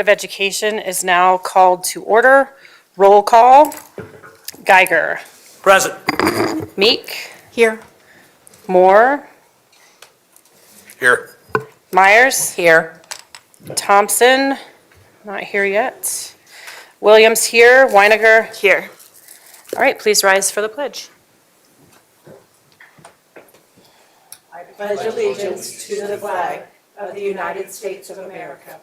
of Education is now called to order. Roll call. Geiger. Present. Meek. Here. Moore. Here. Myers. Here. Thompson. Not here yet. Williams here. Weiniger. Here. All right, please rise for the pledge. I pledge allegiance to the flag of the United States of America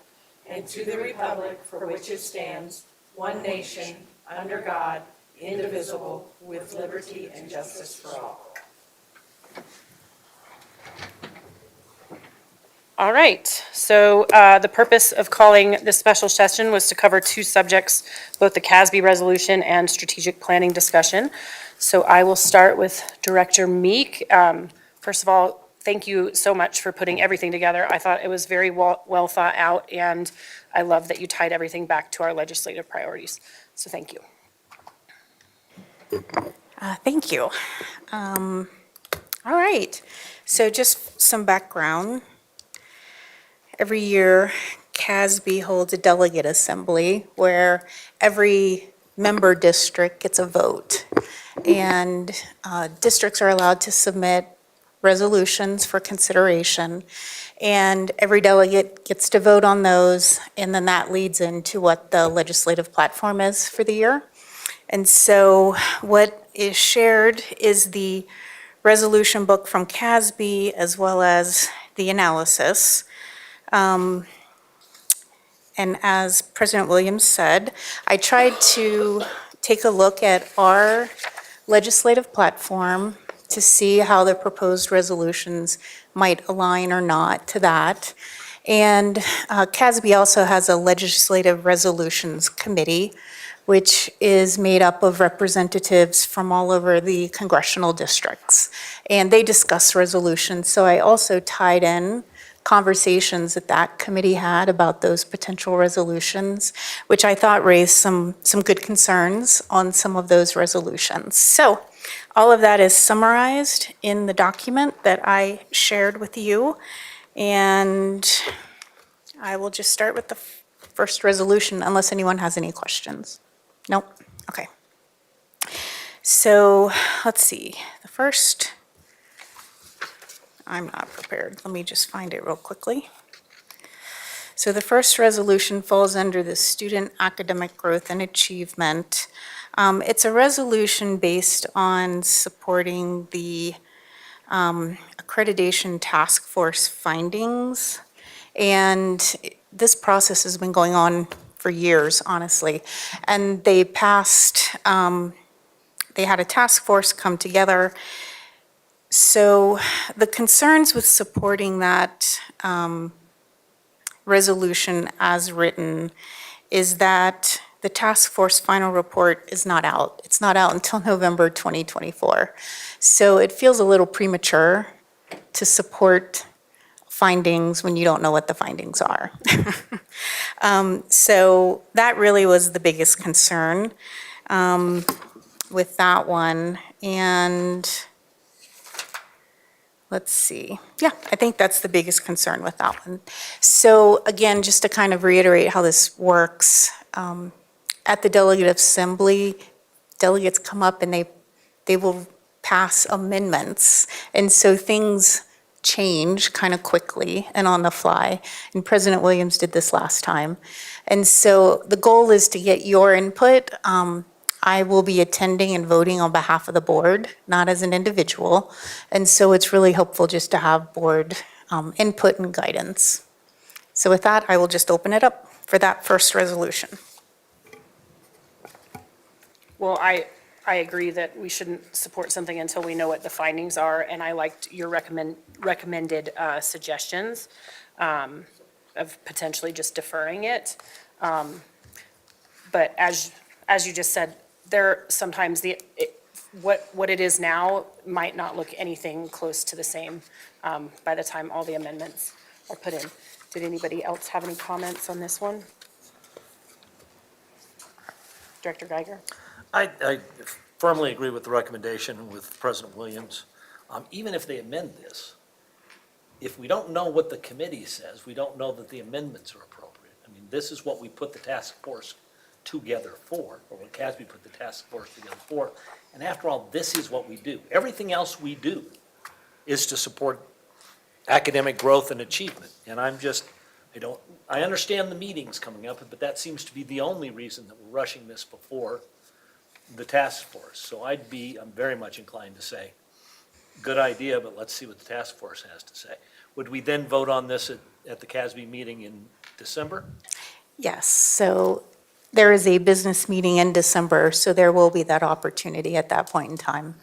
and to the republic for which it stands, one nation, under God, indivisible, with liberty and justice for all. All right, so the purpose of calling this special session was to cover two subjects, both the Casby resolution and strategic planning discussion. So I will start with Director Meek. First of all, thank you so much for putting everything together. I thought it was very well thought out, and I love that you tied everything back to our legislative priorities. So thank you. Thank you. All right, so just some background. Every year, Casby holds a delegate assembly where every member district gets a vote. And districts are allowed to submit resolutions for consideration. And every delegate gets to vote on those, and then that leads into what the legislative platform is for the year. And so what is shared is the resolution book from Casby as well as the analysis. And as President Williams said, I tried to take a look at our legislative platform to see how the proposed resolutions might align or not to that. And Casby also has a legislative resolutions committee, which is made up of representatives from all over the congressional districts. And they discuss resolutions. So I also tied in conversations that committee had about those potential resolutions, which I thought raised some good concerns on some of those resolutions. So all of that is summarized in the document that I shared with you. And I will just start with the first resolution unless anyone has any questions. Nope, okay. So let's see, the first, I'm not prepared. Let me just find it real quickly. So the first resolution falls under the Student Academic Growth and Achievement. It's a resolution based on supporting the Accreditation Task Force findings. And this process has been going on for years, honestly. And they passed, they had a task force come together. So the concerns with supporting that resolution as written is that the task force final report is not out. It's not out until November 2024. So it feels a little premature to support findings when you don't know what the findings are. So that really was the biggest concern with that one. And let's see. Yeah, I think that's the biggest concern with that one. So again, just to kind of reiterate how this works, at the delegate assembly, delegates come up and they will pass amendments. And so things change kind of quickly and on the fly. And President Williams did this last time. And so the goal is to get your input. I will be attending and voting on behalf of the board, not as an individual. And so it's really helpful just to have board input and guidance. So with that, I will just open it up for that first resolution. Well, I agree that we shouldn't support something until we know what the findings are, and I liked your recommended suggestions of potentially just deferring it. But as you just said, sometimes what it is now might not look anything close to the same by the time all the amendments are put in. Did anybody else have any comments on this one? Director Geiger? I firmly agree with the recommendation with President Williams. Even if they amend this, if we don't know what the committee says, we don't know that the amendments are appropriate. I mean, this is what we put the task force together for, or what Casby put the task force together for. And after all, this is what we do. Everything else we do is to support academic growth and achievement. And I understand the meetings coming up, but that seems to be the only reason that we're rushing this before the task force. So I'm very much inclined to say, good idea, but let's see what the task force has to say. Would we then vote on this at the Casby meeting in December? Yes, so there is a business meeting in December, so there will be that opportunity at that point in time.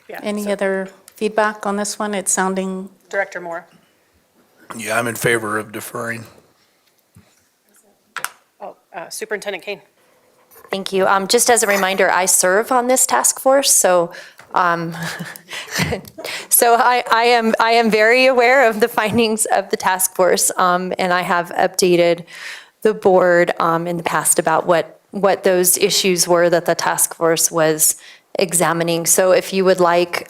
Yeah, Any so other feedback on this one? It's sounding, Director Moore. Yeah, I'm in favor of deferring. Superintendent Kane. Thank you. Just as a reminder, I serve on this task force, so so I am very aware of the findings of the task force, and I have updated the board in the past about what those issues were that the task force was examining. So if you would like,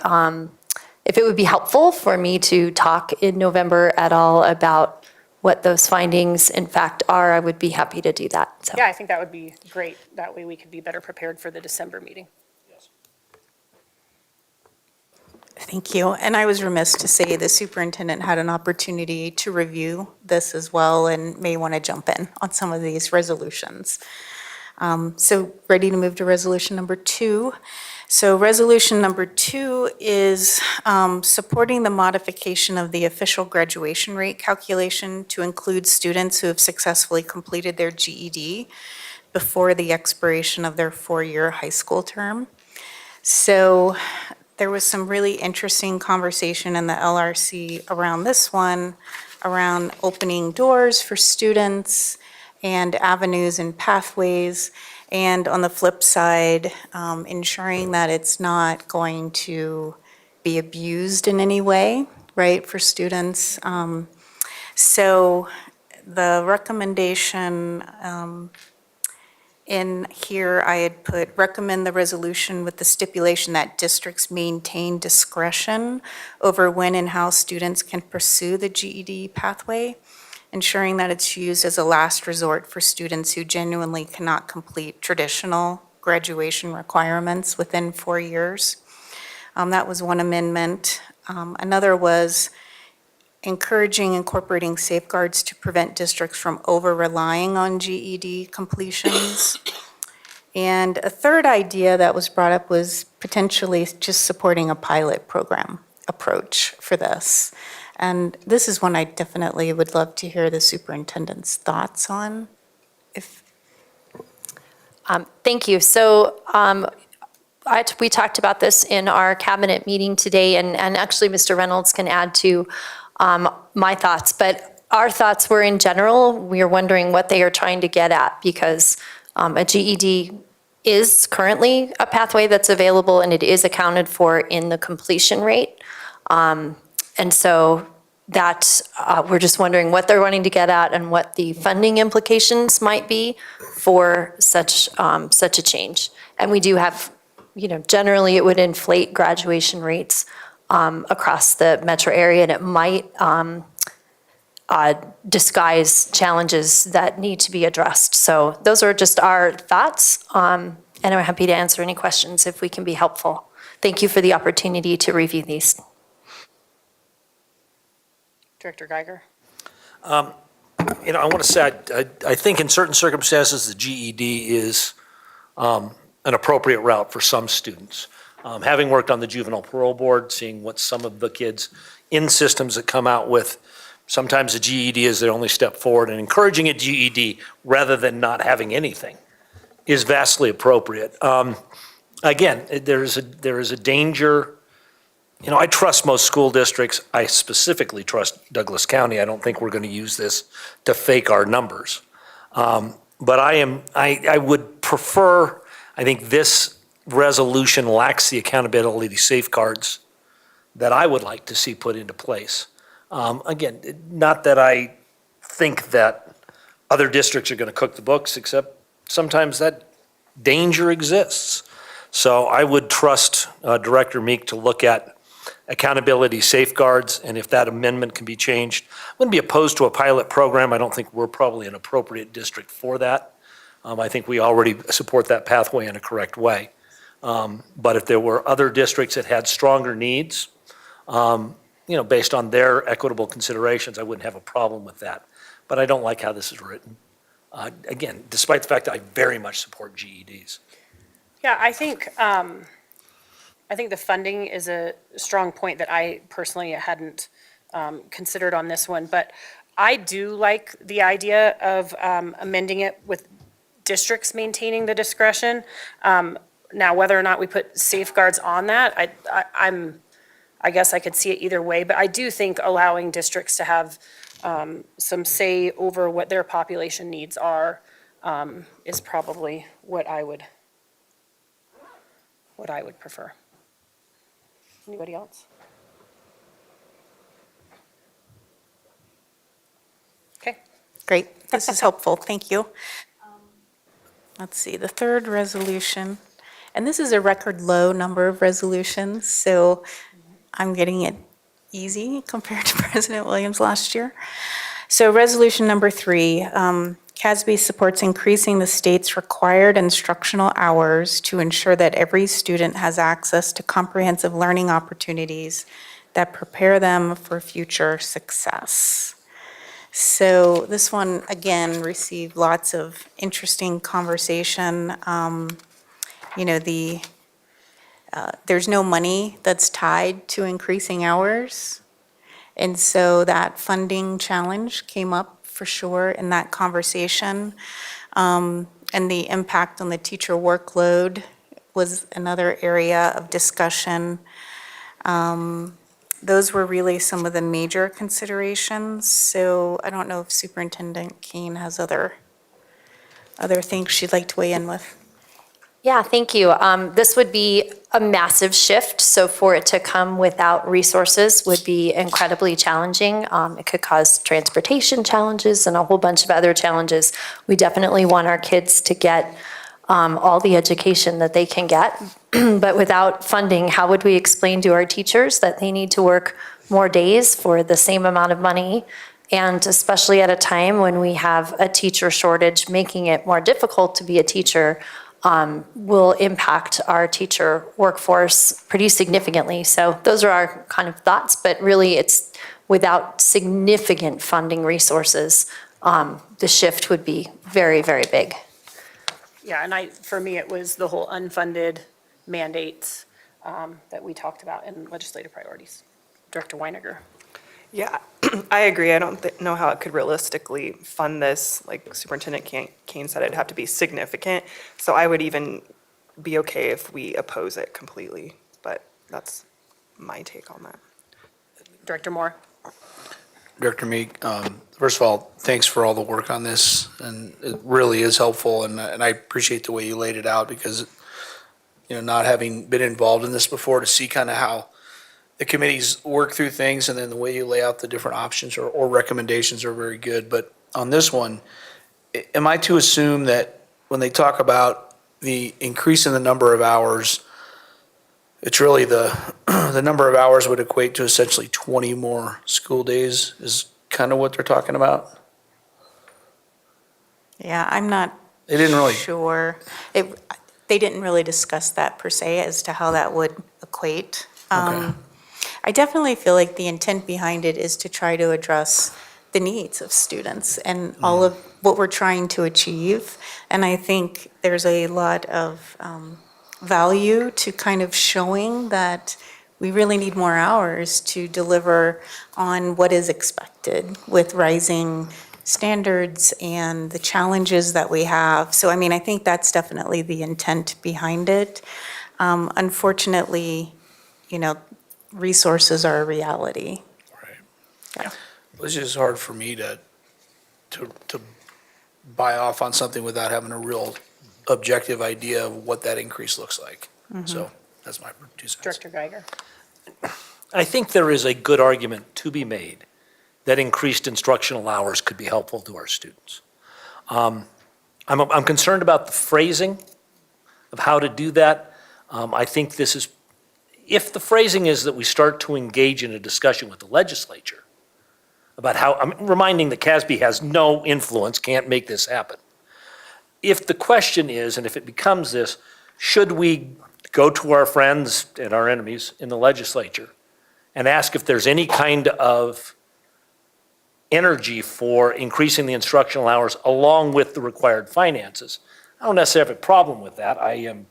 if it would be helpful for me to talk in November at all about what those findings in fact are, I would be happy to do that. So. Yeah, I think that would be great. That way we could be better prepared for the December meeting. thank you. And I was remiss to say the superintendent had an opportunity to review this as well and may want to jump in on some of these resolutions. So ready to move to resolution number 2. So resolution number 2 is supporting the modification of the official graduation rate calculation to include students who have successfully completed their GED before the expiration of their 4-year high school term. So there was some really interesting conversation in the LRC around this one, around opening doors for students and avenues and pathways. And on the flip side, ensuring that it's not going to be abused in any way, right, for students. So the recommendation in here, I had put, recommend the resolution with the stipulation that districts maintain discretion over when and how students can pursue the GED pathway, ensuring that it's used as a last resort for students who genuinely cannot complete traditional graduation requirements within 4 years. That was one amendment. Another was encouraging incorporating safeguards to prevent districts from over-relying on GED completions. And a third idea that was brought up was potentially just supporting a pilot program approach for this. And this is one I definitely would love to hear the superintendent's thoughts on. Thank you. So we talked about this in our cabinet meeting today, and actually Mr. Reynolds can add to my thoughts, but our thoughts were in general, we are wondering what they are trying to get at, because a GED is currently a pathway that's available and it is accounted for in the completion rate. And so that we're just wondering what they're wanting to get at and what the funding implications might be for such a change. And we do have, generally it would inflate graduation rates across the metro area, and it might disguise challenges that need to be addressed. So those are just our thoughts, and I'm happy to answer any questions if we can be helpful. Thank you for the opportunity to review these. Director Geiger. I want to say, I think in certain circumstances, the GED is an appropriate route for some students. Having worked on the juvenile parole board, seeing what some of the kids in systems that come out with, sometimes a GED is their only step forward, and encouraging a GED rather than not having anything is vastly appropriate. Again, there is a danger. I trust most school districts. I specifically trust Douglas County. I don't think we're going to use this to fake our numbers. But I would prefer, I think this resolution lacks the accountability safeguards that I would like to see put into place. Again, not that I think that other districts are going to cook the books, except sometimes that danger exists. So I would trust Director Meek to look at accountability safeguards, and if that amendment can be changed. I wouldn't be opposed to a pilot program. I don't think we're probably an appropriate district for that. I think we already support that pathway in a correct way. But if there were other districts that had stronger needs, based on their equitable considerations, I wouldn't have a problem with that. But I don't like how this is written. Again, despite the fact that I very much support GEDs. Yeah, I think the funding is a strong point that I personally hadn't considered on this one, but I do like the idea of amending it with districts maintaining the discretion. Now, whether or not we put safeguards on that, I guess I could see it either way, but I do think allowing districts to have some say over what their population needs are is probably what I would prefer. Anybody else? Okay. Great, this is helpful, thank you. Let's see, the third resolution, and this is a record low number of resolutions, so I'm getting it easy compared to President Williams last year. So resolution number 3, Casby supports increasing the state's required instructional hours to ensure that every student has access to comprehensive learning opportunities that prepare them for future success. So this one, again, received lots of interesting conversation. There's no money that's tied to increasing hours. And so that funding challenge came up for sure in that conversation. And the impact on the teacher workload was another area of discussion. Those were really some of the major considerations. So I don't know if Superintendent Kane has other things she'd like to weigh in with. Yeah, thank you. This would be a massive shift, so for it to come without resources would be incredibly challenging. It could cause transportation challenges and a whole bunch of other challenges. We definitely want our kids to get all the education that they can get, but without funding, how would we explain to our teachers that they need to work more days for the same amount of money? And especially at a time when we have a teacher shortage, making it more difficult to be a teacher will impact our teacher workforce pretty significantly. So those are our kind of thoughts, but really it's without significant funding resources, the shift would be very, very big. Yeah, and for me, it was the whole unfunded mandates that we talked about in legislative priorities. Director Weiniger. Yeah, I agree. I don't know how it could realistically fund this. Like Superintendent Kane said, it'd have to be significant. So I would even be okay if we oppose it completely, but that's my take on that. Director Moore. Director Meek, first of all, thanks for all the work on this, and it really is helpful, and I appreciate the way you laid it out, because, not having been involved in this before, to see kind of how the committees work through things, and then the way you lay out the different options or recommendations are very good. But on this one, am I to assume that when they talk about the increase in the number of hours, it's really the number of hours would equate to essentially 20 more school days is kind of what they're talking about? Yeah, I'm not They didn't really, sure. They didn't really discuss that per se as to how that would equate. Okay. I definitely feel like the intent behind it is to try to address the needs of students and all of what we're trying to achieve. And I think there's a lot of value to kind of showing that we really need more hours to deliver on what is expected with rising standards and the challenges that we have. So, I mean, I think that's definitely the intent behind it. Unfortunately, resources are a reality. right. It's just hard for me to buy off on something without having a real objective idea of what that increase looks like. So that's my 2 cents. Director Geiger. I think there is a good argument to be made that increased instructional hours could be helpful to our students. I'm concerned about the phrasing of how to do that. I think this is, if the phrasing is that we start to engage in a discussion with the legislature about how, I'm reminding that Casby has no influence, can't make this happen. If the question is, and if it becomes this, should we go to our friends and our enemies in the legislature and ask if there's any kind of energy for increasing the instructional hours along with the required finances? I don't necessarily have a problem with that. I am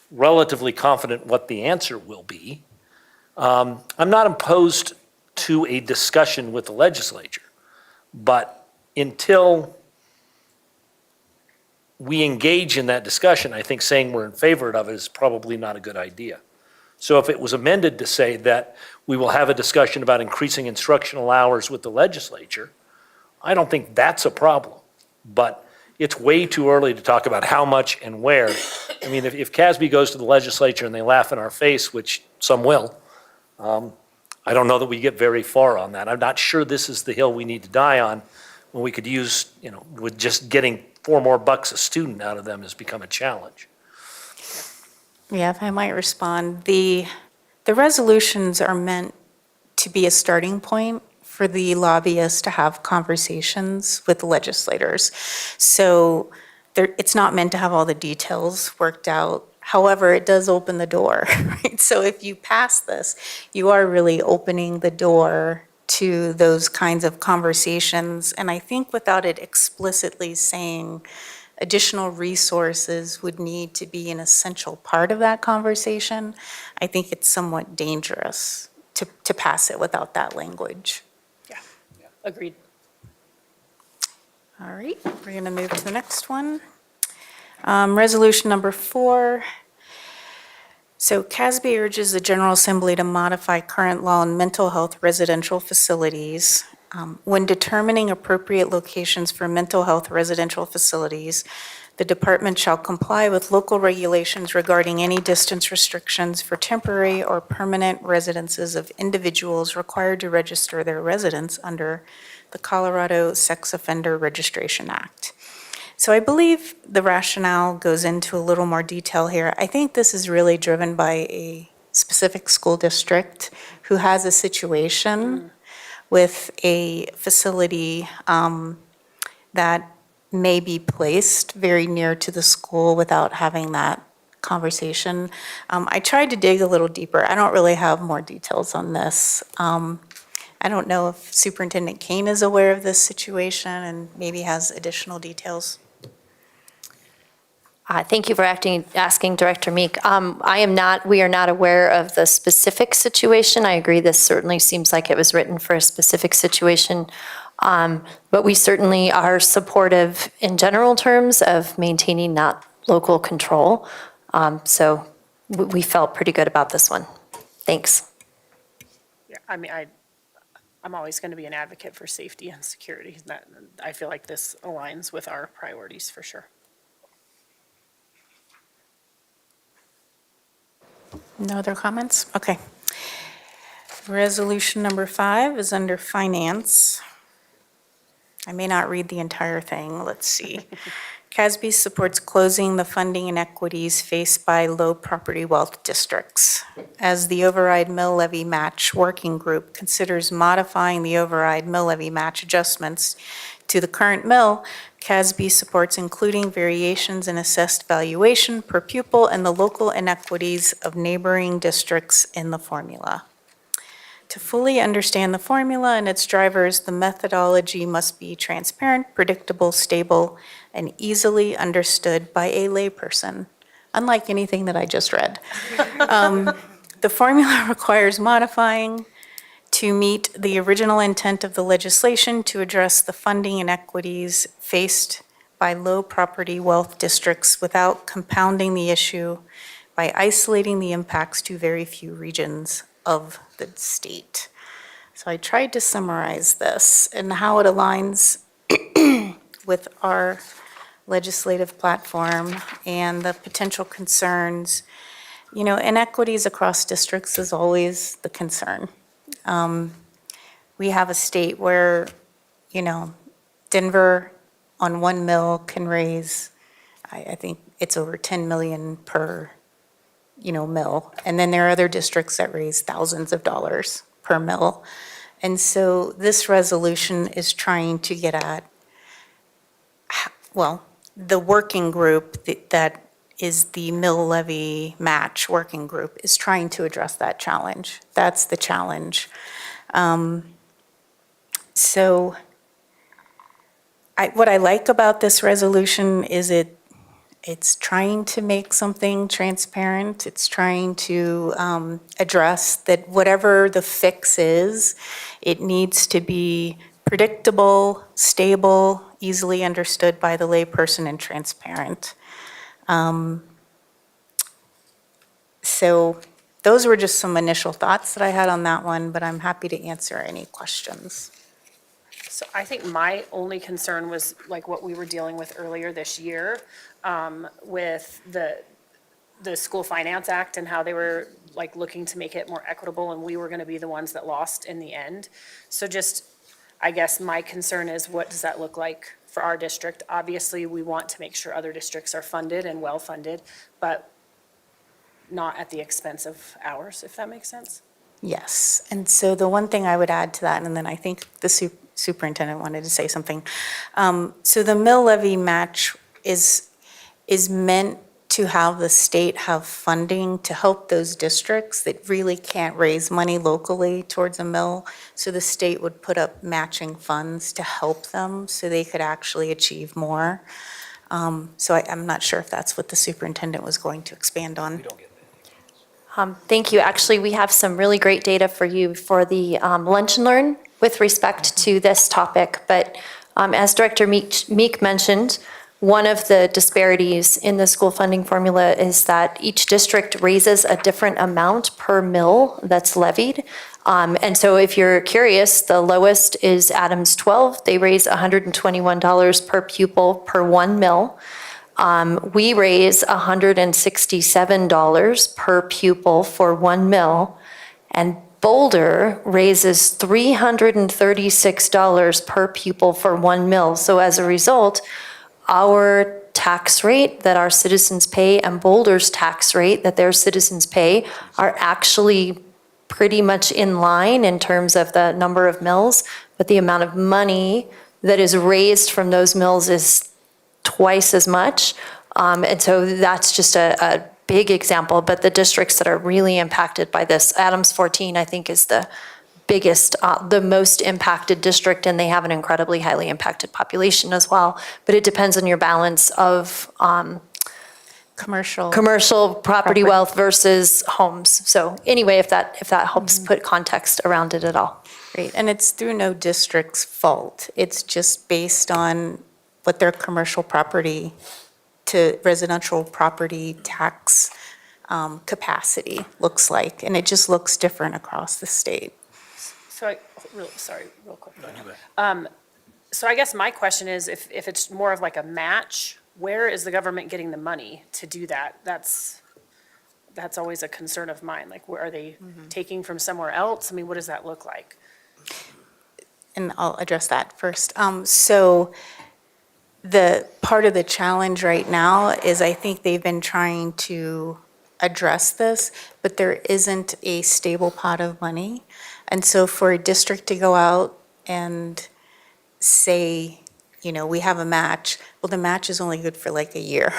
relatively confident what the answer will be. I'm not opposed to a discussion with the legislature, but until we engage in that discussion, I think saying we're in favor of it is probably not a good idea. So if it was amended to say that we will have a discussion about increasing instructional hours with the legislature, I don't think that's a problem. But it's way too early to talk about how much and where. I mean, if Casby goes to the legislature and they laugh in our face, which some will, I don't know that we get very far on that. I'm not sure this is the hill we need to die on when we could use, with just getting $4 more a student out of them has become a challenge. Yeah, if I might respond, the resolutions are meant to be a starting point for the lobbyists to have conversations with the legislators. So it's not meant to have all the details worked out. However, it does open the door, right? So if you pass this, you are really opening the door to those kinds of conversations. And I think without it explicitly saying additional resources would need to be an essential part of that conversation, I think it's somewhat dangerous to pass it without that language. Yeah, agreed. All right, we're going to move to the next one. Resolution number 4. So Casby urges the General Assembly to modify current law on mental health residential facilities. When determining appropriate locations for mental health residential facilities, the department shall comply with local regulations regarding any distance restrictions for temporary or permanent residences of individuals required to register their residence under the Colorado Sex Offender Registration Act. So I believe the rationale goes into a little more detail here. I think this is really driven by a specific school district who has a situation with a facility that may be placed very near to the school without having that conversation. I tried to dig a little deeper. I don't really have more details on this. I don't know if Superintendent Kane is aware of this situation and maybe has additional details. Thank you for asking Director Meek. We are not aware of the specific situation. I agree, this certainly seems like it was written for a specific situation. But we certainly are supportive in general terms of maintaining that local control. So we felt pretty good about this one. Thanks. Yeah, I mean, I'm always going to be an advocate for safety and security. I feel like this aligns with our priorities for sure. No other comments? Okay. Resolution number 5 is under finance. I may not read the entire thing. Let's see. Casby supports closing the funding inequities faced by low property wealth districts. As the override mill levy match working group considers modifying the override mill levy match adjustments to the current mill, Casby supports including variations in assessed valuation per pupil and the local inequities of neighboring districts in the formula. To fully understand the formula and its drivers, the methodology must be transparent, predictable, stable, and easily understood by a layperson, unlike anything that I just read. The formula requires modifying to meet the original intent of the legislation to address the funding inequities faced by low property wealth districts without compounding the issue by isolating the impacts to very few regions of the state. So I tried to summarize this and how it aligns with our legislative platform and the potential concerns. Inequities across districts is always the concern. We have a state where, Denver on one mill can raise, I think it's over 10 million per mill. And then there are other districts that raise thousands of dollars per mill. And so this resolution is trying to get at, well, the working group that is the mill levy match working group is trying to address that challenge. That's the challenge. So what I like about this resolution is it's trying to make something transparent. It's trying to address that whatever the fix is, it needs to be predictable, stable, easily understood by the layperson, and transparent. So those were just some initial thoughts that I had on that one, but I'm happy to answer any questions. So I think my only concern was like what we were dealing with earlier this year with the School Finance Act and how they were like looking to make it more equitable, and we were going to be the ones that lost in the end. So just, I guess my concern is, what does that look like for our district? Obviously, we want to make sure other districts are funded and well-funded, but not at the expense of ours, if that makes sense. Yes, and so the one thing I would add to that, and then I think the superintendent wanted to say something. So the mill levy match is meant to have the state have funding to help those districts that really can't raise money locally towards a mill. So the state would put up matching funds to help them so they could actually achieve more. So I'm not sure if that's what the superintendent was going to expand on. Thank you. Actually, we have some really great data for you for the Lunch and Learn with respect to this topic. But as Director Meek mentioned, one of the disparities in the school funding formula is that each district raises a different amount per mill that's levied. And so if you're curious, the lowest is Adams 12. They raise $121 per pupil per 1 mill. We raise $167 per pupil for 1 mill, and Boulder raises $336 per pupil for 1 mill. So as a result, our tax rate that our citizens pay and Boulder's tax rate that their citizens pay are actually pretty much in line in terms of the number of mills, but the amount of money that is raised from those mills is twice as much. And so that's just a big example, but the districts that are really impacted by this, Adams 14, I think, is the biggest, the most impacted district, and they have an incredibly highly impacted population as well. But it depends on your balance of Commercial property wealth versus homes. So anyway, if that helps put context around it at all. Great, and it's through no district's fault. It's just based on what their commercial property to residential property tax capacity looks like, and it just looks different across the state. So real quick. So I guess my question is, if it's more of like a match, where is the government getting the money to do that? That's always a concern of mine. Like, where are they taking from somewhere else? I mean, what does that look like? And I'll address that first. So the part of the challenge right now is I think they've been trying to address this, but there isn't a stable pot of money. And so for a district to go out and say, we have a match, well, the match is only good for like a year.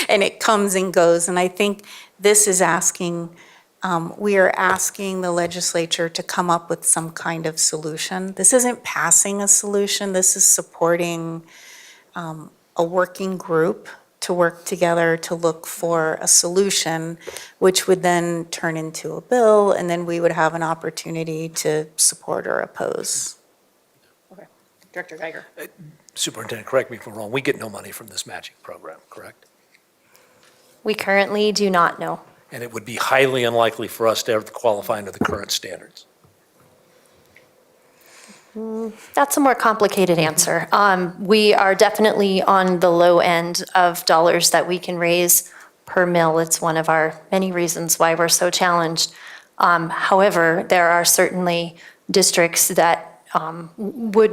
And it comes and goes. And I think this is we are asking the legislature to come up with some kind of solution. This isn't passing a solution. This is supporting a working group to work together to look for a solution, which would then turn into a bill, and then we would have an opportunity to support or oppose. Okay. Director Geiger. Superintendent, correct me if I'm wrong, we get no money from this matching program, correct? We currently do not know. And it would be highly unlikely for us to ever qualify under the current standards. That's a more complicated answer. We are definitely on the low end of dollars that we can raise per mill. It's one of our many reasons why we're so challenged. However, there are certainly districts that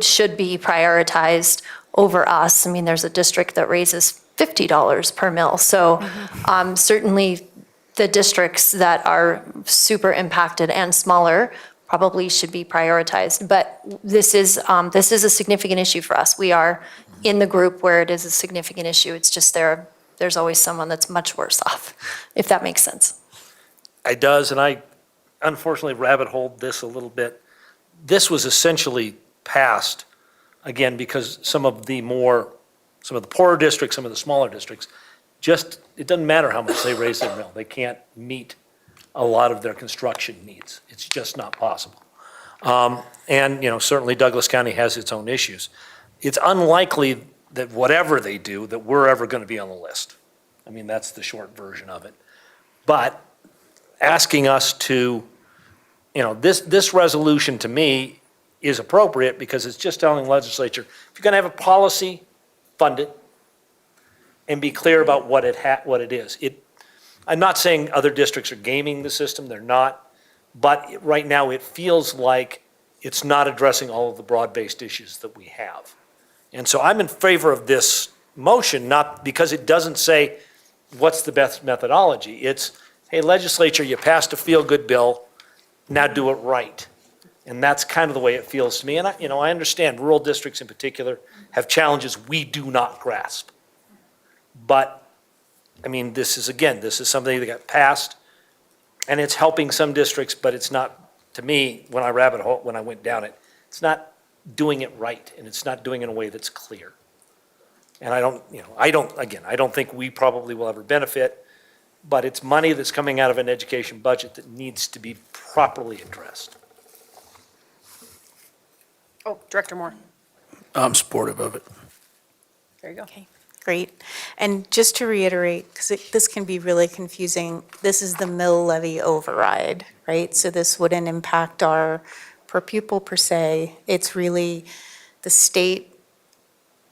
should be prioritized over us. I mean, there's a district that raises $50 per mill. So certainly the districts that are super impacted and smaller probably should be prioritized. But this is a significant issue for us. We are in the group where it is a significant issue. It's just there's always someone that's much worse off, if that makes sense. It does, and I unfortunately rabbit-holed this a little bit. This was essentially passed, again, because some of the poorer districts, some of the smaller districts, it doesn't matter how much they raise their mill. They can't meet a lot of their construction needs. It's just not possible. And, certainly Douglas County has its own issues. It's unlikely that whatever they do, that we're ever going to be on the list. I mean, that's the short version of it. But asking us to, this resolution to me is appropriate because it's just telling the legislature, if you're going to have a policy, fund it and be clear about what it is. I'm not saying other districts are gaming the system, they're not, but right now it feels like it's not addressing all of the broad-based issues that we have. And so I'm in favor of this motion, not because it doesn't say what's the best methodology. It's, hey, legislature, you passed a feel-good bill, now do it right. And that's kind of the way it feels to me. And I understand rural districts in particular have challenges we do not grasp. But, I mean, this is something that got passed, and it's helping some districts, but it's not, to me, when I went down it, it's not doing it right, and it's not doing it in a way that's clear. And I don't think we probably will ever benefit, but it's money that's coming out of an education budget that needs to be properly addressed. Oh, Director Moore, I'm supportive of it. there you go. Okay, great. And just to reiterate, because this can be really confusing, this is the mill levy override, right? So this wouldn't impact our per pupil per se. It's really the state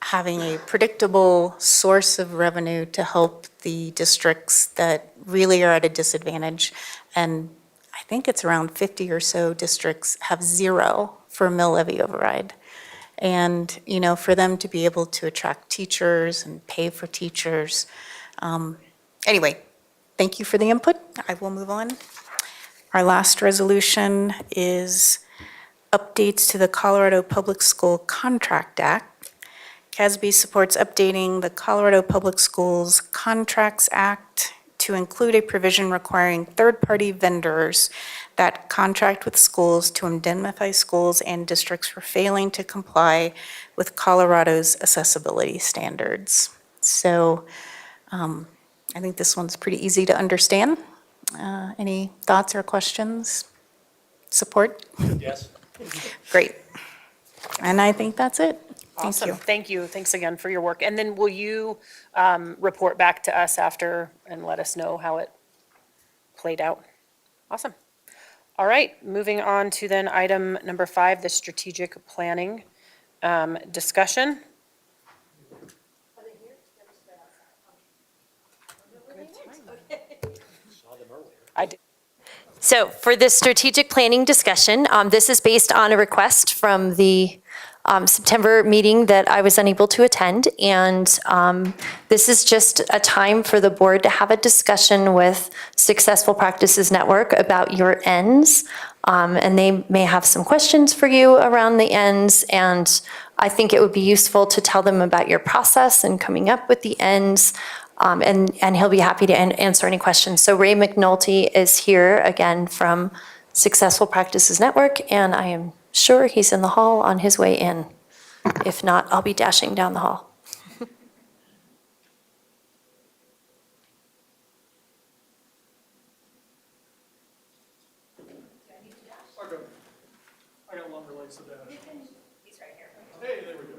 having a predictable source of revenue to help the districts that really are at a disadvantage. And I think it's around 50 or so districts have zero for mill levy override. And, for them to be able to attract teachers and pay for teachers. Anyway, thank you for the input. I will move on. Our last resolution is updates to the Colorado Public School Contract Act. Casby supports updating the Colorado Public Schools Contracts Act to include a provision requiring third-party vendors that contract with schools to indemnify schools and districts for failing to comply with Colorado's accessibility standards. So I think this one's pretty easy to understand. Any thoughts or questions? Support? Yes. Great. And I think that's it. Thank Awesome, you. thank you, thanks again for your work. And then will you report back to us after and let us know how it played out? Awesome. All right, moving on to then item number 5, the strategic planning discussion. I did. So for this strategic planning discussion, this is based on a request from the September meeting that I was unable to attend. And this is just a time for the board to have a discussion with Successful Practices Network about your ends. And they may have some questions for you around the ends. And I think it would be useful to tell them about your process and coming up with the ends. And he'll be happy to answer any questions. So Ray McNulty is here again from Successful Practices Network, and I am sure he's in the hall on his way in. If not, I'll be dashing down the hall. I got longer legs to dash. He's right here. Hey, there we go.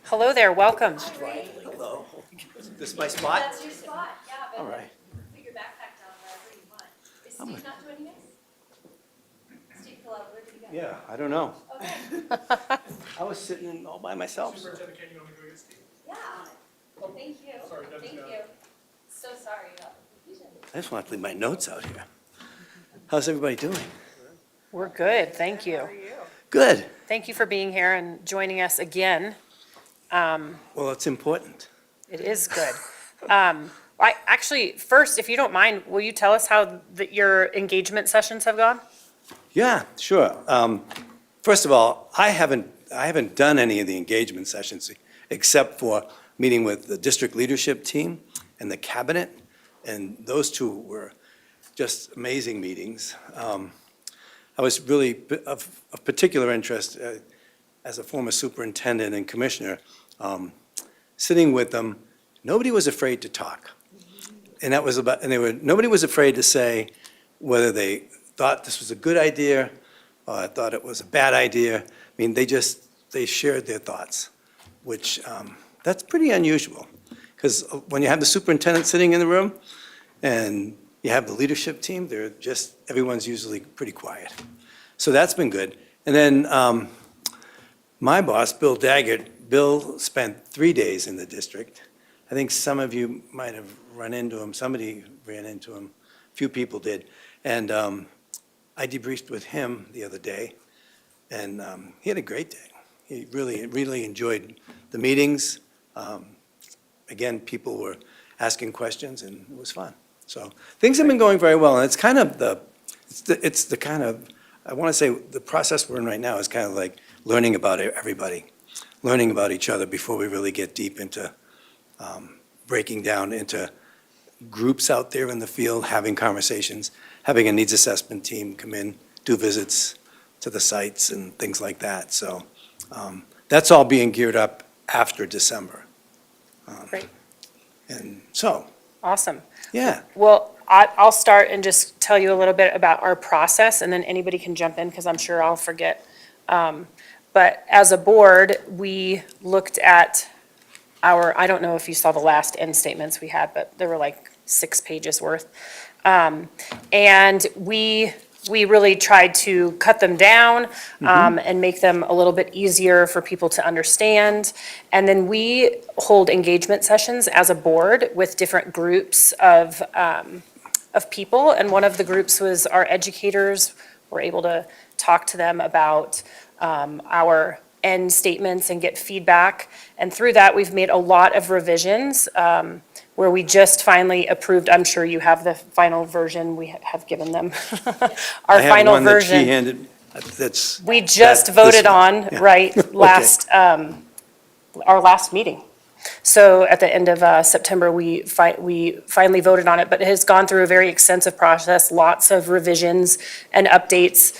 Hello there, welcome. Hello. Is this my spot? That's your spot, yeah, but All right. put your backpack down wherever you want. Is Steve not joining us? Steve, hello, where did you go? Yeah, I don't know. Okay, I was sitting all by myself. Superintendent, can you want me to go get Steve? yeah, thank you, Sorry, Debbie's thank got you. it. So sorry about the confusion. I just want to leave my notes out here. How's everybody doing? We're good, thank you. Good. Thank you for being here and joining us again. Well, it's important. It is good. Actually, first, if you don't mind, will you tell us how your engagement sessions have gone? Yeah, sure. First of all, I haven't done any of the engagement sessions except for meeting with the district leadership team and the cabinet, and those two were just amazing meetings. I was really of particular interest as a former superintendent and commissioner, sitting with them. Nobody was afraid to talk. And that was about, nobody was afraid to say whether they thought this was a good idea or thought it was a bad idea. I mean, they shared their thoughts, which, that's pretty unusual. Because when you have the superintendent sitting in the room and you have the leadership team, everyone's usually pretty quiet. So that's been good. And then my boss, Bill Daggett, Bill spent 3 days in the district. I think some of you might have run into him. Somebody ran into him. A few people did. And I debriefed with him the other day, and he had a great day. He really enjoyed the meetings. Again, people were asking questions, and it was fun. So things have been going very well, and it's kind of the kind of, I want to say, the process we're in right now is kind of like learning about everybody, learning about each other before we really get deep into breaking down into groups out there in the field, having conversations, having a needs assessment team come in, do visits to the sites and things like that. So that's all being geared up after December. Great. And so, Awesome. yeah. Well, I'll start and just tell you a little bit about our process, and then anybody can jump in, because I'm sure I'll forget. But as a board, we looked at I don't know if you saw the last end statements we had, but there were like 6 pages worth. And we really tried to cut them down and make them a little bit easier for people to understand. And then we hold engagement sessions as a board with different groups of people. And one of the groups was our educators. We're able to talk to them about our end statements and get feedback. And through that, we've made a lot of revisions where we just finally approved. I'm sure you have the final version. We have given them our final I have one that she version. handed, that's. We just this voted one. on, Yeah. right, our last meeting. So at the end of September, we finally voted on it, but it has gone through a very extensive process, lots of revisions and updates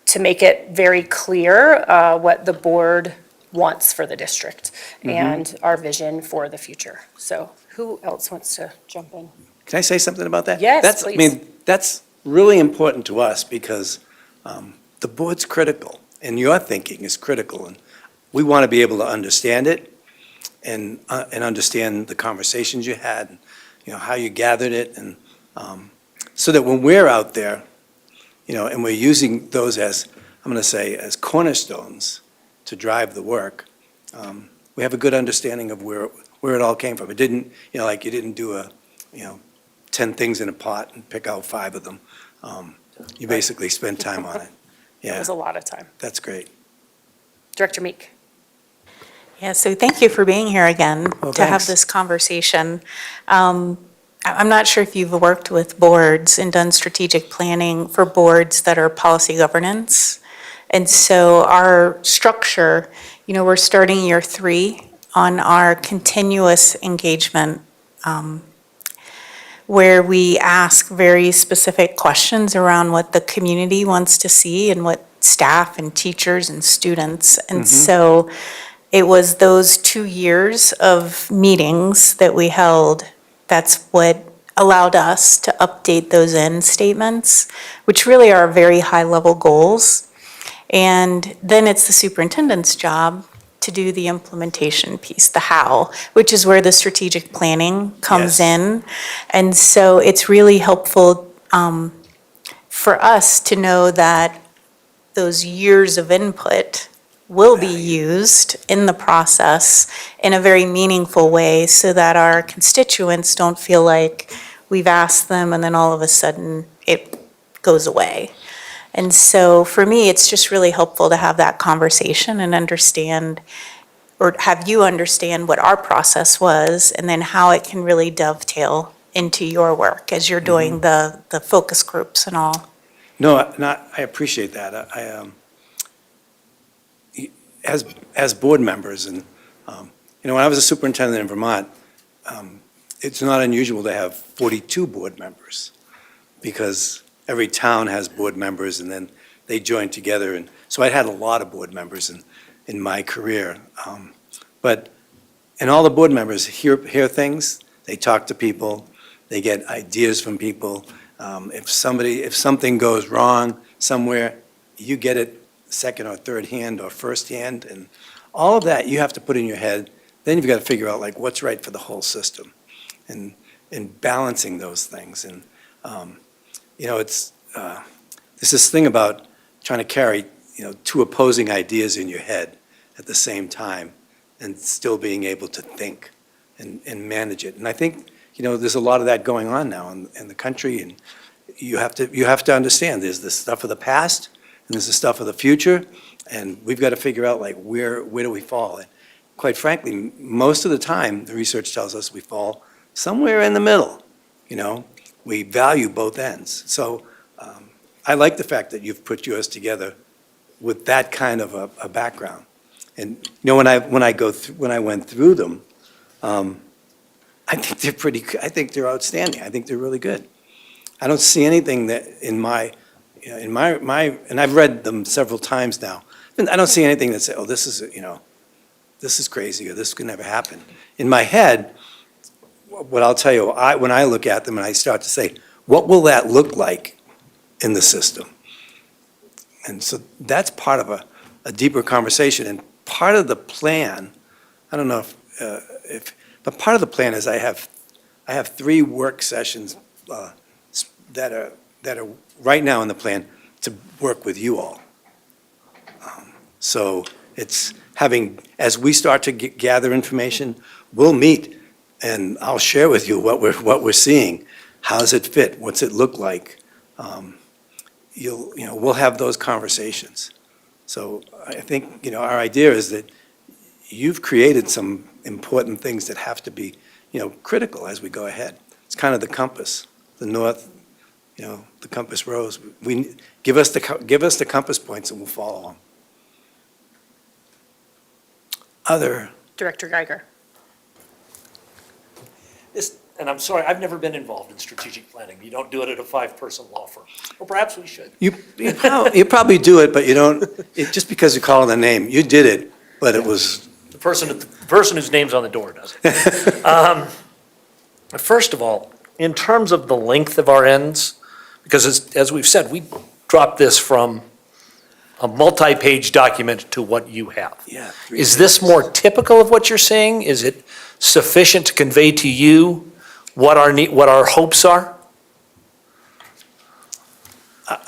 to make it very clear what the board wants for the district and our vision for the future. So who else wants to jump in? Can I say something about that? Yes, I mean, that's really important to us because the board's critical, and your thinking is critical, and we want to be able to understand it and understand the conversations you had, and, you know, how you gathered it, and so that when we're out there, you know, and we're using those as, I'm going to say, as cornerstones to drive the work, we have a good understanding of where it all came from. It didn't, you know, like you didn't do 10 things in a pot and pick out 5 of them. You basically spend time on it. It Yeah, was a lot of time. that's great. Director Meek. Yeah, so thank you for being here again Well, to have thanks. this conversation. I'm not sure if you've worked with boards and done strategic planning for boards that are policy governance. And so our structure, you know, we're starting year 3 on our continuous engagement, where we ask very specific questions around what the community wants to see and what staff and teachers and students. And so it was those 2 years of meetings that we held, that's what allowed us to update those end statements, which really are very high-level goals. And then it's the superintendent's job to do the implementation piece, the how, which is where the strategic planning comes Yes. in. And so it's really helpful for us to know that those years of input will be used in the process in a very meaningful way so that our constituents don't feel like we've asked them and then all of a sudden it goes away. And so for me, it's just really helpful to have that conversation and understand or have you understand what our process was, and then how it can really dovetail into your work as you're doing the focus groups and all. No, I appreciate that. As board members, and, when I was a superintendent in Vermont, it's not unusual to have 42 board members, because every town has board members, and then they join together, and so I had a lot of board members in my career. And all the board members hear things, they talk to people, they get ideas from people. If something goes wrong somewhere, you get it second or third hand or first hand, and all of that you have to put in your head. Then you've got to figure out like what's right for the whole system, and balancing those things. And there's this thing about trying to carry two opposing ideas in your head at the same time, and still being able to think and manage it. And I think there's a lot of that going on now in the country, and you have to understand there's the stuff of the past and there's the stuff of the future, and we've got to figure out like where do we fall. And quite frankly, most of the time the research tells us we fall somewhere in the middle. We value both ends. So I like the fact that you've put yours together with that kind of a background. And when I went through them, I think they're outstanding. I think they're really good. I don't see anything that in my, and I've read them several times now. And I don't see anything that says, oh, this is crazy, or this could never happen. In my head, what I'll tell you, when I look at them and I start to say, what will that look like in the system? And so that's part of a deeper conversation, and part of the plan, I don't know but part of the plan is I have 3 work sessions that are right now in the plan to work with you all. So it's as we start to gather information, we'll meet and I'll share with you what we're seeing. How does it fit? What's it look like? We'll have those conversations. So I think, our idea is that you've created some important things that have to be, critical as we go ahead. It's kind of the compass, the north, the compass rose. Give us the compass points and we'll follow them. Other. Director Geiger. And I'm sorry, I've never been involved in strategic planning. You don't do it at a 5-person law firm. Or perhaps we should. You probably do it, but you don't, just because you call it a name, you did it, but it was. The person whose name's on the door does it. First of all, in terms of the length of our ends, because as we've said, we dropped this from a multi-page document to what you have. Yeah. Is this more typical of what you're saying? Is it sufficient to convey to you what our hopes are?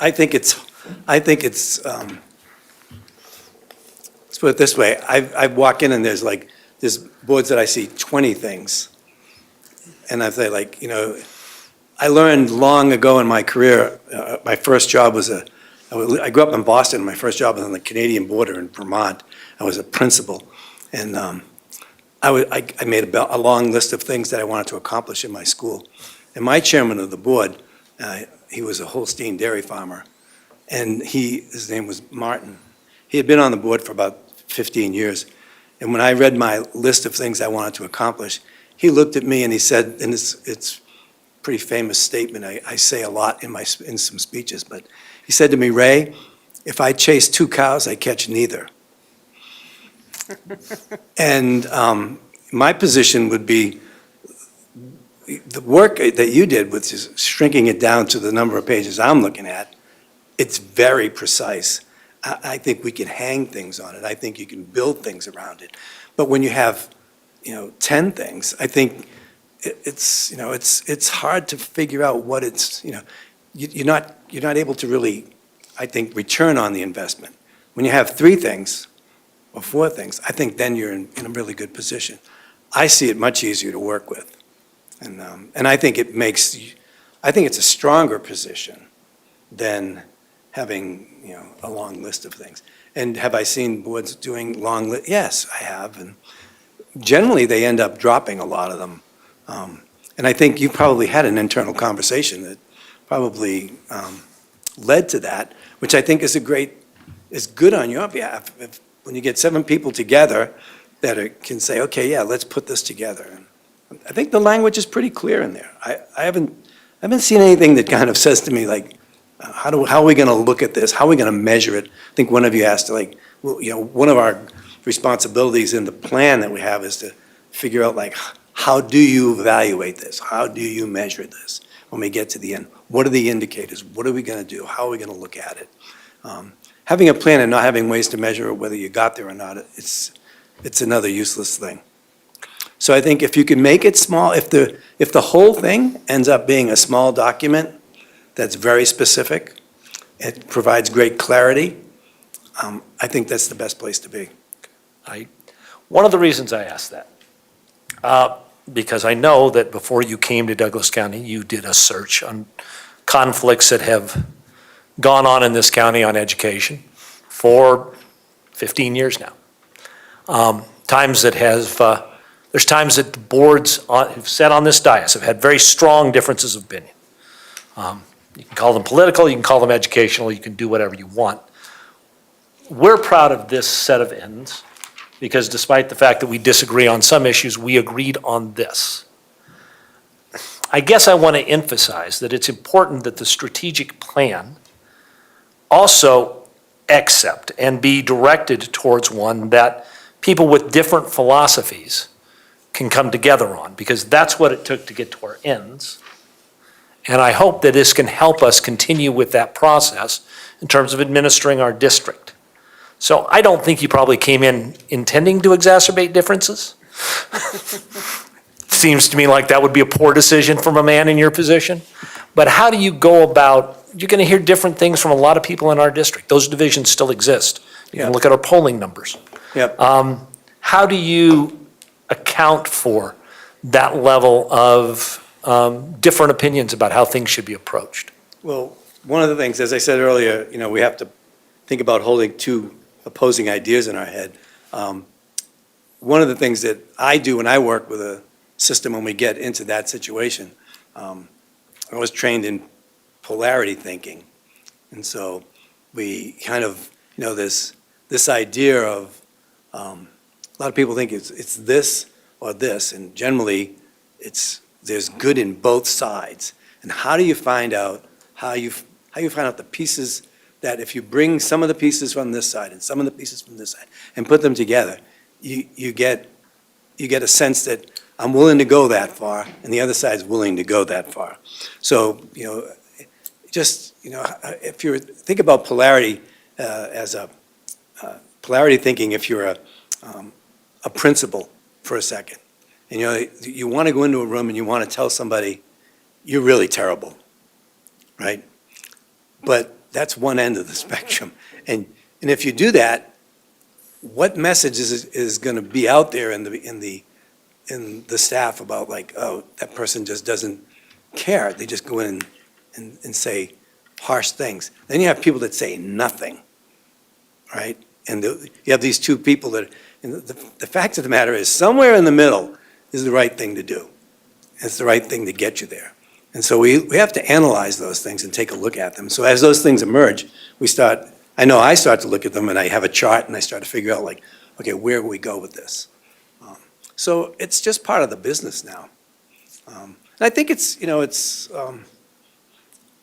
I think it's, let's put it this way, I walk in and there's boards that I see 20 things. And I say I learned long ago in my career, my first job was I grew up in Boston, my first job was on the Canadian border in Vermont. I was a principal, and I made a long list of things that I wanted to accomplish in my school. And my chairman of the board, he was a Holstein dairy farmer, and his name was Martin. He had been on the board for about 15 years. And when I read my list of things I wanted to accomplish, he looked at me and he said, and it's a pretty famous statement I say a lot in some speeches, but he said to me, Ray, if I chase 2 cows, I catch neither. And my position would be the work that you did, which is shrinking it down to the number of pages I'm looking at, it's very precise. I think we can hang things on it. I think you can build things around it. But when you have, 10 things, I think it's hard to figure out what you're not able to really, I think, return on the investment. When you have 3 things or 4 things, I think then you're in a really good position. I see it much easier to work with. And I think it's a stronger position than having, a long list of things. And have I seen boards doing yes, I have, and generally, they end up dropping a lot of them. And I think you probably had an internal conversation that probably led to that, which I think is good on your behalf. When you get 7 people together can say, okay, yeah, let's put this together. And I think the language is pretty clear in there. I haven't seen anything that kind of says to me, like, how are we going to look at this? How are we going to measure it? I think one of you asked, like, well, one of our responsibilities in the plan that we have is to figure out, like, how do you evaluate this? How do you measure this when we get to the end? What are the indicators? What are we going to do? How are we going to look at it? Having a plan and not having ways to measure whether you got there or not, it's another useless thing. So I think if you can make it small, if the whole thing ends up being a small document that's very specific, it provides great clarity, I think that's the best place to be. One of the reasons I asked that, because I know that before you came to Douglas County, you did a search on conflicts that have gone on in this county on education for 15 years now. There's times that the boards who've sat on this dais have had very strong differences of opinion. You can call them political, you can call them educational, you can do whatever you want. We're proud of this set of ends because despite the fact that we disagree on some issues, we agreed on this. I guess I want to emphasize that it's important that the strategic plan also accept and be directed towards one that people with different philosophies can come together on, because that's what it took to get to our ends. And I hope that this can help us continue with that process in terms of administering our district. So I don't think you probably came in intending to exacerbate differences. Seems to me like that would be a poor decision from a man in your position. But how do you go about, you're going to hear different things from a lot of people in our district. Those divisions still exist. You can look at our polling numbers. Yep. How do you account for that level of different opinions about how things should be approached? Well, one of the things, as I said earlier, we have to think about holding 2 opposing ideas in our head. One of the things that I do when I work with a system when we get into that situation, I was trained in polarity thinking. And so we kind of, this idea of, a lot of people think it's this or this, and generally there's good in both sides. And how do you find out the pieces that if you bring some of the pieces from this side and some of the pieces from this side and put them together, you get a sense that I'm willing to go that far and the other side's willing to go that far. So, if you think about polarity as polarity thinking, if you're a principal for a second, and you want to go into a room and you want to tell somebody, you're really terrible, right? But that's one end of the spectrum. And if you do that, what message is going to be out there in the staff about, like, oh, that person just doesn't care. They just go in and say harsh things. Then you have people that say nothing, right? And you have these 2 people that, the fact of the matter is, somewhere in the middle is the right thing to do. It's the right thing to get you there. And so we have to analyze those things and take a look at them. So as those things emerge, I start to look at them and I have a chart and I start to figure out, like, okay, where will we go with this? So it's just part of the business now. And I think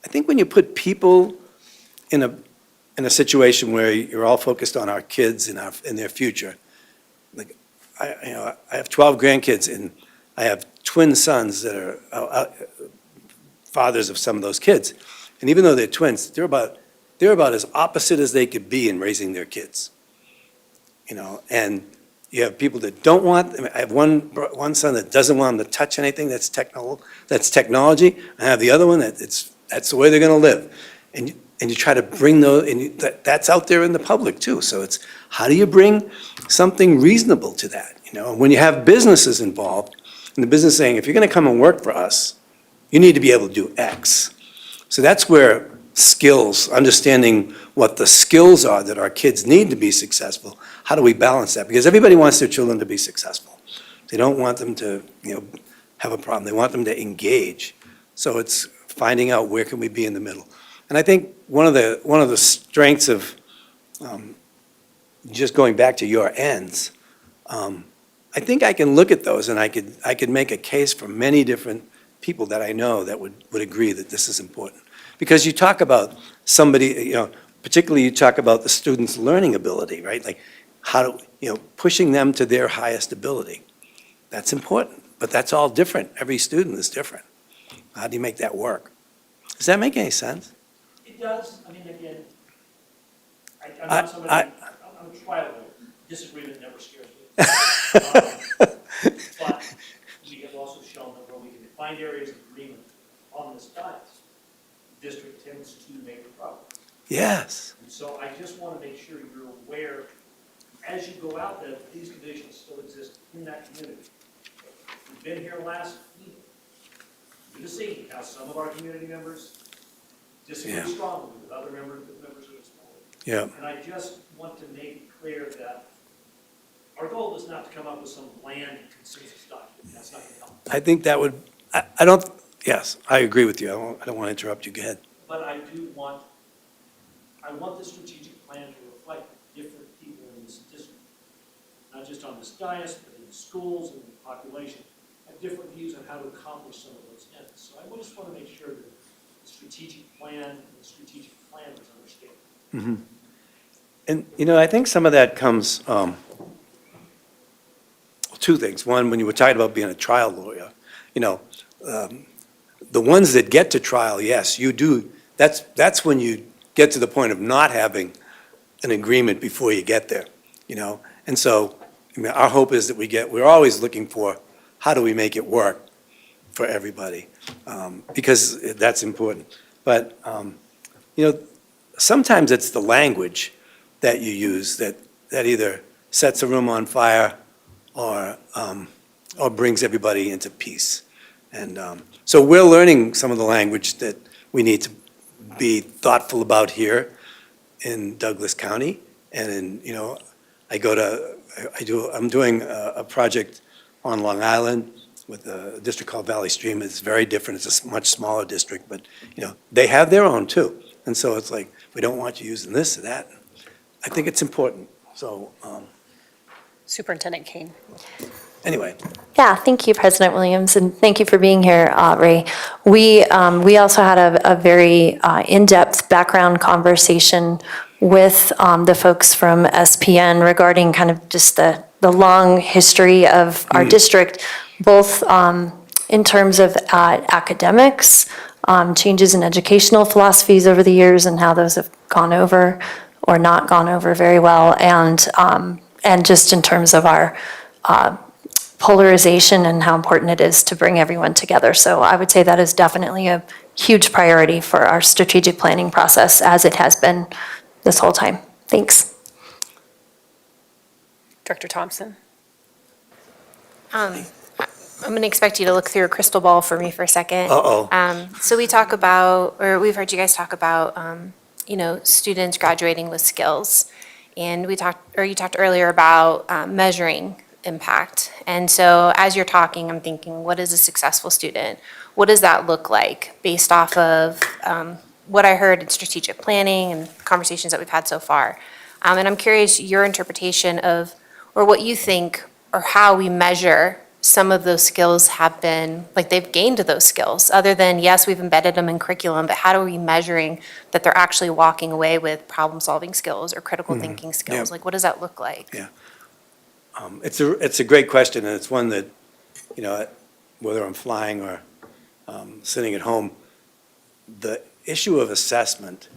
I think when you put people in a situation where you're all focused on our kids and their future, like, I have 12 grandkids and I have twin sons that are fathers of some of those kids. And even though they're twins, they're about as opposite as they could be in raising their kids. And you have people that don't want, I have one son that doesn't want them to touch anything that's technology. I have the other one that's the way they're going to live. And you try to bring those, and that's out there in the public too. So it's, how do you bring something reasonable to that? And when you have businesses involved, and the business saying, if you're going to come and work for us, you need to be able to do X. So that's where skills, understanding what the skills are that our kids need to be successful. How do we balance that? Because everybody wants their children to be successful. They don't want them to, have a problem. They want them to engage. So it's finding out where can we be in the middle. And I think one of the strengths of just going back to your ends, I think I can look at those and I could make a case for many different people that I know that would agree that this is important. Because you talk about somebody, particularly you talk about the student's learning ability, right? Like how to, pushing them to their highest ability. That's important, but that's all different. Every student is different. How do you make that work? Does that make any sense? It does, I mean, again, I'm I- not somebody, I- I'm a trial lawyer. Disagreement never scares me. But we have also shown that where we can find areas of agreement on this dais, the district tends to make progress. Yes. And so I just want to make sure you're aware, as you go out there, that these conditions still exist in that community. We've been here last week. You can see how some of our community members disagree Yeah. strongly with other members of the school. Yeah. And I just want to make it clear that our goal is not to come up with some bland consensus document. That's not going to help. I think that would, I don't, yes, I agree with you. I don't want to interrupt you. Go ahead. But I want the strategic plan to reflect different people in this district. Not just on this dais, but in the schools and the population, have different views on how to accomplish some of those ends. So I just want to make sure that the strategic plan and the strategic planners understand. And, I think some of that comes, two things. One, when you were talking about being a trial lawyer, the ones that get to trial, yes, you do, that's when you get to the point of not having an agreement before you get there, And so, our hope is that we're always looking for, how do we make it work for everybody? Because that's important. But, sometimes it's the language that you use that either sets a room on fire or brings everybody into peace. And so we're learning some of the language that we need to be thoughtful about here in Douglas County. And in, I'm doing a project on Long Island with a district called Valley Stream. It's very different. It's a much smaller district, but, they have their own too. And so it's like, we don't want you using this or that. I think it's important. So, Superintendent Kane. anyway. Yeah, thank you, President Williams, and thank you for being here, Ray. We also had a very in-depth background conversation with the folks from SPN regarding kind of just the long history of our district, both in terms of academics, changes in educational philosophies over the years and how those have gone over or not gone over very well, and just in terms of our polarization and how important it is to bring everyone together. So I would say that is definitely a huge priority for our strategic planning process, as it has been this whole time. Thanks. Director Thompson. I'm going to expect you to look through a crystal ball for me for a second. Uh-oh. So we talk about, or we've heard you guys talk about, students graduating with skills. And you talked earlier about measuring impact. And so as you're talking, I'm thinking, what is a successful student? What does that look like based off of what I heard in strategic planning and conversations that we've had so far? And I'm curious your interpretation of, or what you think, or how we measure some of those skills have been, like they've gained those skills, other than, yes, we've embedded them in curriculum, but how are we measuring that they're actually walking away with problem-solving skills or critical thinking skills? Yeah. Like, what does that look like? Yeah. It's a great question, and it's one that, whether I'm flying or sitting at home, the issue of assessment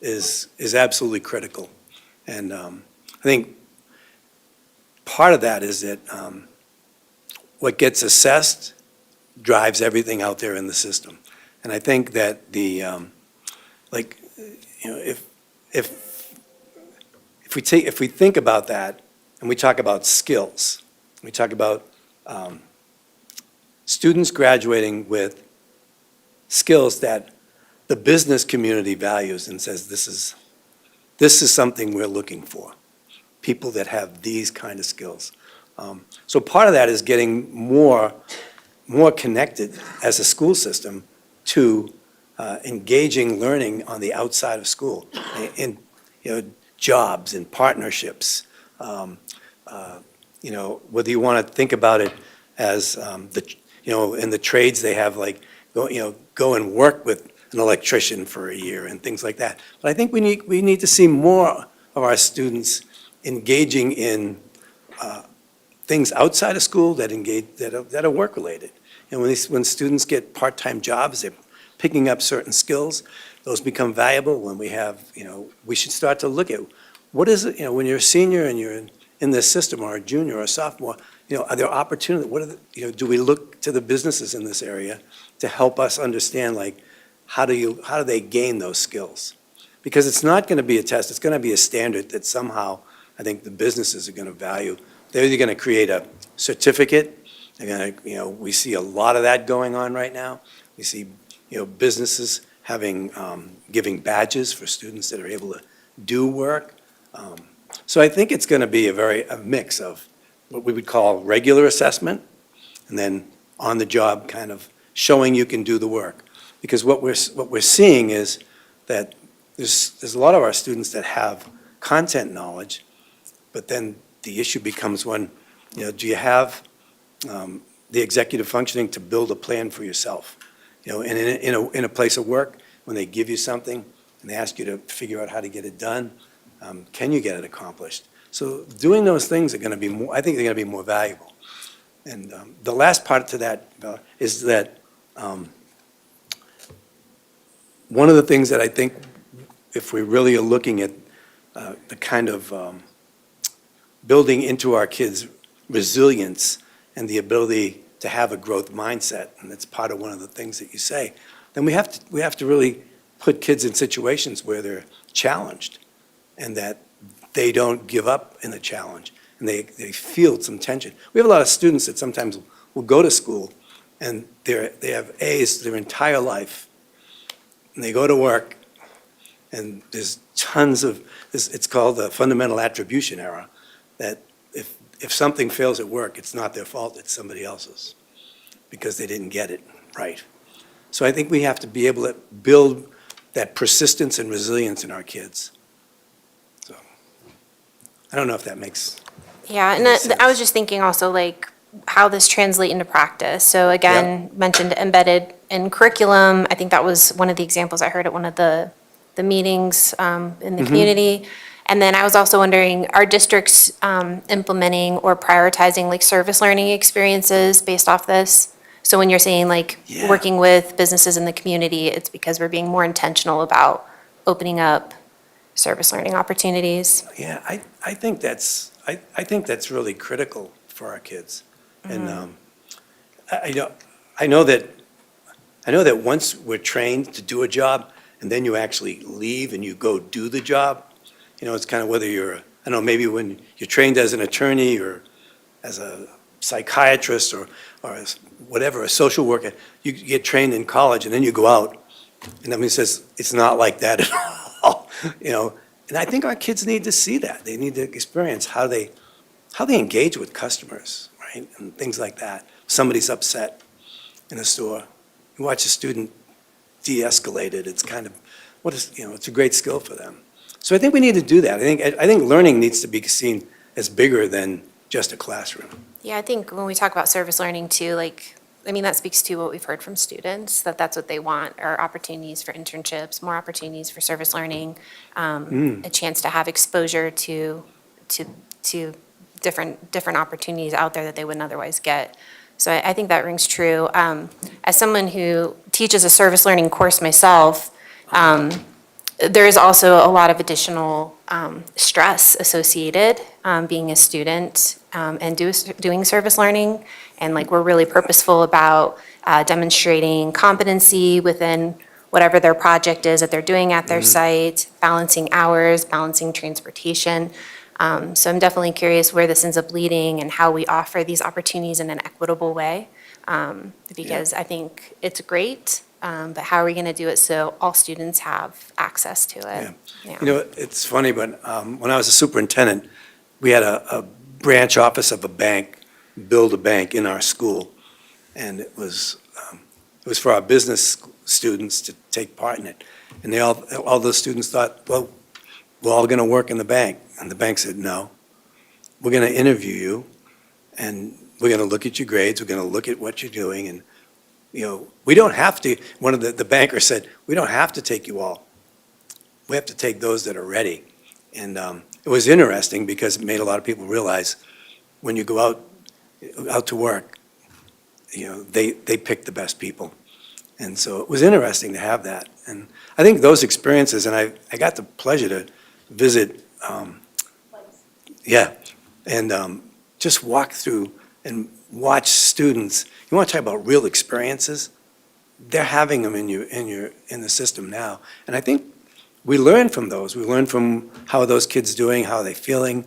is absolutely critical. And I think part of that is that what gets assessed drives everything out there in the system. And I think that if we think about that and we talk about skills, we talk about students graduating with skills that the business community values and says, this is something we're looking for, people that have these kind of skills. So part of that is getting more connected as a school system to engaging learning on the outside of school, in, jobs and partnerships. Whether you want to think about it as in the trades, they have like, go and work with an electrician for a year and things like that. But I think we need to see more of our students engaging in things outside of school that are work-related. And when students get part-time jobs, they're picking up certain skills. Those become valuable when we have, we should start to look at what is it, when you're a senior and you're in this system, or a junior or a sophomore, are there opportunities? What are the, do we look to the businesses in this area to help us understand, like, how do they gain those skills? Because it's not going to be a test, it's going to be a standard that somehow I think the businesses are going to value. They're either going to create a certificate, they're going to, we see a lot of that going on right now. We see, businesses having, giving badges for students that are able to do work. So I think it's going to be a mix of what we would call regular assessment and then on-the-job kind of showing you can do the work. Because what we're seeing is that there's a lot of our students that have content knowledge, but then the issue becomes one, do you have the executive functioning to build a plan for yourself? And in a place of work, when they give you something and they ask you to figure out how to get it done, can you get it accomplished? So doing those things are going to be more, I think they're going to be more valuable. And the last part to that is that one of the things that I think, if we really are looking at the kind of building into our kids' resilience and the ability to have a growth mindset, and that's part of one of the things that you say, then we have to really put kids in situations where they're challenged and that they don't give up in the challenge and they feel some tension. We have a lot of students that sometimes will go to school and they have A's their entire life, and they go to work and there's tons of, it's called the fundamental attribution error, that if something fails at work, it's not their fault, it's somebody else's, because they didn't get it right. So I think we have to be able to build that persistence and resilience in our kids. So I don't know if that makes Yeah, and I was just thinking also like how this translate into practice. So again, mentioned embedded in curriculum. I think that was one of the examples I heard at one of the meetings in the community. And then I was also wondering, are districts implementing or prioritizing like service learning experiences based off this? So when you're saying like working with businesses in the community, it's because we're being more intentional about opening up service learning opportunities? Yeah, I think that's really critical for our kids. And I know that once we're trained to do a job and then you actually leave and you go do the job, it's kind of whether you're, maybe when you're trained as an attorney or as a psychiatrist or as whatever, a social worker, you get trained in college and then you go out and somebody says, it's not like that at all, And I think our kids need to see that. They need to experience how they engage with customers, right? And things like that. Somebody's upset in a store. You watch a student de-escalate it. It's kind of, it's a great skill for them. So I think we need to do that. I think learning needs to be seen as bigger than just a classroom. Yeah, I think when we talk about service learning too, that speaks to what we've heard from students, that's what they want, are opportunities for internships, more opportunities for service learning, a chance to have exposure to different opportunities out there that they wouldn't otherwise get. So I think that rings true. As someone who teaches a service learning course myself, there is also a lot of additional stress associated being a student and doing service learning. And we're really purposeful about demonstrating competency within whatever their project is that they're doing at their site, balancing hours, balancing transportation. So I'm definitely curious where this ends up leading and how we offer these opportunities in an equitable way. Because I think it's great but how are we going to do it so all students have access to it? Yeah. You know, it's funny, but when I was a superintendent, we had a branch office of a bank, build a bank in our school. And it was for our business students to take part in it. And all the students thought, well, we're all going to work in the bank. And the bank said, no, we're going to interview you, and we're going to look at your grades, we're going to look at what you're doing, and, you know, we don't have to, one of the bankers said, we don't have to take you all. We have to take those that are ready. And it was interesting because it made a lot of people realize when you go out to work, you know, they pick the best people. And so it was interesting to have that. And I think those experiences, and I got the pleasure to visit, and just walk through and watch students. You want to talk about real experiences? They're having them in the system now. And I think we learn from those. We learn from how are those kids doing, how are they feeling.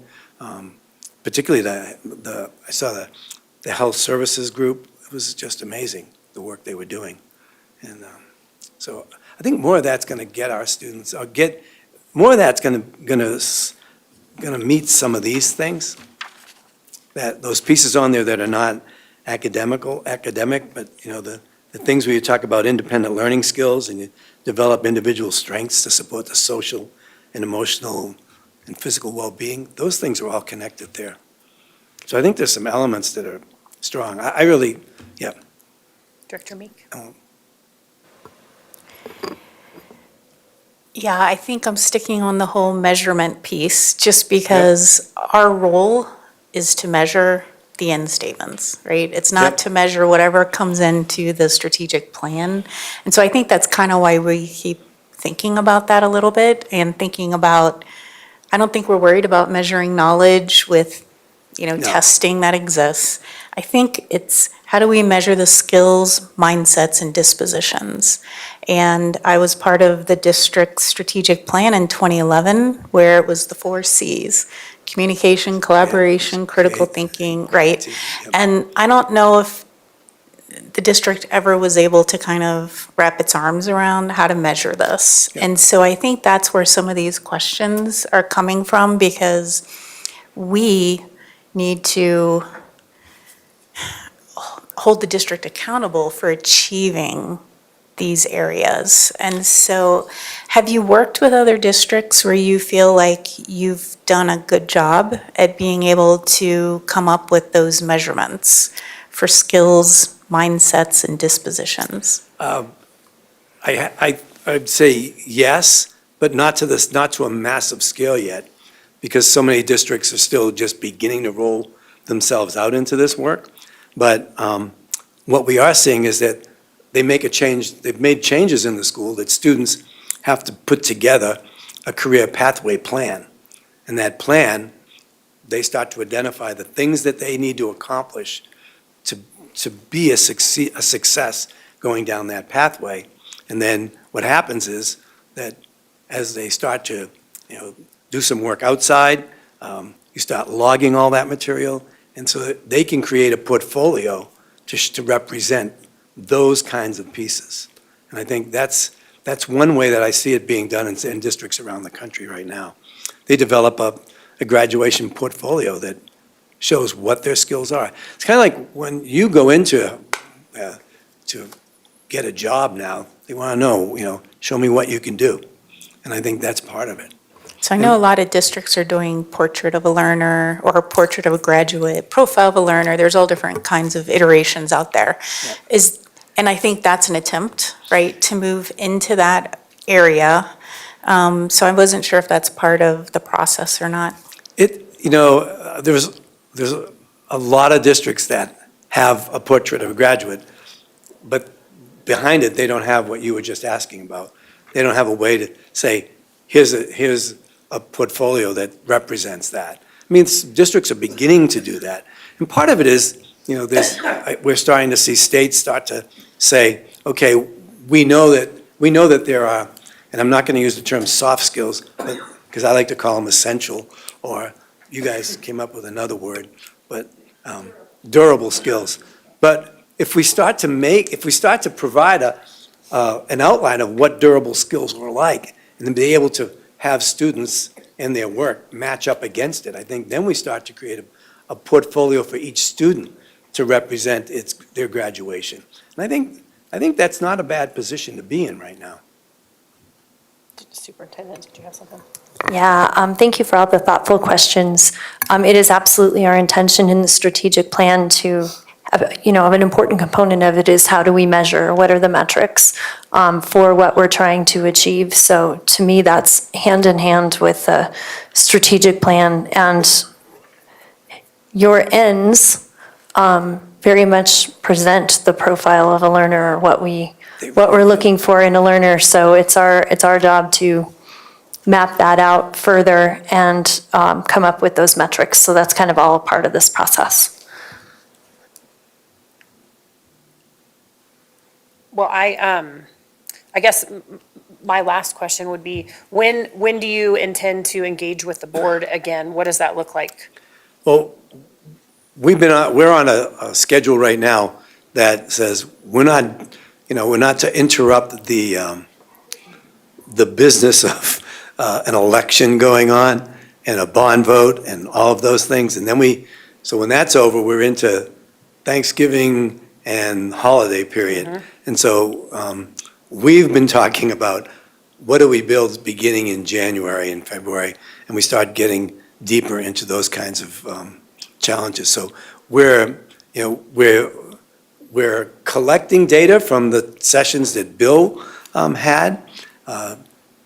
Particularly I saw the health services group. It was just amazing, the work they were doing. And so I think more of that's going to get our students, or more of that's going to meet some of these things, that those pieces on there that are not academic, but, you know, the things where you talk about independent learning skills and you develop individual strengths to support the social and emotional and physical well-being, those things are all connected there. So I think there's some elements that are strong. I really, yeah. Director Meek? Yeah, I think I'm sticking on the whole measurement piece, just because our role is to measure the end statements, right? It's not Yep. to measure whatever comes into the strategic plan. And so I think that's kind of why we keep thinking about that a little bit, and thinking about, I don't think we're worried about measuring knowledge with, you know, No. testing that exists. I think it's, how do we measure the skills, mindsets, and dispositions? And I was part of the district's strategic plan in 2011, where it was the 4 Cs: communication, collaboration, critical thinking, right? Yep. And I don't know if the district ever was able to kind of wrap its arms around how to measure this. Yep. And so I think that's where some of these questions are coming from, because we need to hold the district accountable for achieving these areas. And so, have you worked with other districts where you feel like you've done a good job at being able to come up with those measurements for skills, mindsets, and dispositions? I'd say yes, but not to a massive scale yet, because so many districts are still just beginning to roll themselves out into this work. But what we are seeing is that they've made changes in the school that students have to put together a career pathway plan. And that plan, they start to identify the things that they need to accomplish to be a success going down that pathway. And then what happens is that as they start to, you know, do some work outside, you start logging all that material, and so that they can create a portfolio to represent those kinds of pieces. And I think that's one way that I see it being done in districts around the country right now. They develop a graduation portfolio that shows what their skills are. It's kind of like when you go into to get a job now, they want to know, you know, show me what you can do. And I think that's part of it. So I know a lot of districts are doing portrait of a learner or portrait of a graduate, profile of a learner. There's all different kinds of iterations out there. And I think that's an attempt, right, to move into that area. So I wasn't sure if that's part of the process or not. You know, there's a lot of districts that have a portrait of a graduate, but behind it, they don't have what you were just asking about. They don't have a way to say, here's a portfolio that represents that. I mean, districts are beginning to do that. And part of it is, you know, we're starting to see states start to say, okay, we know that there are, and I'm not going to use the term soft skills, because I like to call them essential, or you guys came up with another word, but durable skills. But if we start to provide an outline of what durable skills were like, and then be able to have students and their work match up against it. I think then we start to create a portfolio for each student to represent their graduation. And I think that's not a bad position to be in right now. Superintendent, did you have something? Yeah, thank you for all the thoughtful questions. It is absolutely our intention in the strategic plan to, an important component of it is how do we measure? What are the metrics for what we're trying to achieve? So to me, that's hand in hand with the strategic plan, and your ends very much present the profile of a learner, or what we're looking for in a learner. So it's our job to map that out further and come up with those metrics. So that's kind of all a part of this process. Well, I guess my last question would be, when do you intend to engage with the board again? What does that look like? Well, we're on a schedule right now that says we're not to interrupt the business of an election going on and a bond vote and all of those things. And then so when that's over, we're into Thanksgiving and holiday period. And so we've been talking about what do we build beginning in January and February, and we start getting deeper into those kinds of challenges. So we're collecting data from the sessions that Bill had.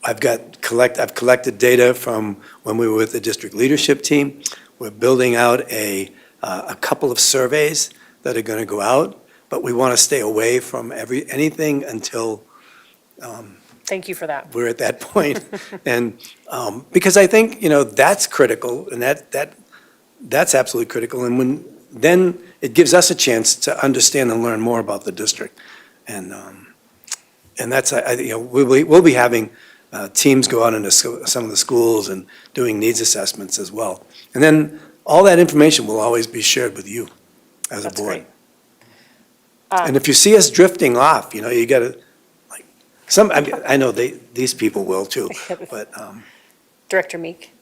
I've collected data from when we were with the district leadership team. We're building out a couple of surveys that are going to go out, but we want to stay away from anything until Thank you for that. we're at that point. And because I think, that's critical, and that's absolutely critical. And then it gives us a chance to understand and learn more about the district. And that's, we'll be having teams go out into some of the schools and doing needs assessments as well. And then all that information will always be shared with you as a That's board. great. And if you see us drifting off, you got to, I know these people will too, but Director Meek?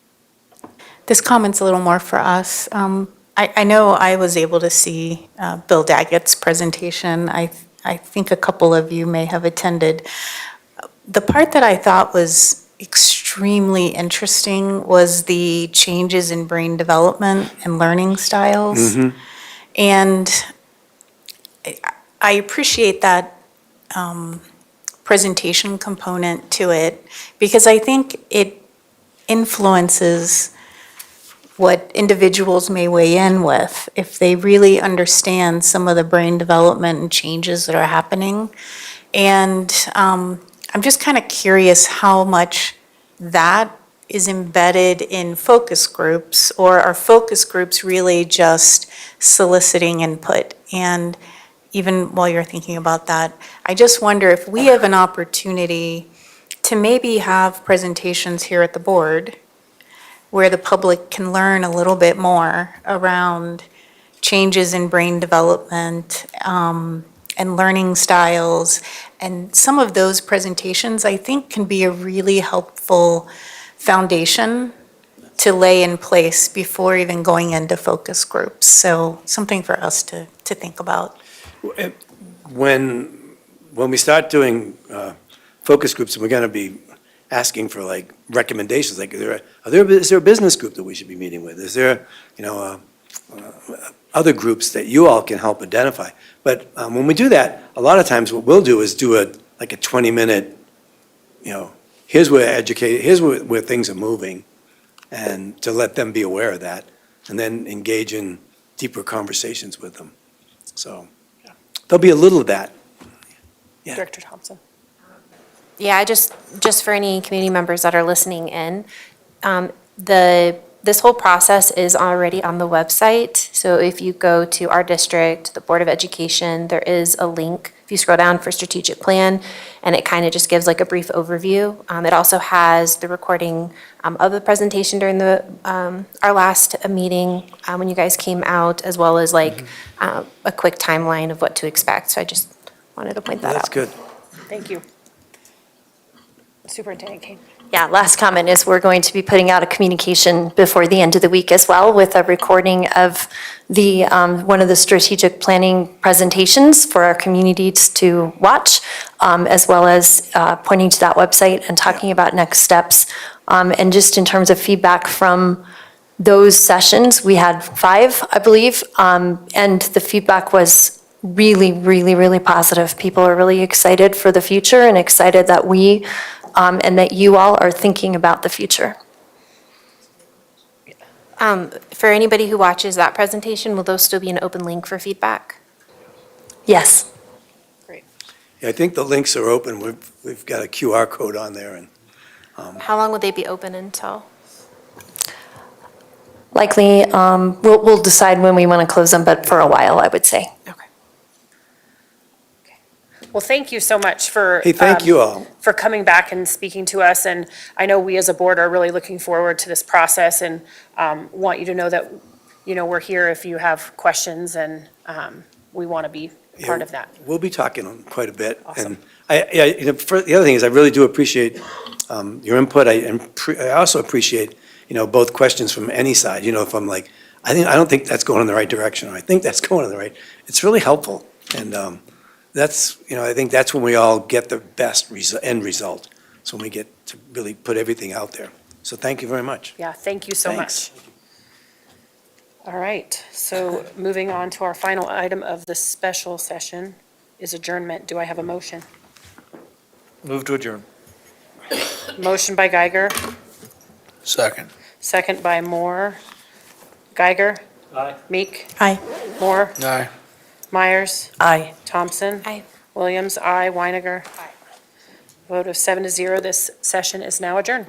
This comment's a little more for us. I know I was able to see Bill Daggett's presentation. I think a couple of you may have attended. The part that I thought was extremely interesting was the changes in brain development and learning styles. And I appreciate that presentation component to it, because I think it influences what individuals may weigh in with if they really understand some of the brain development and changes that are happening. And I'm just kind of curious how much that is embedded in focus groups, or are focus groups really just soliciting input? And even while you're thinking about that, I just wonder if we have an opportunity to maybe have presentations here at the board where the public can learn a little bit more around changes in brain development and learning styles. And some of those presentations, I think, can be a really helpful foundation to lay in place before even going into focus groups. So something for us to think about. when we start doing focus groups, and we're going to be asking for like recommendations, like is there a business group that we should be meeting with? Is there, other groups that you all can help identify? But when we do that, a lot of times what we'll do is do a 20-minute, here's where things are moving, and to let them be aware of that, and then engage in deeper conversations with them. So there'll be a little of that. Yeah. Director Thompson? Yeah, just for any community members that are listening in, this whole process is already on the website. So if you go to our district, the Board of Education, there is a link. If you scroll down for strategic plan, and it kind of just gives like a brief overview. It also has the recording of the presentation during our last meeting when you guys came out, as well as like a quick timeline of what to expect. So I just wanted to point that out. That's good. Thank you. Superintendent Kane. Yeah, last comment is we're going to be putting out a communication before the end of the week as well with a recording of the, one of the strategic planning presentations for our communities to watch, as well as pointing to that website and talking about next steps. And just in terms of feedback from those sessions, we had 5, I believe, and the feedback was really, really, really positive. People are really excited for the future and excited that we and that you all are thinking about the future. For anybody who watches that presentation, will those still be an open link for feedback? Yes. Great. Yeah, I think the links are open. We've got a QR code on there, and How long would they be open until? Likely, we'll decide when we want to close them, but for a while, I would say. Okay. Well, thank you so much for. hey, thank you all. For coming back and speaking to us. And I know we as a board are really looking forward to this process and want you to know that, you know, we're here if you have questions and we want to be part of that. We'll be talking quite a bit. Awesome. And the other thing is, I really do appreciate your input. I also appreciate, both questions from any side. If I'm like, I don't think that's going in the right direction, or I think that's going in the right, it's really helpful. And I think that's when we all get the best end result. So when we get to really put everything out there. So thank you very much. Yeah, thank you so Thanks. much. All right, so moving on to our final item of the special session is adjournment. Do I have a motion? Move to adjourn. Motion by Geiger, Second. second by Moore. Geiger? Aye. Meek? Aye. Moore? Aye. Myers? Aye. Thompson? Aye. Williams? Aye. Weiniger? Aye. Vote of 7-0, this session is now adjourned.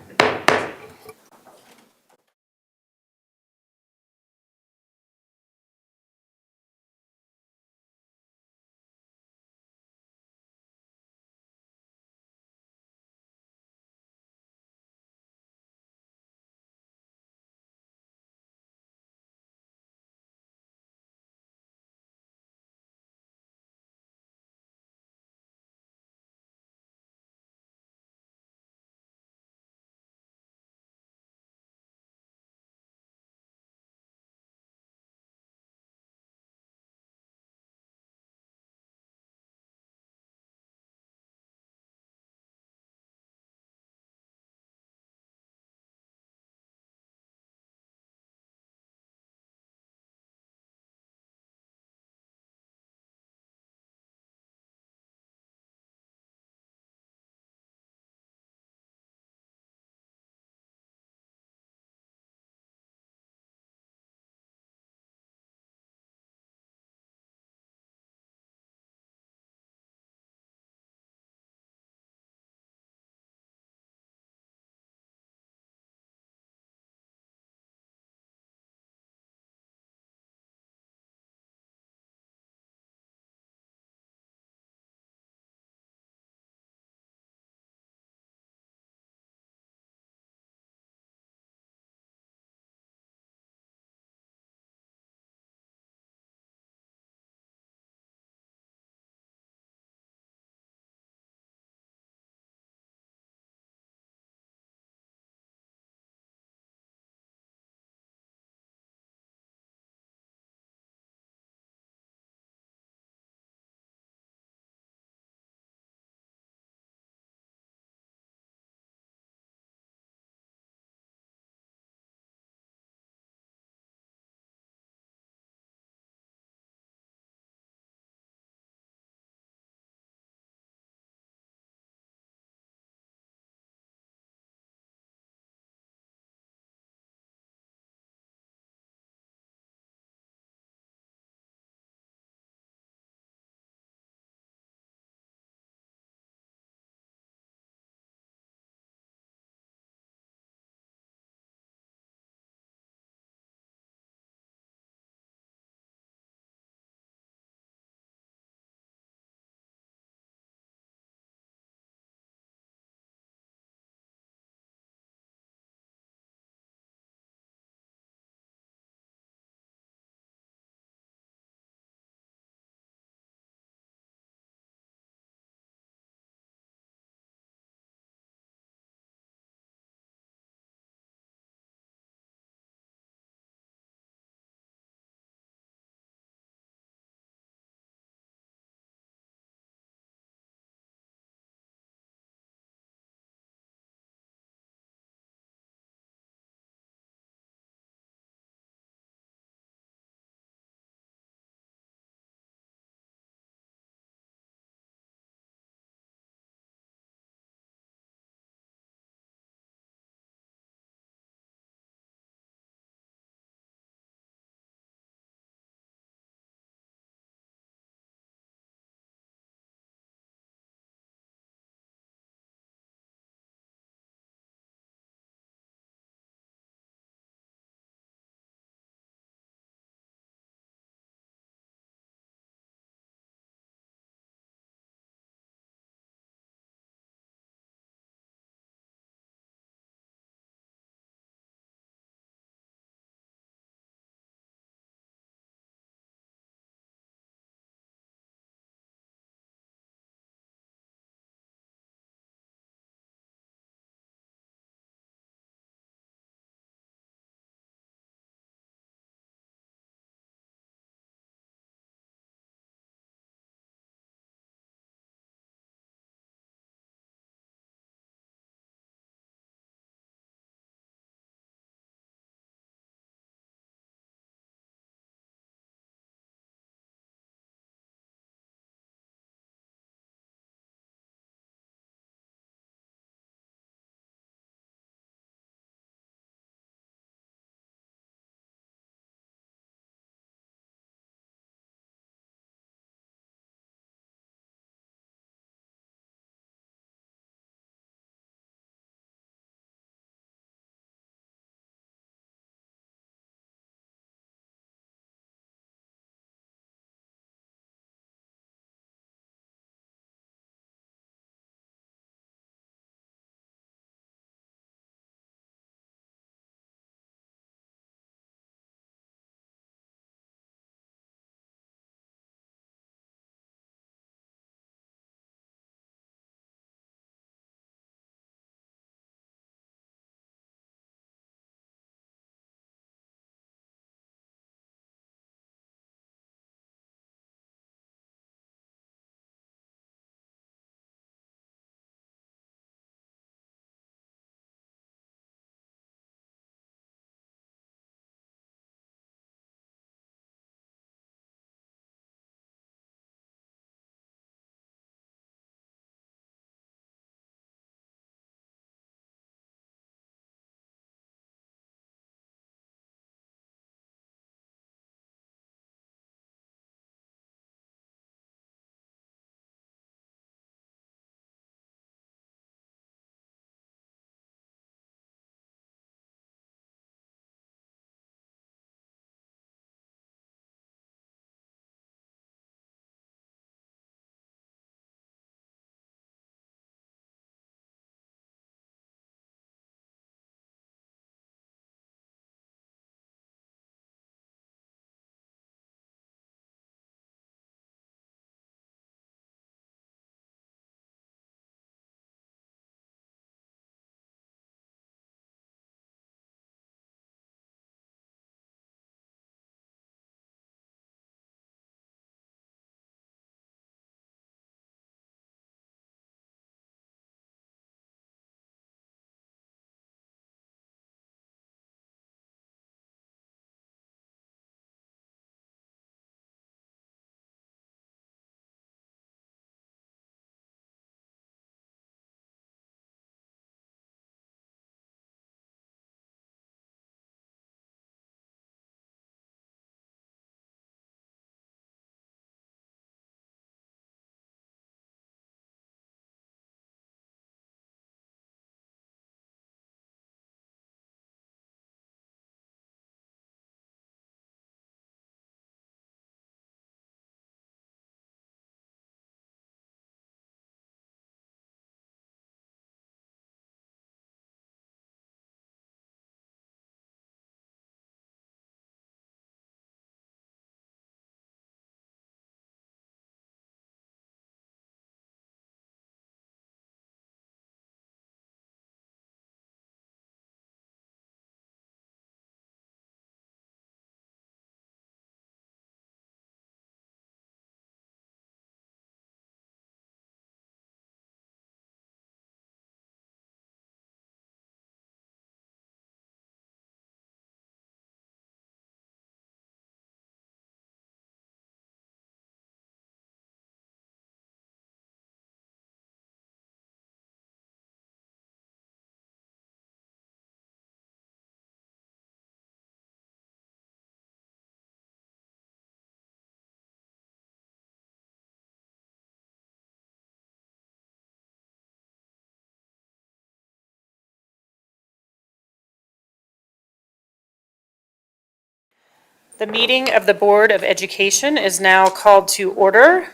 The meeting of the Board of Education is now called to order.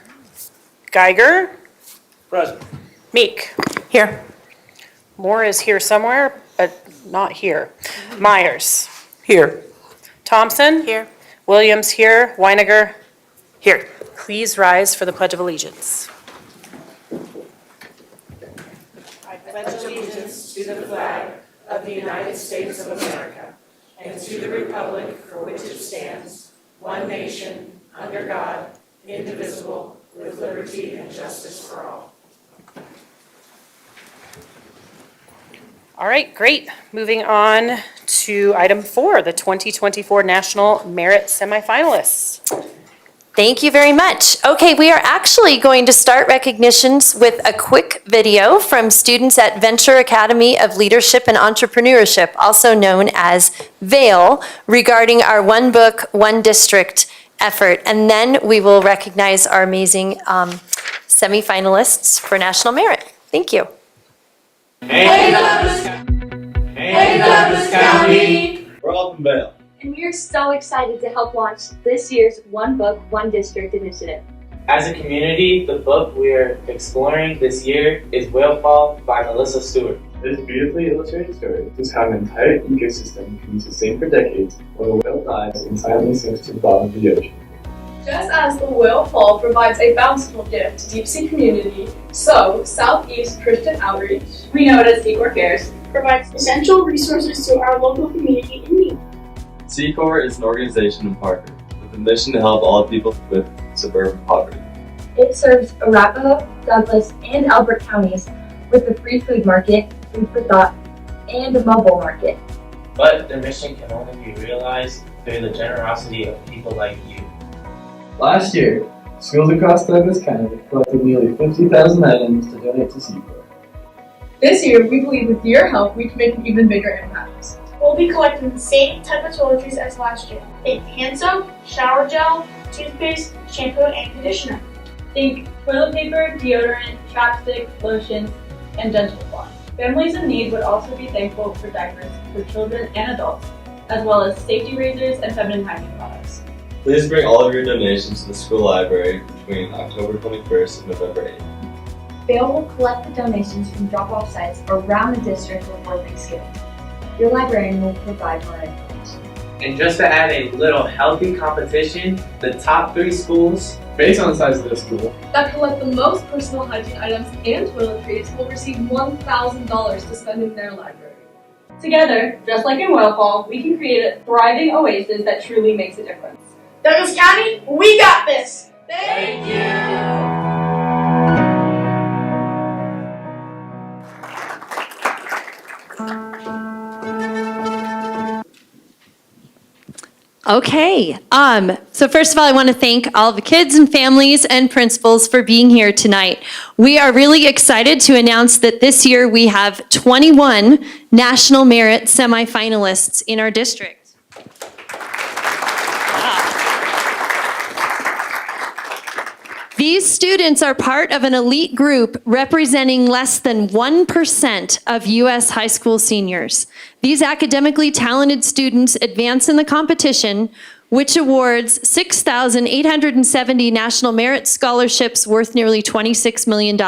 Geiger, Present. Meek. Here. Moore is here somewhere, but not here. Myers. Here. Thompson. Here. Williams here. Weiniger. Here. Please rise for the Pledge of Allegiance. I pledge allegiance to the flag of the United States of America and to the republic for which it stands, one nation, under God, indivisible, with liberty and justice for all. All right, great. Moving on to item 4, the 2024 National Merit Semifinalists. Thank you very much. Okay, we are actually going to start recognitions with a quick video from students at Venture Academy of Leadership and Entrepreneurship, also known as VAIL, regarding our One Book, One District effort. And then we will recognize our amazing semifinalists for National Merit. Thank you. Hey Douglas County! We're all from Vail. And we are so excited to help launch this year's One Book, One District initiative. As a community, the book we're exploring this year is Whale Fall by Melissa Stewart. This beautifully illustrated story is how an entire ecosystem can be sustained for decades when a whale dives and silently sinks to the bottom of the ocean. Just as the Whale Fall provides a bountiful gift to deep sea community, so Southeast Christian Outreach, we know it as Secor Cares, provides essential resources to our local community in need. Secor is an organization in Parker with a mission to help all people with suburban poverty. It serves Arapahoe, Douglas, and Albert counties with a free food market, food for thought, and a mobile market. But their mission can only be realized through the generosity of people like you. Last year, schools across Douglas County collected nearly 50,000 items to donate to Secor. This year, we believe with your help, we can make an even bigger impact. We'll be collecting the same type of toiletries as last year. Think hand soap, shower gel, toothpaste, shampoo, and conditioner. Think toilet paper, deodorant, chapstick, lotions, and dental floss. Families in need would also be thankful for diapers for children and adults, as well as safety razors and feminine hygiene products. Please bring all of your donations to the school library between October 21st and November 8th. Vail will collect the donations from drop-off sites around the district before Thanksgiving. Your librarian will provide more information. And just to add a little healthy competition, the top 3 schools Based on the size of the school, That collect the most personal hygiene items and toiletries will receive $1,000 to spend in their library. Together, just like in Whale Fall, we can create a thriving oasis that truly makes a difference. Douglas County, we got this! Thank you! Okay, so first of all, I want to thank all the kids and families and principals for being here tonight. We are really excited to announce that this year we have 21 National Merit semifinalists in our district. These students are part of an elite group representing less than 1% of U.S. high school seniors. These academically talented students advance in the competition, which awards 6,870 National Merit Scholarships worth nearly $26 million.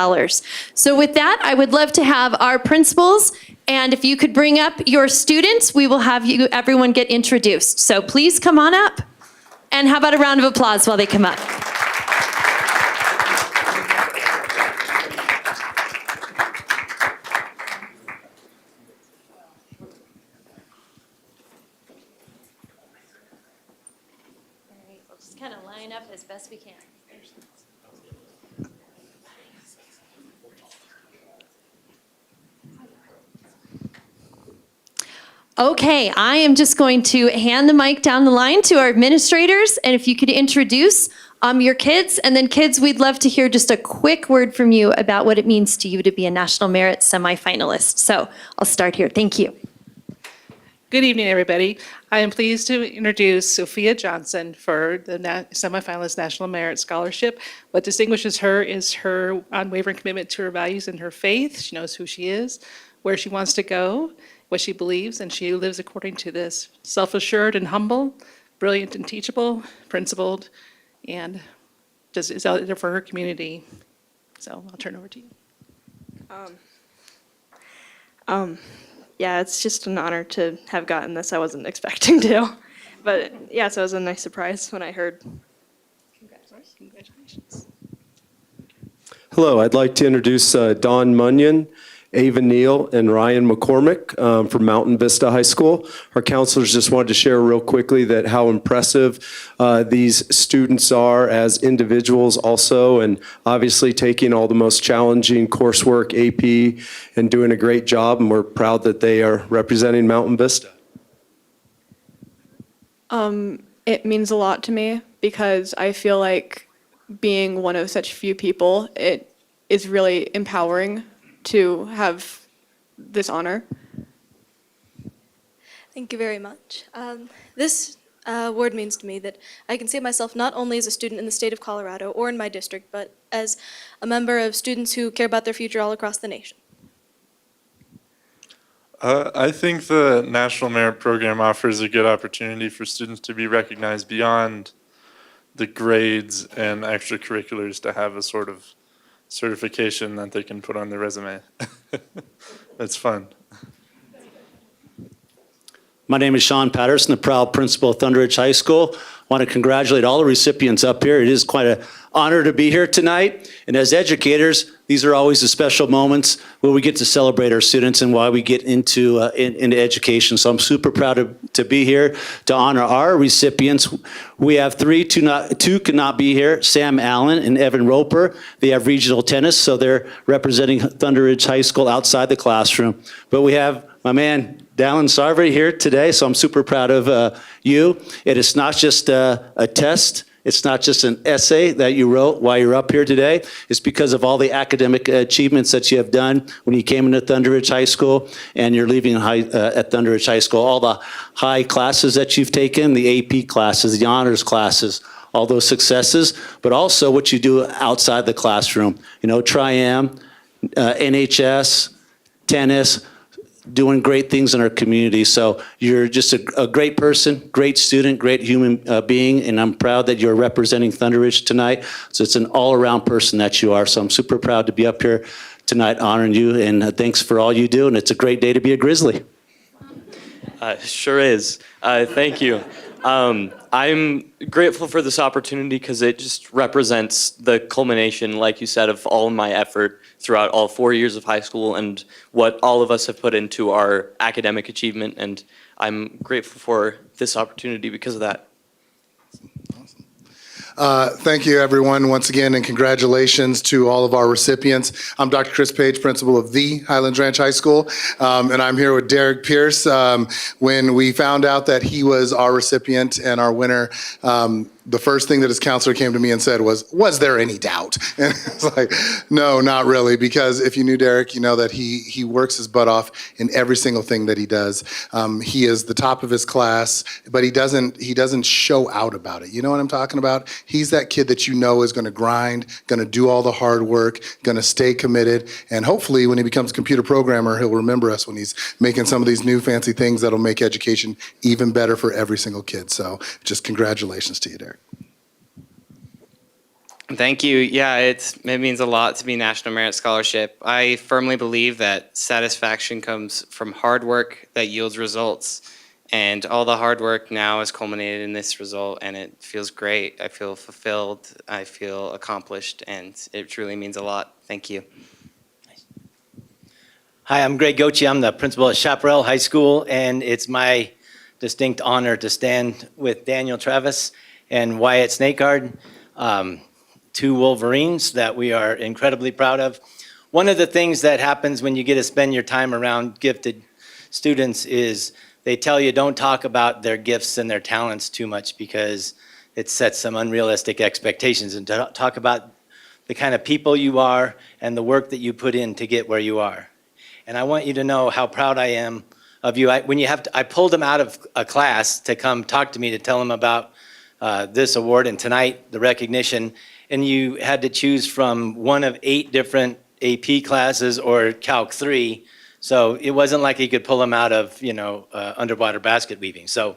So with that, I would love to have our principals, and if you could bring up your students, we will have everyone get introduced. So please come on up, and how about a round of applause while they come up? Kind of line up as best we can. Okay, I am just going to hand the mic down the line to our administrators, and if you could introduce your kids, and then kids, we'd love to hear just a quick word from you about what it means to you to be a National Merit semifinalist. So I'll start here. Thank you. Good evening, everybody. I am pleased to introduce Sophia Johnson for the semifinalist National Merit Scholarship. What distinguishes her is her unwavering commitment to her values and her faith. She knows who she is, where she wants to go, what she believes, and she lives according to this. Self-assured and humble, brilliant and teachable, principled, and just is out there for her community. So I'll turn over to you. Yeah, it's just an honor to have gotten this. I wasn't expecting to. But yeah, so it was a nice surprise when I heard. Congratulations. Hello, I'd like to introduce Dawn Munyon, Ava Neal, and Ryan McCormick from Mountain Vista High School. Our counselors just wanted to share real quickly that how impressive these students are as individuals also, and obviously taking all the most challenging coursework, AP, and doing a great job, and we're proud that they are representing Mountain Vista. It means a lot to me because I feel like being one of such few people, it is really empowering to have this honor. Thank you very much. This award means to me that I can see myself not only as a student in the state of Colorado or in my district, but as a member of students who care about their future all across the nation. I think the National Merit Program offers a good opportunity for students to be recognized beyond the grades and extracurriculars to have a sort of certification that they can put on their resume. That's fun. My name is Sean Patterson, the proud principal of Thunder Ridge High School. I want to congratulate all the recipients up here. It is quite an honor to be here tonight. And as educators, these are always the special moments where we get to celebrate our students and why we get into education. So I'm super proud to be here to honor our recipients. We have three, two could not be here, Sam Allen and Evan Roper. They have regional tennis, so they're representing Thunder Ridge High School outside the classroom. But we have my man, Dallin Sarvery here today, so I'm super proud of you. It is not just a test. It's not just an essay that you wrote while you're up here today. It's because of all the academic achievements that you have done when you came into Thunder Ridge High School and you're leaving at Thunder Ridge High School. All the high classes that you've taken, the AP classes, the honors classes, all those successes, but also what you do outside the classroom. You know, Tri-Am, NHS, tennis, doing great things in our community. So you're just a great person, great student, great human being, and I'm proud that you're representing Thunder Ridge tonight. So it's an all-around person that you are. So I'm super proud to be up here tonight honoring you, and thanks for all you do, and it's a great day to be a Grizzly. Sure is. Thank you. I'm grateful for this opportunity because it just represents the culmination, like you said, of all my effort throughout all 4 years of high school and what all of us have put into our academic achievement. And I'm grateful for this opportunity because of that. Thank you, everyone, once again, and congratulations to all of our recipients. I'm Dr. Chris Page, principal of the Highlands Ranch High School, and I'm here with Derek Pierce. When we found out that he was our recipient and our winner, the first thing that his counselor came to me and said was there any doubt? And it's like, no, not really, because if you knew Derek, you know that he works his butt off in every single thing that he does. He is the top of his class, but he doesn't show out about it. You know what I'm talking about? He's that kid that you know is going to grind, going to do all the hard work, going to stay committed, and hopefully when he becomes a computer programmer, he'll remember us when he's making some of these new fancy things that'll make education even better for every single kid. So just congratulations to you, Derek. Thank you. Yeah, it means a lot to be National Merit Scholarship. I firmly believe that satisfaction comes from hard work that yields results. And all the hard work now is culminated in this result, and it feels great. I feel fulfilled, I feel accomplished, and it truly means a lot. Thank you. Hi, I'm Greg Gochi. I'm the principal at Chaparral High School, and it's my distinct honor to stand with Daniel Travis and Wyatt Snakehard, two Wolverines that we are incredibly proud of. One of the things that happens when you get to spend your time around gifted students is they tell you don't talk about their gifts and their talents too much because it sets some unrealistic expectations, and to talk about the kind of people you are and the work that you put in to get where you are. And I want you to know how proud I am of you. I pulled them out of a class to come talk to me to tell them about this award and tonight, the recognition, and you had to choose from one of 8 different AP classes or Calc 3. So it wasn't like he could pull them out of, underwater basket weaving. So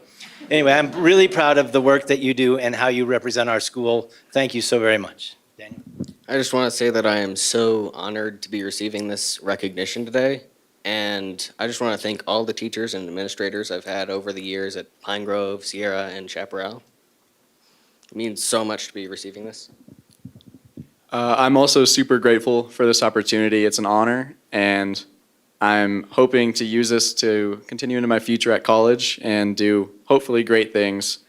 Anyway, I'm really proud of the work that you do and how you represent our school. Thank you so very much. Daniel? I just want to say that I am so honored to be receiving this recognition today. And I just want to thank all the teachers and administrators I've had over the years at Pine Grove, Sierra, and Chaparral. It means so much to be receiving this. I'm also super grateful for this opportunity. It's an honor, and I'm hoping to use this to continue into my future at college and do hopefully great things.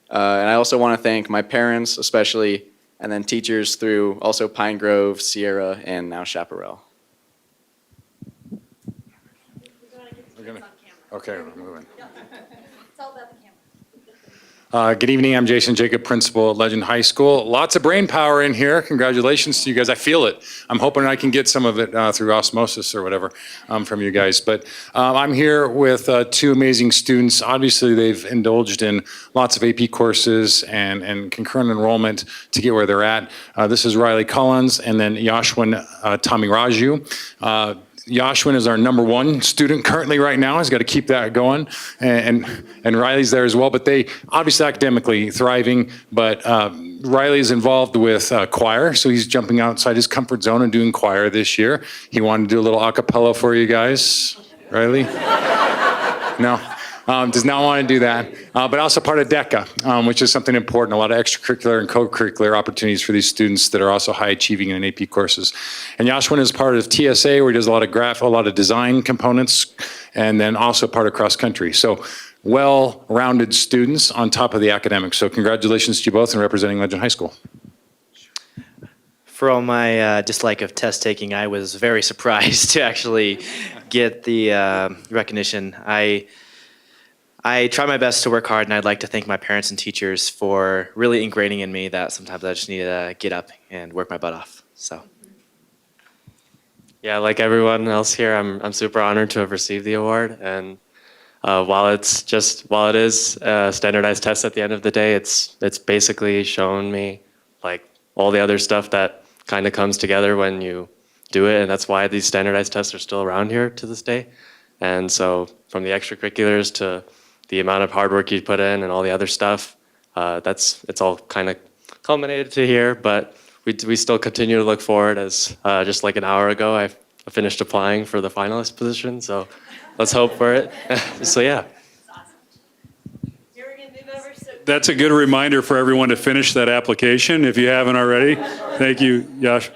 And I also want to thank my parents, especially, and then teachers through also Pine Grove, Sierra, and now Chaparral. Okay, we're moving. Good evening, I'm Jason Jacob, principal at Legend High School. Lots of brain power in here. Congratulations to you guys. I feel it. I'm hoping I can get some of it through osmosis or whatever from you guys. But I'm here with two amazing students. Obviously, they've indulged in lots of AP courses and concurrent enrollment to get where they're at. This is Riley Collins and then Yashwin Tamiraju. Yashwin is our #1 student currently right now. He's got to keep that going. And Riley's there as well. But they obviously academically thriving. But Riley is involved with choir. So he's jumping outside his comfort zone and doing choir this year. He wanted to do a little a cappella for you guys. Riley? No. Does not want to do that, but also part of DECA, which is something important, a lot of extracurricular and co-curricular opportunities for these students that are also high achieving in AP courses. And Yashwin is part of TSA, where he does a lot of design components, and then also part of cross country. So well-rounded students on top of the academics. So congratulations to you both in representing Legend High School. For all my dislike of test taking, I was very surprised to actually get the recognition. I try my best to work hard, and I'd like to thank my parents and teachers for really ingraining in me that sometimes I just need to get up and work my butt off. So, yeah, like everyone else here, I'm super honored to have received the award. And while it is a standardized test at the end of the day, it's basically shown me like all the other stuff that kind of comes together when you do it, and that's why these standardized tests are still around here to this day. And so, from the extracurriculars to the amount of hard work you put in and all the other stuff, it's all kind of culminated to here, but we still continue to look forward as just like an hour ago, I finished applying for the finalist position, so let's hope for it. So yeah. That's a good reminder for everyone to finish that application if you haven't already. Thank you, Yash.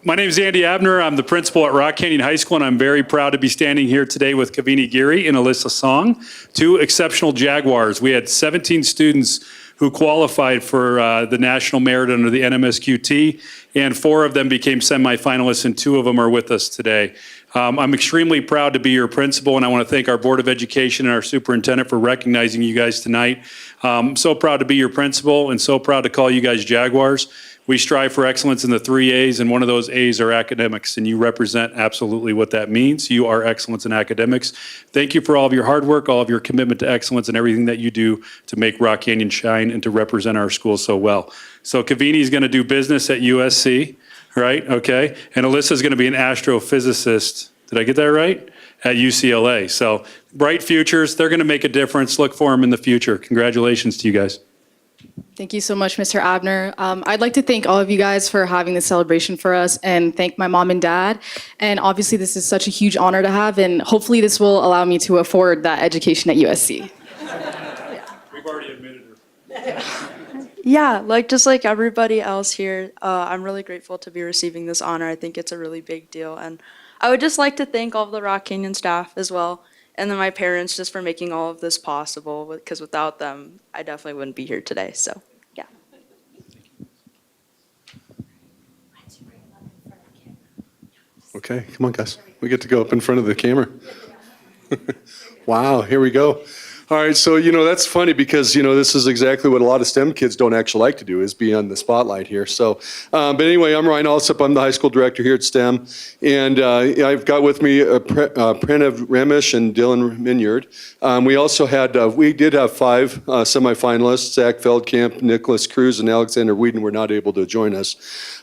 My name is Andy Abner. I'm the principal at Rock Canyon High School, and I'm very proud to be standing here today with Kavini Giri and Alyssa Song, two exceptional Jaguars. We had 17 students who qualified for the national merit under the NMSQT, and 4 of them became semifinalists, and 2 of them are with us today. I'm extremely proud to be your principal, and I want to thank our Board of Education and our superintendent for recognizing you guys tonight. So proud to be your principal and so proud to call you guys Jaguars. We strive for excellence in the 3 A's, and one of those A's are academics, and you represent absolutely what that means. You are excellence in academics. Thank you for all of your hard work, all of your commitment to excellence, and everything that you do to make Rock Canyon shine and to represent our school so well. So Kavini is going to do business at USC, right? Okay. And Alyssa is going to be an astrophysicist. Did I get that right? At UCLA. So bright futures. They're going to make a difference. Look for them in the future. Congratulations to you guys. Thank you so much, Mr. Abner. I'd like to thank all of you guys for having this celebration for us and thank my mom and dad. And obviously this is such a huge honor to have, and hopefully this will allow me to afford that education at USC. We've already admitted her. Yeah, just like everybody else here, I'm really grateful to be receiving this honor. I think it's a really big deal. And I would just like to thank all of the Rock Canyon staff as well. And then my parents just for making all of this possible, because without them, I definitely wouldn't be here today. So, yeah. Okay, come on, guys. We get to go up in front of the camera. Wow, here we go. All right, so, that's funny because, this is exactly what a lot of STEM kids don't actually like to do, is be on the spotlight here. So, but anyway, I'm Ryan Alsop. I'm the high school director here at STEM. And I've got with me Pranav Ramesh and Dylan Minyard. We did have 5 semifinalists. Zach Feldkamp, Nicholas Cruz, and Alexander Whedon were not able to join us.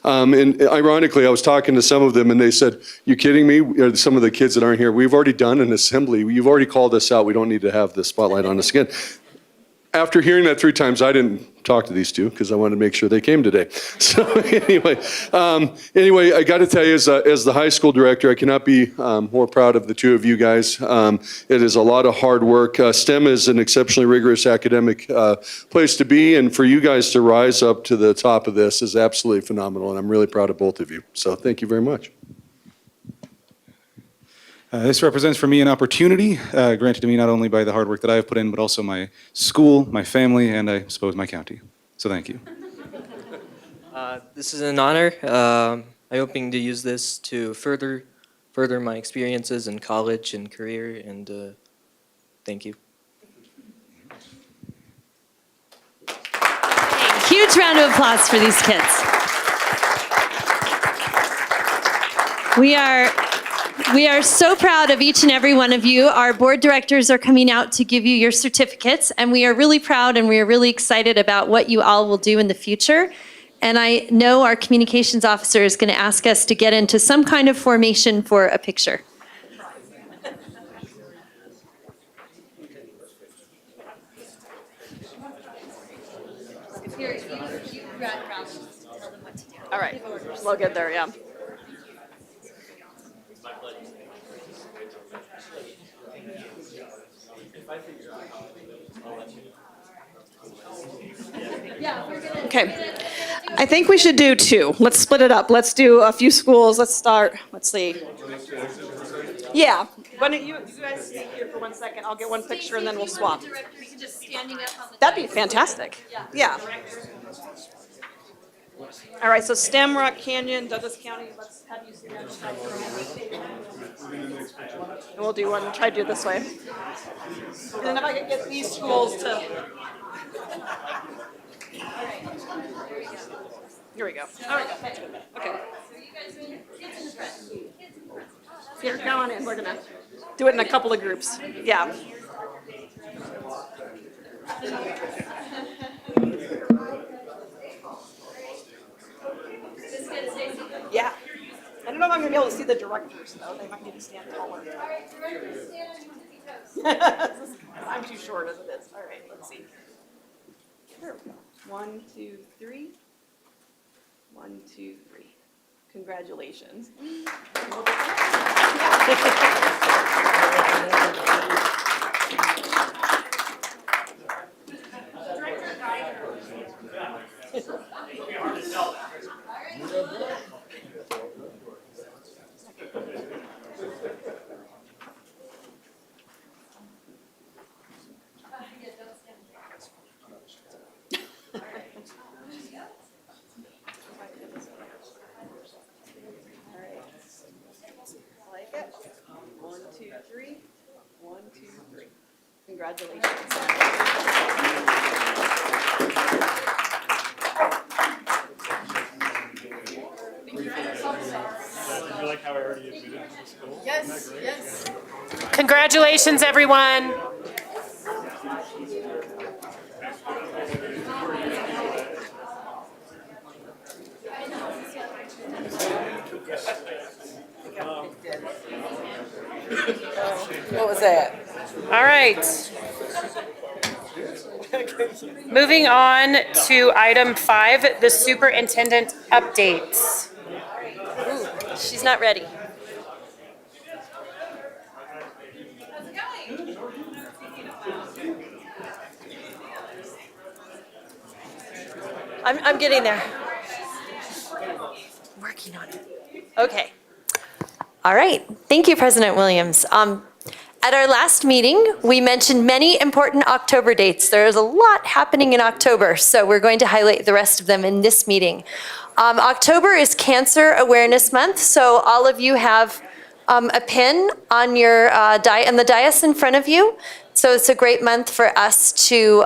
And ironically, I was talking to some of them, and they said, "You kidding me?" Some of the kids that aren't here, we've already done an assembly. You've already called us out. We don't need to have the spotlight spotlight on us again. After hearing that 3 times, I didn't talk to these two because I wanted to make sure they came today. So anyway, I got to tell you, as the high school director, I cannot be more proud of the two of you guys. It is a lot of hard work. STEM is an exceptionally rigorous academic place to be, and for you guys to rise up to the top of this is absolutely phenomenal, and I'm really proud of both of you. So thank you very much. This represents for me an opportunity granted to me not only by the hard work that I have put in, but also my school, my family, and I suppose my county. So thank you. This is an honor. I'm hoping to use this to further my experiences in college and career, and thank you. Huge round of applause for these kids. We are so proud of each and every one of you. Our board directors are coming out to give you your certificates, and we are really proud and we are really excited about what you all will do in the future. And I know our communications officer is going to ask us to get into some kind of formation for a picture. All right, we'll get there, yeah. Okay. I think we should do 2. Let's split it up. Let's do a few schools. Let's start, let's see. Yeah. Why don't you guys stay here for 1 second? I'll get one picture and then we'll swap. That'd be fantastic. Yeah. All right, so STEM, Rock Canyon, Douglas County, let's have you stand. And we'll do one, try to do it this way. And then if I could get these schools to. Here we go. All right. Okay. Here, go on in. We're gonna do it in a couple of groups. Yeah. Yeah. I don't know if I'm gonna be able to see the directors though. They might need to stand taller. I'm too short as it is. All right, let's see. Here we go. 1, 2, 3. 1, 2, 3. Congratulations. Congratulations. Yes, yes. Congratulations, everyone. What was that? All right. Moving on to item 5, the superintendent updates. Ooh, she's not ready. I'm getting there. Working on it. Okay. All right. Thank you, President Williams. At our last meeting, we mentioned many important October dates. There's a lot happening in October, so we're going to highlight the rest of them in this meeting. October is Cancer Awareness Month, so all of you have a pin on your on the dais in front of you. So it's a great month for us to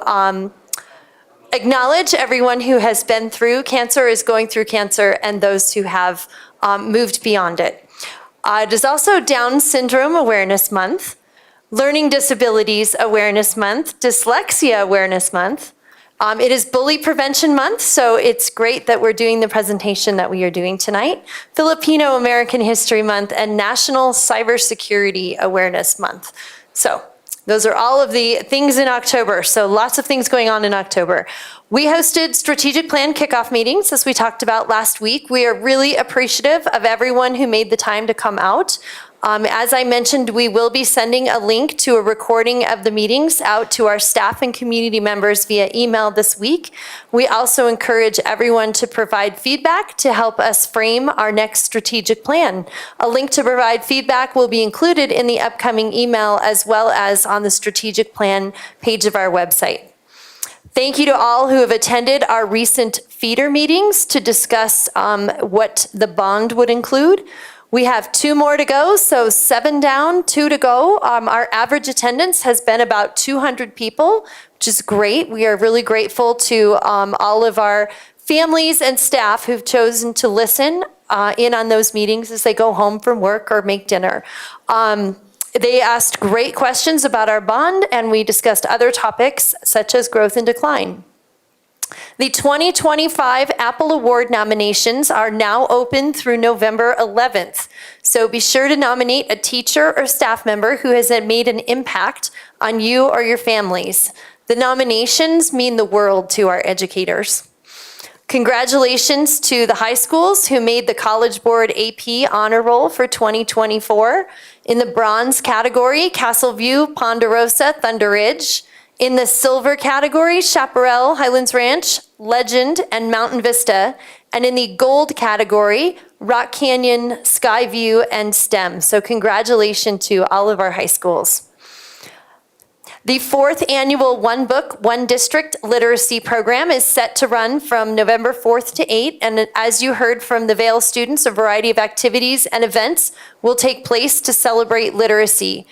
acknowledge everyone who has been through cancer, is going through cancer, and those who have moved beyond it. It is also Down Syndrome Awareness Month, Learning Disabilities Awareness Month, Dyslexia Awareness Month. It is Bully Prevention Month, so it's great that we're doing the presentation that we are doing tonight. Filipino American History Month and National Cybersecurity Awareness Month. So Those are all of the things in October, so lots of things going on in October. We hosted strategic plan kickoff meetings, as we talked about last week. We are really appreciative of everyone who made the time to come out. As I mentioned, we will be sending a link to a recording of the meetings out to our staff and community members via email this week. We also encourage everyone to provide feedback to help us frame our next strategic plan. A link to provide feedback will be included in the upcoming email as well as on the strategic plan page of our website. Thank you to all who have attended our recent feeder meetings to discuss what the bond would include. We have 2 more to go, so 7 down, 2 to go. Our average attendance has been about 200 people, which is great. We are really grateful to all of our families and staff who've chosen to listen in on those meetings as they go home from work or make dinner. They asked great questions about our bond, and we discussed other topics such as growth and decline. The 2025 Apple Award nominations are now open through November 11th. So be sure to nominate a teacher or staff member who has made an impact on you or your families. The nominations mean the world to our educators. Congratulations to the high schools who made the College Board AP Honor Roll for 2024. In the bronze category, Castleview, Ponderosa, Thunder Ridge. In the silver category, Chaparral, Highlands Ranch, Legend, and Mountain Vista. And in the gold category, Rock Canyon, Skyview, and STEM. So congratulations to all of our high schools. The 4th annual One Book, One District literacy program is set to run from November 4th to 8th. And as you heard from the Vail students, a variety of activities and events will take place to celebrate literacy.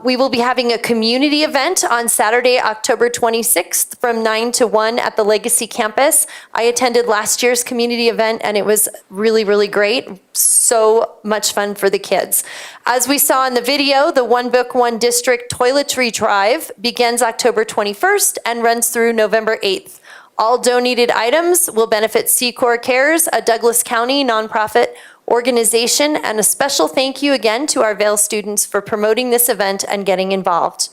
We will be having a community event on Saturday, October 26th from 9 to 1 at the Legacy campus. I attended last year's community event and it was really, really great. So much fun for the kids. As we saw in the video, the One Book, One District Toiletry Drive begins October 21st and runs through November 8th. All donated items will benefit Secor Cares, a Douglas County nonprofit organization, and a special thank you again to our Vail students for promoting this event and getting involved.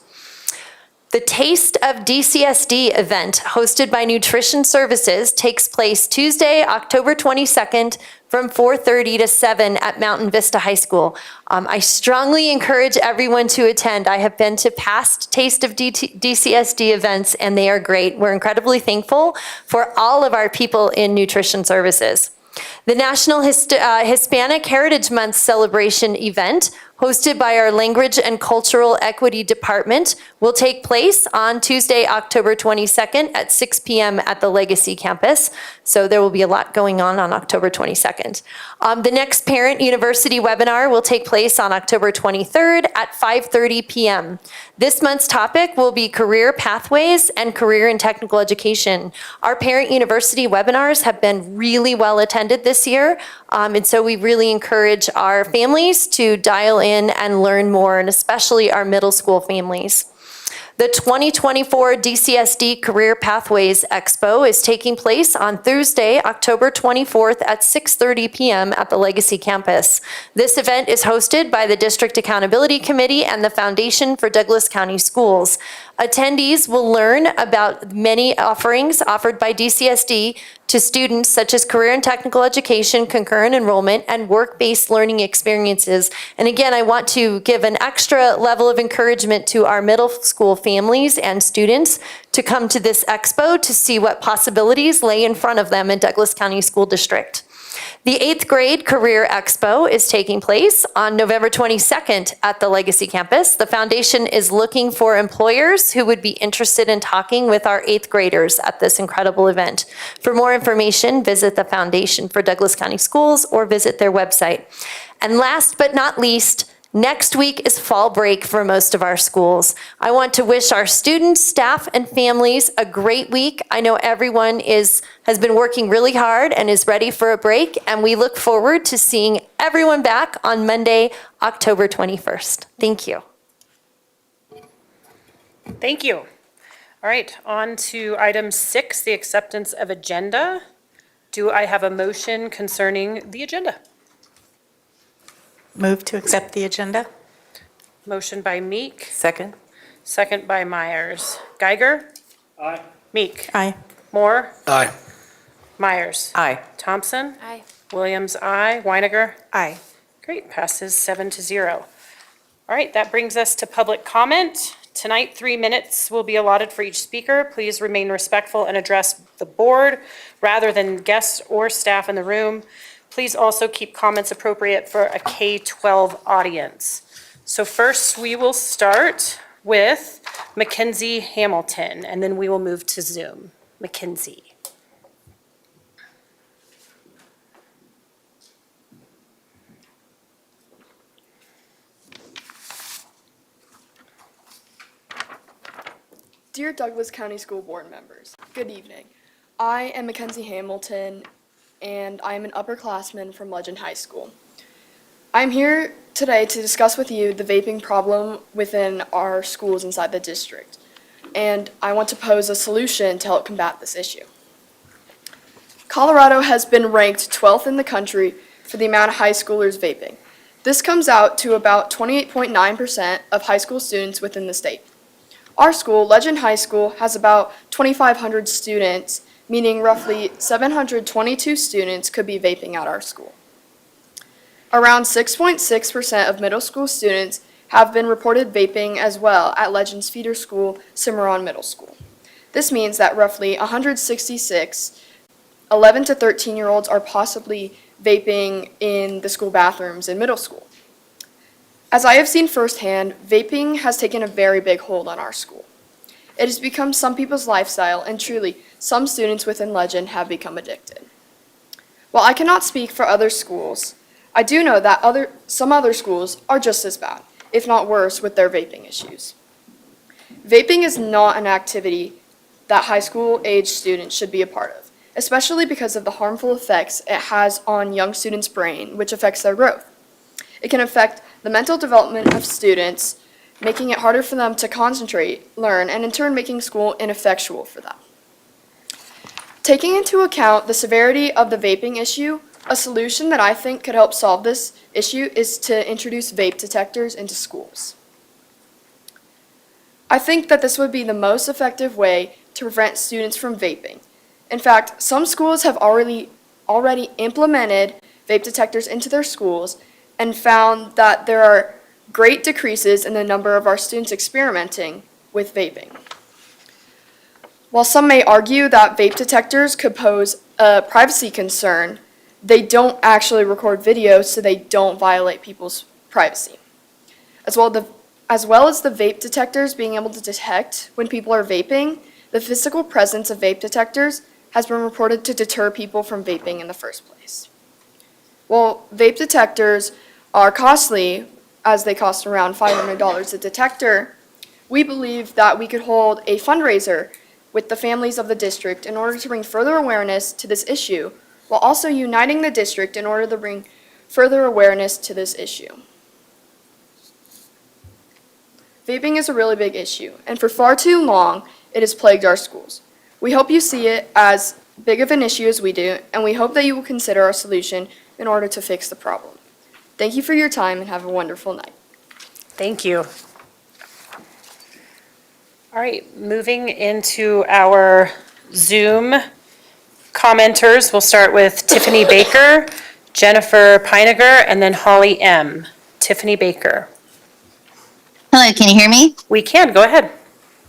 The Taste of DCSD event hosted by Nutrition Services takes place Tuesday, October 22nd from 4:30 to 7 at Mountain Vista High School. I strongly encourage everyone to attend. I have been to past Taste of DCSD events and they are great. We're incredibly thankful for all of our people in Nutrition Services. The National Hispanic Heritage Month celebration event, hosted by our Language and Cultural Equity Department, will take place on Tuesday, October 22nd at 6 p.m. at the Legacy campus. So there will be a lot going on October 22nd. The next Parent University webinar will take place on October 23rd at 5:30 p.m. This month's topic will be career pathways and career and technical education. Our Parent University webinars have been really well attended this year, and so we really encourage our families to dial in and learn more, and especially our middle school families. The 2024 DCSD Career Pathways Expo is taking place on Thursday, October 24th at 6:30 p.m. at the Legacy campus. This event is hosted by the District Accountability Committee and the Foundation for Douglas County Schools. Attendees will learn about many offerings offered by DCSD to students such as career and technical education, concurrent enrollment, and work-based learning experiences. And again, I want to give an extra level of encouragement to our middle school families and students to come to this expo to see what possibilities lay in front of them in Douglas County School District. The 8th grade Career Expo is taking place on November 22nd at the Legacy campus. The foundation is looking for employers who would be interested in talking with our 8th graders at this incredible event. For more information, visit the Foundation for Douglas County Schools or visit their website. And last but not least, next week is fall break for most of our schools. I want to wish our students, staff, and families a great week. I know everyone has been working really hard and is ready for a break, and we look forward to seeing everyone back on Monday, October 21st. Thank you. Thank you. All right, on to item 6, the acceptance of agenda. Do I have a motion concerning the agenda? Move to accept the agenda. Motion by Meek, Second. Second by Myers. Geiger? Aye. Meek? Aye. Moore? Aye. Myers? Aye. Thompson? Aye. Williams, aye. Weiniger? Aye. Great, passes 7-0. All right, that brings us to public comment. Tonight, 3 minutes will be allotted for each speaker. Please remain respectful and address the board rather than guests or staff in the room. Please also keep comments appropriate for a K-12 audience. So first, we will start with Mackenzie Hamilton, and then we will move to Zoom. Mackenzie. Dear Douglas County School Board members, good evening. I am Mackenzie Hamilton, and I am an upperclassman from Legend High School. I'm here today to discuss with you the vaping problem within our schools inside the district, and I want to pose a solution to help combat this issue. Colorado has been ranked 12th in the country for the amount of high schoolers vaping. This comes out to about 28.9% of high school students within the state. Our school, Legend High School, has about 2,500 students, meaning roughly 722 students could be vaping at our school. Around 6.6% of middle school students have been reported vaping as well at Legend's feeder school, Cimarron Middle School. This means that roughly 166 11 to 13-year-olds are possibly vaping in the school bathrooms in middle school. As I have seen firsthand, vaping has taken a very big hold on our school. It has become some people's lifestyle, and truly, some students within Legend have become addicted. While I cannot speak for other schools, I do know that some other schools are just as bad, if not worse, with their vaping issues. Vaping is not an activity that high school age students should be a part of, especially because of the harmful effects it has on young students' brain, which affects their growth. It can affect the mental development of students, making it harder for them to concentrate, learn, and in turn making school ineffectual for them. Taking into account the severity of the vaping issue, a solution that I think could help solve this issue is to introduce vape detectors into schools. I think that this would be the most effective way to prevent students from vaping. In fact, some schools have already implemented vape detectors into their schools and found that there are great decreases in the number of our students experimenting with vaping. While some may argue that vape detectors could pose a privacy concern, they don't actually record video, so they don't violate people's privacy. As well as the vape detectors being able to detect when people are vaping, the physical presence of vape detectors has been reported to deter people from vaping in the first place. While vape detectors are costly, as they cost around $500 a detector, we believe that we could hold a fundraiser with the families of the district in order to bring further awareness to this issue, while also uniting the district in order to bring further awareness to this issue. Vaping is a really big issue, and for far too long, it has plagued our schools. We hope you see it as big of an issue as we do, and we hope that you will consider our solution in order to fix the problem. Thank you for your time and have a wonderful night. Thank you. All right, moving into our Zoom commenters, we'll start with Tiffany Baker, Jennifer Peiniger, and then Holly M. Tiffany Baker. Hello, can you hear me? We can, go ahead.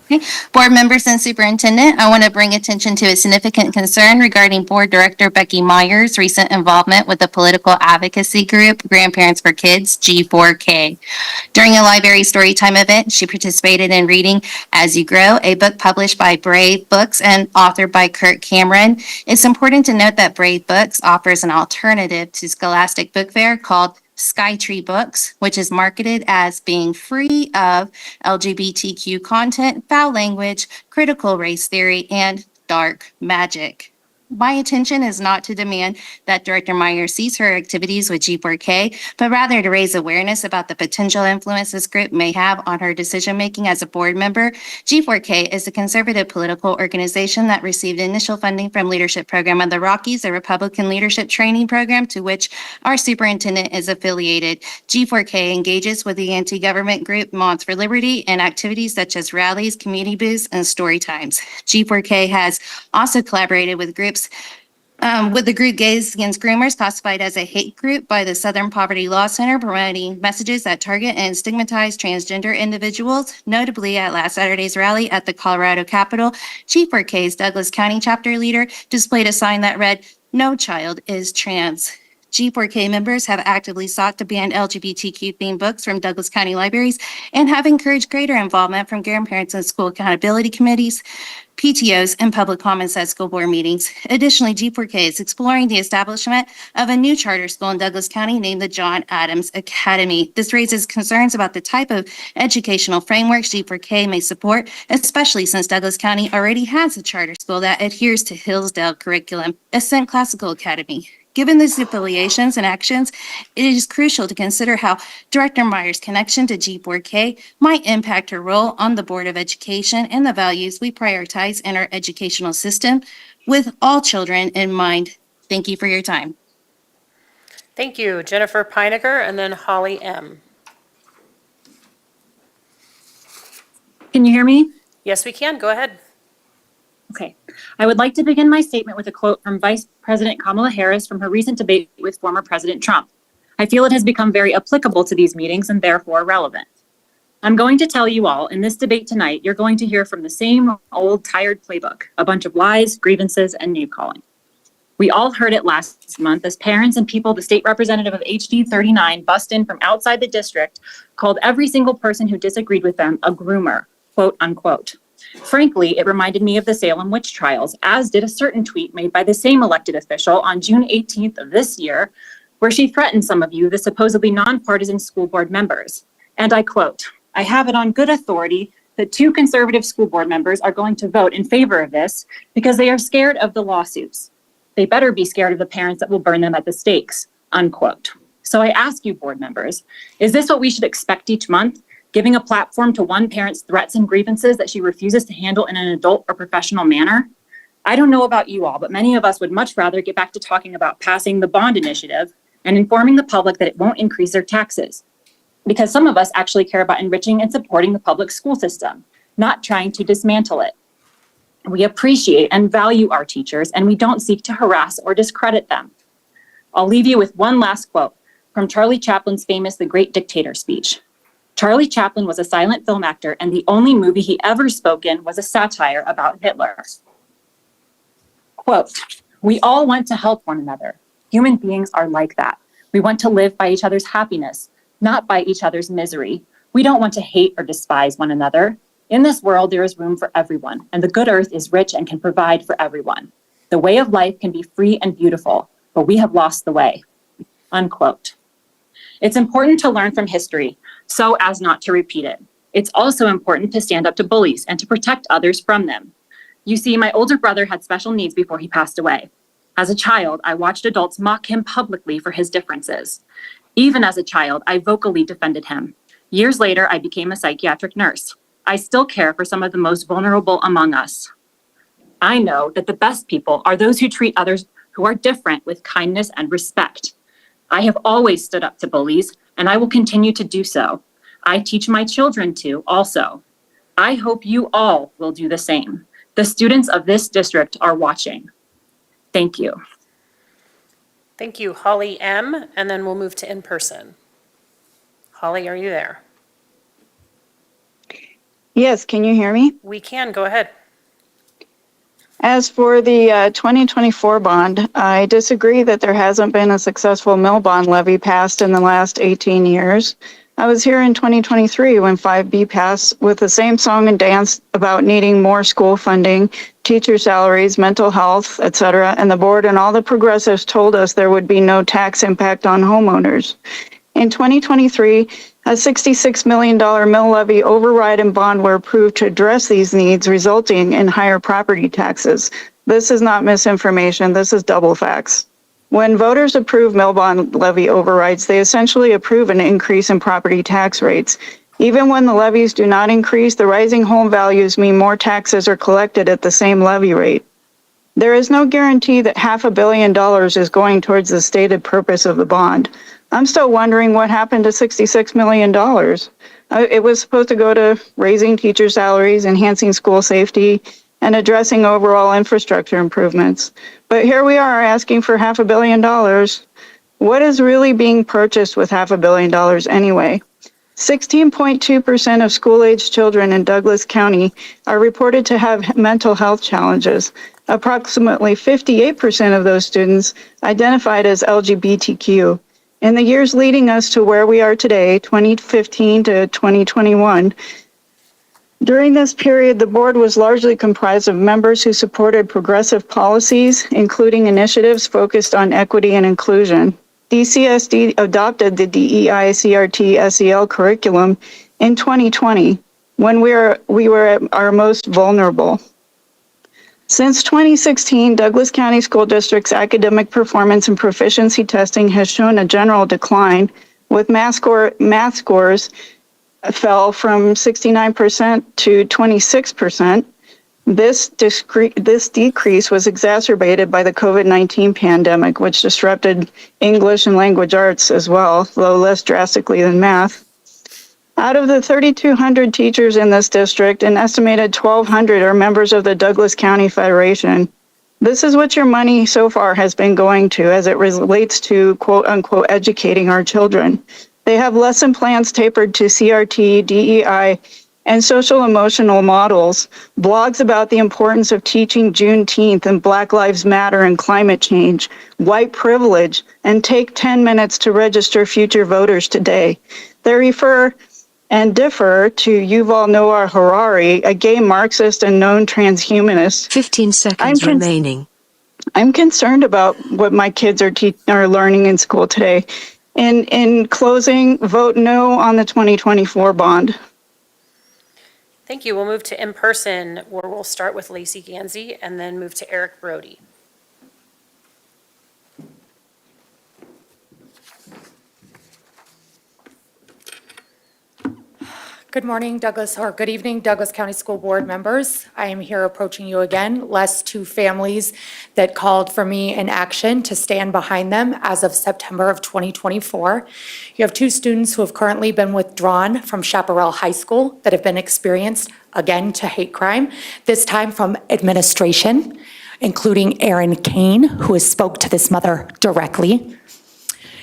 Okay. Board members and superintendent, I want to bring attention to a significant concern regarding Board Director Becky Myers' recent involvement with the political advocacy group Grandparents for Kids, G4K. During a library storytime event, she participated in reading As You Grow, a book published by Brave Books and authored by Kurt Cameron. It's important to note that Brave Books offers an alternative to Scholastic Book Fair called Skytree Books, which is marketed as being free of LGBTQ content, foul language, critical race theory, and dark magic. My intention is not to demand that Director Myers cease her activities with G4K, but rather to raise awareness about the potential influence this group may have on her decision-making as a board member. G4K is a conservative political organization that received initial funding from Leadership Program of the Rockies, a Republican leadership training program to which our superintendent is affiliated. G4K engages with the anti-government group Moms for Liberty in activities such as rallies, community booths, and story times. G4K has also collaborated with the group Gays Against Groomers, classified as a hate group by the Southern Poverty Law Center, promoting messages that target and stigmatize transgender individuals. Notably, at last Saturday's rally at the Colorado Capitol, G4K's Douglas County chapter leader displayed a sign that read, "No child is trans." G4K members have actively sought to ban LGBTQ-themed books from Douglas County libraries and have encouraged greater involvement from grandparents and school accountability committees, PTOs, and public comments at school board meetings. Additionally, G4K is exploring the establishment of a new charter school in Douglas County named the John Adams Academy. This raises concerns about the type of educational frameworks G4K may support, especially since Douglas County already has a charter school that adheres to Hillsdale curriculum, Ascent Classical Academy. Given these affiliations and actions, it is crucial to consider how Director Myers' connection to G4K might impact her role on the Board of Education and the values we prioritize in our educational system with all children in mind. Thank you for your time. Thank you, Jennifer Peiniger, and then Holly M. Can you hear me? Yes, we can. Go ahead. Okay. I would like to begin my statement with a quote from Vice President Kamala Harris from her recent debate with former President Trump. I feel it has become very applicable to these meetings and therefore relevant. I'm going to tell you all, in this debate tonight, you're going to hear from the same old tired playbook, a bunch of lies, grievances, and name-calling. We all heard it last month as parents and people the state representative of HD 39 bust in from outside the district, called every single person who disagreed with them a groomer, quote unquote. Frankly, it reminded me of the Salem witch trials, as did a certain tweet made by the same elected official on June 18th of this year, where she threatened some of you, the supposedly nonpartisan school board members. And I quote, "I have it on good authority that 2 conservative school board members are going to vote in favor of this because they are scared of the lawsuits. They better be scared of the parents that will burn them at the stakes," unquote. So I ask you, board members, is this what we should expect each month? Giving a platform to one parent's threats and grievances that she refuses to handle in an adult or professional manner? I don't know about you all, but many of us would much rather get back to talking about passing the bond initiative and informing the public that it won't increase their taxes. Because some of us actually care about enriching and supporting the public school system, not trying to dismantle it. We appreciate and value our teachers, and we don't seek to harass or discredit them. I'll leave you with one last quote from Charlie Chaplin's famous The Great Dictator speech. Charlie Chaplin was a silent film actor, and the only movie he ever spoke in was a satire about Hitler. Quote, "We all want to help one another. Human beings are like that. We want to live by each other's happiness, not by each other's misery. We don't want to hate or despise one another. In this world, there is room for everyone, and the good earth is rich and can provide for everyone. The way of life can be free and beautiful, but we have lost the way." Unquote. It's important to learn from history so as not to repeat it. It's also important to stand up to bullies and to protect others from them. You see, my older brother had special needs before he passed away. As a child, I watched adults mock him publicly for his differences. Even as a child, I vocally defended him. Years later, I became a psychiatric nurse. I still care for some of the most vulnerable among us. I know that the best people are those who treat others who are different with kindness and respect. I have always stood up to bullies, and I will continue to do so. I teach my children to also. I hope you all will do the same. The students of this district are watching. Thank you. Thank you, Holly M., and then we'll move to in-person. Holly, are you there? Yes, can you hear me? We can. Go ahead. As for the 2024 bond, I disagree that there hasn't been a successful mill bond levy passed in the last 18 years. I was here in 2023 when 5B passed with the same song and dance about needing more school funding, teacher salaries, mental health, etc., and the board and all the progressives told us there would be no tax impact on homeowners. In 2023, a $66 million mill levy override and bond were approved to address these needs, resulting in higher property taxes. This is not misinformation. This is double facts. When voters approve mill bond levy overrides, they essentially approve an increase in property tax rates. Even when the levies do not increase, the rising home values mean more taxes are collected at the same levy rate. There is no guarantee that $500 million is going towards the stated purpose of the bond. I'm still wondering what happened to $66 million. It was supposed to go to raising teacher salaries, enhancing school safety, and addressing overall infrastructure improvements. But here we are asking for $500 million. What is really being purchased with $500 million anyway? 16.2% of school-aged children in Douglas County are reported to have mental health challenges. Approximately 58% of those students identified as LGBTQ. In the years leading us to where we are today, 2015 to 2021, during this period, the board was largely comprised of members who supported progressive policies, including initiatives focused on equity and inclusion. DCSD adopted the DEI CRT SEL curriculum in 2020, when we were at our most vulnerable. Since 2016, Douglas County School District's academic performance and proficiency testing has shown a general decline, with math scores fell from 69% to 26%. This decrease was exacerbated by the COVID-19 pandemic, which disrupted English and language arts as well, though less drastically than math. Out of the 3,200 teachers in this district, an estimated 1,200 are members of the Douglas County Federation. This is what your money so far has been going to as it relates to quote unquote educating our children. They have lesson plans tapered to CRT, DEI, and social emotional models, blogs about the importance of teaching Juneteenth and Black Lives Matter and climate change, white privilege, and take 10 minutes to register future voters today. They refer and differ to Yuval Noah Harari, a gay Marxist and known transhumanist. 15 seconds remaining. I'm concerned about what my kids are learning in school today. In closing, vote no on the 2024 bond. Thank you. We'll move to in-person, where we'll start with Lacey Gansey and then move to Eric Brody. Good morning, good evening, Douglas County School Board members. I am here approaching you again, less to families that called for me in action to stand behind them as of September of 2024. You have 2 students who have currently been withdrawn from Chaparral High School that have been experienced again to hate crime, this time from administration, including Erin Kane, who has spoke to this mother directly.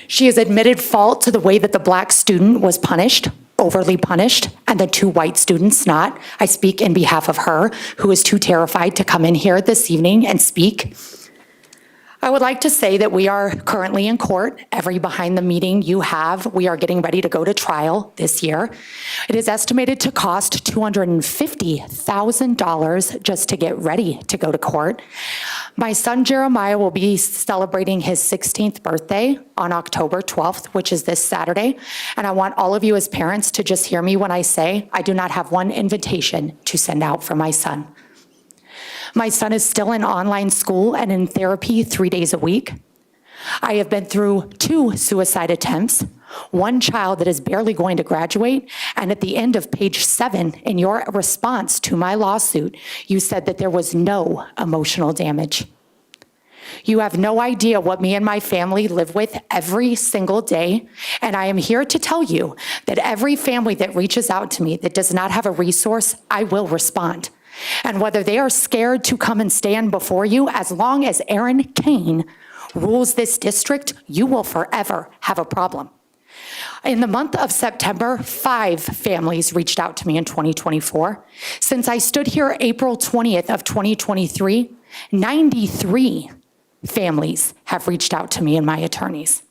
She has admitted fault to the way that the Black student was punished, overly punished, and the 2 white students not. I speak in behalf of her, who is too terrified to come in here this evening and speak. I would like to say that we are currently in court. Every behind the meeting you have, we are getting ready to go to trial this year. It is estimated to cost $250,000 just to get ready to go to court. My son Jeremiah will be celebrating his 16th birthday on October 12th, which is this Saturday. And I want all of you as parents to just hear me when I say I do not have one invitation to send out for my son. My son is still in online school and in therapy 3 days a week. I have been through 2 suicide attempts, 1 child that is barely going to graduate, and at the end of page 7, in your response to my lawsuit, you said that there was no emotional damage. You have no idea what me and my family live with every single day, and I am here to tell you that every family that reaches out to me that does not have a resource, I will respond. And whether they are scared to come and stand before you, as long as Erin Kane rules this district, you will forever have a problem. In the month of September, 5 families reached out to me in 2024. Since I stood here April 20th of 2023, 93 families have reached out to me and my attorneys.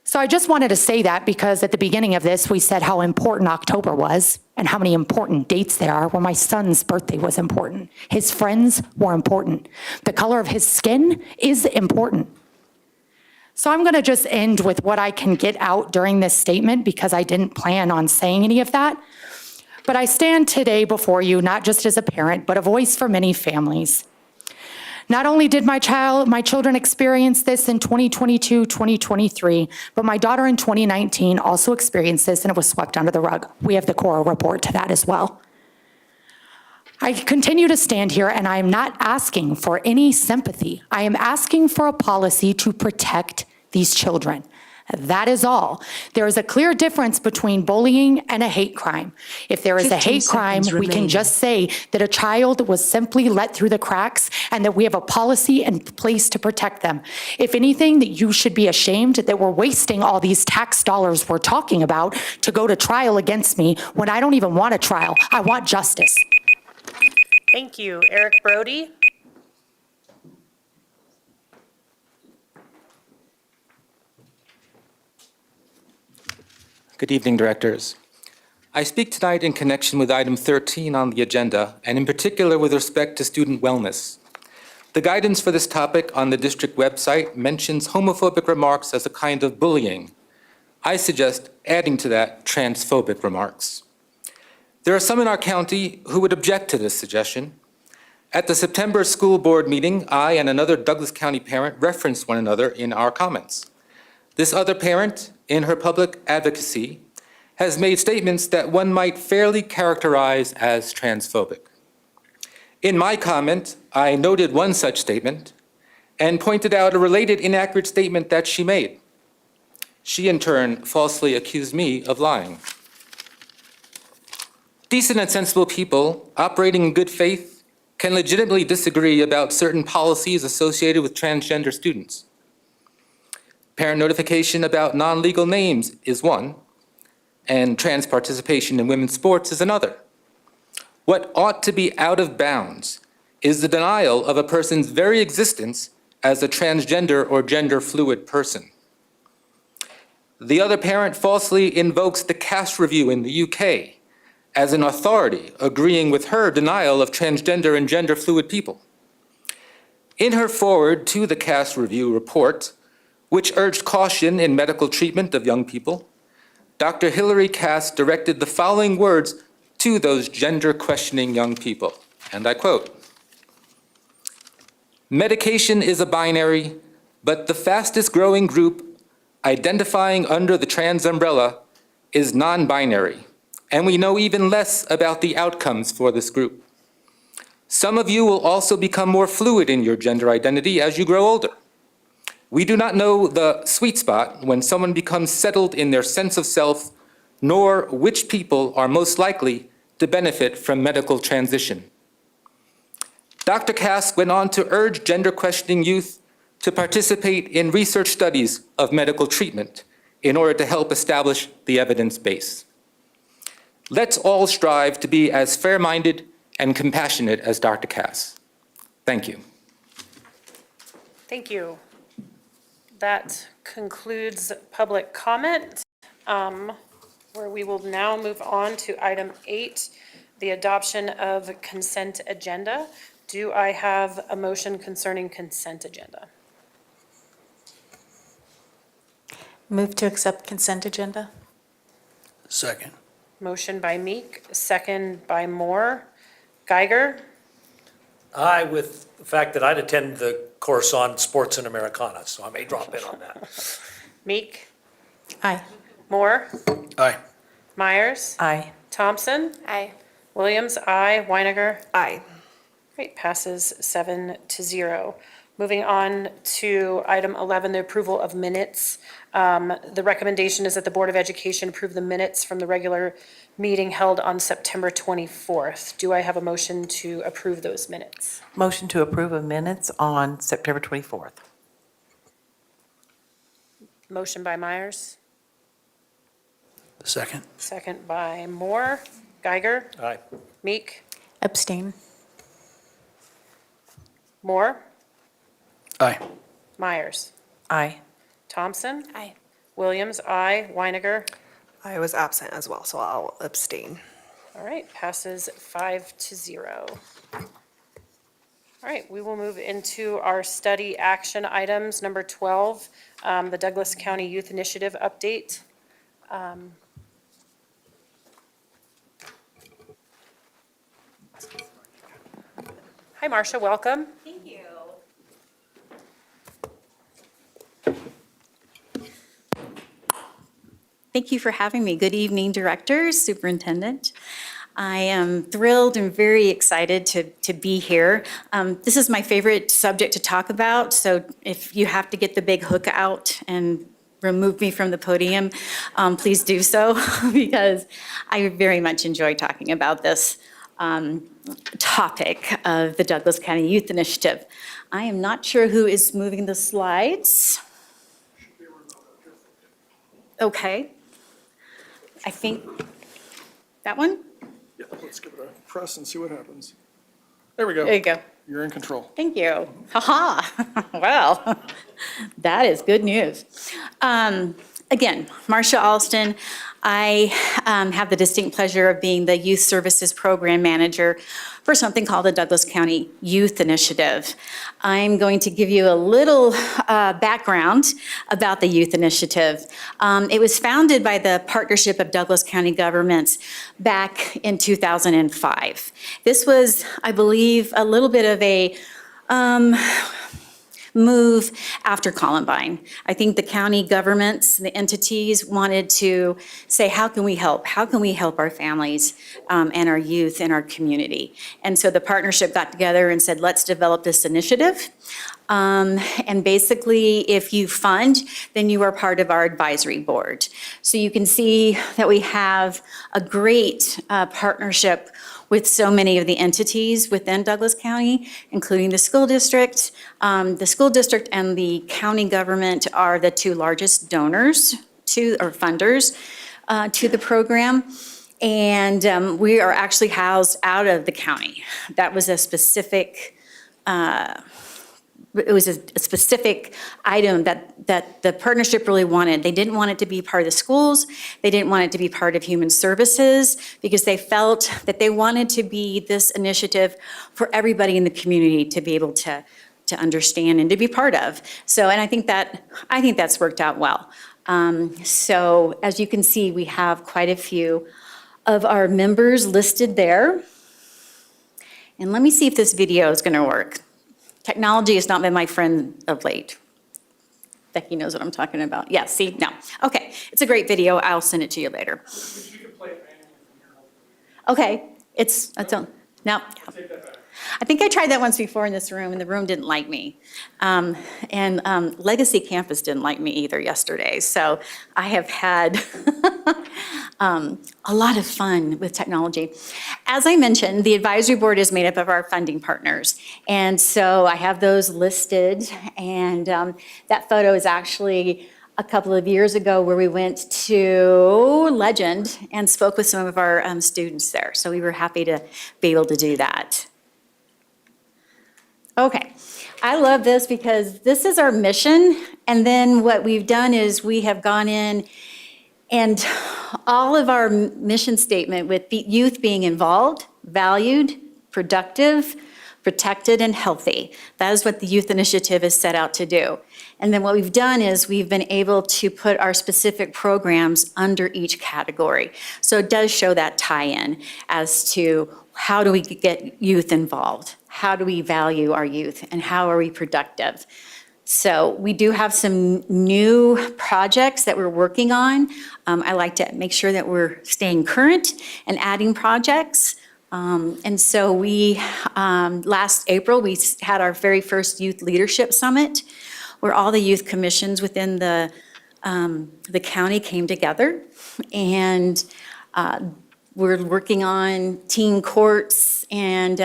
So I just wanted to say that because at the beginning of this, we said how important October was and how many important dates there are. Well, my son's birthday was important. His friends were important. The color of his skin is important. So I'm going to just end with what I can get out during this statement because I didn't plan on saying any of that. But I stand today before you, not just as a parent, but a voice for many families. Not only did my children experience this in 2022, 2023, but my daughter in 2019 also experienced this and it was swept under the rug. We have the Cora report to that as well. I continue to stand here and I am not asking for any sympathy. I am asking for a policy to protect these children. That is all. There is a clear difference between bullying and a hate crime. If there is a 15 hate crime, seconds we can remaining. just say that a child was simply let through the cracks and that we have a policy in place to protect them. If anything, that you should be ashamed that we're wasting all these tax dollars we're talking about to go to trial against me when I don't even want a trial. I want justice. Thank you. Eric Brody? Good evening, directors. I speak tonight in connection with item 13 on the agenda, and in particular with respect to student wellness. The guidance for this topic on the district website mentions homophobic remarks as a kind of bullying. I suggest adding to that transphobic remarks. There are some in our county who would object to this suggestion. At the September school board meeting, I and another Douglas County parent referenced one another in our comments. This other parent, in her public advocacy, has made statements that one might fairly characterize as transphobic. In my comment, I noted one such statement and pointed out a related inaccurate statement that she made. She, in turn, falsely accused me of lying. Decent and sensible people operating in good faith can legitimately disagree about certain policies associated with transgender students. Parent notification about non-legal names is one, and trans participation in women's sports is another. What ought to be out of bounds is the denial of a person's very existence as a transgender or gender fluid person. The other parent falsely invokes the Cass Review in the UK as an authority agreeing with her denial of transgender and gender fluid people. In her foreword to the Cass Review report, which urged caution in medical treatment of young people, Dr. Hilary Cass directed the following words to those gender-questioning young people, and I quote, "Medication is a binary, but the fastest-growing group identifying under the trans umbrella is non-binary, and we know even less about the outcomes for this group. Some of you will also become more fluid in your gender identity as you grow older. We do not know the sweet spot when someone becomes settled in their sense of self, nor which people are most likely to benefit from medical transition." Dr. Cass went on to urge gender-questioning youth to participate in research studies of medical treatment in order to help establish the evidence base. Let's all strive to be as fair-minded and compassionate as Dr. Cass. Thank you. Thank you. That concludes public comment, where we will now move on to item 8, the adoption of consent agenda. Do I have a motion concerning consent agenda? Move to accept consent agenda. Second. Motion by Meek, second by Moore. Geiger? Aye, with the fact that I'd attend the course on sports and Americana, so I may drop in on that. Meek? Aye. Moore? Aye. Myers? Aye. Thompson? Aye. Williams? Aye. Weiniger? Aye. Great, passes 7-0. Moving on to item 11, the approval of minutes. The recommendation is that the Board of Education approve the minutes from the regular meeting held on September 24th. Do I have a motion to approve those minutes? Motion to approve of minutes on September 24th. Motion by Myers, Second. second by Moore. Geiger? Aye. Meek? Abstain. Moore? Aye. Myers? Aye. Thompson? Aye. Williams? Aye. Weiniger? I was absent as well, so I'll abstain. All right, passes 5-0. All right, we will move into our study action items. Number 12, the Douglas County Youth Initiative update. Hi, Marcia, welcome. Thank you. Thank you for having me. Good evening, directors, superintendent. I am thrilled and very excited to be here. This is my favorite subject to talk about, so if you have to get the big hook out and remove me from the podium, please do so, because I very much enjoy talking about this topic of the Douglas County Youth Initiative. I am not sure who is moving the slides. Okay. I think that one? Yeah, let's give it a press and see what happens. There we go. There you go. You're in control. Thank you. Ha-ha. Well, that is good news. Again, Marcia Alston. I have the distinct pleasure of being the Youth Services Program Manager for something called the Douglas County Youth Initiative. I'm going to give you a little background about the Youth Initiative. It was founded by the Partnership of Douglas County Governments back in 2005. This was, I believe, a little bit of a move after Columbine. I think the county governments, the entities wanted to say, how can we help? How can we help our families and our youth and our community? And so the partnership got together and said, let's develop this initiative. And basically, if you fund, then you are part of our advisory board. So you can see that we have a great partnership with so many of the entities within Douglas County, including the school district. The school district and the county government are the two largest donors or funders to the program. And we are actually housed out of the county. That was a specific specific item that the partnership really wanted. They didn't want it to be part of the schools. They didn't want it to be part of human services, because they felt that they wanted to be this initiative for everybody in the community to be able to understand and to be part of. So, and I think that's worked out well. So as you can see, we have quite a few of our members listed there. And let me see if this video is going to work. Technology has not been my friend of late. Becky knows what I'm talking about. Yeah, see, no. Okay, it's a great video. I'll send it to you later. Okay, it's on. No. I think I tried that once before in this room, and the room didn't like me. And Legacy Campus didn't like me either yesterday. So I have had a lot of fun with technology. As I mentioned, the advisory board is made up of our funding partners. And so I have those listed. And that photo is actually a couple of years ago where we went to Legend and spoke with some of our students there. So we were happy to be able to do that. Okay, I love this because this is our mission, and then what we've done is we have gone in and all of our mission statement with youth being involved, valued, productive, protected, and healthy. That is what the Youth Initiative is set out to do. And then what we've done is we've been able to put our specific programs under each category. So it does show that tie-in as to how do we get youth involved? How do we value our youth, and how are we productive? So we do have some new projects that we're working on. I like to make sure that we're staying current and adding projects. And so we, last April, we had our very first Youth Leadership Summit, where all the youth commissions within the county came together. And we're working on teen courts, and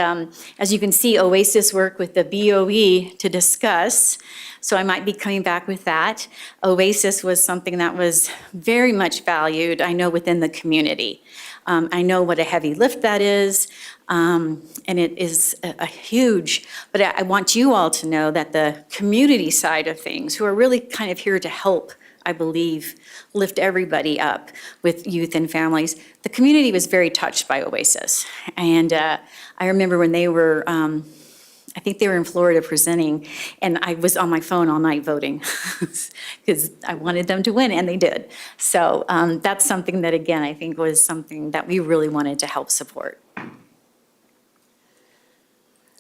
as you can see, OASIS work with the BOE to discuss, so I might be coming back with that. OASIS was something that was very much valued, I know, within the community. I know what a heavy lift that is, and it is a huge, but I want you all to know that the community side of things, who are really kind of here to help, I believe, lift everybody up with youth and families. The community was very touched by OASIS. And I remember when they were, I think they were in Florida presenting, and I was on my phone all night voting because I wanted them to win, and they did. So that's something that, again, I think was something that we really wanted to help support.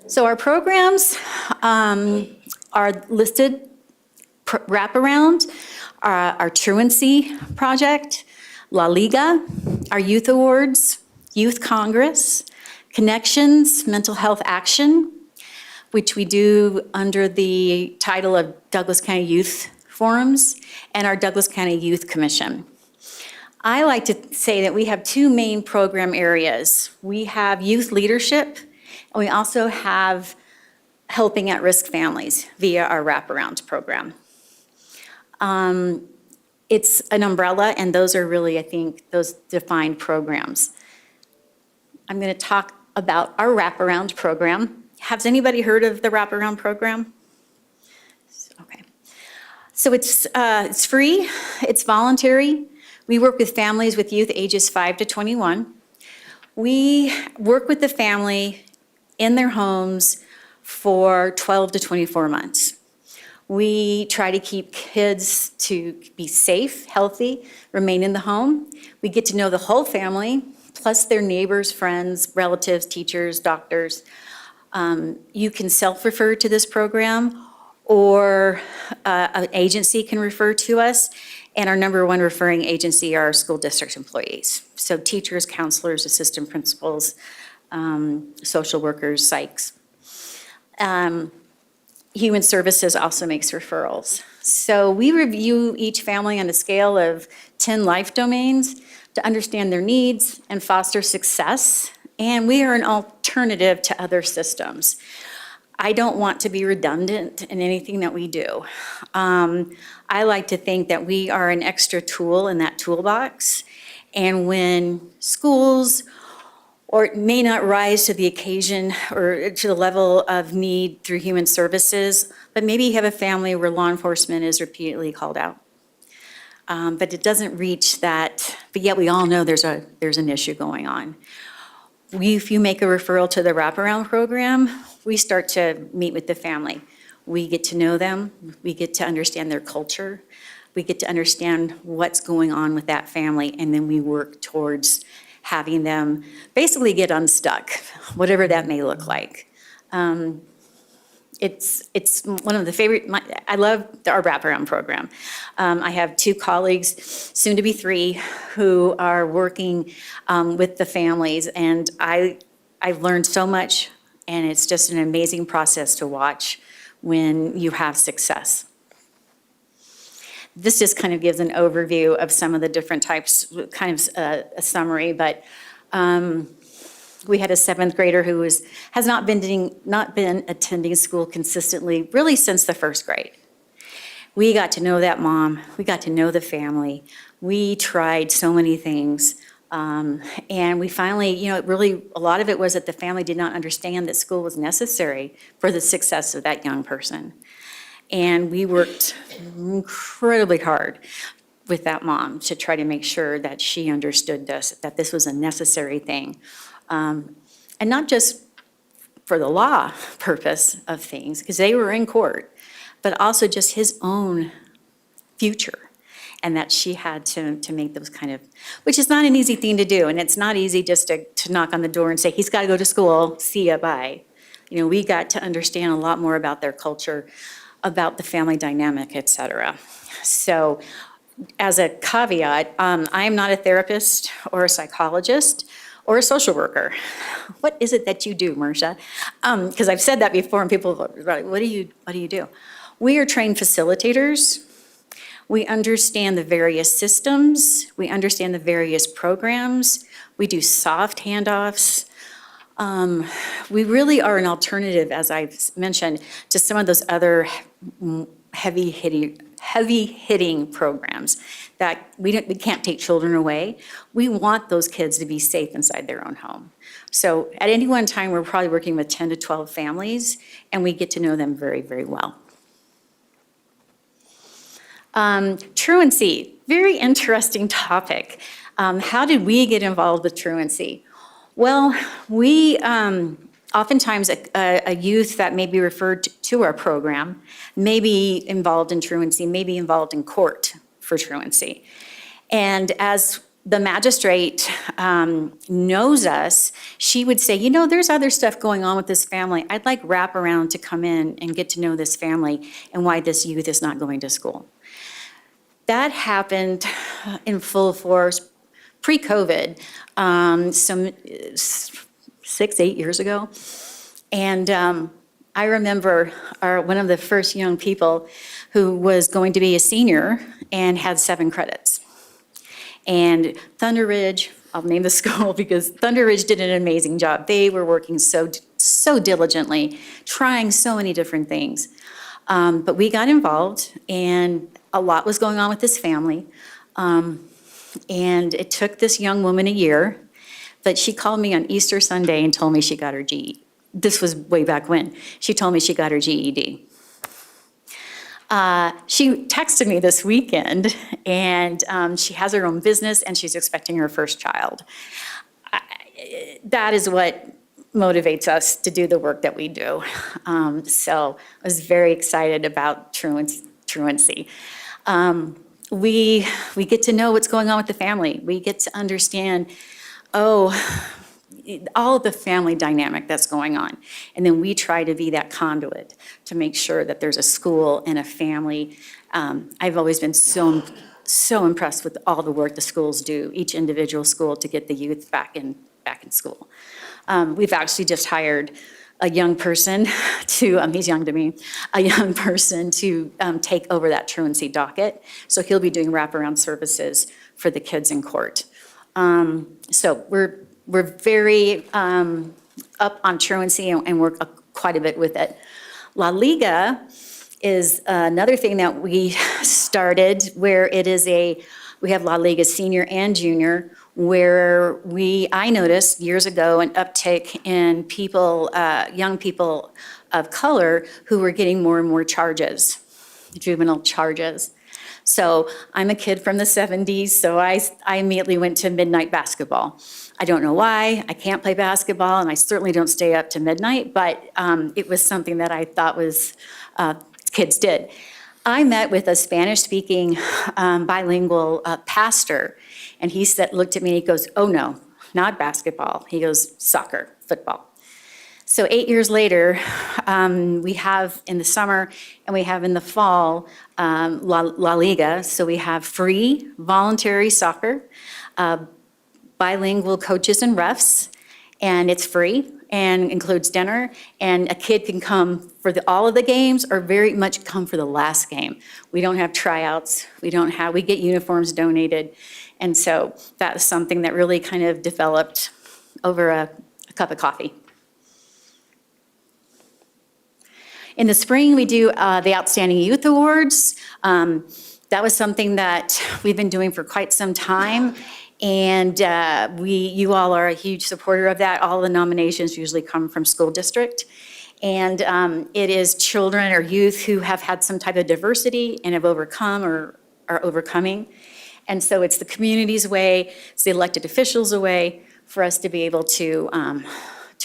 So our programs are listed, wraparound, our truancy project, La Liga, our youth awards, Youth Congress, Connections, Mental Health Action, which we do under the title of Douglas County Youth Forums, and our Douglas County Youth Commission. I like to say that we have two main program areas. We have youth leadership, and we also have helping at-risk families via our wraparound program. It's an umbrella, and those are really, I think, those defined programs. I'm going to talk about our wraparound program. Has anybody heard of the wraparound program? Okay. So it's free, it's voluntary. We work with families with youth ages 5 to 21. We work with the family in their homes for 12 to 24 months. We try to keep kids to be safe, healthy, remain in the home. We get to know the whole family, plus their neighbors, friends, relatives, teachers, doctors. You can self-refer to this program, or an agency can refer to us. And our number one referring agency are our school district employees. So teachers, counselors, assistant principals, social workers, psychs. Human Services also makes referrals. So we review each family on a scale of 10 life domains to understand their needs and foster success. And we are an alternative to other systems. I don't want to be redundant in anything that we do. I like to think that we are an extra tool in that toolbox. And when schools, or it may not rise to the occasion or to the level of need through human services, but maybe you have a family where law enforcement is repeatedly called out. But it doesn't reach that, but yet we all know there's an issue going on. If you make a referral to the wraparound program, we start to meet with the family. We get to know them, we get to understand their culture, we get to understand what's going on with that family, and then we work towards having them basically get unstuck, whatever that may look like. It's one of the favorite, I love our wraparound program. I have 2 colleagues, soon to be 3, who are working with the families, and I've learned so much, and it's just an amazing process to watch when you have success. This just kind of gives an overview of some of the different types, kind of a summary, but we had a 7th grader who has not been attending school consistently really since the 1st grade. We got to know that mom, we got to know the family, we tried so many things, and we finally, really, a lot of it was that the family did not understand that school was necessary for the success of that young person. And we worked incredibly hard with that mom to try to make sure that she understood this, that this was a necessary thing. And not just for the law purpose of things, because they were in court, but also just his own future. And that she had to make those kind of, which is not an easy thing to do. And it's not easy just to knock on the door and say, he's got to go to school, see ya, bye. We got to understand a lot more about their culture, about the family dynamic, et cetera. So as a caveat, I am not a therapist or a psychologist or a social worker. What is it that you do, Marcia? Because I've said that before and people are like, what do you do? We are trained facilitators. We understand the various systems. We understand the various programs. We do soft handoffs. We really are an alternative, as I've mentioned, to some of those other heavy-hitting programs that we can't take children away. We want those kids to be safe inside their own home. So at any one time, we're probably working with 10 to 12 families, and we get to know them very, very well. Truancy, very interesting topic. How did we get involved with truancy? Well, we oftentimes a youth that may be referred to our program may be involved in truancy, may be involved in court for truancy. And as the magistrate knows us, she would say, there's other stuff going on with this family. I'd like wraparound to come in and get to know this family and why this youth is not going to school. That happened in full force pre-COVID, some 6-8 years ago. And I remember one of the first young people who was going to be a senior and had 7 credits. And Thunder Ridge, I'll name the school because Thunder Ridge did an amazing job. They were working so diligently, trying so many different things. But we got involved, and a lot was going on with this family. And it took this young woman a year, but she called me on Easter Sunday and told me she got her GED. This was way back when. She told me she got her GED. She texted me this weekend, and she has her own business, and she's expecting her first child. That is what motivates us to do the work that we do. So I was very excited about truancy. We get to know what's going on with the family. We get to understand, all of the family dynamic that's going on. And then we try to be that conduit to make sure that there's a school and a family. I've always been so impressed with all the work the schools do, each individual school, to get the youth back in school. We've actually just hired a young person to, he's young to me, a young person to take over that truancy docket. So he'll be doing wraparound services for the kids in court. So we're very up on truancy and work quite a bit with it. La Liga is another thing that we started, where we have La Liga Senior and Junior, where I noticed years ago an uptick in young people of color who were getting more and more charges, juvenile charges. So I'm a kid from the 70s, so I immediately went to midnight basketball. I don't know why. I can't play basketball, and I certainly don't stay up to midnight, but it was something that I thought kids did. I met with a Spanish-speaking bilingual pastor, and he looked at me and he goes, "Oh no, not basketball." He goes, "Soccer, football." So 8 years later, we have in the summer and we have in the fall La Liga. So we have free voluntary soccer, bilingual coaches and refs, and it's free and includes dinner. And a kid can come for all of the games or very much come for the last game. We don't have tryouts. We get uniforms donated. And so that is something that really kind of developed over a cup of coffee. In the spring, we do the Outstanding Youth Awards. That was something that we've been doing for quite some time. And you all are a huge supporter of that. All the nominations usually come from school district. And it is children or youth who have had some type of diversity and have overcome or are overcoming. And so it's the community's way, it's the elected officials' way for us to be able to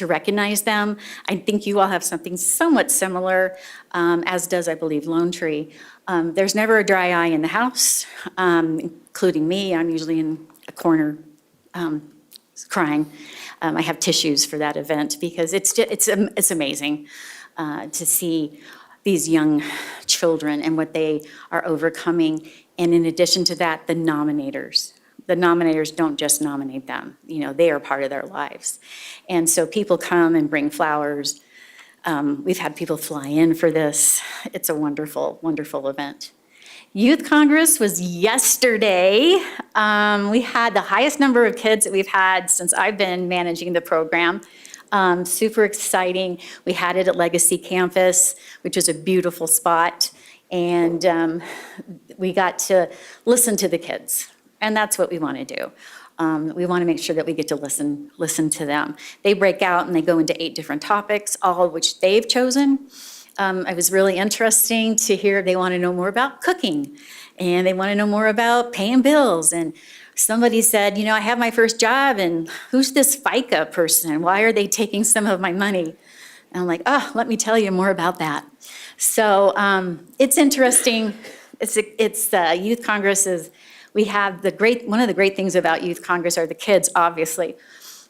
recognize them. I think you all have something somewhat similar, as does, I believe, Lone Tree. There's never a dry eye in the house, including me. I'm usually in a corner crying. I have tissues for that event because it's amazing to see these young children and what they are overcoming. And in addition to that, the nominators. The nominators don't just nominate them, they are part of their lives. And so people come and bring flowers. We've had people fly in for this. It's a wonderful, wonderful event. Youth Congress was yesterday. We had the highest number of kids that we've had since I've been managing the program. Super exciting. We had it at Legacy Campus, which was a beautiful spot. And we got to listen to the kids. And that's what we want to do. We want to make sure that we get to listen to them. They break out and they go into 8 different topics, all of which they've chosen. It was really interesting to hear they want to know more about cooking, and they want to know more about paying bills. And somebody said, I have my first job, and who's this FICA person? Why are they taking some of my money? And I'm like, let me tell you more about that. So it's interesting. It's Youth Congress is. We have one of the great things about Youth Congress are the kids, obviously,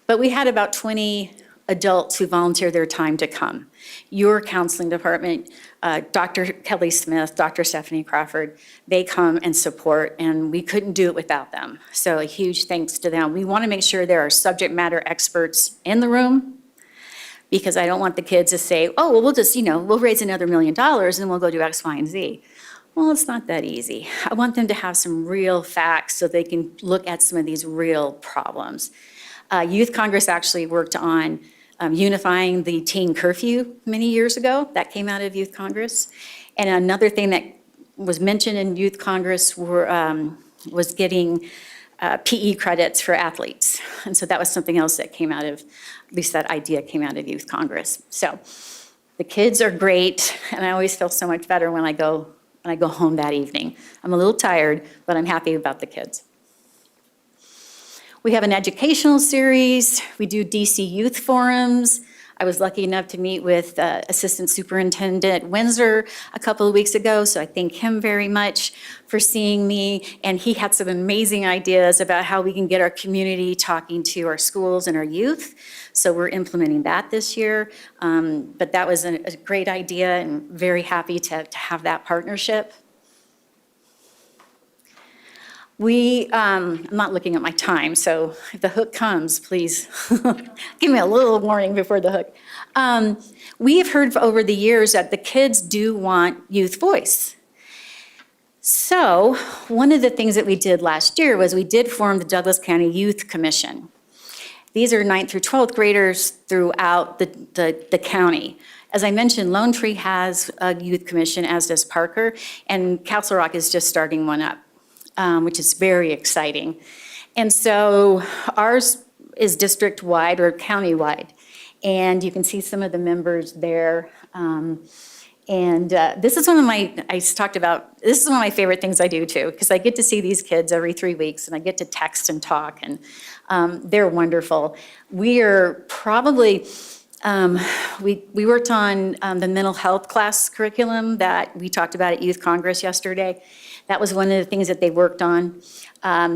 but we had about 20 adults who volunteered their time to come. Your counseling department Dr. Kelly Smith, Dr. Stephanie Crawford, they come and support, and we couldn't do it without them. So a huge thanks to them. We want to make sure there are subject matter experts in the room, because I don't want the kids to say, oh, well, we'll just, we'll raise another $1 million and we'll go do X, Y, and Z. Well, it's not that easy. I want them to have some real facts so they can look at some of these real problems. Youth Congress actually worked on unifying the teen curfew many years ago. That came out of Youth Congress. And another thing that was mentioned in Youth Congress was getting PE credits for athletes. And so that was something else that came out of, at least that idea came out of Youth Congress. So the kids are great, and I always feel so much better when I go home that evening. I'm a little tired, but I'm happy about the kids. We have an educational series. We do DC youth forums. I was lucky enough to meet with Assistant Superintendent Windsor a couple of weeks ago, so I thank him very much for seeing me. And he had some amazing ideas about how we can get our community talking to our schools and our youth. So we're implementing that this year. But that was a great idea, and very happy to have that partnership. I'm not looking at my time, so if the hook comes, please give me a little warning before the hook. We have heard over the years that the kids do want youth voice. So one of the things that we did last year was we did form the Douglas County Youth Commission. These are 9th through 12th graders throughout the county. As I mentioned, Lone Tree has a youth commission, as does Parker, and Castle Rock is just starting one up. Which is very exciting. And so ours is district-wide or county-wide. And you can see some of the members there. This is one of my favorite things I do too, because I get to see these kids every 3 weeks and I get to text and talk, and they're wonderful. We are probably, we worked on the mental health class curriculum that we talked about at Youth Congress yesterday. That was one of the things that they worked on.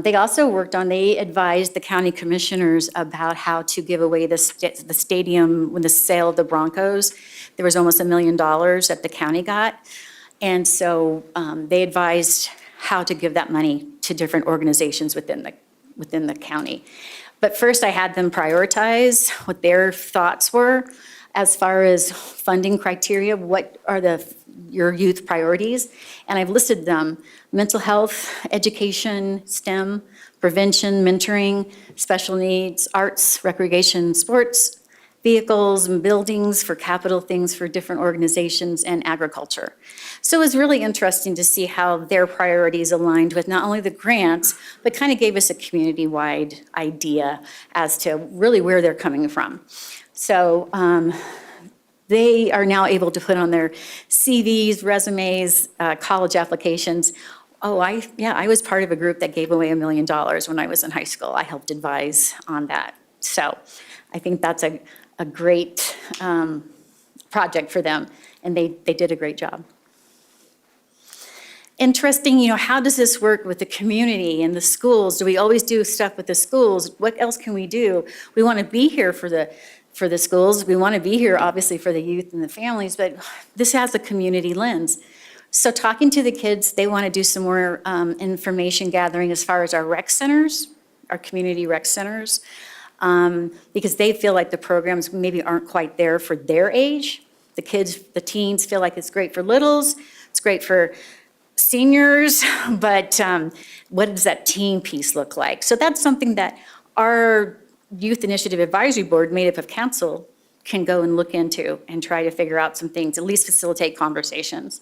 They also they advised the county commissioners about how to give away the stadium when the sale of the Broncos. There was almost $1 million that the county got. And so they advised how to give that money to different organizations within the county. But first I had them prioritize what their thoughts were as far as funding criteria. What are your youth priorities? And I've listed them: mental health, education, STEM, prevention, mentoring, special needs, arts, recreation, sports, vehicles and buildings for capital things for different organizations, and agriculture. So it was really interesting to see how their priorities aligned with not only the grants, but kind of gave us a community-wide idea as to really where they're coming from. So they are now able to put on their CVs, resumes, college applications. Oh, I was part of a group that gave away $1 million when I was in high school. I helped advise on that. So I think that's a great project for them, and they did a great job. Interesting, how does this work with the community and the schools? Do we always do stuff with the schools? What else can we do? We want to be here for the schools. We want to be here, obviously, for the youth and the families, but this has a community lens. So talking to the kids, they want to do some more information gathering as far as our rec centers, our community rec centers, because they feel like the programs maybe aren't quite there for their age. The kids, the teens feel like it's great for littles, it's great for seniors, but what does that teen piece look like? So that's something that our Youth Initiative Advisory Board, made up of council, can go and look into and try to figure out some things, at least facilitate conversations.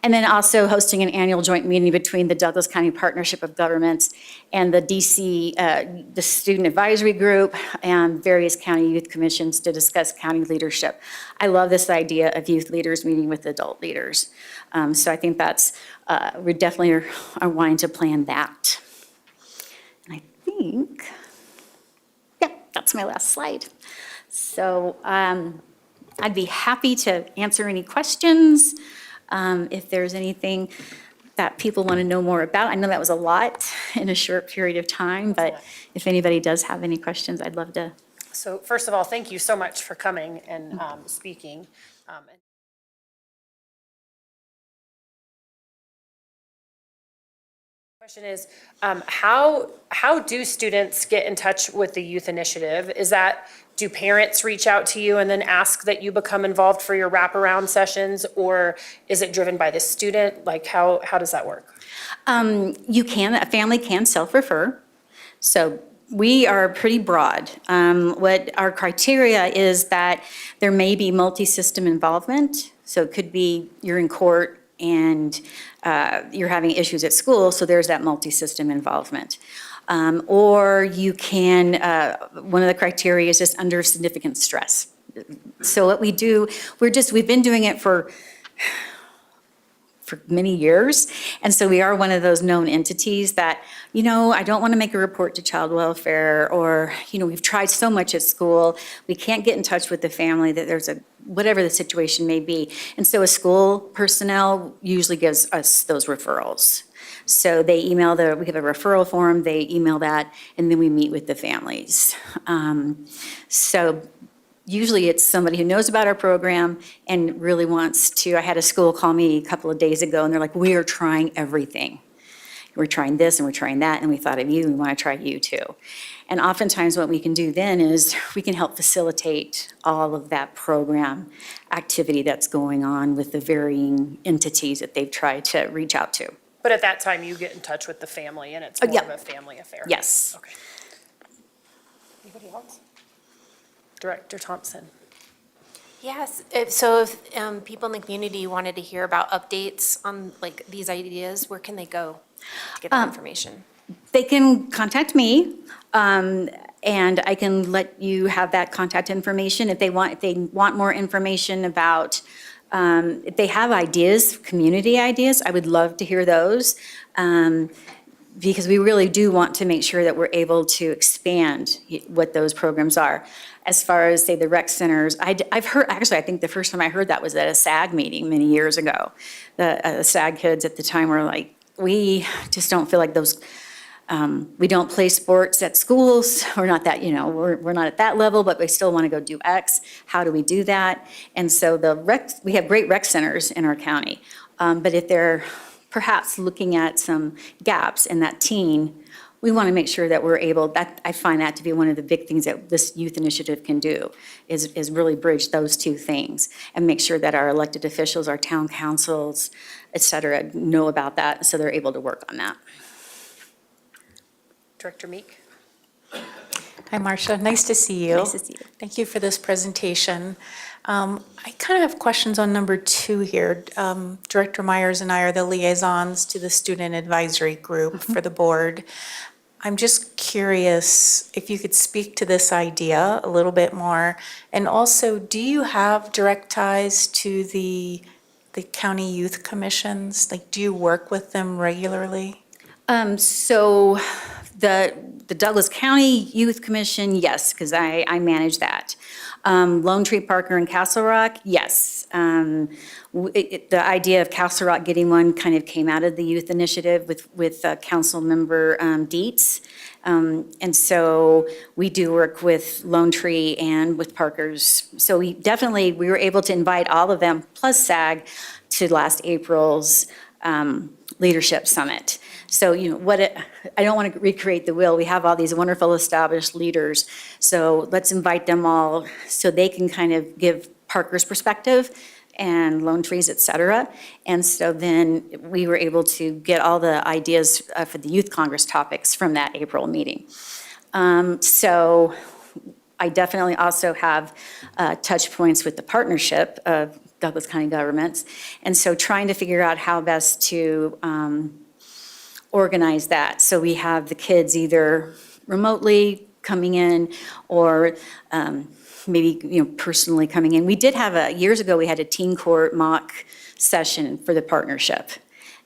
And then also hosting an annual joint meeting between the Douglas County Partnership of Governments and the DC, the Student Advisory Group, and various county youth commissions to discuss county leadership. I love this idea of youth leaders meeting with adult leaders. So I think that's, we definitely are wanting to plan that. And I think, that's my last slide. So I'd be happy to answer any questions if there's anything that people want to know more about. I know that was a lot in a short period of time, but if anybody does have any questions, I'd love to. So first of all, thank you so much for coming and speaking. Question is, how do students get in touch with the youth initiative? Do parents reach out to you and then ask that you become involved for your wraparound sessions, or is it driven by the student? Like, how does that work? A family can self-refer. So we are pretty broad. What our criteria is that there may be multi-system involvement. So it could be you're in court and you're having issues at school, so there's that multi-system involvement. Or you can, one of the criteria is just under significant stress. So what we do, we've been doing it for many years. And so we are one of those known entities that, I don't want to make a report to child welfare, or, we've tried so much at school, we can't get in touch with the family, that there's whatever the situation may be. And so a school personnel usually gives us those referrals. So they email we have a referral form, they email that, and then we meet with the families. So usually it's somebody who knows about our program and really wants to. I had a school call me a couple of days ago, and they're like, we are trying everything. We're trying this and we're trying that, and we thought of you, and we want to try you too. And oftentimes what we can do then is we can help facilitate all of that program activity that's going on with the varying entities that they've tried to reach out to. But at that time, you get in touch with the family, and it's more of a family affair? Yes. Okay. Anybody else? Director Thompson. Yes, if people in the community wanted to hear about updates on these ideas, where can they go to get that information? They can contact me, and I can let you have that contact information. If they want more information about, if they have ideas, community ideas, I would love to hear those. Because we really do want to make sure that we're able to expand what those programs are. As far as, say, the rec centers, I've heard, actually, I think the first time I heard that was at a SAG meeting many years ago. The SAG kids at the time were like, we just don't feel like those, we don't play sports at schools. We're not that, we're not at that level, but we still want to go do X. How do we do that? And so we have great rec centers in our county. But if they're perhaps looking at some gaps in that teen, we want to make sure that we're able, I find that to be one of the big things that this youth initiative can do, is really bridge those two things and make sure that our elected officials, our town councils, et cetera, know about that so they're able to work on that. Director Meek. Hi, Marcia. Nice to see you. Nice to see you. Thank you for this presentation. I kind of have questions on number 2 here. Director Myers and I are the liaisons to the Student Advisory Group for the board. I'm just curious if you could speak to this idea a little bit more. And also, do you have direct ties to the county youth commissions? Do you work with them regularly? So the Douglas County Youth Commission, yes, because I manage that. Lone Tree, Parker, and Castle Rock, yes. The idea of Castle Rock getting one kind of came out of the youth initiative with Council Member Dietz. And so we do work with Lone Tree and with Parker's. So we were able to invite all of them, plus SAG, to last April's Leadership Summit. So, I don't want to recreate the wheel. We have all these wonderful established leaders. So let's invite them all so they can kind of give Parker's perspective and Lone Trees, et cetera. And so then we were able to get all the ideas for the Youth Congress topics from that April meeting. So I definitely also have touch points with the partnership of Douglas County governments. And so trying to figure out how best to organize that. So we have the kids either remotely coming in or maybe personally coming in. We did have years ago we had a teen court mock session for the partnership.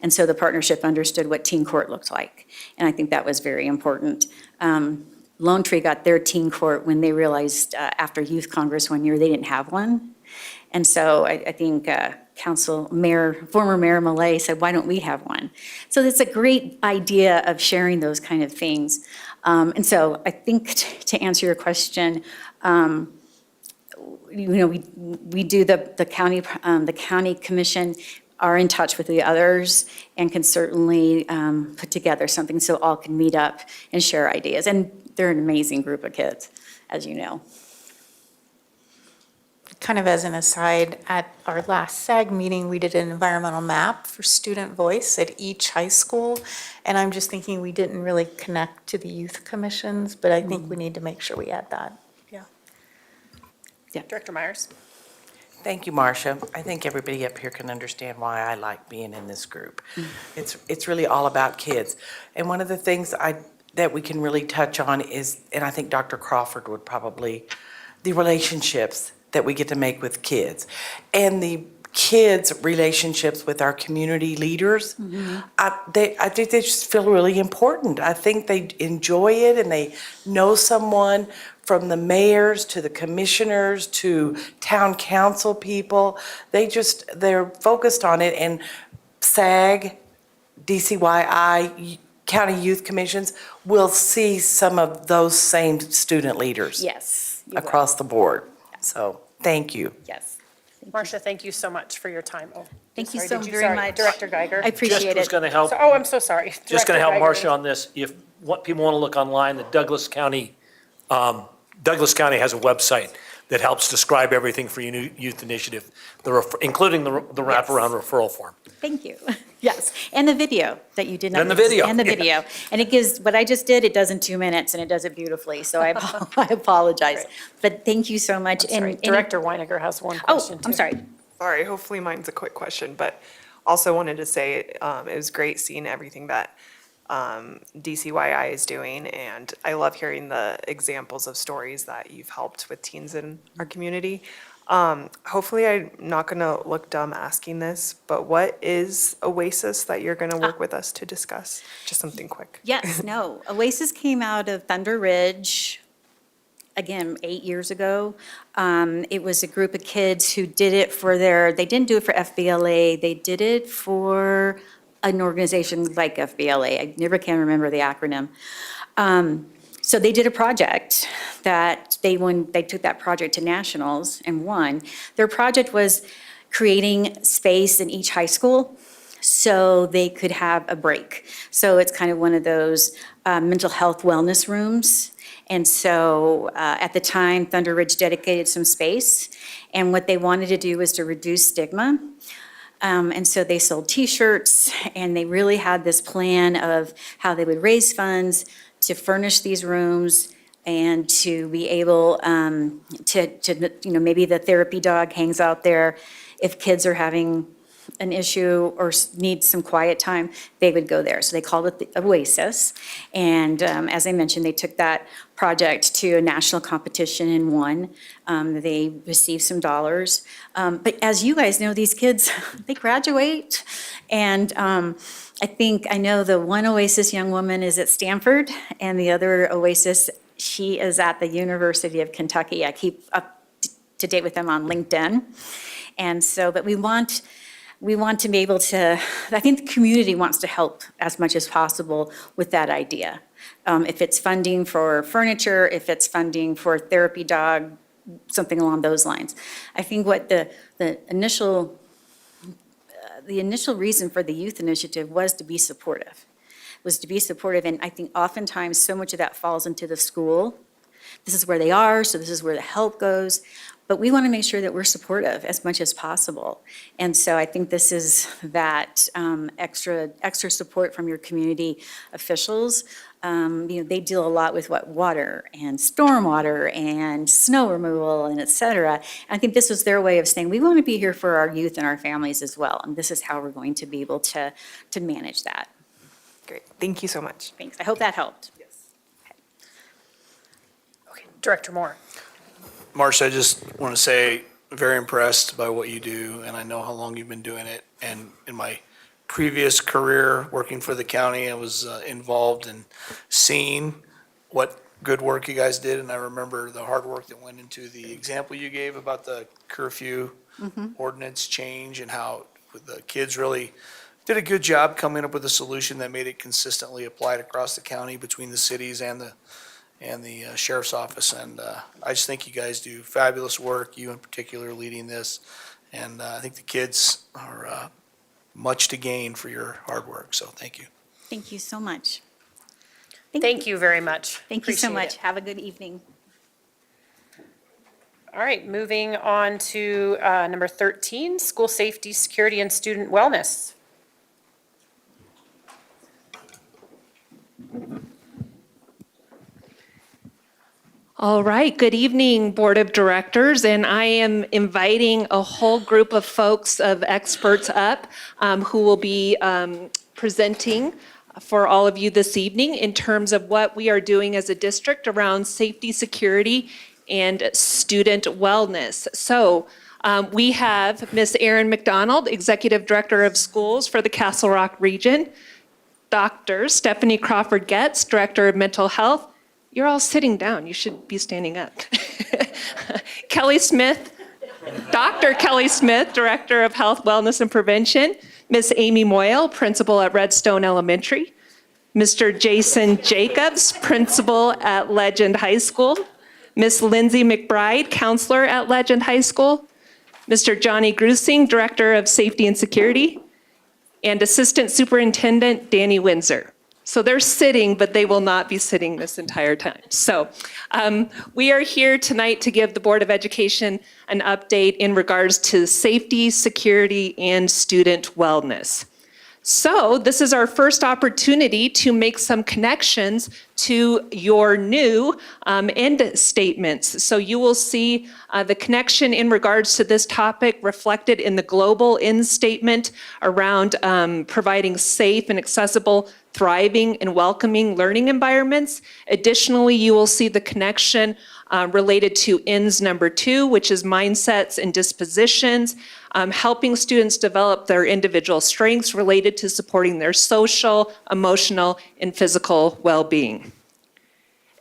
And so the partnership understood what teen court looked like. And I think that was very important. Lone Tree got their teen court when they realized after Youth Congress one year they didn't have one. And so I think former Mayor Millay said, why don't we have one? So it's a great idea of sharing those kind of things. And so I think to answer your question, we do the county commission. are in touch with the others and can certainly put together something so all can meet up and share ideas. And they're an amazing group of kids, as you know. Kind of as an aside, at our last SAG meeting, we did an environmental map for student voice at each high school. And I'm just thinking we didn't really connect to the youth commissions, but I think we need to make sure we add that. Director Myers? Thank you, Marcia. I think everybody up here can understand why I like being in this group. It's really all about kids. And one of the things that we can really touch on is, and I think Dr. Crawford would probably, the relationships that we get to make with kids. And the kids' relationships with our community leaders, I think they just feel really important. I think they enjoy it and they know someone, from the mayors to the commissioners to town council people. They're focused on it. And SAG, DCYI, county youth commissions will see some of those same student leaders. Yes. Across the board. So thank you. Yes. Marcia, thank you so much for your time. Oh, Thank you sorry, so did very sorry, much. Director Geiger. I appreciate Just was it. going to help. Oh, I'm so sorry. Just going to Director help Geiger. Marcia on this. If what people want to look online, the Douglas County has a website that helps describe everything for your youth initiative, including the wraparound referral form. Thank you. Yes, and the video that you did not. And the video, And the yeah. video. And it gives, what I just did, it does in 2 minutes, and it does it beautifully, so I apologize. But thank you so much. Sorry, And Director Weiniger has one Oh, question, I'm too. sorry. Sorry, hopefully mine's a quick question, but also wanted to say it was great seeing everything that DCYI is doing, and I love hearing the examples of stories that you've helped with teens in our community. Hopefully I'm not gonna look dumb asking this, but what is Oasis that you're gonna work with us to discuss? Just something quick. Yes, no. Oasis came out of Thunder Ridge, again, 8 years ago. It was a group of kids who did it they didn't do it for FBLA, they did it for an organization like FBLA. I never can remember the acronym. So they did a project that they took that project to nationals and won. Their project was creating space in each high school so they could have a break. So it's kind of one of those mental health wellness rooms. And so at the time, Thunder Ridge dedicated some space. And what they wanted to do was to reduce stigma. And so they sold T-shirts, and they really had this plan of how they would raise funds to furnish these rooms and to be able maybe the therapy dog hangs out there. If kids are having an issue or need some quiet time, they would go there. So they called it the Oasis. And as I mentioned, they took that project to a national competition and won. They received some dollars. But as you guys know, these kids, they graduate. And I know the one Oasis young woman is at Stanford, and the other Oasis, she is at the University of Kentucky. I keep up to date with them on LinkedIn. And so, but we want to be able to, I think the community wants to help as much as possible with that idea. If it's funding for furniture, if it's funding for therapy dog, something along those lines. I think what the initial reason for the youth initiative was to be supportive. And I think oftentimes so much of that falls into the school. This is where they are, so this is where the help goes. But we want to make sure that we're supportive as much as possible. And so I think this is that extra support from your community officials. They deal a lot with water and stormwater and snow removal and et cetera. I think this was their way of saying, we want to be here for our youth and our families as well. And this is how we're going to be able to manage that. Great, thank you so much. Thanks, I hope that helped. Okay, Director Moore. Marcia, I just want to say, very impressed by what you do, and I know how long you've been doing it. And in my previous career working for the county, I was involved in seeing what good work you guys did, and I remember the hard work that went into the example you gave about the curfew ordinance change and how the kids really did a good job coming up with a solution that made it consistently applied across the county between the cities and the sheriff's office. And I just think you guys do fabulous work, you in particular leading this. And I think the kids are much to gain for your hard work. So thank you. Thank you so much. Thank you very much. Thank you so Appreciate much. it. Have a good evening. All right, moving on to number 13, school safety, security, and student wellness. All right, good evening, Board of Directors, and I am inviting a whole group of folks, of experts up who will be presenting for all of you this evening in terms of what we are doing as a district around safety, security, and student wellness. So we have Ms. Erin McDonald, Executive Director of Schools for the Castle Rock region, Dr. Stephanie Crawford-Getz, Director of Mental Health. You're all sitting down. You should be standing up. Kelly Smith, Dr. Kelly Smith, Director of Health, Wellness, and Prevention. Ms. Amy Moyle, Principal at Redstone Elementary. Mr. Jason Jacobs, Principal at Legend High School. Ms. Lindsay McBride, Counselor at Legend High School. Mr. Johnny Grusing, Director of Safety and Security. And Assistant Superintendent Danny Windsor. So they're sitting, but they will not be sitting this entire time. So we are here tonight to give the Board of Education an update in regards to safety, security, and student wellness. So this is our first opportunity to make some connections to your new end statements. So you will see the connection in regards to this topic reflected in the global end statement around providing safe and accessible, thriving and welcoming learning environments. Additionally, you will see the connection related to ends number 2, which is mindsets and dispositions, helping students develop their individual strengths related to supporting their social, emotional, and physical well-being.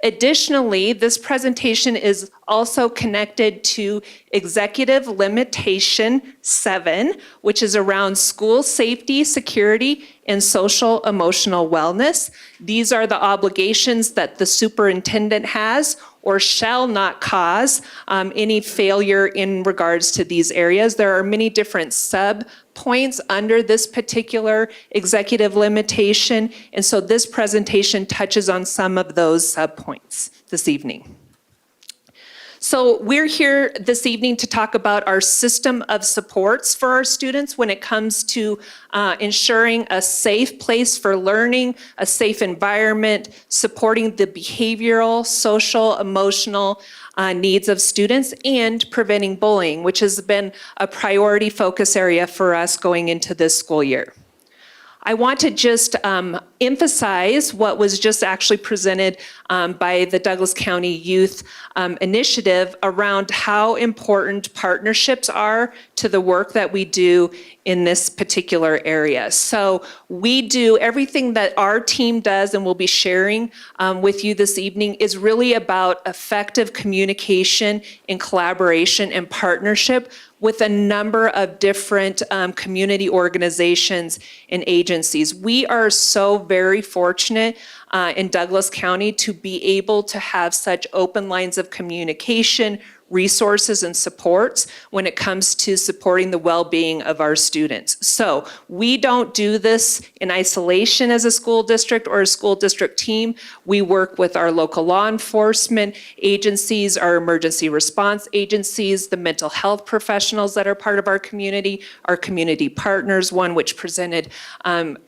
Additionally, this presentation is also connected to Executive Limitation 7, which is around school safety, security, and social emotional wellness. These are the obligations that the superintendent has or shall not cause any failure in regards to these areas. There are many different sub-points under this particular executive limitation, and so this presentation touches on some of those sub-points this evening. So we're here this evening to talk about our system of supports for our students when it comes to ensuring a safe place for learning, a safe environment, supporting the behavioral, social, emotional needs of students, and preventing bullying, which has been a priority focus area for us going into this school year. I want to just emphasize what was just actually presented by the Douglas County Youth Initiative around how important partnerships are to the work that we do in this particular area. So we do everything that our team does and we'll be sharing with you this evening is really about effective communication and collaboration and partnership with a number of different community organizations and agencies. We are so very fortunate in Douglas County to be able to have such open lines of communication, resources, and supports when it comes to supporting the well-being of our students. So we don't do this in isolation as a school district or a school district team. We work with our local law enforcement agencies, our emergency response agencies, the mental health professionals that are part of our community, our community partners, one which presented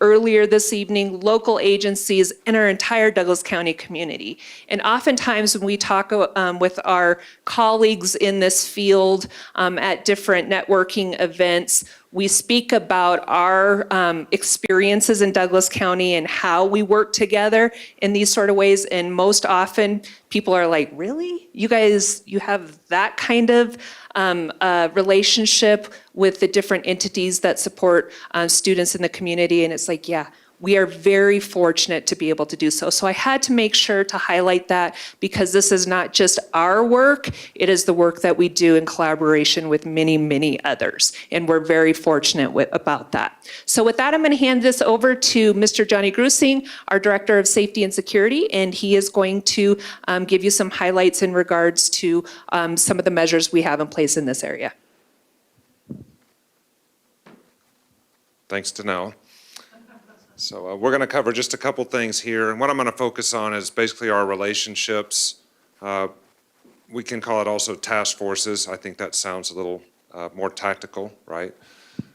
earlier this evening, local agencies, and our entire Douglas County community. And oftentimes when we talk with our colleagues in this field at different networking events, we speak about our experiences in Douglas County and how we work together in these sort of ways. And most often people are like, really? You guys, you have that kind of relationship with the different entities that support students in the community? And it's like, yeah. We are very fortunate to be able to do so. So I had to make sure to highlight that because this is not just our work, it is the work that we do in collaboration with many, many others. And we're very fortunate about that. So with that, I'm going to hand this over to Mr. Johnny Grusing, our Director of Safety and Security, and he is going to give you some highlights in regards to some of the measures we have in place in this area. thanks to Nell. So we're going to cover just a couple things here. And what I'm going to focus on is basically our relationships. We can call it also task forces. I think that sounds a little more tactical, right?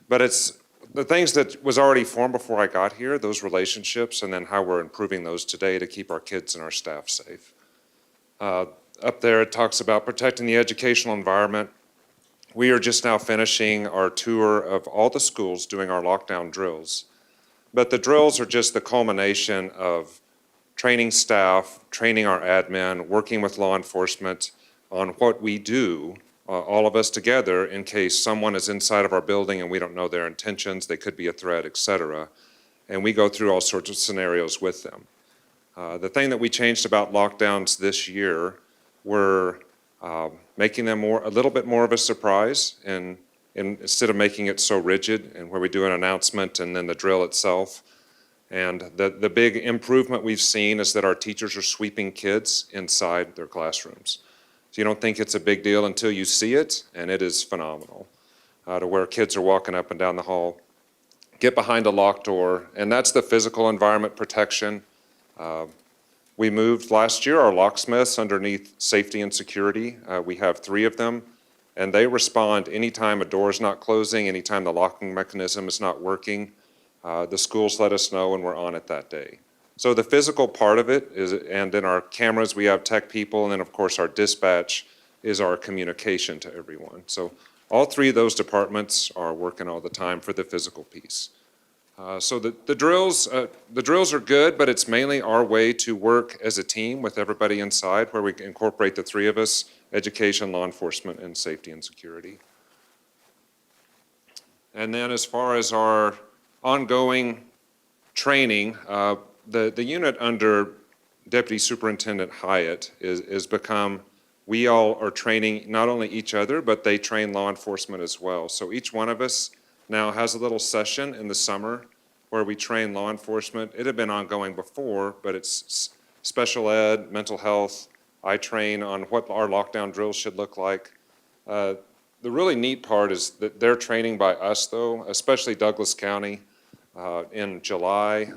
But it's the things that was already formed before I got here, those relationships, and then how we're improving those today to keep our kids and our staff safe. Up there, it talks about protecting the educational environment. We are just now finishing our tour of all the schools doing our lockdown drills. But the drills are just the culmination of training staff, training our admin, working with law enforcement on what we do, all of us together, in case someone is inside of our building and we don't know their intentions, they could be a threat, et cetera. And we go through all sorts of scenarios with them. The thing that we changed about lockdowns this year were making them a little bit more of a surprise, and instead of making it so rigid, and where we do an announcement and then the drill itself. And the big improvement we've seen is that our teachers are sweeping kids inside their classrooms. So you don't think it's a big deal until you see it, and it is phenomenal. To where kids are walking up and down the hall, get behind a locked door, and that's the physical environment protection. We moved last year our locksmiths underneath safety and security. We have 3 of them, and they respond anytime a door is not closing, anytime the locking mechanism is not working. The schools let us know and we're on it that day. So the physical part of it is, and then our cameras, we have tech people, and then of course our dispatch is our communication to everyone. So all 3 of those departments are working all the time for the physical piece. So the drills are good, but it's mainly our way to work as a team with everybody inside, where we incorporate the 3 of us: education, law enforcement, and safety and security. And then as far as our ongoing training, the unit under Deputy Superintendent Hyatt is become, we all are training not only each other, but they train law enforcement as well. So each one of us now has a little session in the summer where we train law enforcement. It had been ongoing before, but it's special ed, mental health. I train on what our lockdown drills should look like. The really neat part is that they're training by us, though, especially Douglas County in July.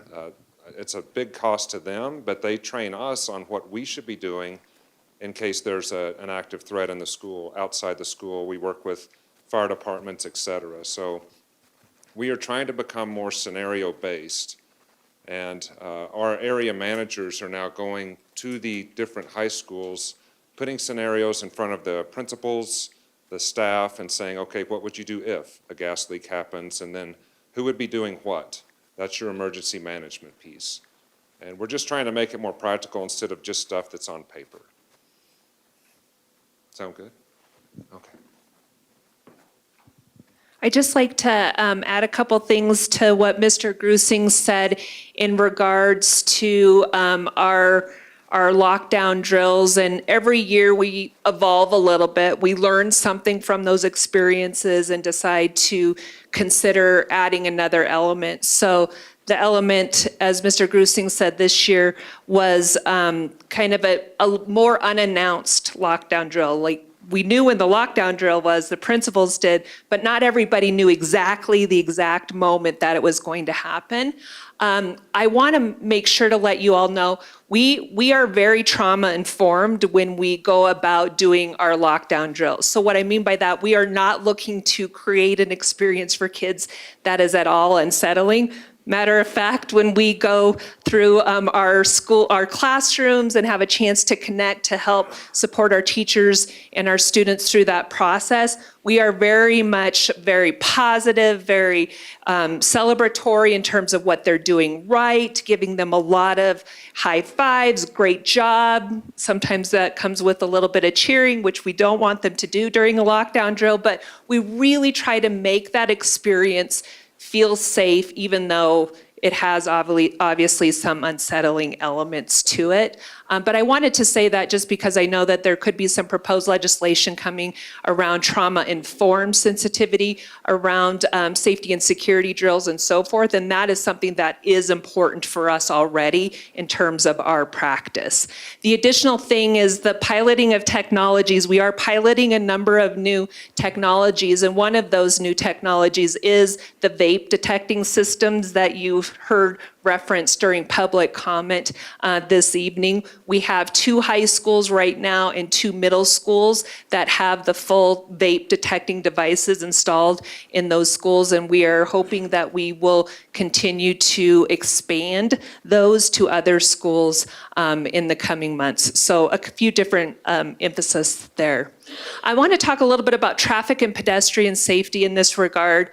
It's a big cost to them, but they train us on what we should be doing in case there's an active threat in the school, outside the school. We work with fire departments, et cetera. So we are trying to become more scenario-based, and our area managers are now going to the different high schools, putting scenarios in front of the principals, the staff, and saying, okay, what would you do if a gas leak happens, and then who would be doing what? That's your emergency management piece. And we're just trying to make it more practical instead of just stuff that's on paper. Sound good? Okay. I'd just like to add a couple things to what Mr. Grusing said in regards to our lockdown drills. And every year we evolve a little bit. We learn something from those experiences and decide to consider adding another element. So the element, as Mr. Grusing said this year, was kind of a more unannounced lockdown drill. Like, we knew when the lockdown drill was, the principals did, but not everybody knew exactly the exact moment that it was going to happen. I want to make sure to let you all know, we are very trauma informed when we go about doing our lockdown drills. So what I mean by that, we are not looking to create an experience for kids that is at all unsettling. Matter of fact, when we go through our classrooms and have a chance to connect to help support our teachers and our students through that process, we are very much very positive, very celebratory in terms of what they're doing right, giving them a lot of high fives, great job. Sometimes that comes with a little bit of cheering, which we don't want them to do during a lockdown drill, but we really try to make that experience feel safe, even though it has obviously some unsettling elements to it. But I wanted to say that just because I know that there could be some proposed legislation coming around trauma-informed sensitivity, around safety and security drills and so forth, and that is something that is important for us already in terms of our practice. The additional thing is the piloting of technologies. We are piloting a number of new technologies, and one of those new technologies is the vape detecting systems that you've heard referenced during public comment this evening. We have 2 high schools right now and 2 middle schools that have the full vape detecting devices installed in those schools, and we are hoping that we will continue to expand those to other schools in the coming months. So a few different emphasis there. I want to talk a little bit about traffic and pedestrian safety in this regard.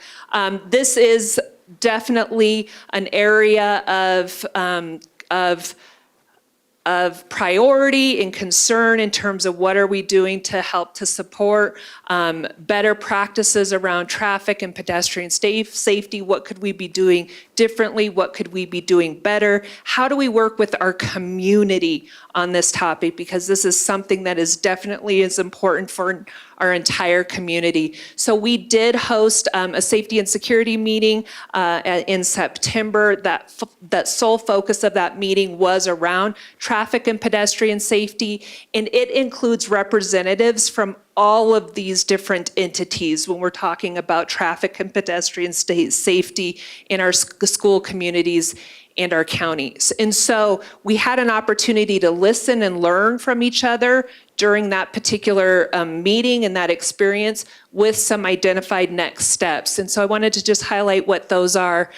This is definitely an area of priority and concern in terms of what are we doing to help to support better practices around traffic and pedestrian safety. What could we be doing differently? What could we be doing better? How do we work with our community on this topic? Because this is something that is definitely as important for our entire community. So we did host a safety and security meeting in September. That sole focus of that meeting was around traffic and pedestrian safety, and it includes representatives from all of these different entities when we're talking about traffic and pedestrian safety in our school communities and our counties. And so we had an opportunity to listen and learn from each other during that particular meeting and that experience with some identified next steps. And so I wanted to just highlight what those are.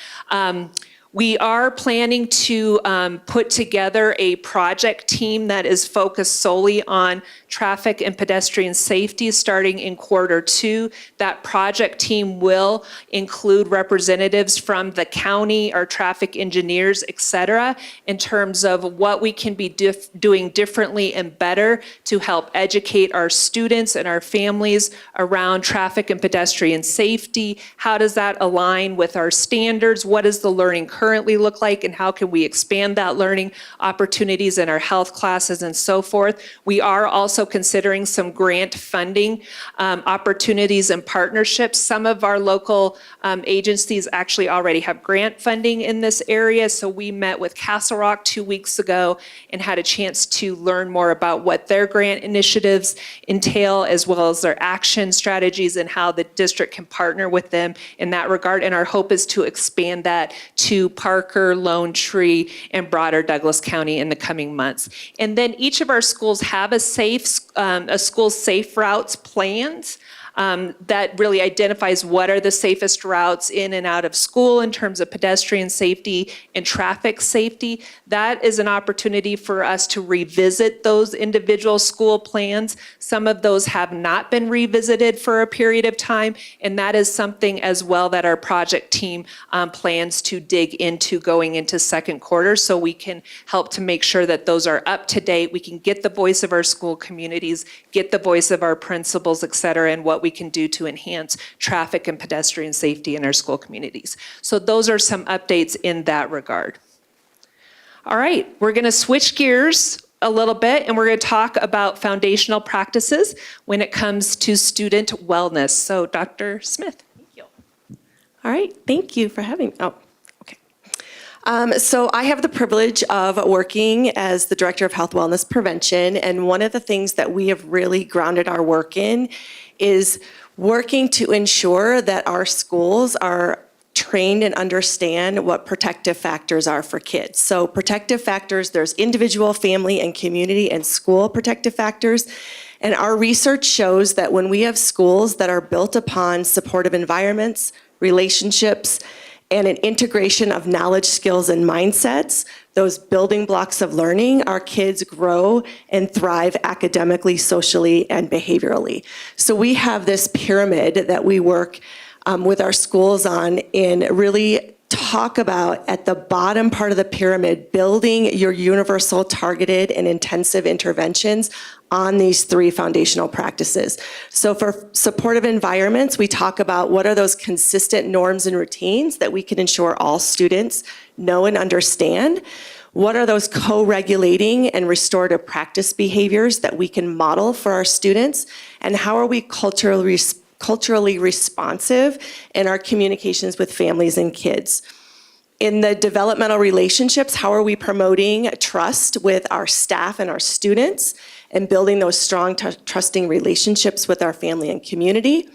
We are planning to put together a project team that is focused solely on traffic and pedestrian safety starting in Q2. That project team will include representatives from the county, our traffic engineers, et cetera, in terms of what we can be doing differently and better to help educate our students and our families around traffic and pedestrian safety. How does that align with our standards? What is the learning currently look like, and how can we expand that learning opportunities in our health classes and so forth? We are also considering some grant funding opportunities and partnerships. Some of our local agencies actually already have grant funding in this area, so we met with Castle Rock 2 weeks ago and had a chance to learn more about what their grant initiatives entail, as well as their action strategies and how the district can partner with them in that regard. And our hope is to expand that to Parker, Lone Tree, and broader Douglas County in the coming months. And then each of our schools have a school safe routes plans that really identifies what are the safest routes in and out of school in terms of pedestrian safety and traffic safety. That is an opportunity for us to revisit those individual school plans. Some of those have not been revisited for a period of time, and that is something as well that our project team plans to dig into going into Q2, so we can help to make sure that those are up to date. We can get the voice of our school communities, get the voice of our principals, et cetera, and what we can do to enhance traffic and pedestrian safety in our school communities. So those are some updates in that regard. All right, we're going to switch gears a little bit, and we're going to talk about foundational practices when it comes to student wellness. So Dr. Smith. Thank you. All right, thank you for having me. Oh, okay. So I have the privilege of working as the Director of Health Wellness Prevention, and one of the things that we have really grounded our work in is working to ensure that our schools are trained and understand what protective factors are for kids. So protective factors, there's individual, family, and community and school protective factors. And our research shows that when we have schools that are built upon supportive environments, relationships, and an integration of knowledge, skills, and mindsets, those building blocks of learning, our kids grow and thrive academically, socially, and behaviorally. So we have this pyramid that we work with our schools on in really talk about at the bottom part of the pyramid, building your universal, targeted, and intensive interventions on these 3 foundational practices. So for supportive environments, we talk about what are those consistent norms and routines that we can ensure all students know and understand. What are those co-regulating and restorative practice behaviors that we can model for our students? And how are we culturally responsive in our communications with families and kids? In the developmental relationships, how are we promoting trust with our staff and our students and building those strong, trusting relationships with our family and community?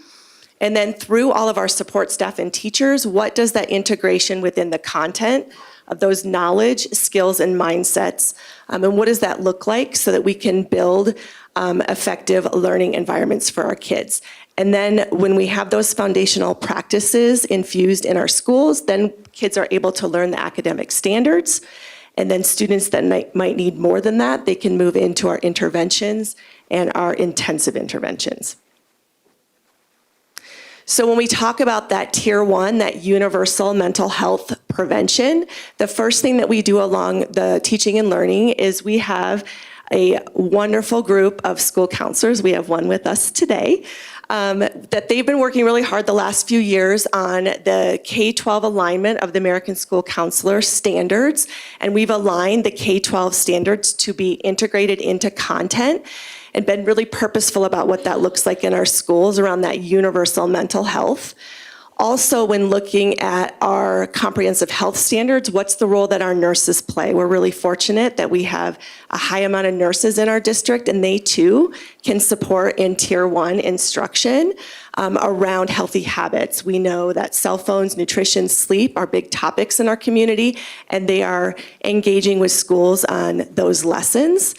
And then through all of our support staff and teachers, what does that integration within the content of those knowledge, skills, and mindsets, and what does that look like so that we can build effective learning environments for our kids? And then when we have those foundational practices infused in our schools, then kids are able to learn the academic standards. And then students that might need more than that, they can move into our interventions and our intensive interventions. So when we talk about that tier 1, that universal mental health prevention, the first thing that we do along the teaching and learning is we have a wonderful group of school counselors. We have one with us today. That they've been working really hard the last few years on the K-12 alignment of the American School Counselor standards. And we've aligned the K-12 standards to be integrated into content and been really purposeful about what that looks like in our schools around that universal mental health. Also, when looking at our comprehensive health standards, what's the role that our nurses play? We're really fortunate that we have a high amount of nurses in our district, and they too can support in tier 1 instruction around healthy habits. We know that cell phones, nutrition, sleep are big topics in our community, and they are engaging with schools on those lessons.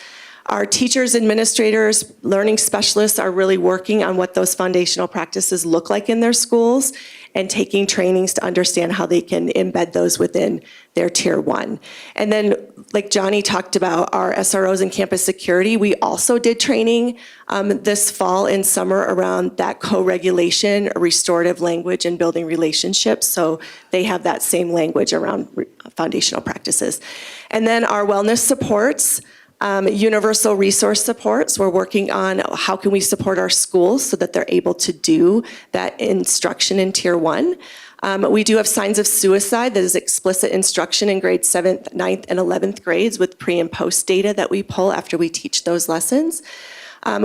Our teachers, administrators, learning specialists are really working on what those foundational practices look like in their schools and taking trainings to understand how they can embed those within their tier 1. And then, like Johnny talked about, our SROs and campus security, we also did training this fall and summer around that co-regulation, restorative language, and building relationships. So they have that same language around foundational practices. And then our wellness supports, universal resource supports. We're working on how can we support our schools so that they're able to do that instruction in tier 1. We do have signs of suicide that is explicit instruction in grades 7th, 9th, and 11th grades with pre and post data that we pull after we teach those lessons.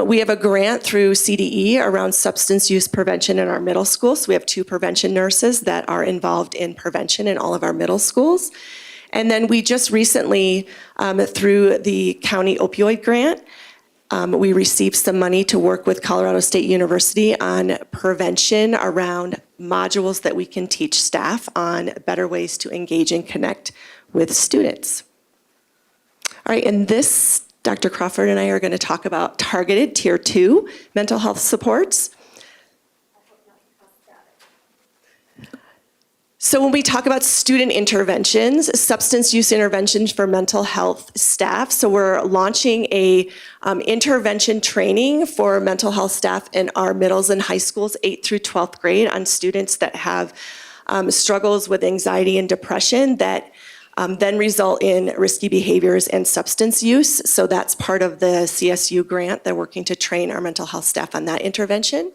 We have a grant through CDE around substance use prevention in our middle schools. So we have 2 prevention nurses that are involved in prevention in all of our middle schools. And then we just recently, through the county opioid grant, we received some money to work with Colorado State University on prevention around modules that we can teach staff on better ways to engage and connect with students. All right, and this, Dr. Crawford and I are going to talk about targeted tier 2 mental health supports. So when we talk about student interventions, substance use interventions for mental health staff, so we're launching a intervention training for mental health staff in our middles and high schools, 8th through 12th grade, on students that have struggles with anxiety and depression that then result in risky behaviors and substance use. So that's part of the CSU grant. They're working to train our mental health staff on that intervention.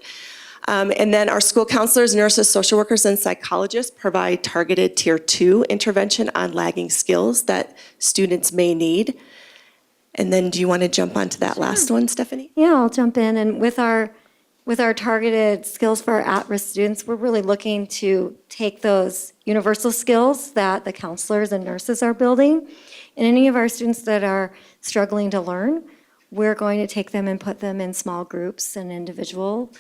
And then our school counselors, nurses, social workers, and psychologists provide targeted tier 2 intervention on lagging skills that students may need. And then do you want to jump onto that last one, Stephanie? Yeah, I'll jump in. And with our targeted skills for our at-risk students, we're really looking to take those universal skills that the counselors and nurses are building. And any of our students that are struggling to learn, we're going to take them and put them in small groups and individual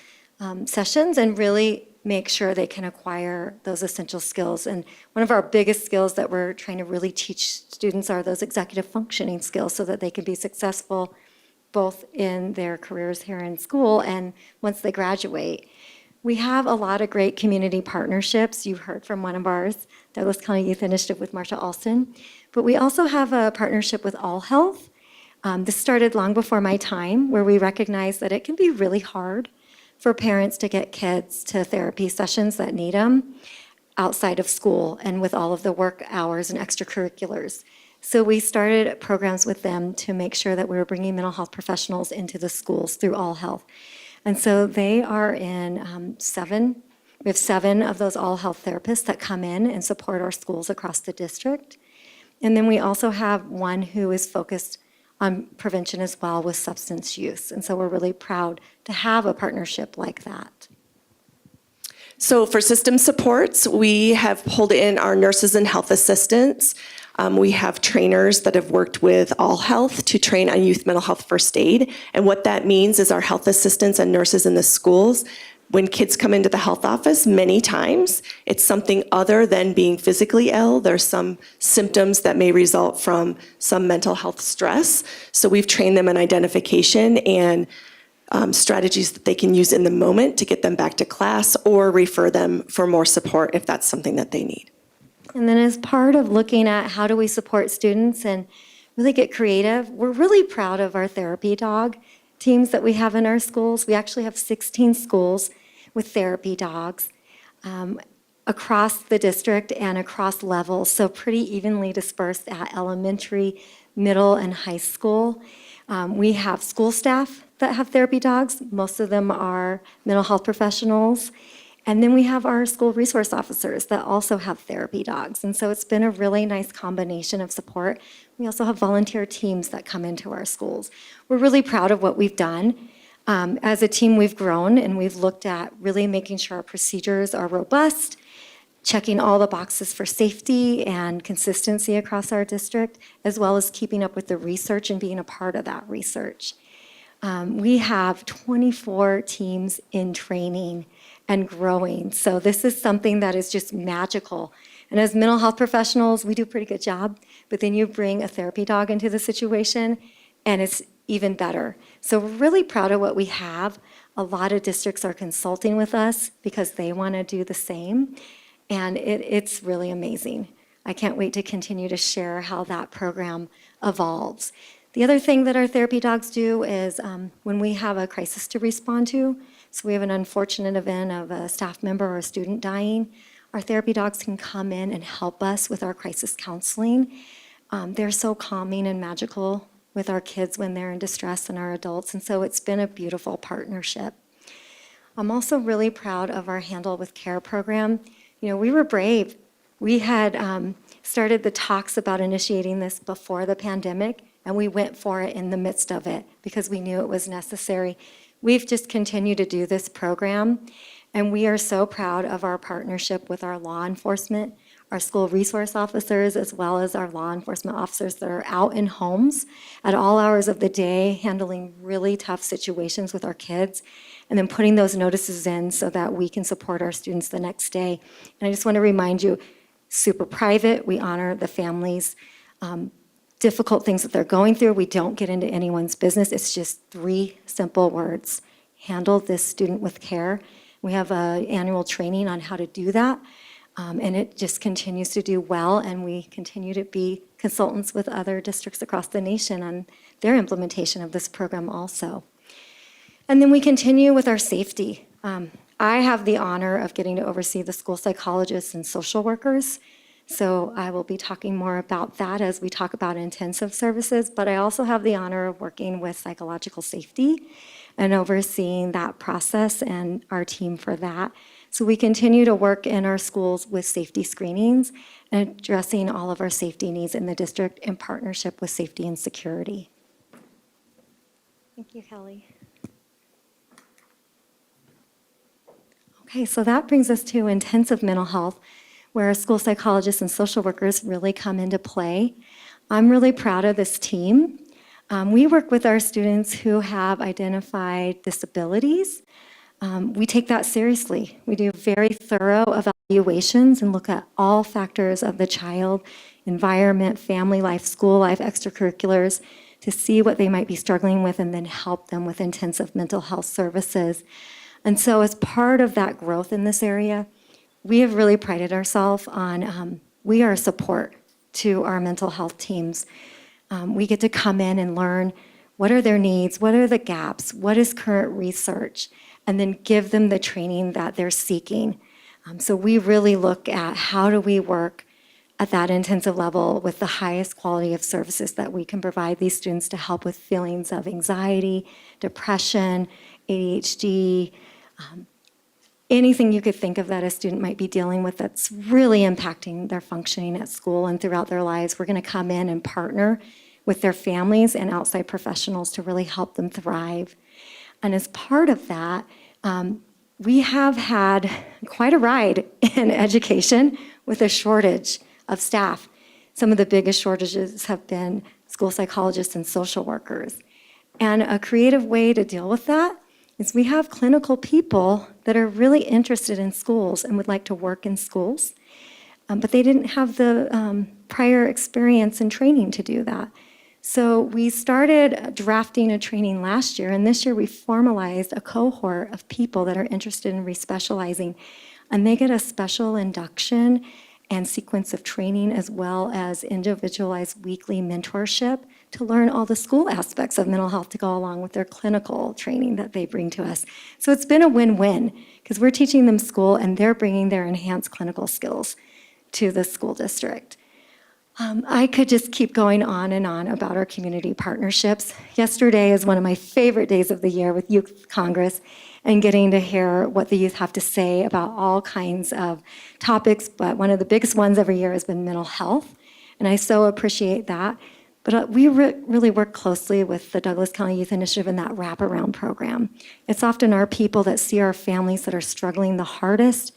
sessions and really make sure they can acquire those essential skills. And one of our biggest skills that we're trying to really teach students are those executive functioning skills so that they can be successful both in their careers here in school and once they graduate. We have a lot of great community partnerships. You've heard from one of ours, Douglas County Youth Initiative with Marsha Alston. But we also have a partnership with All Health. This started long before my time, where we recognize that it can be really hard for parents to get kids to therapy sessions that need them. outside of school and with all of the work hours and extracurriculars. So we started programs with them to make sure that we were bringing mental health professionals into the schools through All Health. And so they are in we have 7 of those All Health therapists that come in and support our schools across the district. And then we also have one who is focused on prevention as well with substance use. And so we're really proud to have a partnership like that. So for system supports, we have pulled in our nurses and health assistants. We have trainers that have worked with All Health to train on youth mental health first aid. And what that means is our health assistants and nurses in the schools, when kids come into the health office, many times it's something other than being physically ill. There's some symptoms that may result from some mental health stress. So we've trained them in identification and strategies that they can use in the moment to get them back to class or refer them for more support if that's something that they need. And then as part of looking at how do we support students and really get creative, we're really proud of our therapy dog teams that we have in our schools. We actually have 16 schools with therapy dogs across the district and across levels, so pretty evenly dispersed at elementary, middle, and high school. We have school staff that have therapy dogs. Most of them are mental health professionals. And then we have our school resource officers that also have therapy dogs. And so it's been a really nice combination of support. We also have volunteer teams that come into our schools. We're really proud of what we've done. As a team, we've grown and we've looked at really making sure our procedures are robust, checking all the boxes for safety and consistency across our district, as well as keeping up with the research and being a part of that research. We have 24 teams in training and growing. So this is something that is just magical. And as mental health professionals, we do a pretty good job, but then you bring a therapy dog into the situation and it's even better. So we're really proud of what we have. A lot of districts are consulting with us because they want to do the same. And it's really amazing. I can't wait to continue to share how that program evolves. The other thing that our therapy dogs do is when we have a crisis to respond to, so we have an unfortunate event of a staff member or a student dying, our therapy dogs can come in and help us with our crisis counseling. They're so calming and magical with our kids when they're in distress and our adults, and so it's been a beautiful partnership. I'm also really proud of our Handle with Care program. You know, we were brave. We had started the talks about initiating this before the pandemic, and we went for it in the midst of it because we knew it was necessary. We've just continued to do this program, and we are so proud of our partnership with our law enforcement, our school resource officers, as well as our law enforcement officers that are out in homes at all hours of the day, handling really tough situations with our kids, and then putting those notices in so that we can support our students the next day. And I just want to remind you, super private, we honor the families' difficult things that they're going through. We don't get into anyone's business. It's just 3 simple words. Handle this student with care. We have an annual training on how to do that, and it just continues to do well, and we continue to be consultants with other districts across the nation on their implementation of this program also. And then we continue with our safety. I have the honor of getting to oversee the school psychologists and social workers. So I will be talking more about that as we talk about intensive services, but I also have the honor of working with psychological safety and overseeing that process and our team for that. So we continue to work in our schools with safety screenings and addressing all of our safety needs in the district in partnership with safety and security. Thank you, Kelly. Okay, so that brings us to intensive mental health, where our school psychologists and social workers really come into play. I'm really proud of this team. We work with our students who have identified disabilities. We take that seriously. We do very thorough evaluations and look at all factors of the child, environment, family life, school life, extracurriculars, to see what they might be struggling with and then help them with intensive mental health services. And so as part of that growth in this area, we have really prided ourselves on, we are a support to our mental health teams. We get to come in and learn what are their needs, what are the gaps, what is current research, and then give them the training that they're seeking. So we really look at how do we work at that intensive level with the highest quality of services that we can provide these students to help with feelings of anxiety, depression, ADHD, anything you could think of that a student might be dealing with that's really impacting their functioning at school and throughout their lives. We're going to come in and partner with their families and outside professionals to really help them thrive. And as part of that, we have had quite a ride in education with a shortage of staff. Some of the biggest shortages have been school psychologists and social workers. And a creative way to deal with that is we have clinical people that are really interested in schools and would like to work in schools, but they didn't have the prior experience and training to do that. So we started drafting a training last year, and this year we formalized a cohort of people that are interested in respecializing, and they get a special induction and sequence of training as well as individualized weekly mentorship to learn all the school aspects of mental health to go along with their clinical training that they bring to us. So it's been a win-win because we're teaching them school and they're bringing their enhanced clinical skills to the school district. I could just keep going on and on about our community partnerships. Yesterday is one of my favorite days of the year with Youth Congress and getting to hear what the youth have to say about all kinds of topics, but one of the biggest ones every year has been mental health, and I so appreciate that. But we really work closely with the Douglas County Youth Initiative in that wraparound program. It's often our people that see our families that are struggling the hardest,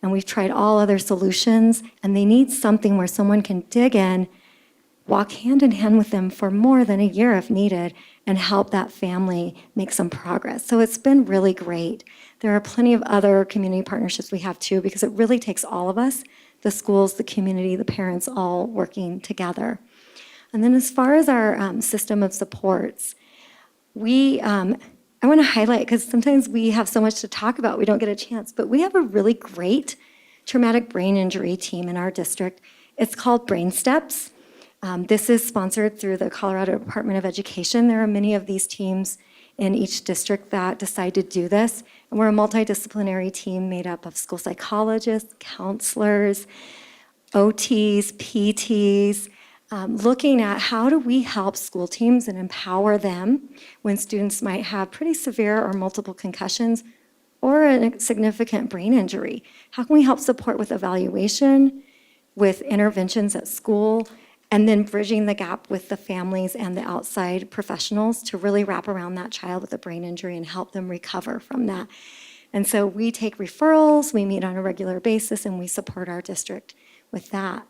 and we've tried all other solutions, and they need something where someone can dig in, walk hand in hand with them for more than a year if needed, and help that family make some progress. So it's been really great. There are plenty of other community partnerships we have too, because it really takes all of us, the schools, the community, the parents, all working together. And then as far as our system of supports, I want to highlight, because sometimes we have so much to talk about, we don't get a chance, but we have a really great traumatic brain injury team in our district. It's called Brain Steps. This is sponsored through the Colorado Department of Education. There are many of these teams in each district that decide to do this. And we're a multidisciplinary team made up of school psychologists, counselors, OTs, PTs, looking at how do we help school teams and empower them when students might have pretty severe or multiple concussions or a significant brain injury. How can we help support with evaluation, with interventions at school, and then bridging the gap with the families and the outside professionals to really wrap around that child with a brain injury and help them recover from that. And so we take referrals, we meet on a regular basis, and we support our district with that.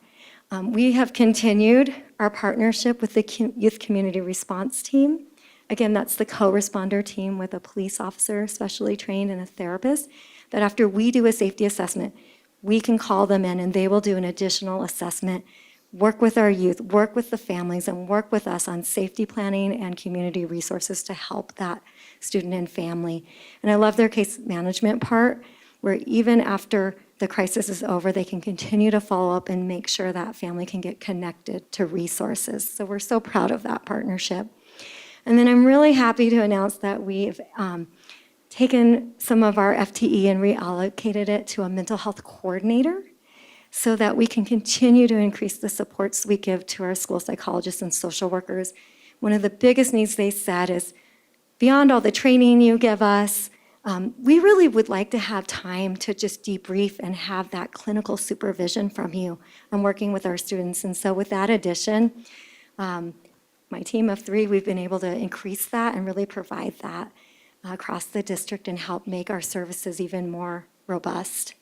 We have continued our partnership with the Youth Community Response Team. Again, that's the co-responder team with a police officer, specially trained, and a therapist, that after we do a safety assessment, we can call them in and they will do an additional assessment, work with our youth, work with the families, and work with us on safety planning and community resources to help that student and family. And I love their case management part, where even after the crisis is over, they can continue to follow up and make sure that family can get connected to resources. So we're so proud of that partnership. And then I'm really happy to announce that we've taken some of our FTE and reallocated it to a mental health coordinator so that we can continue to increase the supports we give to our school psychologists and social workers. One of the biggest needs they said is, beyond all the training you give us, we really would like to have time to just debrief and have that clinical supervision from you on working with our students. And so with that addition, my team of 3, we've been able to increase that and really provide that across the district and help make our services even more robust.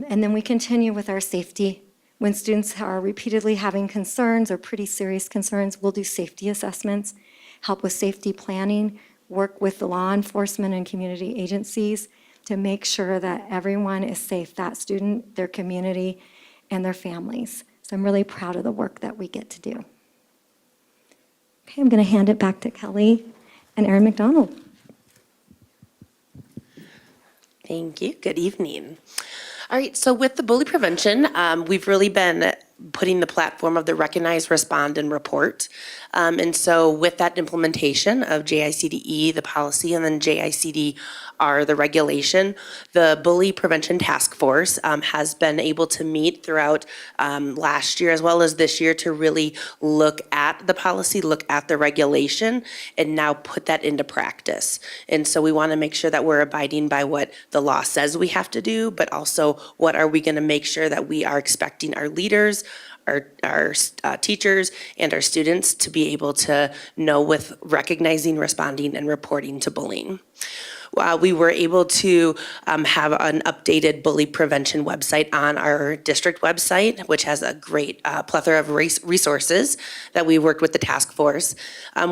And then we continue with our safety. When students are repeatedly having concerns or pretty serious concerns, we'll do safety assessments, help with safety planning, work with the law enforcement and community agencies to make sure that everyone is safe, that student, their community, and their families. So I'm really proud of the work that we get to do. Okay, I'm going to hand it back to Kelly and Erin McDonald. Thank you. Good evening. All right, so with the bully prevention, we've really been putting the platform of the recognize, respond, and report. And so with that implementation of JICDE, the policy, and then JICDR, the regulation, the Bully Prevention Task Force has been able to meet throughout last year as well as this year to really look at the policy, look at the regulation, and now put that into practice. And so we want to make sure that we're abiding by what the law says we have to do, but also what are we going to make sure that we are expecting our leaders, our teachers, and our students to be able to know with recognizing, responding, and reporting to bullying. We were able to have an updated bully prevention website on our district website, which has a great plethora of resources that we worked with the task force.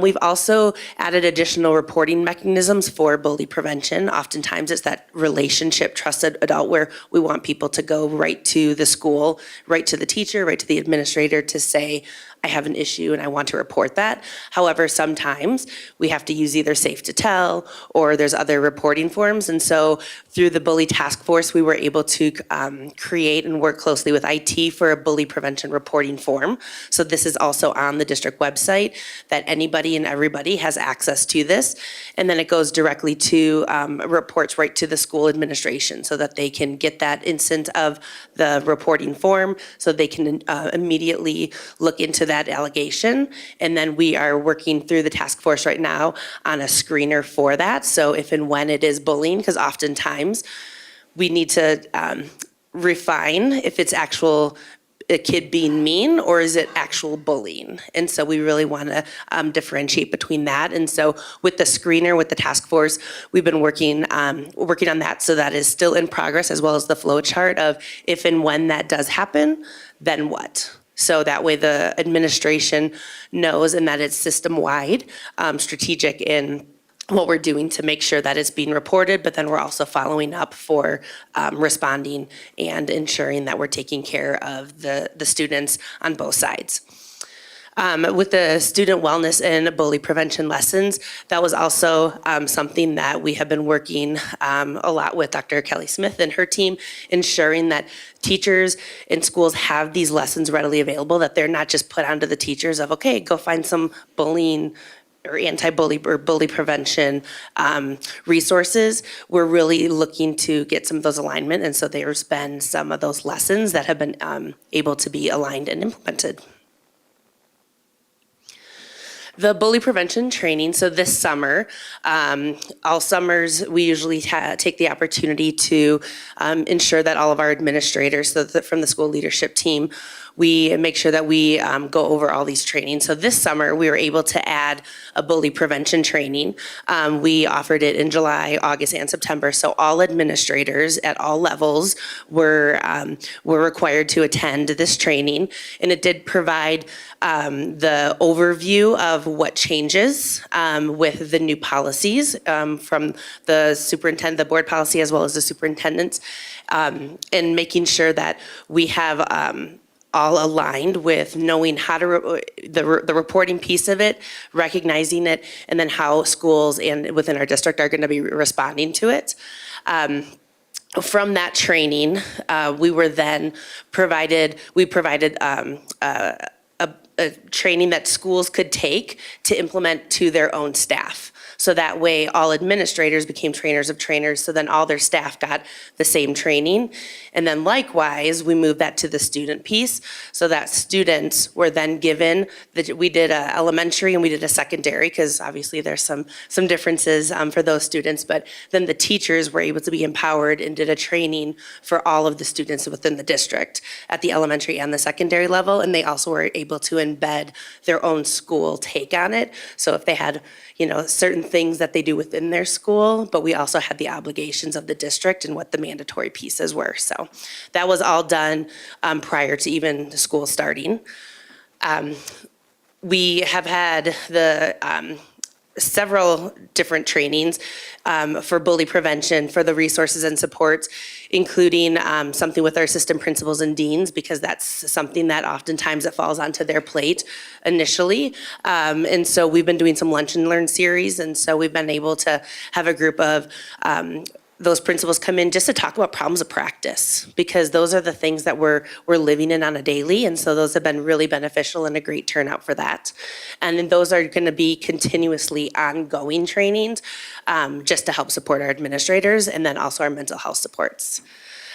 We've also added additional reporting mechanisms for bully prevention. Oftentimes it's that relationship trusted adult where we want people to go right to the school, right to the teacher, right to the administrator to say, I have an issue and I want to report that. However, sometimes we have to use either Safe to Tell or there's other reporting forms. And so through the Bully Task Force, we were able to create and work closely with IT for a bully prevention reporting form. So this is also on the district website that anybody and everybody has access to this. And then it goes directly to reports right to the school administration so that they can get that instant of the reporting form so they can immediately look into that allegation. And then we are working through the task force right now on a screener for that. So if and when it is bullying, because oftentimes we need to refine if it's actual a kid being mean or is it actual bullying? And so we really want to differentiate between that. And so with the screener, with the task force, we've been working on that. So that is still in progress as well as the flow chart of if and when that does happen, then what? So that way the administration knows and that it's system-wide, strategic in what we're doing to make sure that it's being reported, but then we're also following up for responding and ensuring that we're taking care of the students on both sides. With the student wellness and bully prevention lessons, that was also something that we have been working a lot with Dr. Kelly Smith and her team, ensuring that teachers in schools have these lessons readily available, that they're not just put onto the teachers of, okay, go find some bullying or anti-bully or bully prevention resources. We're really looking to get some of those alignment, and so there's been some of those lessons that have been able to be aligned and implemented. The bully prevention training, so this summer, all summers, we usually take the opportunity to ensure that all of our administrators, so that from the school leadership team, we make sure that we go over all these trainings. So this summer, we were able to add a bully prevention training. We offered it in July, August, and September. So all administrators at all levels were required to attend this training. And it did provide the overview of what changes with the new policies from the superintendent, the board policy, as well as the superintendents, and making sure that we have all aligned with knowing how to, the reporting piece of it, recognizing it, and then how schools and within our district are going to be responding to it. From that training, we provided a training that schools could take to implement to their own staff. So that way all administrators became trainers of trainers, so then all their staff got the same training. And then likewise, we moved that to the student piece, so that students were then given, we did a elementary and we did a secondary, because obviously there's some differences for those students, but then the teachers were able to be empowered and did a training for all of the students within the district at the elementary and the secondary level, and they also were able to embed their own school take on it. So if they had, certain things that they do within their school, but we also had the obligations of the district and what the mandatory pieces were. So that was all done prior to even the school starting. We have had several different trainings for bully prevention, for the resources and supports, including something with our assistant principals and deans, because that's something that oftentimes it falls onto their plate initially. And so we've been doing some lunch and learn series, and so we've been able to have a group of those principals come in just to talk about problems of practice, because those are the things that we're living in on a daily, and so those have been really beneficial and a great turnout for that. And then those are going to be continuously ongoing trainings, just to help support our administrators, and then also our mental health supports.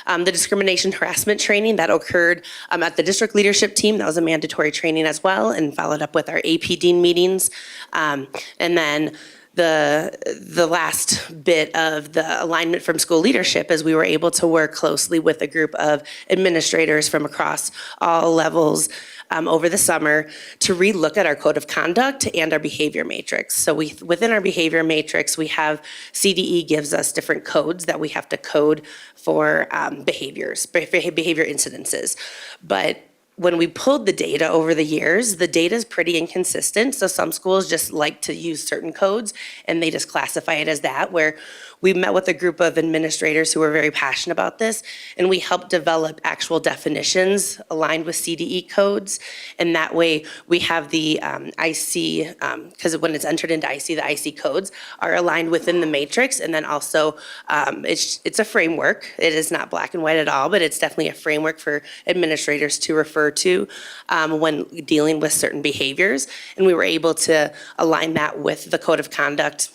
The discrimination harassment training that occurred at the district leadership team, that was a mandatory training as well, and followed up with our AP Dean meetings. And then the last bit of the alignment from school leadership is we were able to work closely with a group of administrators from across all levels over the summer to relook at our code of conduct and our behavior matrix. So within our behavior matrix, we have CDE gives us different codes that we have to code for behavior incidences. But when we pulled the data over the years, the data is pretty inconsistent. So some schools just like to use certain codes and they just classify it as that, where we met with a group of administrators who were very passionate about this, and we helped develop actual definitions aligned with CDE codes. And that way we have the IC, because when it's entered into IC, the IC codes are aligned within the matrix. And then also it's a framework. It is not black and white at all, but it's definitely a framework for administrators to refer to when dealing with certain behaviors. And we were able to align that with the code of conduct,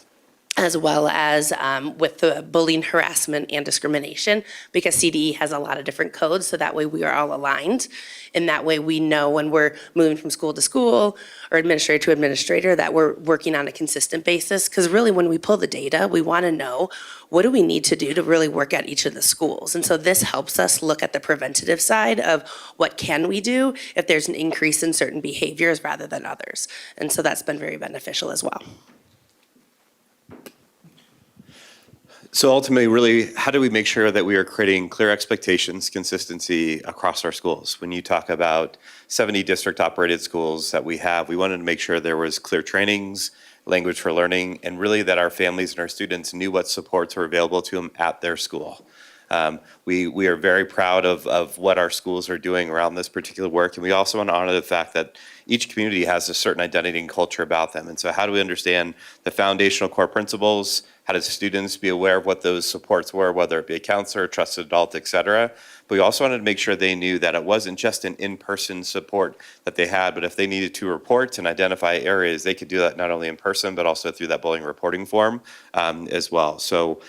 as well as with the bullying, harassment, and discrimination, because CDE has a lot of different codes, so that way we are all aligned. And that way we know when we're moving from school to school or administrator to administrator that we're working on a consistent basis. Because really when we pull the data, we want to know what do we need to do to really work at each of the schools. And so this helps us look at the preventative side of what can we do if there's an increase in certain behaviors rather than others. And so that's been very beneficial as well. So ultimately, really, how do we make sure that we are creating clear expectations, consistency across our schools? When you talk about 70 district-operated schools that we have, we wanted to make sure there was clear trainings, language for learning, and really that our families and our students knew what supports were available to them at their school. We are very proud of what our schools are doing around this particular work, and we also want to honor the fact that each community has a certain identity and culture about them. And so how do we understand the foundational core principles? How do students be aware of what those supports were, whether it be a counselor, a trusted adult, et cetera? But we also wanted to make sure they knew that it wasn't just an in-person support that they had, but if they needed to report and identify areas, they could do that not only in person, but also through that bullying reporting form as well. So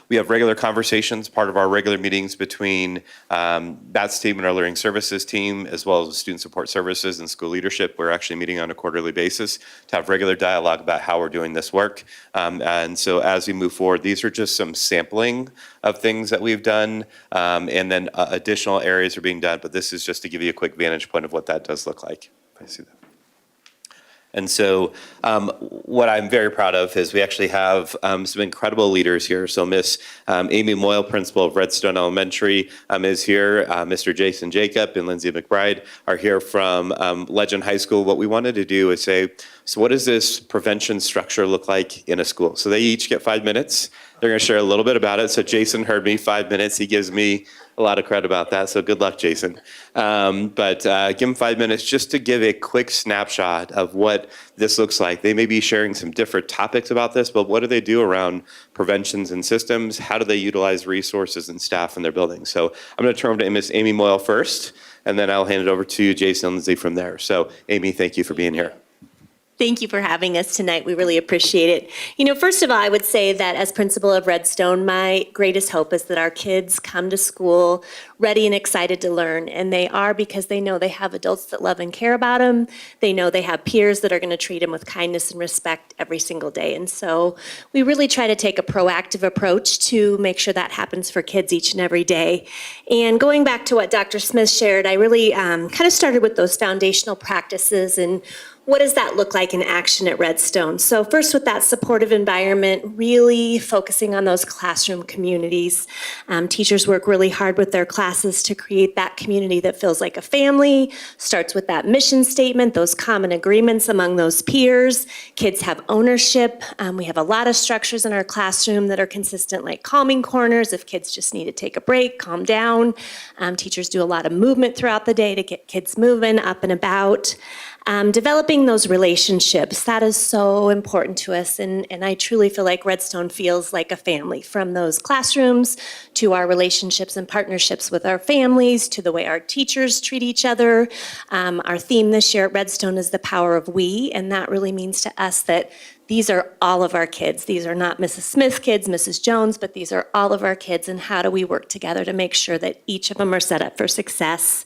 we have regular conversations, part of our regular meetings between BATS team and our learning services team, as well as student support services and school leadership. We're actually meeting on a quarterly basis to have regular dialogue about how we're doing this work. And so as we move forward, these are just some sampling of things that we've done, and then additional areas are being done, but this is just to give you a quick vantage point of what that does look like. If I see that. And so what I'm very proud of is we actually have some incredible leaders here. So Miss Amy Moyle, principal of Redstone Elementary, is here. Mr. Jason Jacob and Lindsay McBride are here from Legend High School. What we wanted to do is say, so what does this prevention structure look like in a school? So they each get 5 minutes. They're going to share a little bit about it. So Jason heard me 5 minutes. He gives me a lot of credit about that. So good luck, Jason. But give him 5 minutes just to give a quick snapshot of what this looks like. They may be sharing some different topics about this, but what do they do around preventions and systems? How do they utilize resources and staff in their buildings? So I'm going to turn over to Miss Amy Moyle first, and then I'll hand it over to Jason and Lindsay from there. So Amy, thank you for being here. Thank you for having us tonight. We really appreciate it. You know, first of all, I would say that as principal of Redstone, my greatest hope is that our kids come to school ready and excited to learn. And they are, because they know they have adults that love and care about them. They know they have peers that are going to treat them with kindness and respect every single day. And so we really try to take a proactive approach to make sure that happens for kids each and every day. And going back to what Dr. Smith shared, I really kind of started with those foundational practices and what does that look like in action at Redstone? So first, with that supportive environment, really focusing on those classroom communities. Teachers work really hard with their classes to create that community that feels like a family. Starts with that mission statement, those common agreements among those peers. Kids have ownership. We have a lot of structures in our classroom that are consistent, like calming corners if kids just need to take a break, calm down. Teachers do a lot of movement throughout the day to get kids moving, up and about. Developing those relationships, that is so important to us, and I truly feel like Redstone feels like a family, from those classrooms to our relationships and partnerships with our families, to the way our teachers treat each other. Our theme this year at Redstone is the power of we, and that really means to us that these are all of our kids. These are not Mrs. Smith's kids, Mrs. Jones, but these are all of our kids, and how do we work together to make sure that each of them are set up for success?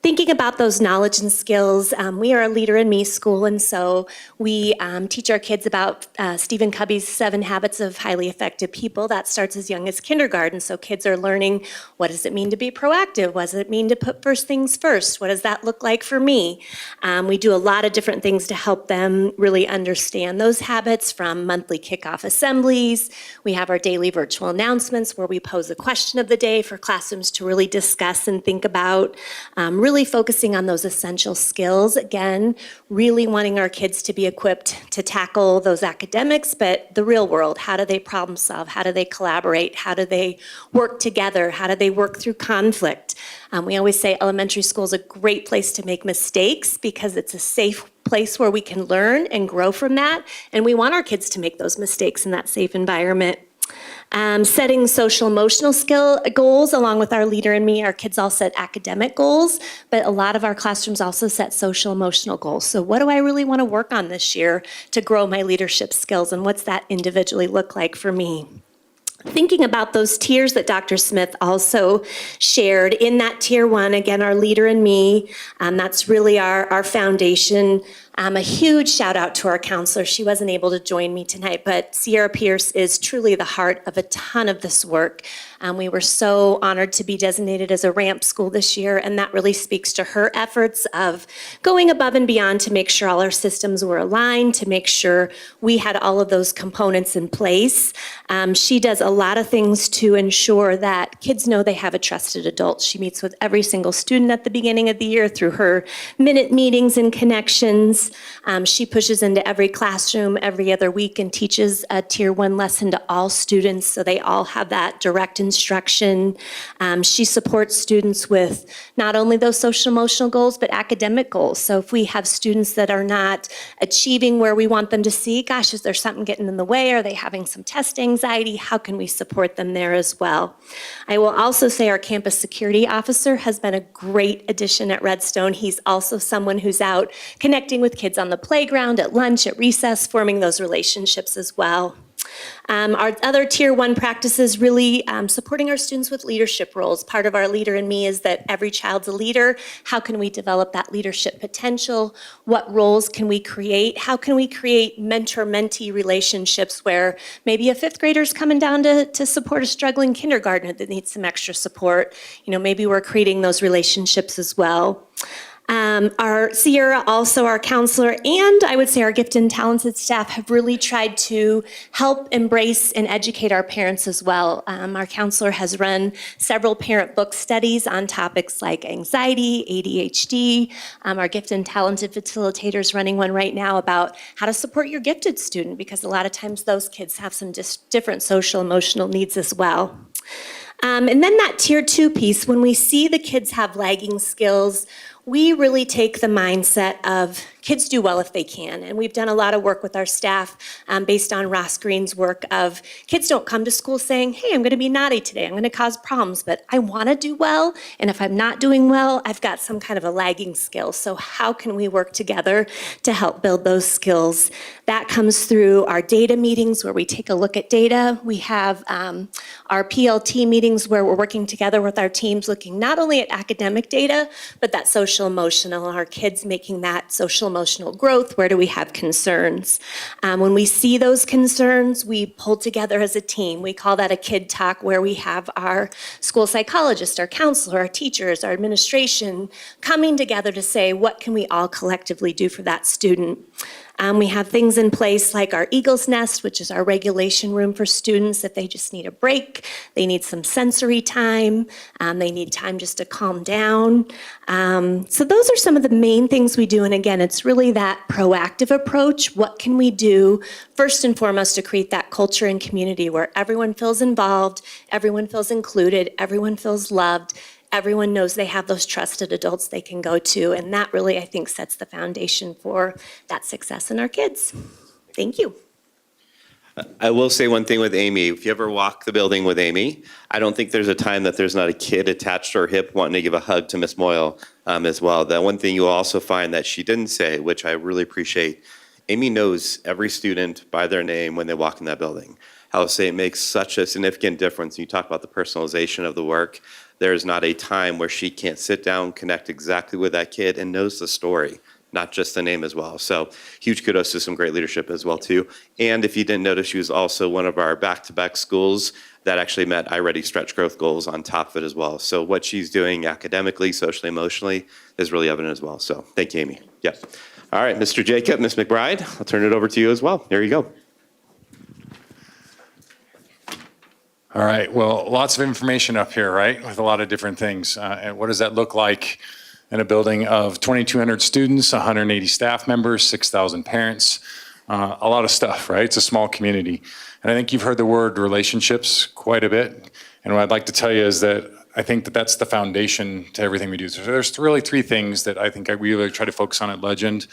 Thinking about those knowledge and skills, we are a Leader in Me school, and so we teach our kids about Stephen Covey's 7 Habits of Highly Effective People. That starts as young as kindergarten, so kids are learning, what does it mean to be proactive? What does it mean to put first things first? What does that look like for me? We do a lot of different things to help them really understand those habits, from monthly kickoff assemblies. We have our daily virtual announcements where we pose a question of the day for classrooms to really discuss and think about. Really focusing on those essential skills. Again, really wanting our kids to be equipped to tackle those academics, but the real world. How do they problem solve? How do they collaborate? How do they work together? How do they work through conflict? We always say elementary school is a great place to make mistakes because it's a safe place where we can learn and grow from that. And we want our kids to make those mistakes in that safe environment. Setting social emotional skill goals along with our Leader in Me. Our kids all set academic goals, but a lot of our classrooms also set social emotional goals. So what do I really want to work on this year to grow my leadership skills, and what's that individually look like for me? Thinking about those tiers that Dr. Smith also shared. In that tier 1, again, our Leader in Me, that's really our foundation. A huge shout out to our counselor. She wasn't able to join me tonight, but Sierra Pierce is truly the heart of a ton of this work. We were so honored to be designated as a RAMP school this year, and that really speaks to her efforts of going above and beyond to make sure all our systems were aligned, to make sure we had all of those components in place. She does a lot of things to ensure that kids know they have a trusted adult. She meets with every single student at the beginning of the year through her minute meetings and connections. She pushes into every classroom every other week and teaches a tier 1 lesson to all students, so they all have that direct instruction. She supports students with not only those social emotional goals, but academic goals. So if we have students that are not achieving where we want them to see, gosh, is there something getting in the way? Are they having some test anxiety? How can we support them there as well? I will also say our campus security officer has been a great addition at Redstone. He's also someone who's out connecting with kids on the playground, at lunch, at recess, forming those relationships as well. Our other tier 1 practices, really supporting our students with leadership roles. Part of our Leader in Me is that every child's a leader. How can we develop that leadership potential? What roles can we create? How can we create mentor-mentee relationships where maybe a 5th grader's coming down to support a struggling kindergartner that needs some extra support? Maybe we're creating those relationships as well. Our Sierra, also our counselor, and I would say our gifted and talented staff have really tried to help embrace and educate our parents as well. Our counselor has run several parent book studies on topics like anxiety, ADHD. Our gifted and talented facilitator is running one right now about how to support your gifted student, because a lot of times those kids have some different social emotional needs as well. And then that tier 2 piece, when we see the kids have lagging skills, we really take the mindset of kids do well if they can. And we've done a lot of work with our staff based on Ross Green's work of kids don't come to school saying, hey, I'm gonna be naughty today, I'm gonna cause problems, but I wanna do well. And if I'm not doing well, I've got some kind of a lagging skill. So how can we work together to help build those skills? That comes through our data meetings where we take a look at data. We have our PLT meetings where we're working together with our teams looking not only at academic data, but that social emotional, our kids making that social emotional growth. Where do we have concerns? When we see those concerns, we pull together as a team. We call that a kid talk, where we have our school psychologist, our counselor, our teachers, our administration coming together to say, what can we all collectively do for that student? We have things in place like our Eagle's Nest, which is our regulation room for students if they just need a break, they need some sensory time, they need time just to calm down. So those are some of the main things we do. And again, it's really that proactive approach. What can we do first and foremost to create that culture and community where everyone feels involved, everyone feels included, everyone feels loved, everyone knows they have those trusted adults they can go to. And that really, I think, sets the foundation for that success in our kids. Thank you. I will say one thing with Amy. If you ever walk the building with Amy, I don't think there's a time that there's not a kid attached to her hip wanting to give a hug to Miss Moyle as well. The one thing you'll also find that she didn't say, which I really appreciate, Amy knows every student by their name when they walk in that building. I will say it makes such a significant difference. You talk about the personalization of the work. There's not a time where she can't sit down, connect exactly with that kid, and knows the story, not just the name as well. So huge kudos to some great leadership as well too. And if you didn't notice, she was also one of our back-to-back schools that actually met iReady stretch growth goals on top of it as well. So what she's doing academically, socially, emotionally is really evident as well. So thank you, Amy. Yeah. All right, Mr. Jacob, Ms. McBride, I'll turn it over to you as well. There you go. All right, well, lots of information up here, right, with a lot of different things. And what does that look like in a building of 2,200 students, 180 staff members, 6,000 parents? A lot of stuff, right? It's a small community. And I think you've heard the word relationships quite a bit. And what I'd like to tell you is that I think that that's the foundation to everything we do. So there's really three things that I think we really try to focus on at Legend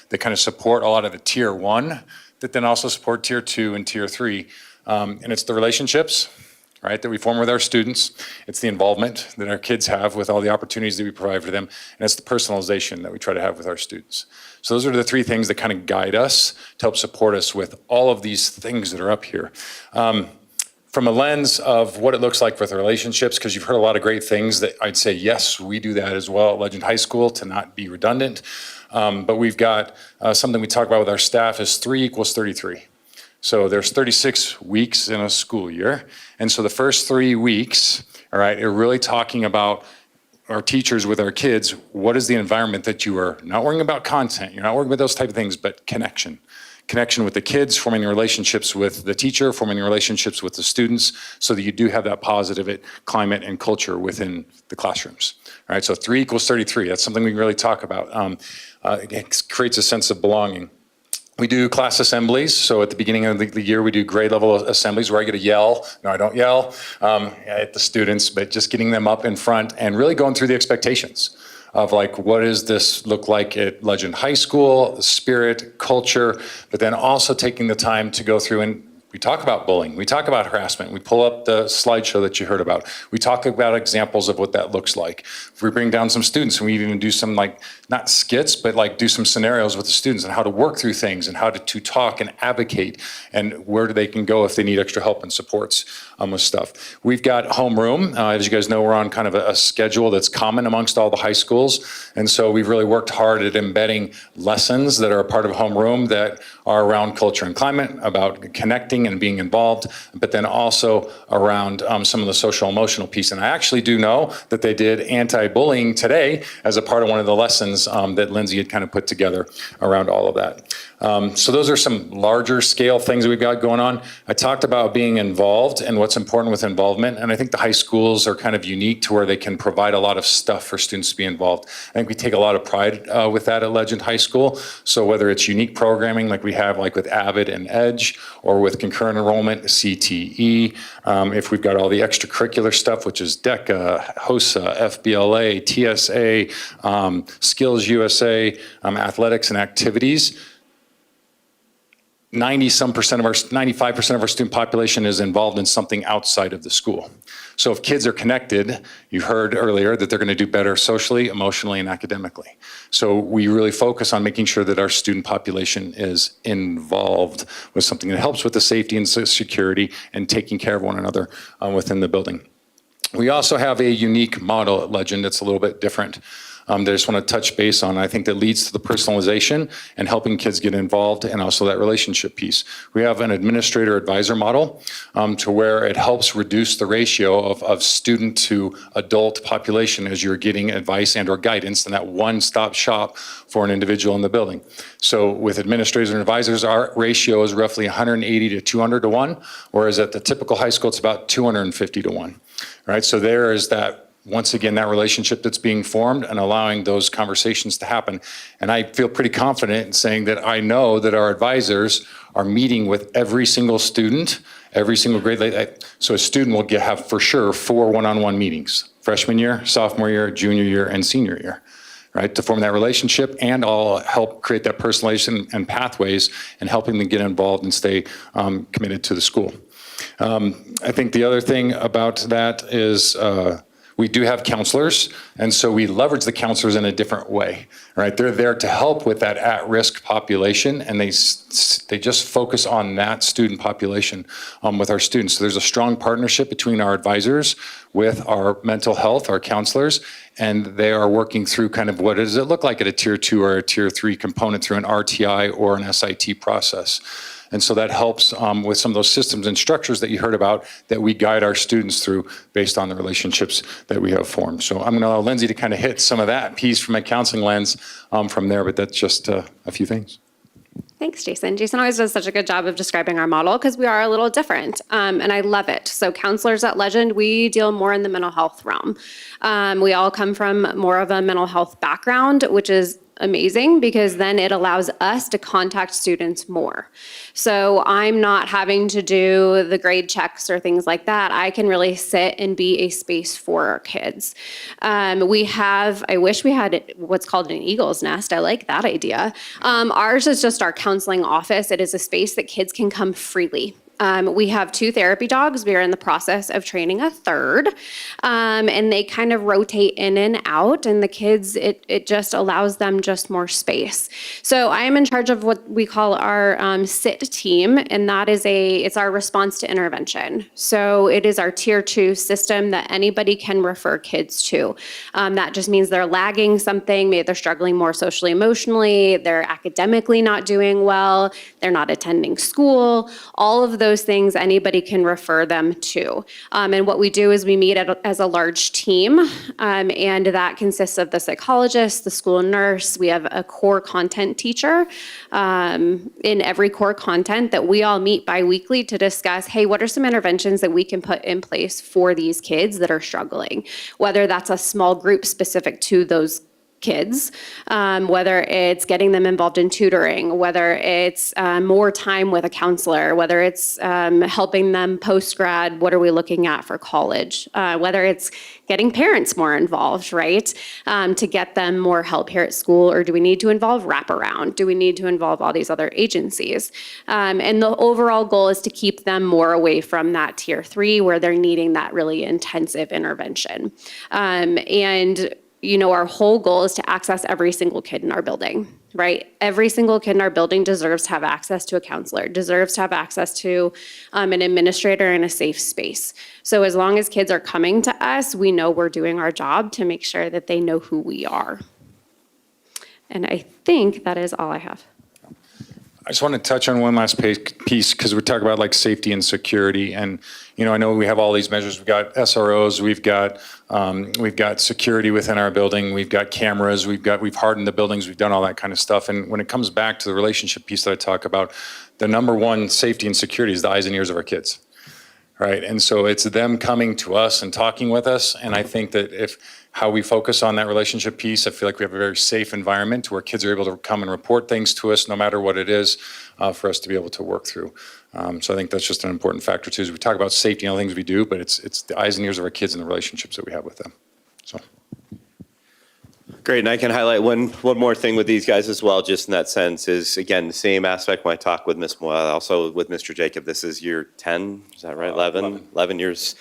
that kind of support a lot of the tier one, that then also support tier two and tier three. And it's the relationships, right, that we form with our students. It's the involvement that our kids have with all the opportunities that we provide for them. And it's the personalization that we try to have with our students. So those are the three things that kind of guide us to help support us with all of these things that are up here. From a lens of what it looks like with relationships, because you've heard a lot of great things that I'd say, yes, we do that as well at Legend High School to not be redundant. But we've got something we talk about with our staff is 3 equals 33. So there's 36 weeks in a school year. And so the first 3 weeks, all right, are really talking about our teachers with our kids. What is the environment that you are not worrying about content, you're not worrying about those type of things, but connection. Connection with the kids, forming relationships with the teacher, forming relationships with the students, so that you do have that positive climate and culture within the classrooms. All right, so 3 equals 33, that's something we can really talk about. It creates a sense of belonging. We do class assemblies, so at the beginning of the year, we do grade level assemblies where I get to yell. No, I don't yell at the students, but just getting them up in front and really going through the expectations of like, what does this look like at Legend High School, the spirit, culture, but then also taking the time to go through and we talk about bullying, we talk about harassment, we pull up the slideshow that you heard about, we talk about examples of what that looks like. If we bring down some students and we even do some like, not skits, but like do some scenarios with the students and how to work through things and how to talk and advocate and where they can go if they need extra help and supports with stuff. We've got homeroom. As you guys know, we're on kind of a schedule that's common amongst all the high schools. And so we've really worked hard at embedding lessons that are a part of homeroom that are around culture and climate, about connecting and being involved, but then also around some of the social emotional piece. And I actually do know that they did anti-bullying today as a part of one of the lessons that Lindsay had kind of put together around all of that. So those are some larger scale things that we've got going on. I talked about being involved and what's important with involvement. And I think the high schools are kind of unique to where they can provide a lot of stuff for students to be involved. I think we take a lot of pride with that at Legend High School. So whether it's unique programming like we have like with Avid and Edge, or with concurrent enrollment, CTE, if we've got all the extracurricular stuff, which is DECA, HOSA, FBLA, TSA, Skills USA, athletics and activities, 95% of our student population is involved in something outside of the school. So if kids are connected, you heard earlier that they're going to do better socially, emotionally, and academically. So we really focus on making sure that our student population is involved with something that helps with the safety and security and taking care of one another within the building. We also have a unique model at Legend that's a little bit different. That I just want to touch base on. I think that leads to the personalization and helping kids get involved and also that relationship piece. We have an administrator advisor model to where it helps reduce the ratio of student to adult population as you're getting advice and or guidance and that one-stop shop for an individual in the building. So with administrators and advisors, our ratio is roughly 180 to 200 to 1, whereas at the typical high school, it's about 250 to 1. Right? So there is that, once again, that relationship that's being formed and allowing those conversations to happen. And I feel pretty confident in saying that I know that our advisors are meeting with every single student Every single grade, so a student will have for sure 4 one-on-one meetings, freshman year, sophomore year, junior year, and senior year, right? To form that relationship, and all help create that personalization and pathways and helping them get involved and stay committed to the school. I think the other thing about that is we do have counselors, and so we leverage the counselors in a different way, right? They're there to help with that at-risk population, and they just focus on that student population with our students. So there's a strong partnership between our advisors with our mental health, our counselors, and they are working through kind of what does it look like at a tier 2 or a tier 3 component through an RTI or an SIT process. And so that helps with some of those systems and structures that you heard about that we guide our students through based on the relationships that we have formed. So I'm going to allow Lindsay to kind of hit some of that piece from a counseling lens from there, but that's just a few things. Thanks, Jason. Jason always does such a good job of describing our model because we are a little different, and I love it. So counselors at Legend, we deal more in the mental health realm. We all come from more of a mental health background, which is amazing because then it allows us to contact students more. So I'm not having to do the grade checks or things like that. I can really sit and be a space for our kids. I wish we had what's called an eagle's nest. I like that idea. Ours is just our counseling office. It is a space that kids can come freely. We have 2 therapy dogs. We are in the process of training a 3rd, and they kind of rotate in and out, and the kids, it just allows them just more space. So I am in charge of what we call our SIT team, and that is it's our response to intervention. So it is our tier 2 system that anybody can refer kids to. That just means they're lagging something, maybe they're struggling more socially, emotionally, they're academically not doing well, they're not attending school, all of those things anybody can refer them to. And what we do is we meet as a large team, and that consists of the psychologist, the school nurse. We have a core content teacher in every core content that we all meet bi-weekly to discuss, hey, what are some interventions that we can put in place for these kids that are struggling? Whether that's a small group specific to those kids, whether it's getting them involved in tutoring, whether it's more time with a counselor, whether it's helping them post-grad, what are we looking at for college, whether it's getting parents more involved, right, to get them more help here at school, or do we need to involve wraparound? Do we need to involve all these other agencies? And the overall goal is to keep them more away from that tier 3 where they're needing that really intensive intervention. Our whole goal is to access every single kid in our building, right? Every single kid in our building deserves to have access to a counselor, deserves to have access to an administrator in a safe space. So as long as kids are coming to us, we know we're doing our job to make sure that they know who we are. And I think that is all I have. I just want to touch on one last piece because we're talking about like safety and security, and I know we have all these measures. We've got SROs, we've got security within our building, we've got cameras, we've hardened the buildings, we've done all that kind of stuff. And when it comes back to the relationship piece that I talk about, the number one safety and security is the eyes and ears of our kids, right? And so it's them coming to us and talking with us, and I think that how we focus on that relationship piece, I feel like we have a very safe environment where kids are able to come and report things to us no matter what it is for us to be able to work through. So I think that's just an important factor too, is we talk about safety and all the things we do, but it's the eyes and ears of our kids and the relationships that we have with them. So. Great, and I can highlight one more thing with these guys as well, just in that sense, is again, the same aspect when I talk with Ms. Moyle, also with Mr. Jacob. This is year 10, is that right? 11 years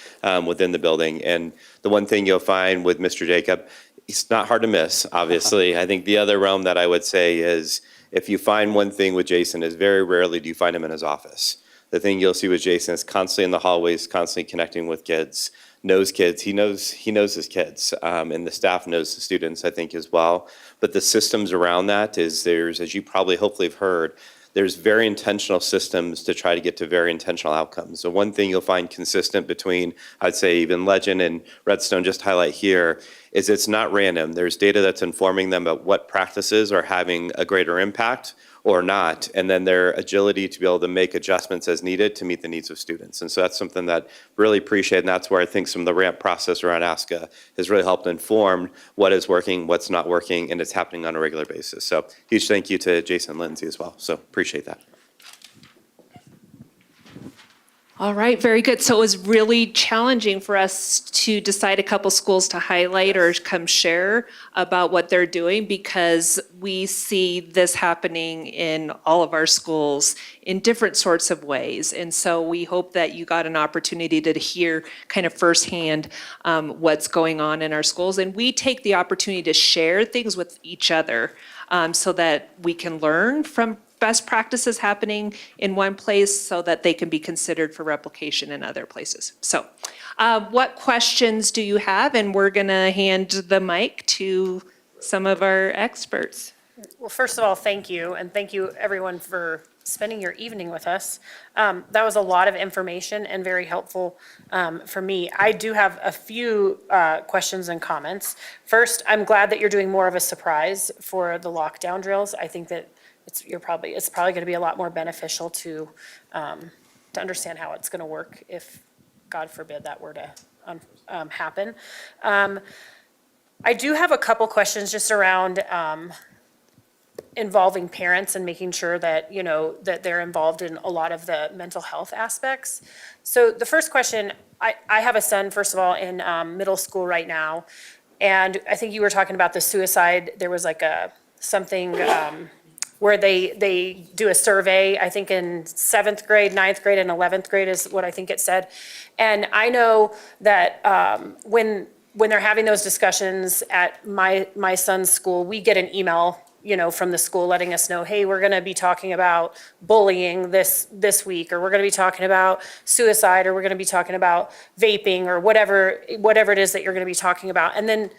within the building. And the one thing you'll find with Mr. Jacob, it's not hard to miss, obviously. I think the other realm that I would say is, if you find one thing with Jason, is very rarely do you find him in his office. The thing you'll see with Jason is constantly in the hallways, constantly connecting with kids. Knows kids, he knows his kids, and the staff knows the students, I think, as well. But the systems around that there's, as you probably hopefully have heard, there's very intentional systems to try to get to very intentional outcomes. So one thing you'll find consistent between, I'd say, even Legend and Redstone, just highlight here, is it's not random. There's data that's informing them about what practices are having a greater impact or not, and then their agility to be able to make adjustments as needed to meet the needs of students. And so that's something that really appreciate, and that's where I think some of the ramp process around ASCA has really helped inform what is working, what's not working, and it's happening on a regular basis. So huge thank you to Jason and Lindsay as well. So appreciate that. All right, very good. So it was really challenging for us to decide a couple schools to highlight or come share about what they're doing, because we see this happening in all of our schools in different sorts of ways. And so we hope that you got an opportunity to hear kind of firsthand what's going on in our schools. And we take the opportunity to share things with each other so that we can learn from best practices happening in one place so that they can be considered for replication in other places. So what questions do you have? And we're going to hand the mic to some of our experts. Well, first of all, thank you, and thank you everyone for spending your evening with us. That was a lot of information and very helpful for me. I do have a few questions and comments. First, I'm glad that you're doing more of a surprise for the lockdown drills. I think that it's probably going to be a lot more beneficial to understand how it's going to work if, God forbid, that were to happen. I do have a couple questions just around involving parents and making sure that, you know, that they're involved in a lot of the mental health aspects. So the first question, I have a son, first of all, in middle school right now, and I think you were talking about the suicide. There was like something where they do a survey, I think in 7th grade, 9th grade, and 11th grade is what I think it said. And I know that when they're having those discussions at my son's school, we get an email, you know, from the school letting us know, hey, we're gonna be talking about bullying this week, or we're gonna be talking about suicide, or we're gonna be talking about vaping, or whatever it is that you're gonna be talking about. And then,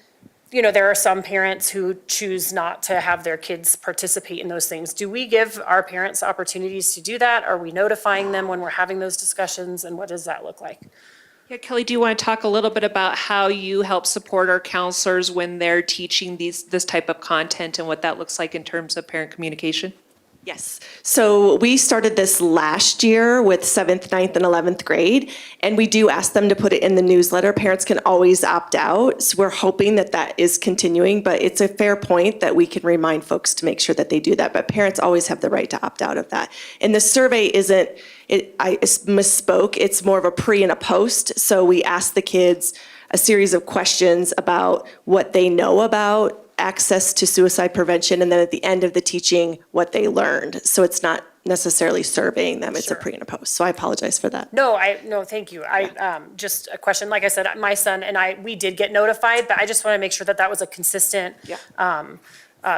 you know, there are some parents who choose not to have their kids participate in those things. Do we give our parents opportunities to do that? Are we notifying them when we're having those discussions, and what does that look like? Yeah, Kelly, do you want to talk a little bit about how you help support our counselors when they're teaching this type of content and what that looks like in terms of parent communication? Yes. So we started this last year with 7th, 9th, and 11th grade, and we do ask them to put it in the newsletter. Parents can always opt out. So we're hoping that is continuing, but it's a fair point that we can remind folks to make sure that they do that. But parents always have the right to opt out of that. And the survey I misspoke, it's more of a pre and a post. So we ask the kids a series of questions about what they know about access to suicide prevention, and then at the end of the teaching, what they learned. So it's not necessarily surveying them, it's a pre and a post. So I apologize for that. No, thank you. Just a question, like I said, my son and we did get notified, but I just want to make sure that was a consistent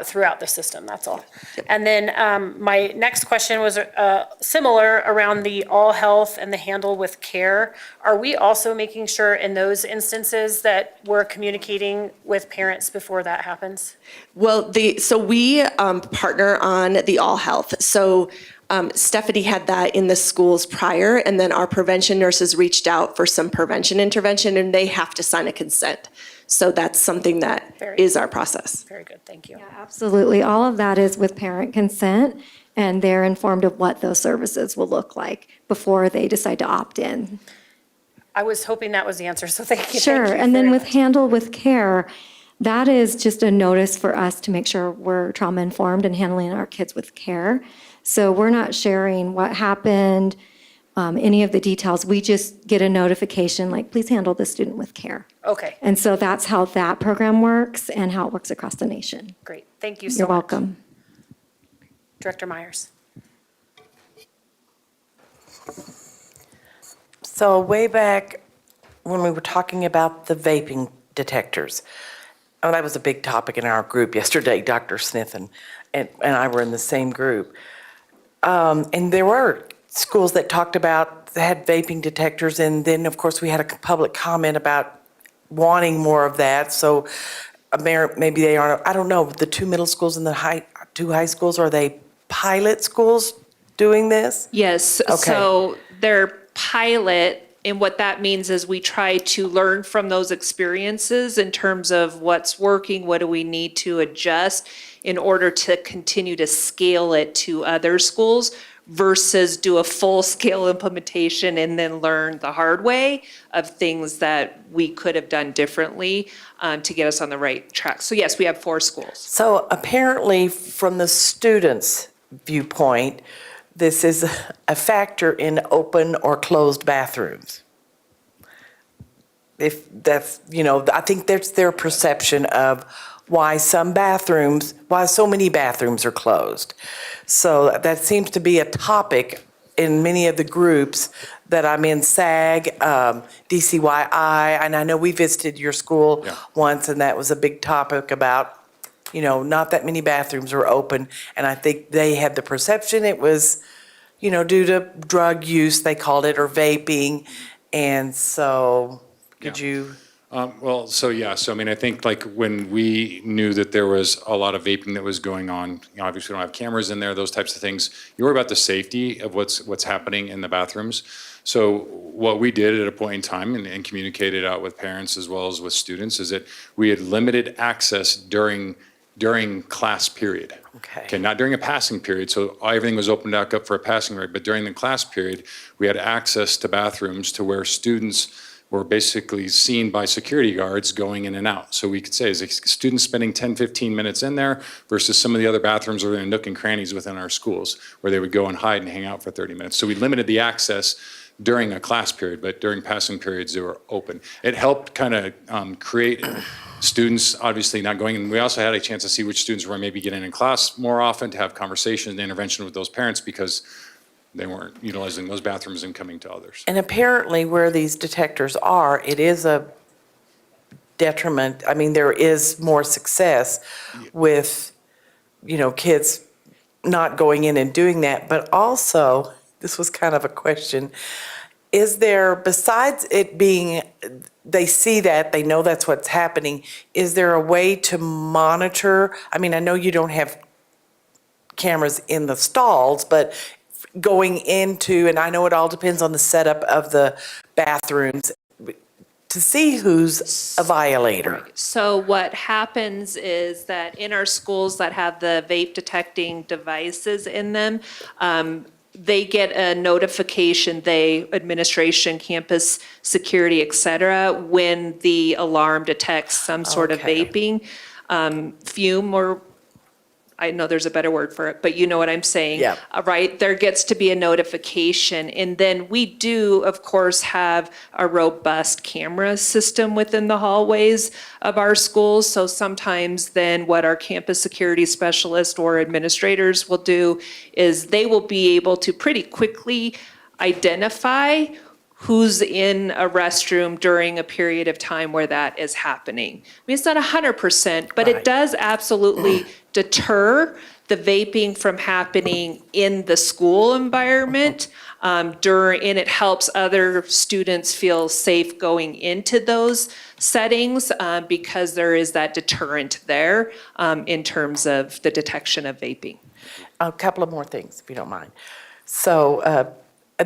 throughout the system, that's all. And then my next question was similar around the all health and the handle with care. Are we also making sure in those instances that we're communicating with parents before that happens? Well, so we partner on the all health. So Stephanie had that in the schools prior, and then our prevention nurses reached out for some prevention intervention, and they have to sign a consent. So that's something that is our process. Very good, thank you. Yeah, absolutely. All of that is with parent consent, and they're informed of what those services will look like before they decide to opt in. I was hoping that was the answer, so thank you. Sure, and then with handle with care, that is just a notice for us to make sure we're trauma informed and handling our kids with care. So we're not sharing what happened, any of the details. We just get a notification like, please handle the student with care. Okay. And so that's how that program works and how it works across the nation. Great, thank you so much. You're welcome. Director Myers. So way back when we were talking about the vaping detectors, and that was a big topic in our group yesterday, Dr. Smith and I were in the same group. And there were schools that talked about, they had vaping detectors, and then of course we had a public comment about wanting more of that. So maybe they aren't, I don't know, the two middle schools and the two high schools, are they pilot schools doing this? Yes, Okay. so they're pilot, and what that means is we try to learn from those experiences in terms of what's working, what do we need to adjust in order to continue to scale it to other schools versus do a full-scale implementation and then learn the hard way of things that we could have done differently to get us on the right track. So yes, we have 4 schools. So apparently from the students' viewpoint, this is a factor in open or closed bathrooms. If that's, I think that's their perception of why so many bathrooms are closed. So that seems to be a topic in many of the groups that I'm in, SAG, DCYI, and I know we visited your school once, and that was a big topic about, not that many bathrooms were open, and I think they had the perception it was, due to drug use, they called it, or vaping, and so, could you? So I mean, I think like when we knew that there was a lot of vaping that was going on, obviously we don't have cameras in there, those types of things. You worry about the safety of what's happening in the bathrooms. So what we did at a point in time and communicated out with parents as well as with students is that we had limited access during class period. Okay, not during a passing period, so everything was opened back up for a passing period, but during the class period, we had access to bathrooms to where students were basically seen by security guards going in and out. So we could say, is a student spending 10, 15 minutes in there versus some of the other bathrooms are in nook and crannies within our schools where they would go and hide and hang out for 30 minutes. So we limited the access during a class period, but during passing periods, they were open. It helped kind of create students obviously not going, and we also had a chance to see which students were maybe getting in class more often, to have conversations and intervention with those parents because they weren't utilizing those bathrooms and coming to others. And apparently where these detectors are, it is a detriment. I mean, there is more success with, kids not going in and doing that. But also, this was kind of a question, is there, besides it being, they see that, they know that's what's happening, is there a way to monitor? I mean, I know you don't have cameras in the stalls, but going into, and I know it all depends on the setup of the bathrooms, to see who's a violator. So what happens is that in our schools that have the vape detecting devices in them, they get a notification, administration, campus security, et cetera, when the alarm detects some sort of vaping fume, or I know there's a better word for it, but you know what I'm saying. Yeah. Right? There gets to be a notification. And then we do, of course, have a robust camera system within the hallways of our schools. So sometimes then what our campus security specialist or administrators will do is they will be able to pretty quickly identify who's in a restroom during a period of time where that is happening. I mean, it's not 100%, but it does absolutely deter the vaping from happening in the school environment and it helps other students feel safe going into those settings because there is that deterrent there in terms of the detection of vaping. A couple of more things, if you don't mind. So,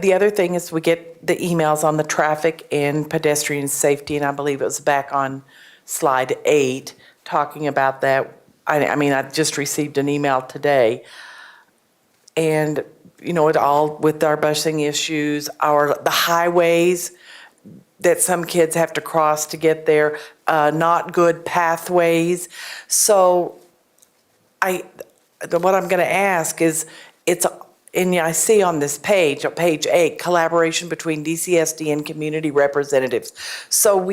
the other thing is we get the emails on the traffic and pedestrian safety, and I believe it was back on slide 8, talking about that. I mean, I just received an email today. And, it all with our busing issues, the highways that some kids have to cross to get there, not good pathways. So what I'm gonna ask is, and I see on this page, page 8, collaboration between DCSD and community representatives. So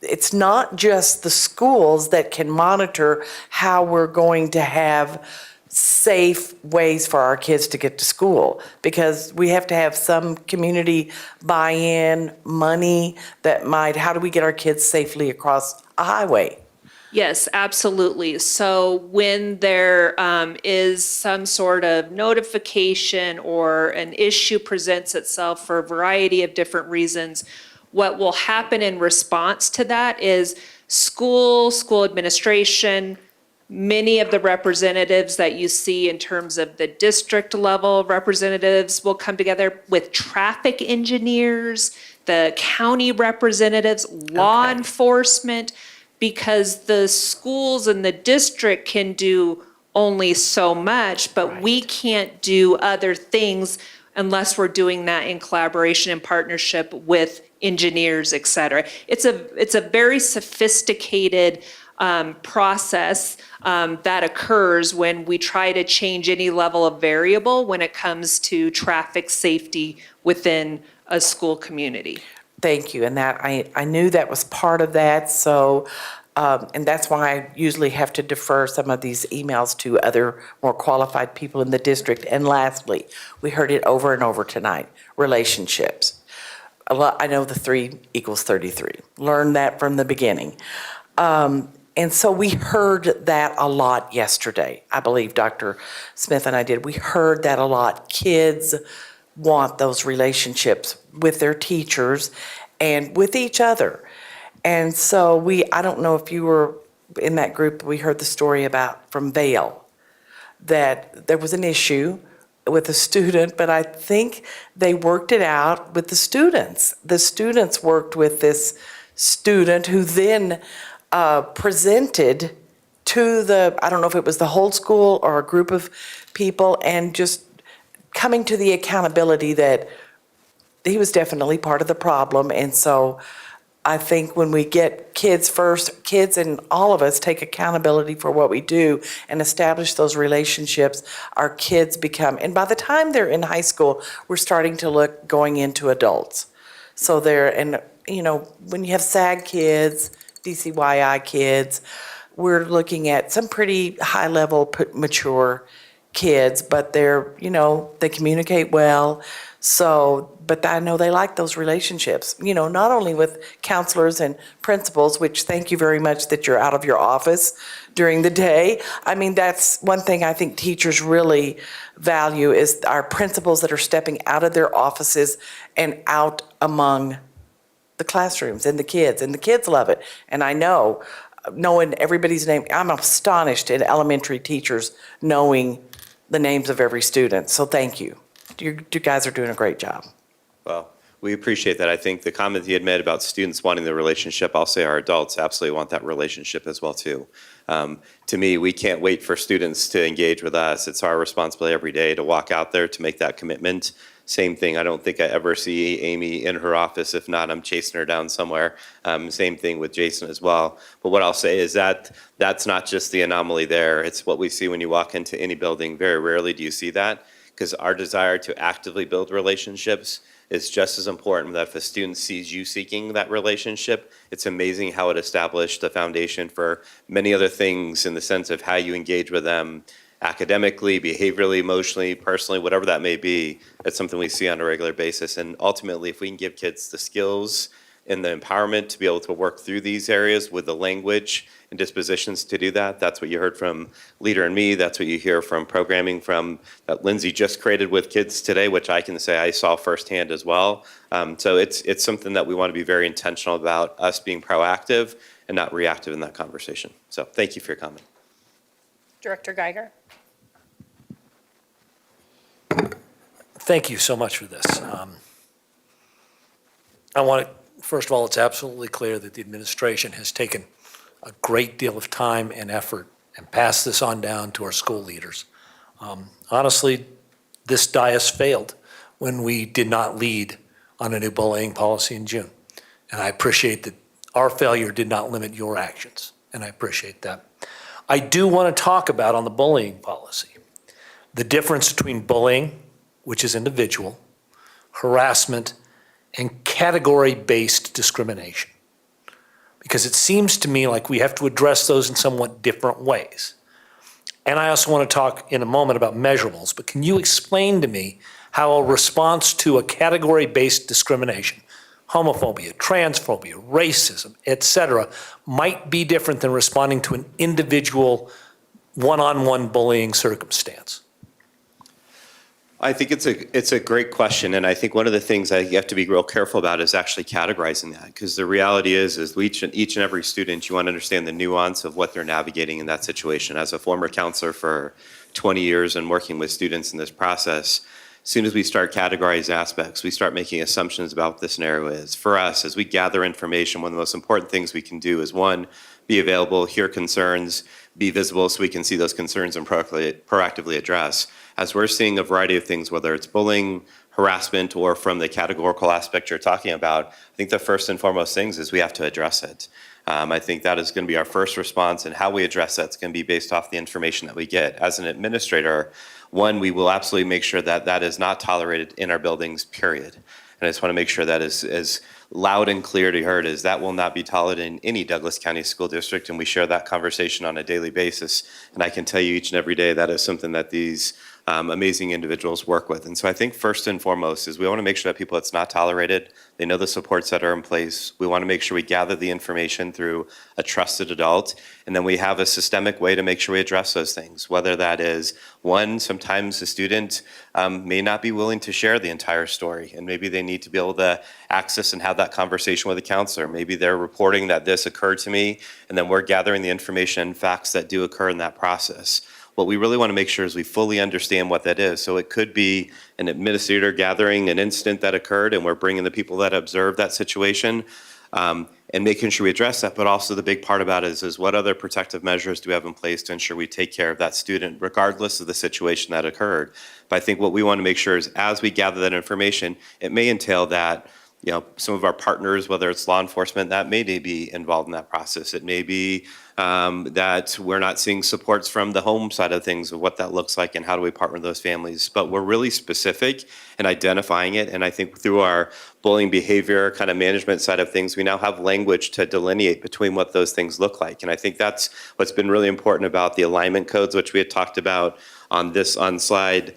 it's not just the schools that can monitor how we're going to have safe ways for our kids to get to school, because we have to have some community buy-in, money how do we get our kids safely across a highway? Yes, absolutely. So when there is some sort of notification or an issue presents itself for a variety of different reasons, what will happen in response to that is school administration, many of the representatives that you see in terms of the district level representatives will come together with traffic engineers, the county representatives, law enforcement, because the schools and the district can do only so much, but we can't do other things unless we're doing that in collaboration and partnership with engineers, et cetera. It's a very sophisticated process that occurs when we try to change any level of variable when it comes to traffic safety within a school community. Thank you, and that, I knew that was part of that, so, and that's why I usually have to defer some of these emails to other more qualified people in the district. And lastly, we heard it over and over tonight, relationships. A lot, I know the 3 equals 33. Learned that from the beginning. And so we heard that a lot yesterday. I believe Dr. Smith and I did. We heard that a lot. Kids want those relationships with their teachers and with each other. And so I don't know if you were in that group, we heard the story about from Vail, that there was an issue with a student, but I think they worked it out with the students. The students worked with this student who then presented to I don't know if it was the whole school or a group of people, and just coming to the accountability that he was definitely part of the problem. And so I think when we get kids first, kids and all of us take accountability for what we do and establish those relationships, our kids become, and by the time they're in high school, we're starting to look going into adults. So and when you have SAG kids, DCYI kids, we're looking at some pretty high-level, mature kids, but they communicate well. So, but I know they like those relationships, not only with counselors and principals, which thank you very much that you're out of your office during the day. I mean, that's one thing I think teachers really value is our principals that are stepping out of their offices and out among the classrooms and the kids love it. And I know, knowing everybody's name, I'm astonished at elementary teachers knowing the names of every student. So thank you. You guys are doing a great job. Well, we appreciate that. I think the comment you had made about students wanting the relationship, I'll say our adults absolutely want that relationship as well too. To me, we can't wait for students to engage with us. It's our responsibility every day to walk out there to make that commitment. Same thing, I don't think I ever see Amy in her office. If not, I'm chasing her down somewhere. Same thing with Jason as well. But what I'll say is that's not just the anomaly there. It's what we see when you walk into any building. Very rarely do you see that, because our desire to actively build relationships is just as important. That if a student sees you seeking that relationship, it's amazing how it established the foundation for many other things in the sense of how you engage with them academically, behaviorally, emotionally, personally, whatever that may be. It's something we see on a regular basis. And ultimately, if we can give kids the skills and the empowerment to be able to work through these areas with the language and dispositions to do that, that's what you heard from Leader and me. That's what you hear from programming from that Lindsay just created with kids today, which I can say I saw firsthand as well. So it's something that we want to be very intentional about, us being proactive and not reactive in that conversation. So thank you for your comment. Director Geiger. Thank you so much for this. First of all, it's absolutely clear that the administration has taken a great deal of time and effort and passed this on down to our school leaders. Honestly, this dais failed when we did not lead on a new bullying policy in June. And I appreciate that our failure did not limit your actions, and I appreciate that. I do want to talk about on the bullying policy, the difference between bullying, which is individual, harassment, and category-based discrimination. Because it seems to me like we have to address those in somewhat different ways. And I also want to talk in a moment about measurables, but can you explain to me how a response to a category-based discrimination, homophobia, transphobia, racism, et cetera, might be different than responding to an individual one-on-one bullying circumstance? I think it's a great question, and I think one of the things that you have to be real careful about is actually categorizing that, because the reality is each and every student, you want to understand the nuance of what they're navigating in that situation. As a former counselor for 20 years and working with students in this process, as soon as we start categorizing aspects, we start making assumptions about what the scenario is. For us, as we gather information, one of the most important things we can do is, one, be available, hear concerns, be visible so we can see those concerns and proactively address. As we're seeing a variety of things, whether it's bullying, harassment, or from the categorical aspect you're talking about, I think the first and foremost things is we have to address it. I think that is going to be our first response, and how we address that's going to be based off the information that we get. As an administrator, one, we will absolutely make sure that that is not tolerated in our buildings, period. And I just want to make sure that is as loud and clear to be heard as that will not be tolerated in any Douglas County school district, and we share that conversation on a daily basis. And I can tell you each and every day that is something that these amazing individuals work with. And so I think first and foremost is we want to make sure that people, it's not tolerated. They know the supports that are in place. We want to make sure we gather the information through a trusted adult. And then we have a systemic way to make sure we address those things, whether that is, one, sometimes the student may not be willing to share the entire story, and maybe they need to be able to access and have that conversation with a counselor. Maybe they're reporting that this occurred to me, and then we're gathering the information and facts that do occur in that process. What we really want to make sure is we fully understand what that is. So it could be an administrator gathering an incident that occurred, and we're bringing the people that observed that situation, and making sure we address that. But also the big part about it is what other protective measures do we have in place to ensure we take care of that student regardless of the situation that occurred. But I think what we want to make sure is as we gather that information, it may entail that some of our partners, whether it's law enforcement, that may be involved in that process. It may be that we're not seeing supports from the home side of things of what that looks like and how do we partner with those families. But we're really specific in identifying it. And I think through our bullying behavior kind of management side of things, we now have language to delineate between what those things look like. And I think that's what's been really important about the alignment codes, which we had talked about on slide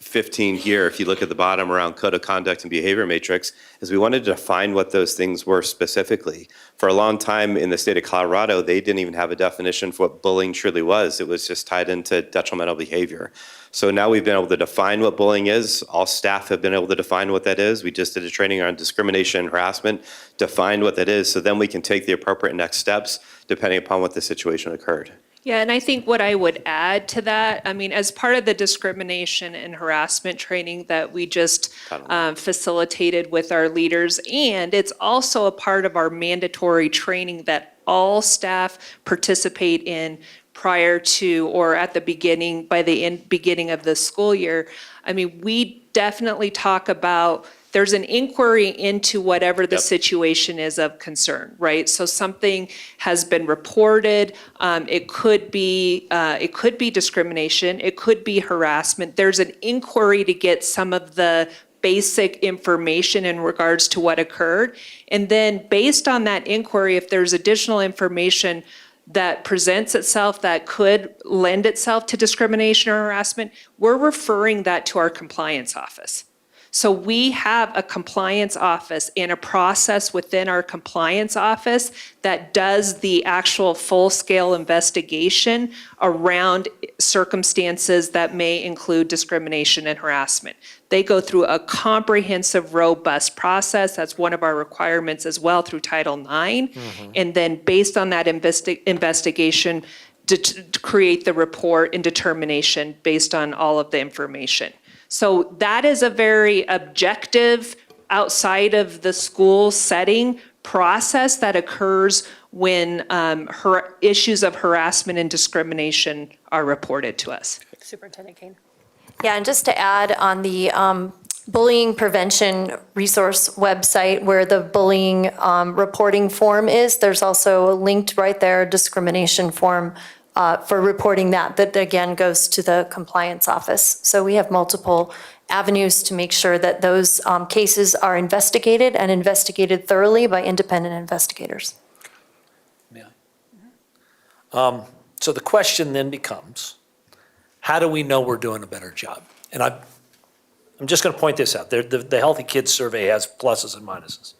15 here, if you look at the bottom around code of conduct and behavior matrix, is we wanted to define what those things were specifically. For a long time in the state of Colorado, they didn't even have a definition for what bullying truly was. It was just tied into detrimental behavior. So now we've been able to define what bullying is. All staff have been able to define what that is. We just did a training on discrimination and harassment, defined what that is, so then we can take the appropriate next steps depending upon what the situation occurred. Yeah, and I think what I would add to that, I mean, as part of the discrimination and harassment training that we just facilitated with our leaders, and it's also a part of our mandatory training that all staff participate in prior to or at the beginning, by the beginning of the school year. I mean, we definitely talk about there's an inquiry into whatever the situation is of concern, right? So something has been reported. It could be discrimination. It could be harassment. There's an inquiry to get some of the basic information in regards to what occurred. And then based on that inquiry, if there's additional information that presents itself that could lend itself to discrimination or harassment, we're referring that to our compliance office. So we have a compliance office and a process within our compliance office that does the actual full-scale investigation around circumstances that may include discrimination and harassment. They go through a comprehensive, robust process. That's one of our requirements as well through Title IX. Mm-hmm. And then based on that investigation, to create the report and determination based on all of the information. So that is a very objective, outside of the school setting process that occurs when issues of harassment and discrimination are reported to us. Superintendent Kane. Yeah, and just to add on the bullying prevention resource website where the bullying reporting form is, there's also linked right there a discrimination form for reporting that again goes to the compliance office. So we have multiple avenues to make sure that those cases are investigated and investigated thoroughly by independent investigators. Yeah. So the question then becomes, how do we know we're doing a better job? And I'm just going to point this out. The Healthy Kids Survey has pluses and minuses.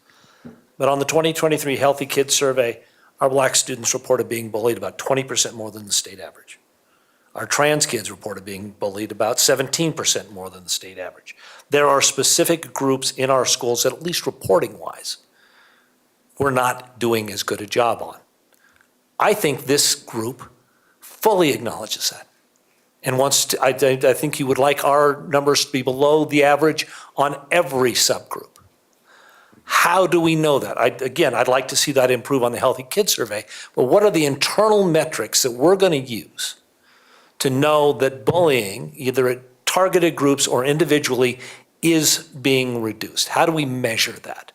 But on the 2023 Healthy Kids Survey, our Black students reported being bullied about 20% more than the state average. Our trans kids reported being bullied about 17% more than the state average. There are specific groups in our schools that, at least reporting-wise, we're not doing as good a job on. I think this group fully acknowledges that and wants to, I think you would like our numbers to be below the average on every subgroup. How do we know that? I'd like to see that improve on the Healthy Kids Survey, but what are the internal metrics that we're going to use to know that bullying, either at targeted groups or individually, is being reduced? How do we measure that?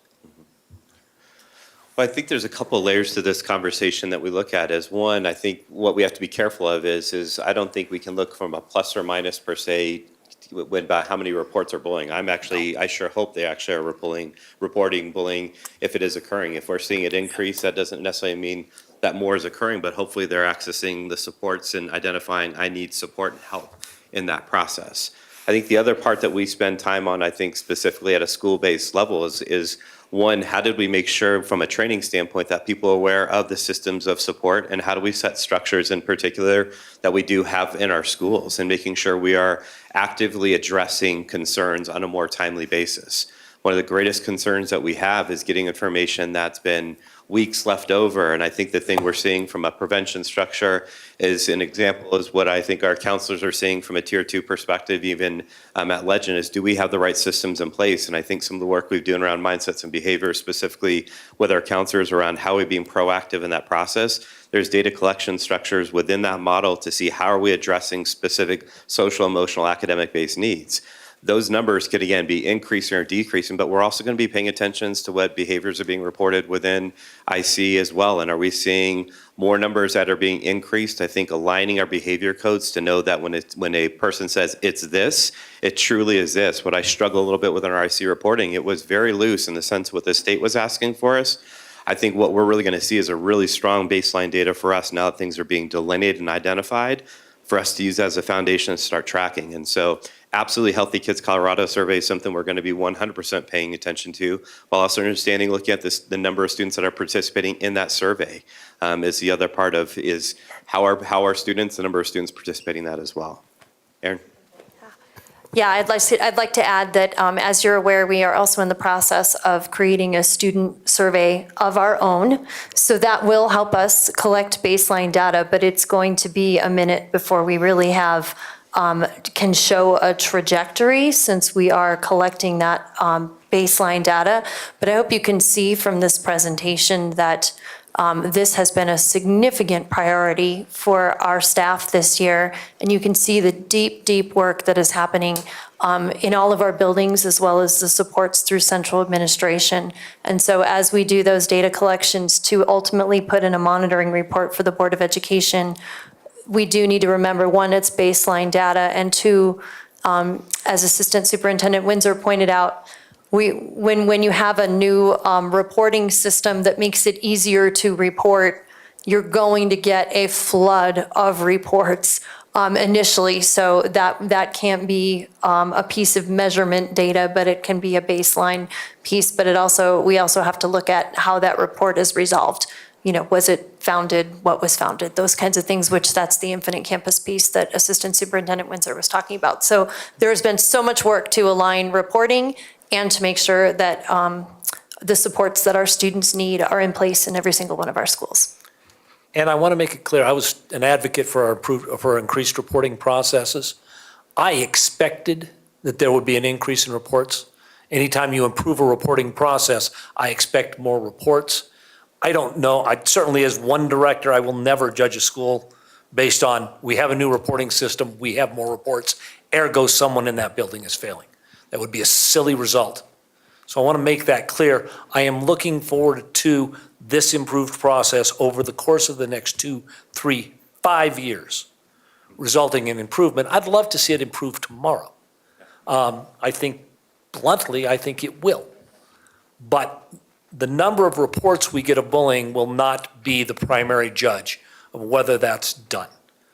Well, I think there's a couple of layers to this conversation that we look at. As one, I think what we have to be careful of is I don't think we can look from a plus or minus per se when by how many reports are bullying. I sure hope they actually are reporting bullying if it is occurring. If we're seeing it increase, that doesn't necessarily mean that more is occurring, but hopefully they're accessing the supports and identifying I need support and help in that process. I think the other part that we spend time on, I think specifically at a school-based level is one, how did we make sure from a training standpoint that people are aware of the systems of support, and how do we set structures in particular that we do have in our schools, and making sure we are actively addressing concerns on a more timely basis. One of the greatest concerns that we have is getting information that's been weeks left over, and I think the thing we're seeing from a prevention structure is an example is what I think our counselors are seeing from a tier 2 perspective, even at Legend, is do we have the right systems in place? And I think some of the work we've done around mindsets and behavior, specifically with our counselors around how we're being proactive in that process, there's data collection structures within that model to see how are we addressing specific social, emotional, academic-based needs. Those numbers could, again, be increasing or decreasing, but we're also going to be paying attention to what behaviors are being reported within IC as well. And are we seeing more numbers that are being increased? I think aligning our behavior codes to know that when a person says it's this, it truly is this. What I struggle a little bit with in our IC reporting, it was very loose in the sense of what the state was asking for us. I think what we're really going to see is a really strong baseline data for us now that things are being delineated and identified for us to use as a foundation to start tracking. And so absolutely Healthy Kids Colorado survey is something we're going to be 100% paying attention to, while also understanding, looking at the number of students that are participating in that survey is the other part of is how are students, the number of students participating in that as well. Erin? Yeah, I'd like to add that, as you're aware, we are also in the process of creating a student survey of our own. So that will help us collect baseline data, but it's going to be a minute before we really have, can show a trajectory, since we are collecting that baseline data. But I hope you can see from this presentation that this has been a significant priority for our staff this year, and you can see the deep, deep work that is happening in all of our buildings, as well as the supports through central administration. And so as we do those data collections to ultimately put in a monitoring report for the Board of Education, we do need to remember, one, it's baseline data, and two, as Assistant Superintendent Windsor pointed out, when you have a new reporting system that makes it easier to report, you're going to get a flood of reports initially. So that can't be a piece of measurement data, but it can be a baseline piece. But we also have to look at how that report is resolved. You know, was it founded? What was founded? Those kinds of things, which that's the Infinite Campus piece that Assistant Superintendent Windsor was talking about. So there's been so much work to align reporting and to make sure that the supports that our students need are in place in every single one of our schools. And I want to make it clear, I was an advocate for our increased reporting processes. I expected that there would be an increase in reports. Anytime you improve a reporting process, I expect more reports. I don't know, certainly as one director, I will never judge a school based on, we have a new reporting system, we have more reports, ergo someone in that building is failing. That would be a silly result. So I want to make that clear. I am looking forward to this improved process over the course of the next 2, 3, 5 years, resulting in improvement. I'd love to see it improve tomorrow. I think, bluntly, I think it will. But the number of reports we get of bullying will not be the primary judge of whether that's done.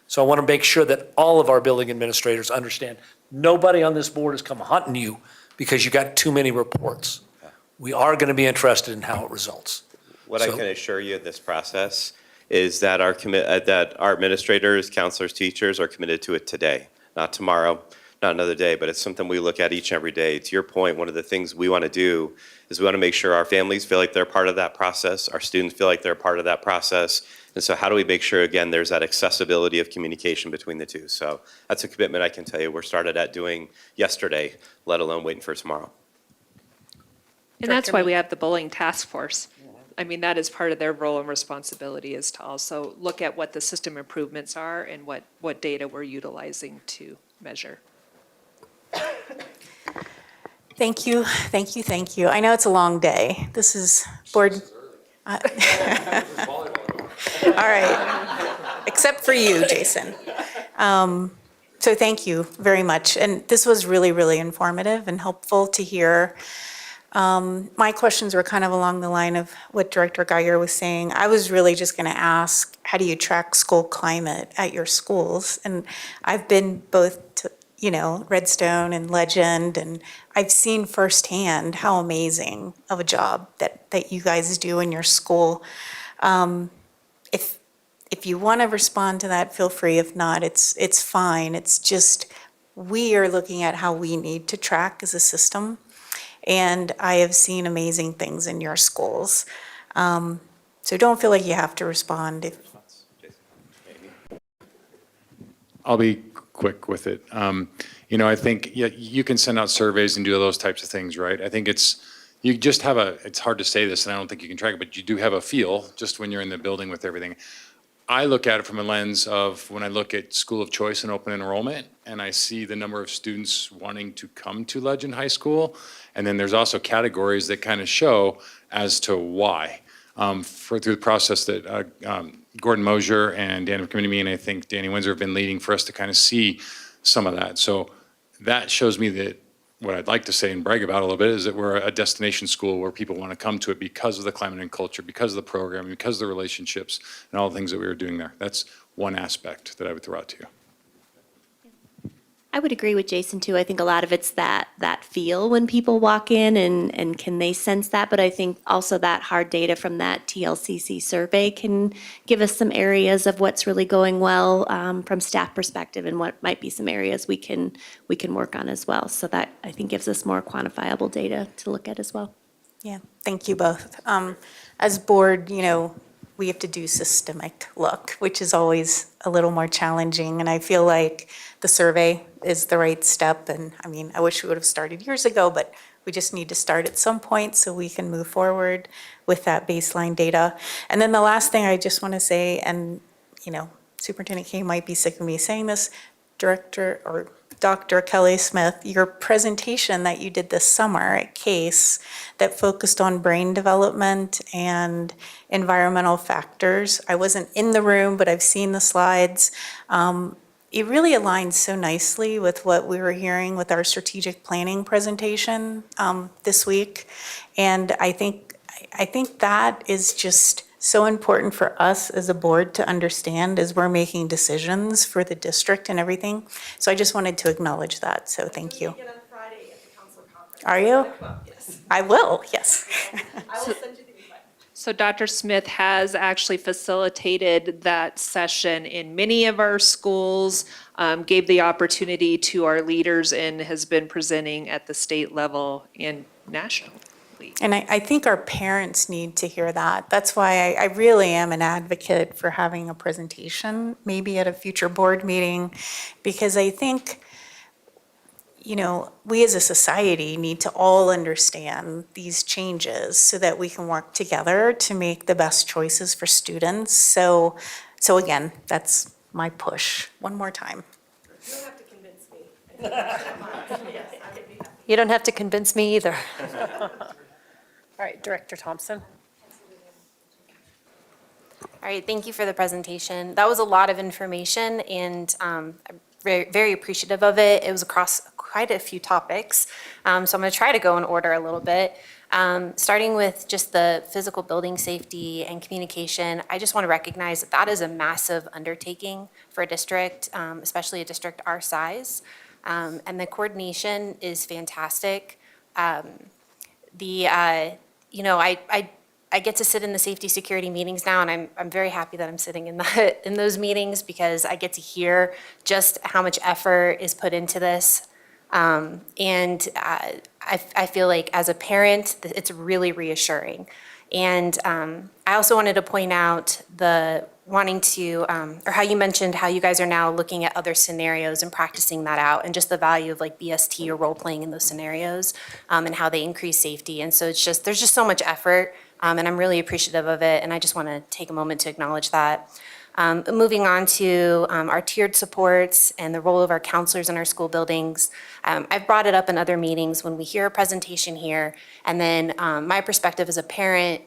So I want to make sure that all of our building administrators understand nobody on this board has come hunting you because you got too many reports. We are going to be interested in how it results. What I can assure you of this process is that our administrators, counselors, teachers are committed to it today, not tomorrow, not another day, but it's something we look at each and every day. To your point, one of the things we want to do is we want to make sure our families feel like they're part of that process, our students feel like they're part of that process. And so how do we make sure, again, there's that accessibility of communication between the two? So that's a commitment I can tell you we're started at doing yesterday, let alone waiting for tomorrow. And that's why we have the bullying task force. I mean, that is part of their role and responsibility, is to also look at what the system improvements are and what data we're utilizing to measure. Thank you, thank you, thank you. I know it's a long day. This is board, All right, except for you, Jason. So thank you very much. And this was really, really informative and helpful to hear. My questions were kind of along the line of what Director Geiger was saying. I was really just going to ask, how do you track school climate at your schools? And I've been both to, Redstone and Legend, and I've seen firsthand how amazing of a job that you guys do in your school. If you want to respond to that, feel free. If not, it's fine. It's just, we are looking at how we need to track as a system. And I have seen amazing things in your schools. So don't feel like you have to respond. I'll be quick with it. I think you can send out surveys and do those types of things, right? I think you just have it's hard to say this and I don't think you can track it, but you do have a feel just when you're in the building with everything. I look at it from a lens of when I look at school of choice and open enrollment, and I see the number of students wanting to come to Legend High School. And then there's also categories that kind of show as to why. Through the process that Gordon Mosier and Dan McKinney and I think Danny Windsor have been leading for us to kind of see some of that. So that shows me that what I'd like to say and brag about a little bit is that we're a destination school where people want to come to it because of the climate and culture, because of the programming, because of the relationships, and all the things that we were doing there. That's one aspect that I would throw out to you. I would agree with Jason too. I think a lot of it's that feel when people walk in and can they sense that, but I think also that hard data from that TLCC survey can give us some areas of what's really going well from staff perspective and what might be some areas we can work on as well. So that I think gives us more quantifiable data to look at as well. Yeah, thank you both. As board, we have to do systemic look, which is always a little more challenging. And I feel like the survey is the right step. And I wish we would have started years ago, but we just need to start at some point so we can move forward with that baseline data. And then the last thing I just want to say, and Superintendent King might be sick of me saying this, Director or Dr. Kelly Smith, your presentation that you did this summer at CASE that focused on brain development and environmental factors. I wasn't in the room, but I've seen the slides. It really aligns so nicely with what we were hearing with our strategic planning presentation this week. And I think that is just so important for us as a board to understand as we're making decisions for the district and everything. So I just wanted to acknowledge that, so thank you. Are you? Yes. I will, yes. I will send you the invite. So Dr. Smith has actually facilitated that session in many of our schools, gave the opportunity to our leaders, and has been presenting at the state level and national. And I think our parents need to hear that. That's why I really am an advocate for having a presentation, maybe at a future board meeting, because I think, we as a society need to all understand these changes so that we can work together to make the best choices for students. So again, that's my push. One more time. You don't have to convince me. Yes, I would be happy. You don't have to convince me either. All right, Director Thompson. All right, thank you for the presentation. That was a lot of information, and I'm very, very appreciative of it. It was across quite a few topics, so I'm going to try to go in order a little bit. Starting with just the physical building safety and communication, I just want to recognize that that is a massive undertaking for a district, especially a district our size, and the coordination is fantastic. I get to sit in the safety security meetings now, and I'm very happy that I'm sitting in those meetings because I get to hear just how much effort is put into this. And I feel like as a parent, it's really reassuring. And I also wanted to point out wanting to, or how you mentioned how you guys are now looking at other scenarios and practicing that out, and just the value of like BST or role playing in those scenarios, and how they increase safety. And so there's just so much effort, and I'm really appreciative of it. And I just want to take a moment to acknowledge that. Moving on to our tiered supports and the role of our counselors in our school buildings. I've brought it up in other meetings when we hear a presentation here, and then my perspective as a parent,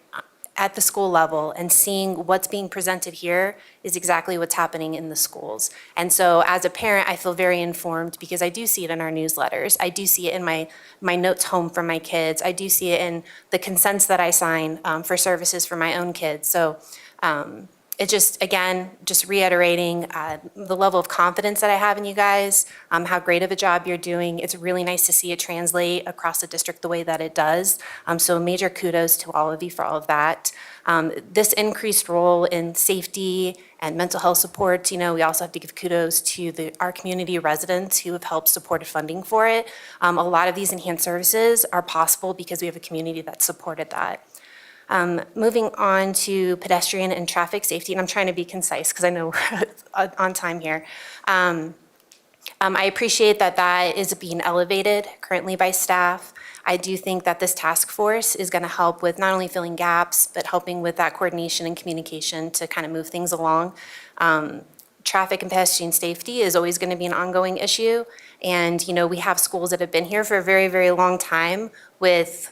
at the school level and seeing what's being presented here is exactly what's happening in the schools. And so as a parent, I feel very informed because I do see it in our newsletters. I do see it in my notes home from my kids. I do see it in the consents that I sign for services for my own kids. So it just, again, just reiterating the level of confidence that I have in you guys, how great of a job you're doing. It's really nice to see it translate across the district the way that it does. So major kudos to all of you for all of that. This increased role in safety and mental health support, we also have to give kudos to our community residents who have helped supported funding for it. A lot of these enhanced services are possible because we have a community that supported that. Moving on to pedestrian and traffic safety, and I'm trying to be concise because I know we're on time here. I appreciate that that is being elevated currently by staff. I do think that this task force is going to help with not only filling gaps, but helping with that coordination and communication to kind of move things along. Traffic and pedestrian safety is always going to be an ongoing issue. And, we have schools that have been here for a very, very long time with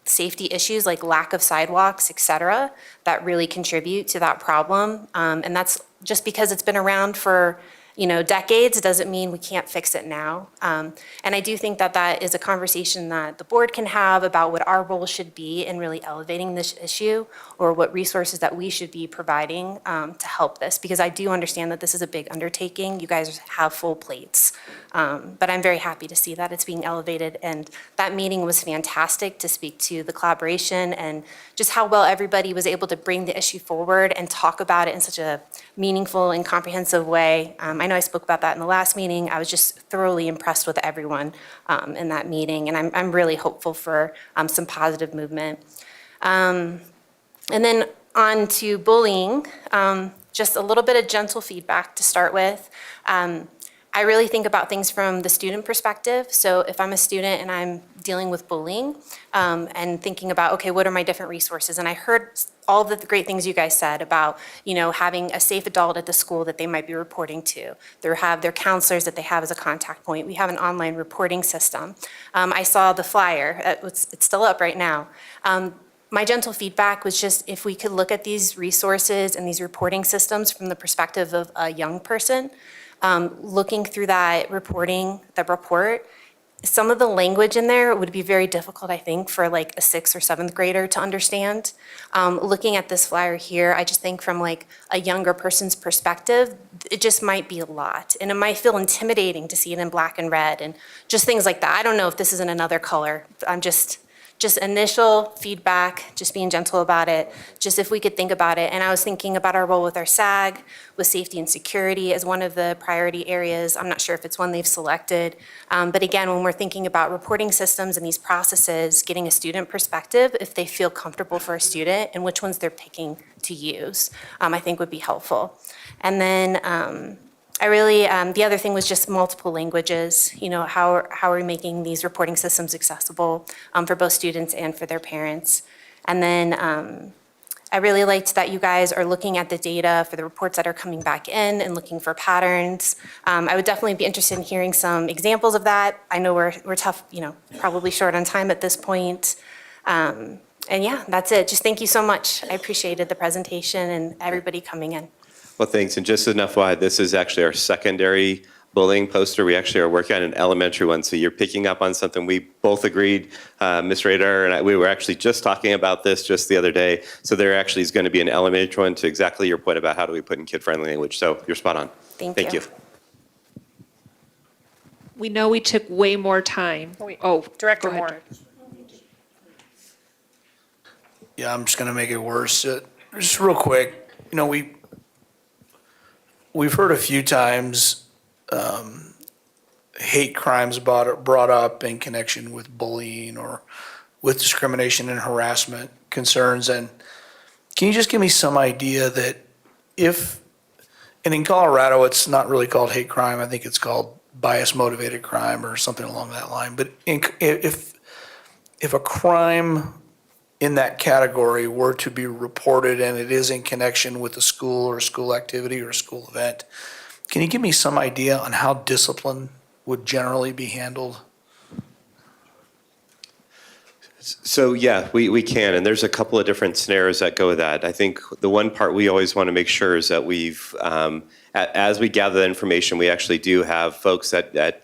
safety issues like lack of sidewalks, et cetera, that really contribute to that problem. And that's just because it's been around for decades, doesn't mean we can't fix it now. And I do think that that is a conversation that the board can have about what our role should be in really elevating this issue, or what resources that we should be providing to help this, because I do understand that this is a big undertaking. You guys have full plates. But I'm very happy to see that it's being elevated, and that meeting was fantastic to speak to the collaboration and just how well everybody was able to bring the issue forward and talk about it in such a meaningful and comprehensive way. I know I spoke about that in the last meeting. I was just thoroughly impressed with everyone in that meeting, and I'm really hopeful for some positive movement. And then on to bullying, just a little bit of gentle feedback to start with. I really think about things from the student perspective. So if I'm a student and I'm dealing with bullying and thinking about, okay, what are my different resources? And I heard all the great things you guys said about, having a safe adult at the school that they might be reporting to. They have their counselors that they have as a contact point. We have an online reporting system. I saw the flyer. It's still up right now. My gentle feedback was just if we could look at these resources and these reporting systems from the perspective of a young person, looking through that report, some of the language in there would be very difficult, I think, for like a 6th or 7th grader to understand. Looking at this flyer here, I just think from like a younger person's perspective, it just might be a lot. And it might feel intimidating to see it in black and red and just things like that. I don't know if this is in another color. I'm just initial feedback, just being gentle about it, just if we could think about it. And I was thinking about our role with our SAG, with safety and security as one of the priority areas. I'm not sure if it's one they've selected. But again, when we're thinking about reporting systems and these processes, getting a student perspective, if they feel comfortable for a student and which ones they're picking to use, I think would be helpful. And then I really, the other thing was just multiple languages. How are we making these reporting systems accessible for both students and for their parents? And then I really liked that you guys are looking at the data for the reports that are coming back in and looking for patterns. I would definitely be interested in hearing some examples of that. I know we're tough, probably short on time at this point. And yeah, that's it. Just thank you so much. I appreciated the presentation and everybody coming in. Well, thanks. And just enough why this is actually our secondary bullying poster. We actually are working on an elementary one. So you're picking up on something we both agreed, Ms. Radar and we were actually just talking about this just the other day. So there actually is going to be an elementary one to exactly your point about how do we put in kid-friendly language. So you're spot on. Thank you. We know we took way more time. Director go ahead. Moore. Yeah, I'm just going to make it worse. Just real quick, we've heard a few times hate crimes brought up in connection with bullying or with discrimination and harassment concerns. And can you just give me some idea that and in Colorado, it's not really called hate crime. I think it's called bias motivated crime or something along that line. But if a crime in that category were to be reported and it is in connection with a school or a school activity or a school event, can you give me some idea on how discipline would generally be handled? So yeah, we can, and there's a couple of different scenarios that go with that. I think the one part we always want to make sure is that we've, as we gather that information, we actually do have folks that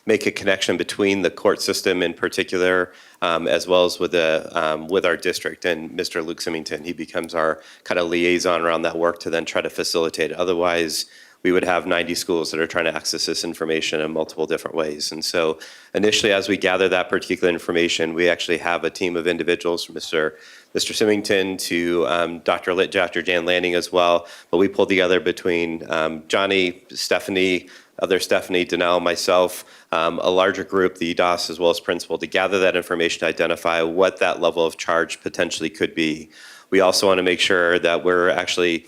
make a connection between the court system in particular, as well as with our district. And Mr. Luke Symington, he becomes our kind of liaison around that work to then try to facilitate. Otherwise, we would have 90 schools that are trying to access this information in multiple different ways. And so initially, as we gather that particular information, we actually have a team of individuals from Mr. Symington to Dr. Jan Lanning as well. But we pulled together between Johnny, Stephanie, Danelle, myself, a larger group, the EDOS as well as principal, to gather that information to identify what that level of charge potentially could be. We also want to make sure that we're actually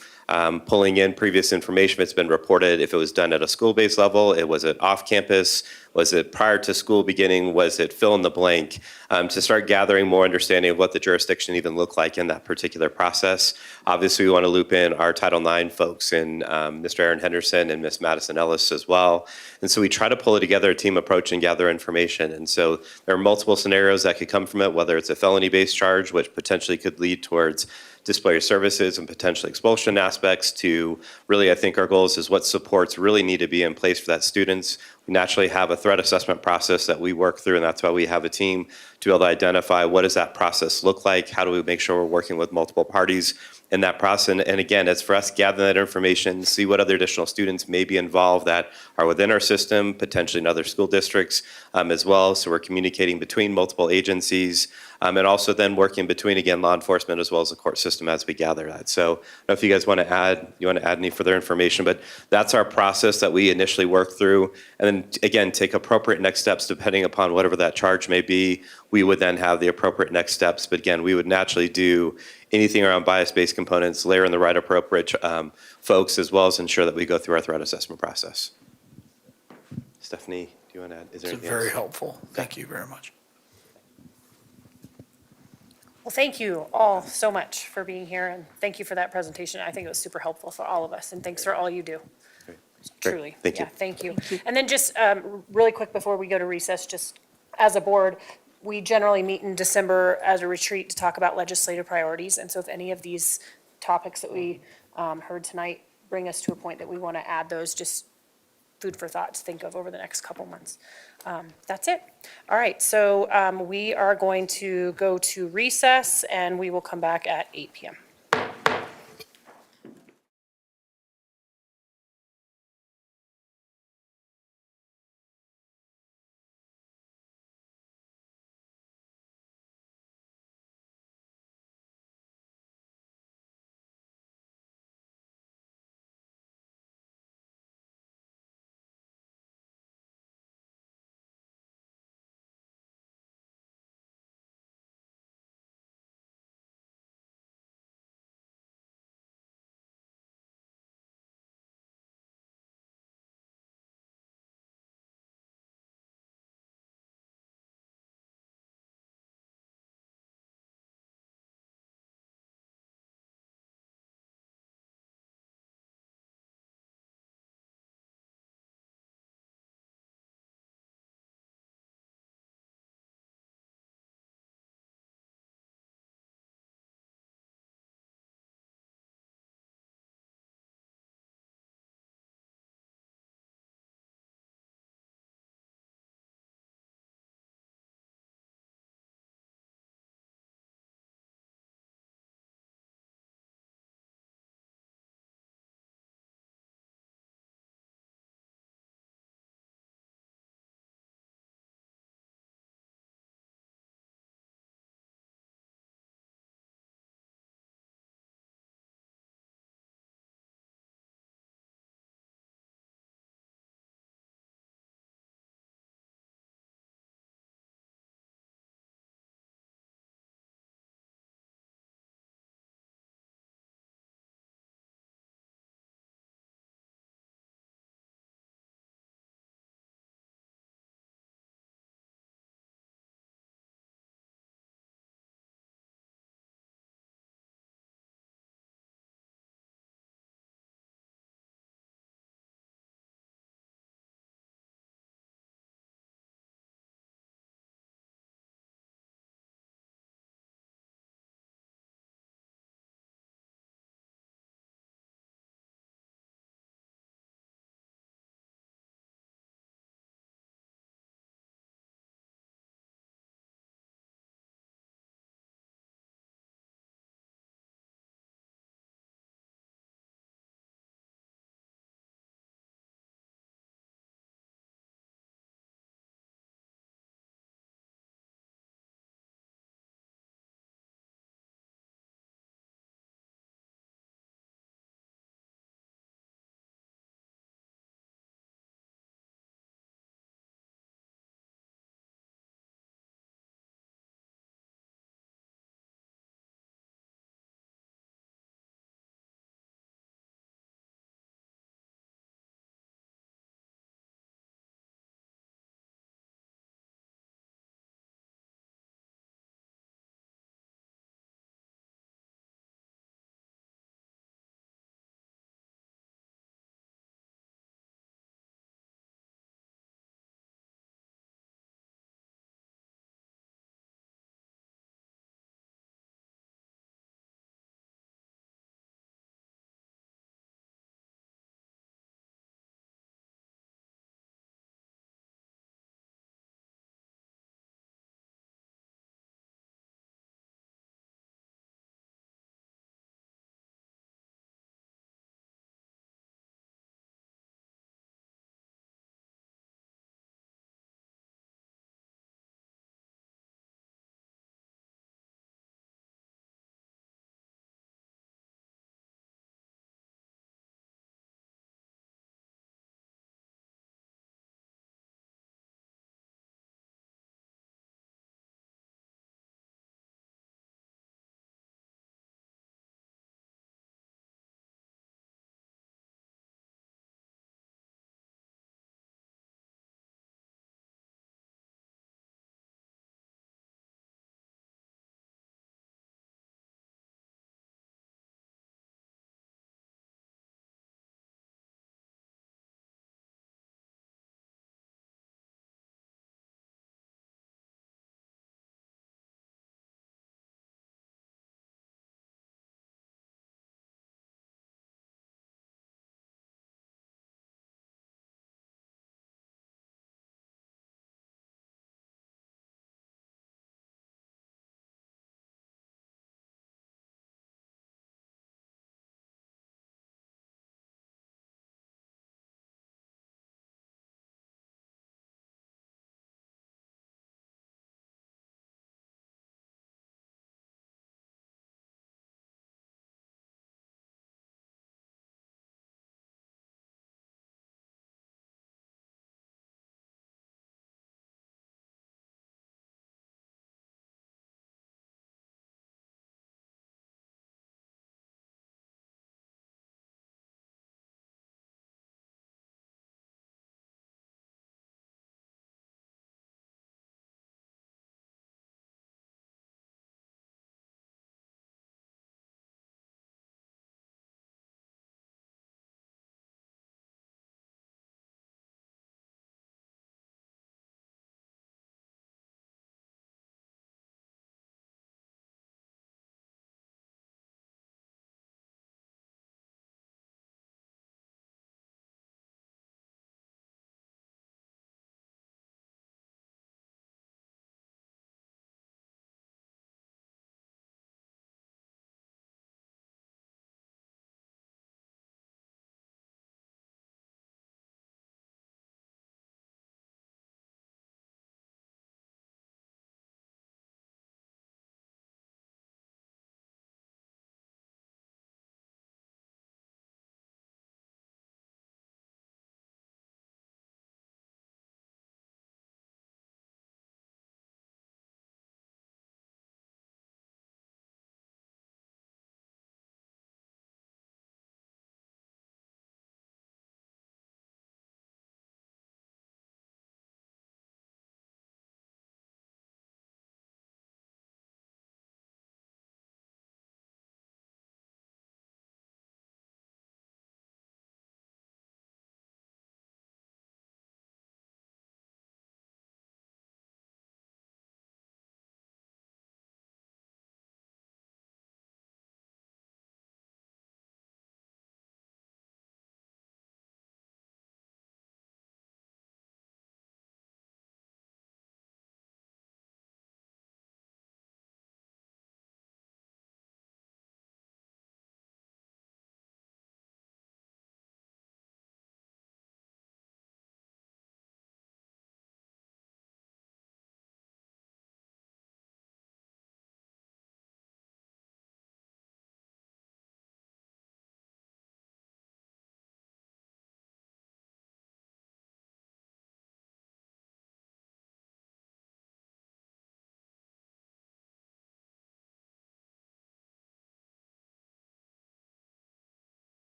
pulling in previous information if it's been reported, if it was done at a school-based level, was it off campus, was it prior to school beginning, was it fill in the blank, to start gathering more understanding of what the jurisdiction even looked like in that particular process. Obviously, we want to loop in our Title IX folks and Mr. Aaron Henderson and Ms. Madison Ellis as well. And so we try to pull it together, a team approach, and gather information. And so there are multiple scenarios that could come from it, whether it's a felony-based charge, which potentially could lead towards disciplinary services and potentially expulsion aspects, to really, I think our goal is what supports really need to be in place for that students. We naturally have a threat assessment process that we work through, and that's why we have a team to be able to identify what does that process look like, how do we make sure we're working with multiple parties in that process. And again, it's for us gathering that information, see what other additional students may be involved that are within our system, potentially in other school districts as well. So we're communicating between multiple agencies, and also then working between, again, law enforcement as well as the court system as we gather that. So I don't know if you guys want to add any further information, but that's our process that we initially work through. And then again, take appropriate next steps depending upon whatever that charge may be. We would then have the appropriate next steps. But again, we would naturally do anything around bias-based components, layer in the right appropriate folks, as well as ensure that we go through our threat assessment process. Stephanie, do you want to add? Is there It's anything very else? helpful. Thank you very much. Well, thank you all so much for being here, and thank you for that presentation. I think it was super helpful for all of us, and thanks for all you do. Great. Truly. Thank you. Yeah, thank you. And then just really quick before we go to recess, just as a board, we generally meet in December as a retreat to talk about legislative priorities. And so if any of these topics that we heard tonight bring us to a point that we want to add those, just food for thought to think of over the next couple months. That's it. All right, so we are going to go to recess, and we will come back at 8 p.m.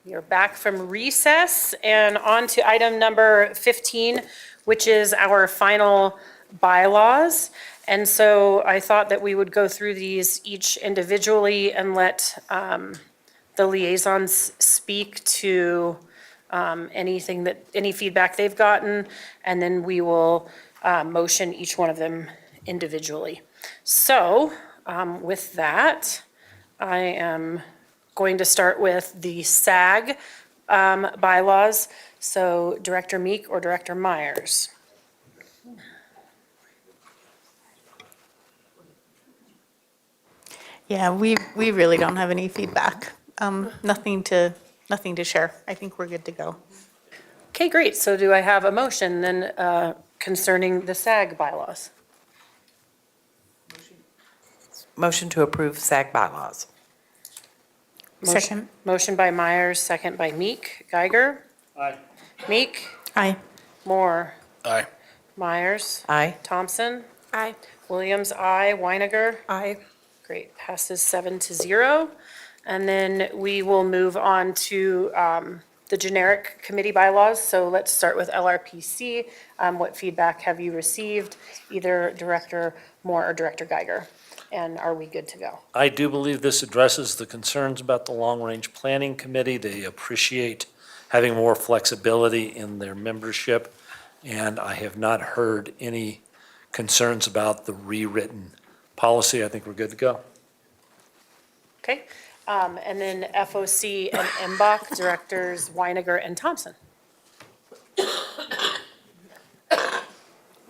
We are back from recess and on to item number 15, which is our final bylaws. And so I thought that we would go through these each individually and let the liaisons speak to any feedback they've gotten, and then we will motion each one of them individually. So with that, I am going to start with the SAG bylaws. So Director Meek or Director Myers? Yeah, we really don't have any feedback. Nothing to share. I think we're good to go. Okay, great. So do I have a motion then concerning the SAG bylaws? Motion to approve SAG bylaws. Second. Motion by Myers, second by Meek. Geiger? Aye. Meek? Aye. Moore? Aye. Myers? Aye. Thompson? Aye. Williams, aye. Weiniger? Aye. Great, passes 7-0. And then we will move on to the generic committee bylaws. So let's start with LRPC. What feedback have you received, either Director Moore or Director Geiger? And are we good to go? I do believe this addresses the concerns about the long-range planning committee. They appreciate having more flexibility in their membership, and I have not heard any concerns about the rewritten policy. I think we're good to go. Okay, and then FOC and MBOC, Directors Weiniger and Thompson.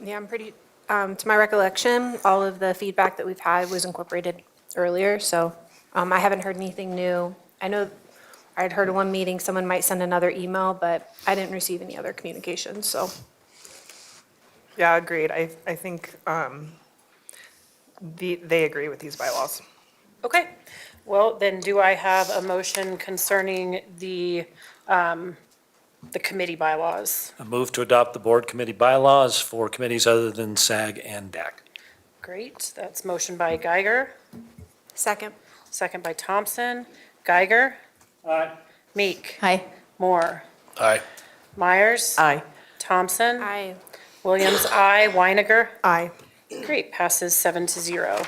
Yeah, I'm pretty, to my recollection, all of the feedback that we've had was incorporated earlier, so I haven't heard anything new. I know I had heard at one meeting someone might send another email, but I didn't receive any other communications, so. Yeah, agreed. I think they agree with these bylaws. Okay, well, then do I have a motion concerning the committee bylaws? I move to adopt the board committee bylaws for committees other than SAG and DAC. Great, that's motion by Geiger, Second. second by Thompson. Geiger? Aye. Meek? Aye. Moore? Aye. Myers? Aye. Thompson? Aye. Williams, aye. Weiniger? Aye. Great, passes 7-0.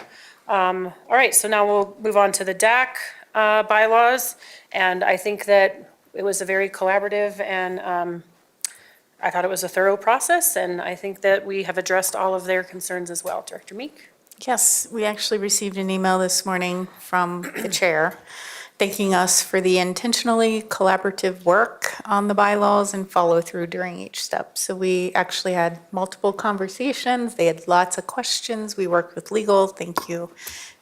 All right, so now we'll move on to the DAC bylaws. And I think that it was a very collaborative and I thought it was a thorough process. And I think that we have addressed all of their concerns as well. Director Meek? Yes, we actually received an email this morning from the chair thanking us for the intentionally collaborative work on the bylaws and follow through during each step. So we actually had multiple conversations. They had lots of questions. We worked with legal. Thank you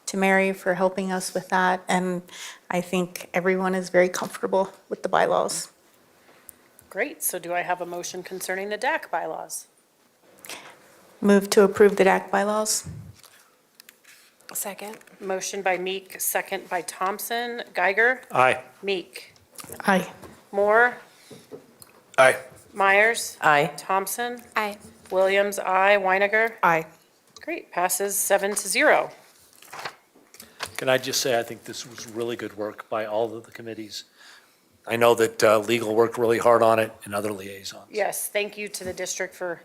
to Mary for helping us with that. And I think everyone is very comfortable with the bylaws. Great, so do I have a motion concerning the DAC bylaws? Move to approve the DAC bylaws. Second. Motion by Meek, second by Thompson. Geiger? Aye. Meek? Aye. Moore? Aye. Myers? Aye. Thompson? Aye. Williams, aye. Weiniger? Aye. Great, passes 7-0. Can I just say, I think this was really good work by all of the committees. I know that legal worked really hard on it and other liaisons. Yes, thank you to the district for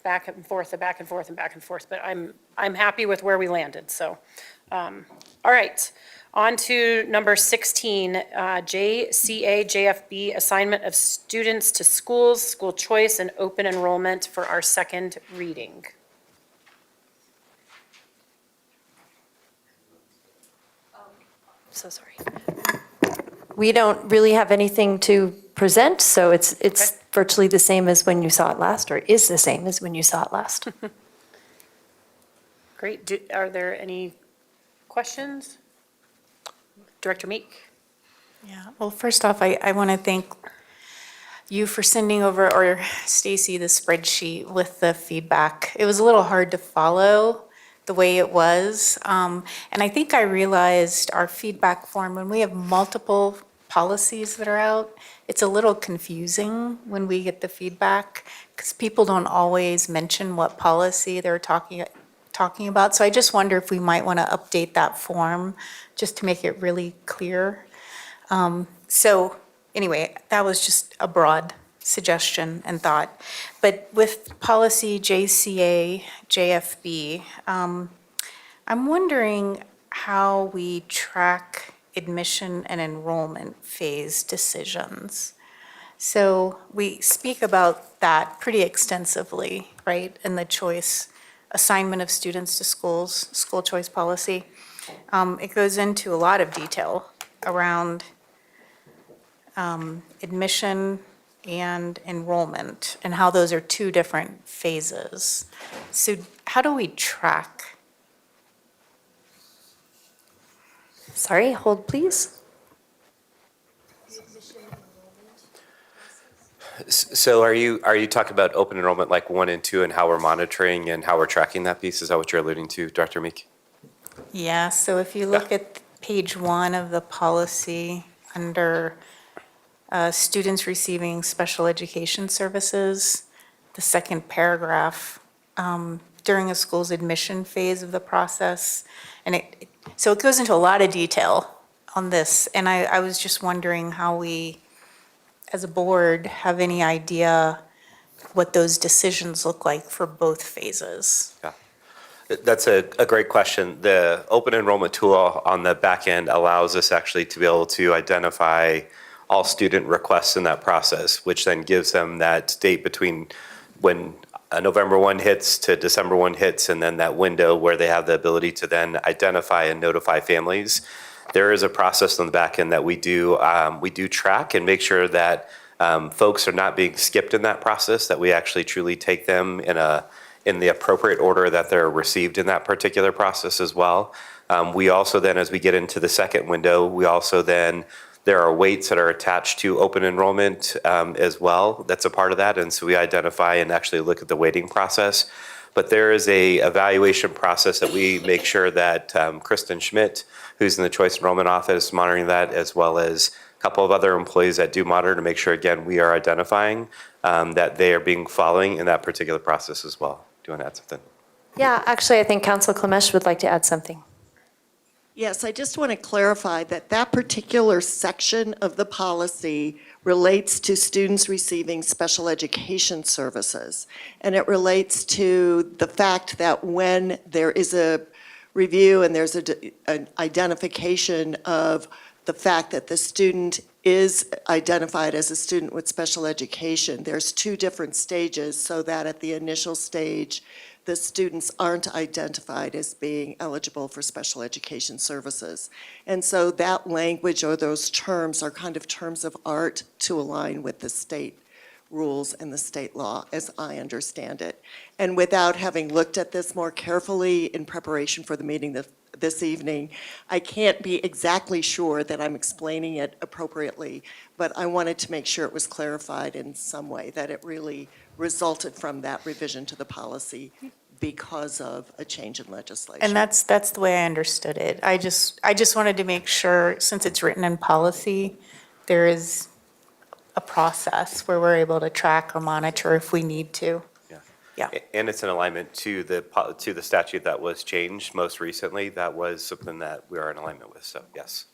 back and forth and back and forth and back and forth, but I'm happy with where we landed, so. All right, on to number 16, JCA JFB, assignment of students to schools, school choice, and open enrollment for our second reading. So sorry. We don't really have anything to present, so it's virtually the same as when you saw it last, or is the same as when you saw it last. Great, are there any questions? Director Meek? Yeah, well, first off, I want to thank you for sending over, or Stacy, the spreadsheet with the feedback. It was a little hard to follow the way it was. And I think I realized our feedback form, when we have multiple policies that are out, it's a little confusing when we get the feedback because people don't always mention what policy they're talking about. So I just wonder if we might want to update that form just to make it really clear. So anyway, that was just a broad suggestion and thought. But with policy JCA, JFB, I'm wondering how we track admission and enrollment phase decisions. So we speak about that pretty extensively, right, in the choice, assignment of students to schools, school choice policy. It goes into a lot of detail around admission and enrollment and how those are two different phases. So how do we track? Sorry, hold please. So are you talking about open enrollment like 1 and 2 and how we're monitoring and how we're tracking that piece? Is that what you're alluding to, Dr. Meek? Yeah, so if you look at page 1 of the policy under students receiving special education services, the second paragraph, during a school's admission phase of the process. And so it goes into a lot of detail on this. And I was just wondering how we, as a board, have any idea what those decisions look like for both phases. Yeah. That's a great question. The open enrollment tool on the back end allows us actually to be able to identify all student requests in that process, which then gives them that date between when November 1 hits to December 1 hits, and then that window where they have the ability to then identify and notify families. There is a process on the back end that we do track and make sure that folks are not being skipped in that process, that we actually truly take them in the appropriate order that they're received in that particular process as well. We also then, as we get into the second window, there are weights that are attached to open enrollment as well. That's a part of that. And so we identify and actually look at the weighting process. But there is a evaluation process that we make sure that Kristen Schmidt, who's in the Choice Enrollment Office, monitoring that, as well as a couple of other employees that do monitor to make sure, again, we are identifying that they are being following in that particular process as well. Do you want to add something? Yeah, actually, I think Council Klemesh would like to add something. Yes, I just want to clarify that that particular section of the policy relates to students receiving special education services. And it relates to the fact that when there is a review and there's an identification of the fact that the student is identified as a student with special education, there's 2 different stages, so that at the initial stage, the students aren't identified as being eligible for special education services. And so that language or those terms are kind of terms of art to align with the state rules and the state law, as I understand it. And without having looked at this more carefully in preparation for the meeting this evening, I can't be exactly sure that I'm explaining it appropriately, but I wanted to make sure it was clarified in some way, that it really resulted from that revision to the policy because of a change in legislation. And that's the way I understood it. I just wanted to make sure, since it's written in policy, there is a process where we're able to track or monitor if we need to. Yeah. And it's in alignment to the statute that was changed most recently. That was something that we are in alignment with, so yes.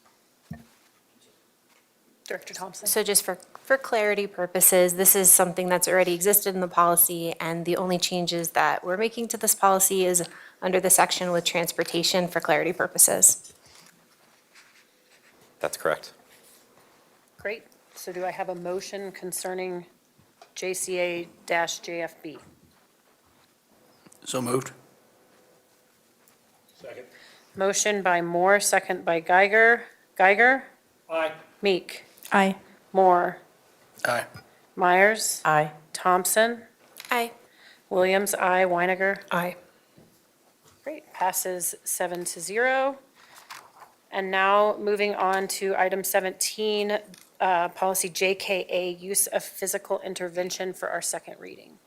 Director Thompson? So just for clarity purposes, this is something that's already existed in the policy, and the only changes that we're making to this policy is under the section with transportation for clarity purposes. That's correct. Great. So do I have a motion concerning JCA-JFB? So moved. Second. Motion by Moore, second by Geiger. Geiger? Aye. Meek? Aye. Moore? Aye. Myers? Aye. Thompson? Aye. Williams? Aye. Weiniger? Aye. Great, passes 7-0. And now moving on to item 17, policy JKA, use of physical intervention for our second reading.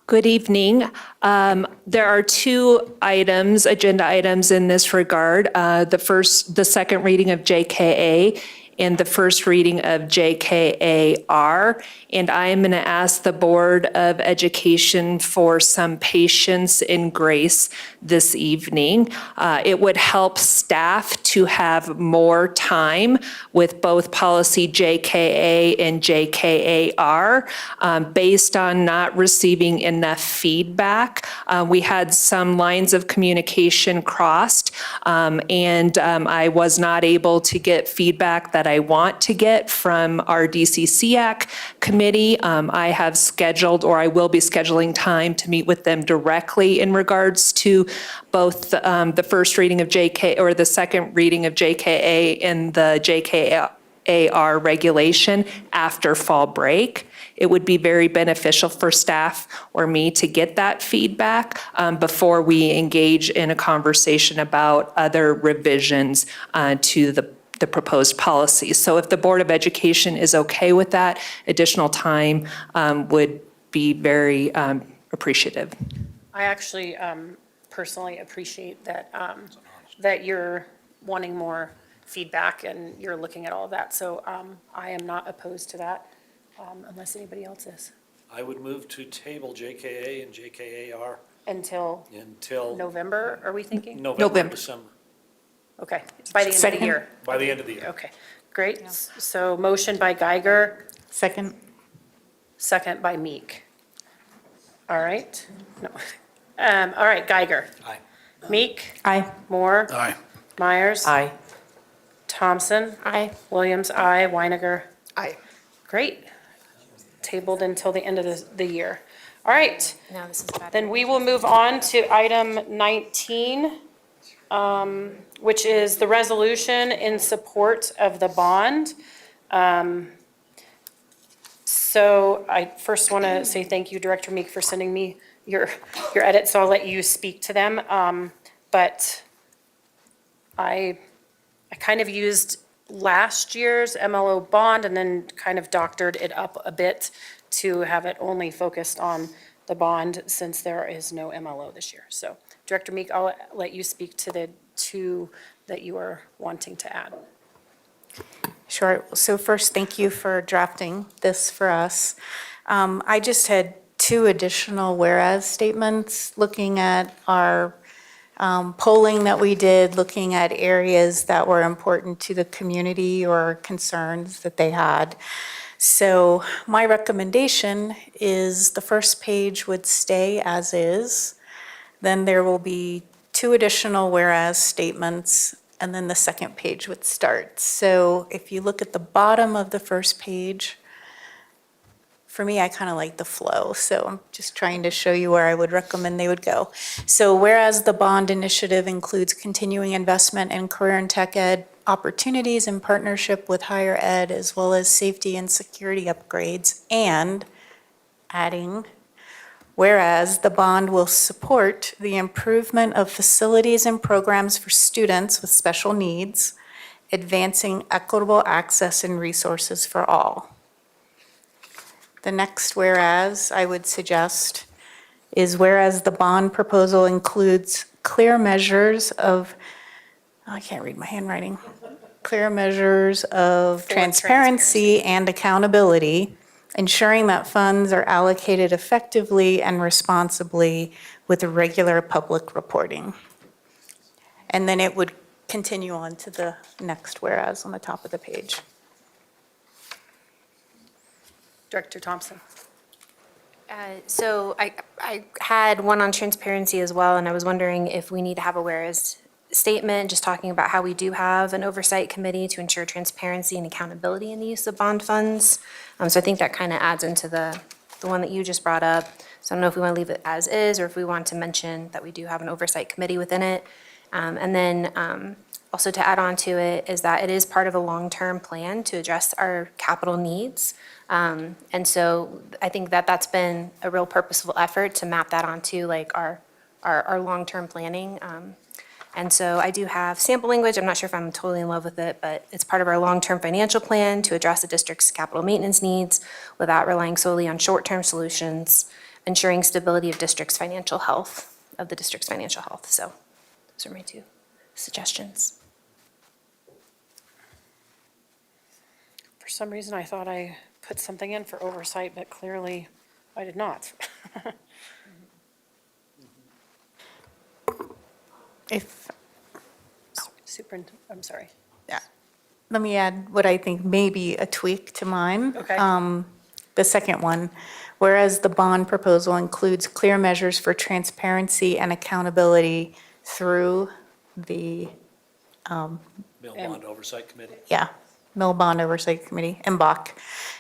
Good evening. There are 2 agenda items in this regard. The second reading of JKA, and the first reading of JKAR. And I am going to ask the Board of Education for some patience and grace this evening. It would help staff to have more time with both policy JKA and JKAR based on not receiving enough feedback. We had some lines of communication crossed, and I was not able to get feedback that I want to get from our DCCAC committee. I have scheduled, or I will be scheduling time to meet with them directly in regards to both the first reading of JK, or the second reading of JKA and the JKAR regulation after fall break. It would be very beneficial for staff or me to get that feedback before we engage in a conversation about other revisions to the proposed policy. So if the Board of Education is okay with that, additional time would be very appreciative. I actually personally appreciate that, that you're wanting more feedback and you're looking at all of that. So I am not opposed to that unless anybody else is. I would move to table JKA and JKAR Until until November, are we thinking? November, December. Okay, by the end of the year. By the end of the year. Okay, great. So motion by Geiger, Second. second by Meek. All right. No. All right, Geiger. Aye. Meek. Aye. Moore. Aye. Myers. Aye. Thompson. Aye. Williams, aye. Weiniger. Aye. Great. Tabled until the end of the year. All right, Now this is bad. then we will move on to item 19, which is the resolution in support of the bond. So I first want to say thank you, Director Meek, for sending me your edits, so I'll let you speak to them. But I kind of used last year's MLO bond and then kind of doctored it up a bit to have it only focused on the bond since there is no MLO this year. So Director Meek, I'll let you speak to the two that you are wanting to add. Sure. So first, thank you for drafting this for us. I just had two additional whereas statements looking at our polling that we did, looking at areas that were important to the community or concerns that they had. So my recommendation is the first page would stay as is. Then there will be two additional whereas statements, and then the second page would start. So if you look at the bottom of the first page, for me, I kind of like the flow, so I'm just trying to show you where I would recommend they would go. So whereas the bond initiative includes continuing investment in career and tech ed opportunities in partnership with higher ed, as well as safety and security upgrades, and adding, whereas the bond will support the improvement of facilities and programs for students with special needs, advancing equitable access and resources for all. The next whereas I would suggest is whereas the bond proposal includes clear measures of, I can't read my handwriting, clear measures of transparency and accountability, ensuring that funds are allocated effectively and responsibly with regular public reporting. And then it would continue on to the next whereas on the top of the page. Director Thompson. So I had one on transparency as well, and I was wondering if we need to have a whereas statement, just talking about how we do have an oversight committee to ensure transparency and accountability in the use of bond funds. So I think that kind of adds into the one that you just brought up. So I don't know if we want to leave it as is, or if we want to mention that we do have an oversight committee within it. And then also to add on to it is that it is part of a long-term plan to address our capital needs. And so I think that that's been a real purposeful effort to map that onto like our long-term planning. And so I do have sample language. I'm not sure if I'm totally in love with it, but it's part of our long-term financial plan to address the district's capital maintenance needs without relying solely on short-term solutions, ensuring stability of the district's financial health. So those are my two suggestions. For some reason, I thought I put something in for oversight, but clearly I did not. If, Superintendent, I'm sorry. let me add what I think may be a tweak to mine. Okay. The second one, whereas the bond proposal includes clear measures for transparency and accountability through the, Bill Bond Oversight Committee. Mill Bond Oversight Committee, MBOC,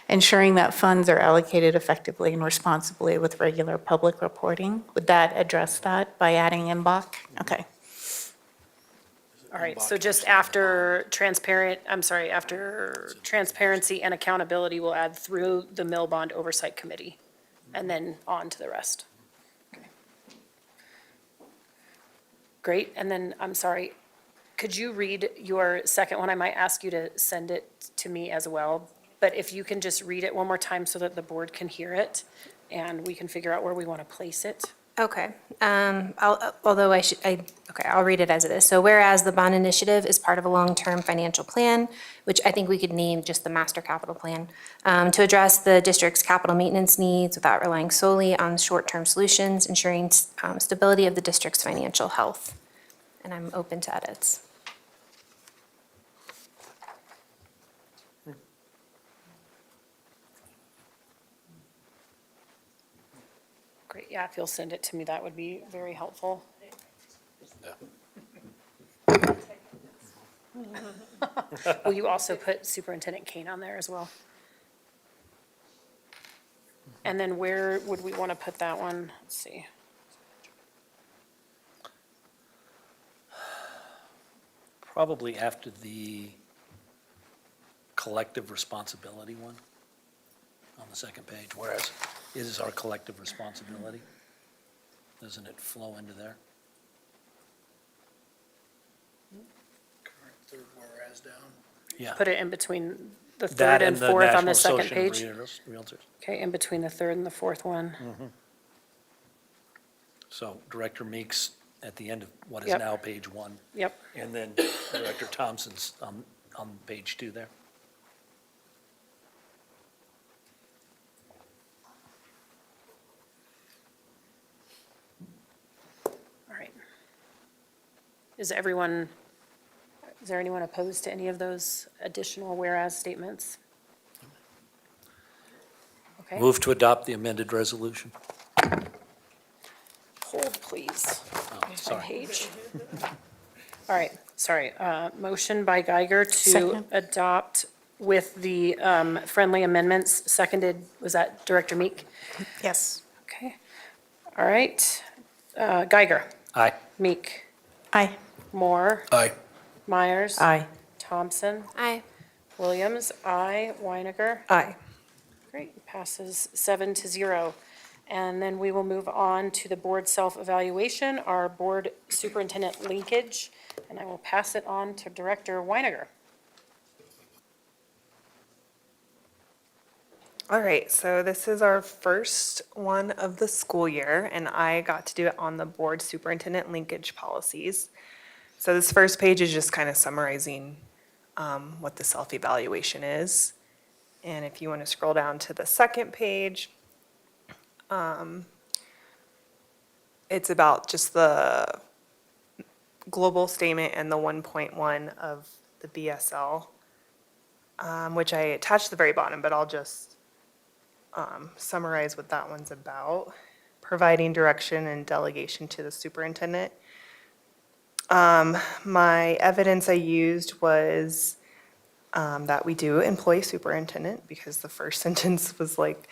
ensuring that funds are allocated effectively and responsibly with regular public reporting. Would that address that by adding MBOC? Okay. All right, so just after after transparency and accountability, we'll add through the Mill Bond Oversight Committee, and then on to the rest. Okay. Great, and then, I'm sorry, could you read your second one? I might ask you to send it to me as well, but if you can just read it one more time so that the board can hear it, and we can figure out where we want to place it. Okay, I'll read it as it is. So whereas the bond initiative is part of a long-term financial plan, which I think we could name just the master capital plan, to address the district's capital maintenance needs without relying solely on short-term solutions, ensuring stability of the district's financial health. And I'm open to edits. Great, yeah, if you'll send it to me, that would be very helpful. Will you also put Superintendent Kane on there as well? And then where would we want to put that one? Let's see. Probably after the collective responsibility one on the second page, whereas it is our collective responsibility. Doesn't it flow into there? Current third whereas down. Yeah. Put it in between the That third and the fourth on the National second page. Association of Realtors. Okay, in between the third and the fourth one. So Director Meeks at the end of what is Yep. now page 1. Yep. And then Director Thompson's on page 2 there. All right. Is there anyone opposed to any of those additional whereas statements? Okay, Move to adopt the amended resolution. hold please. Oh, My sorry. page. All right, sorry. Motion by Geiger to Second. adopt with the friendly amendments, seconded, was that Director Meek? Yes. Okay. All right. Geiger. Aye. Meek. Aye. Moore. Aye. Myers. Aye. Thompson. Aye. Williams. Aye. Weiniger. Aye. Great, passes 7-0. And then we will move on to the board self-evaluation, our board superintendent linkage, and I will pass it on to Director Weiniger. All right, so this is our first one of the school year, and I got to do it on the board superintendent linkage policies. So this first page is just kind of summarizing what the self-evaluation is. And if you want to scroll down to the second page, it's about just the global statement and the 1.1 of the BSL, which I attached to the very bottom, but I'll just summarize what that one's about. Providing direction and delegation to the superintendent. My evidence I used was that we do employ superintendent, because the first sentence was like,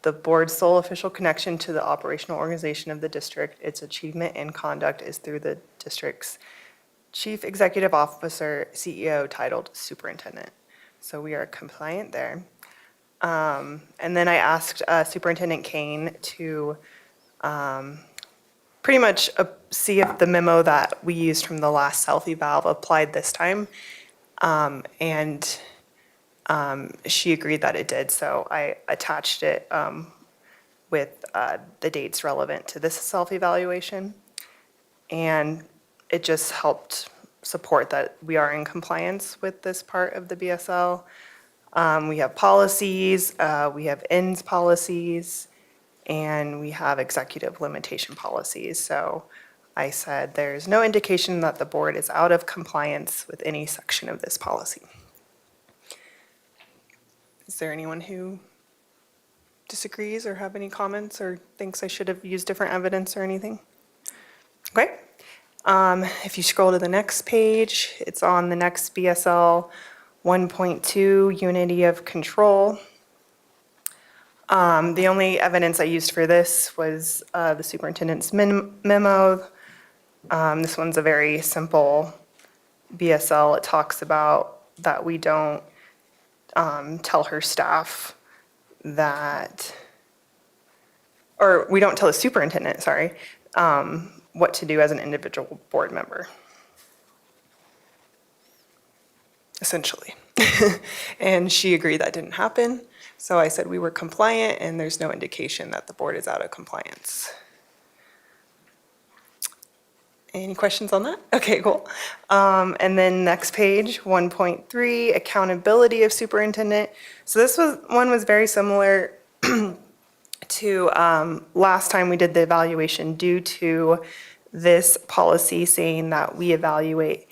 the board's sole official connection to the operational organization of the district, its achievement and conduct is through the district's chief executive officer, CEO, titled superintendent. So we are compliant there. And then I asked Superintendent Kane to pretty much see if the memo that we used from the last self-eval applied this time. And she agreed that it did, so I attached it with the dates relevant to this self-evaluation. And it just helped support that we are in compliance with this part of the BSL. We have policies, we have ends policies, and we have executive limitation policies. So I said there's no indication that the board is out of compliance with any section of this policy. Is there anyone who disagrees or have any comments or thinks I should have used different evidence or anything? Okay. If you scroll to the next page, it's on the next BSL 1.2, unity of control. The only evidence I used for this was the superintendent's memo. This one's a very simple BSL. It talks about that we don't tell her staff that, or we don't tell the superintendent, sorry, what to do as an individual board member, essentially. And she agreed that didn't happen. So I said we were compliant and there's no indication that the board is out of compliance. Any questions on that? Okay, cool. And then next page, 1.3, accountability of superintendent. So this one was very similar to last time we did the evaluation, due to this policy saying that we evaluate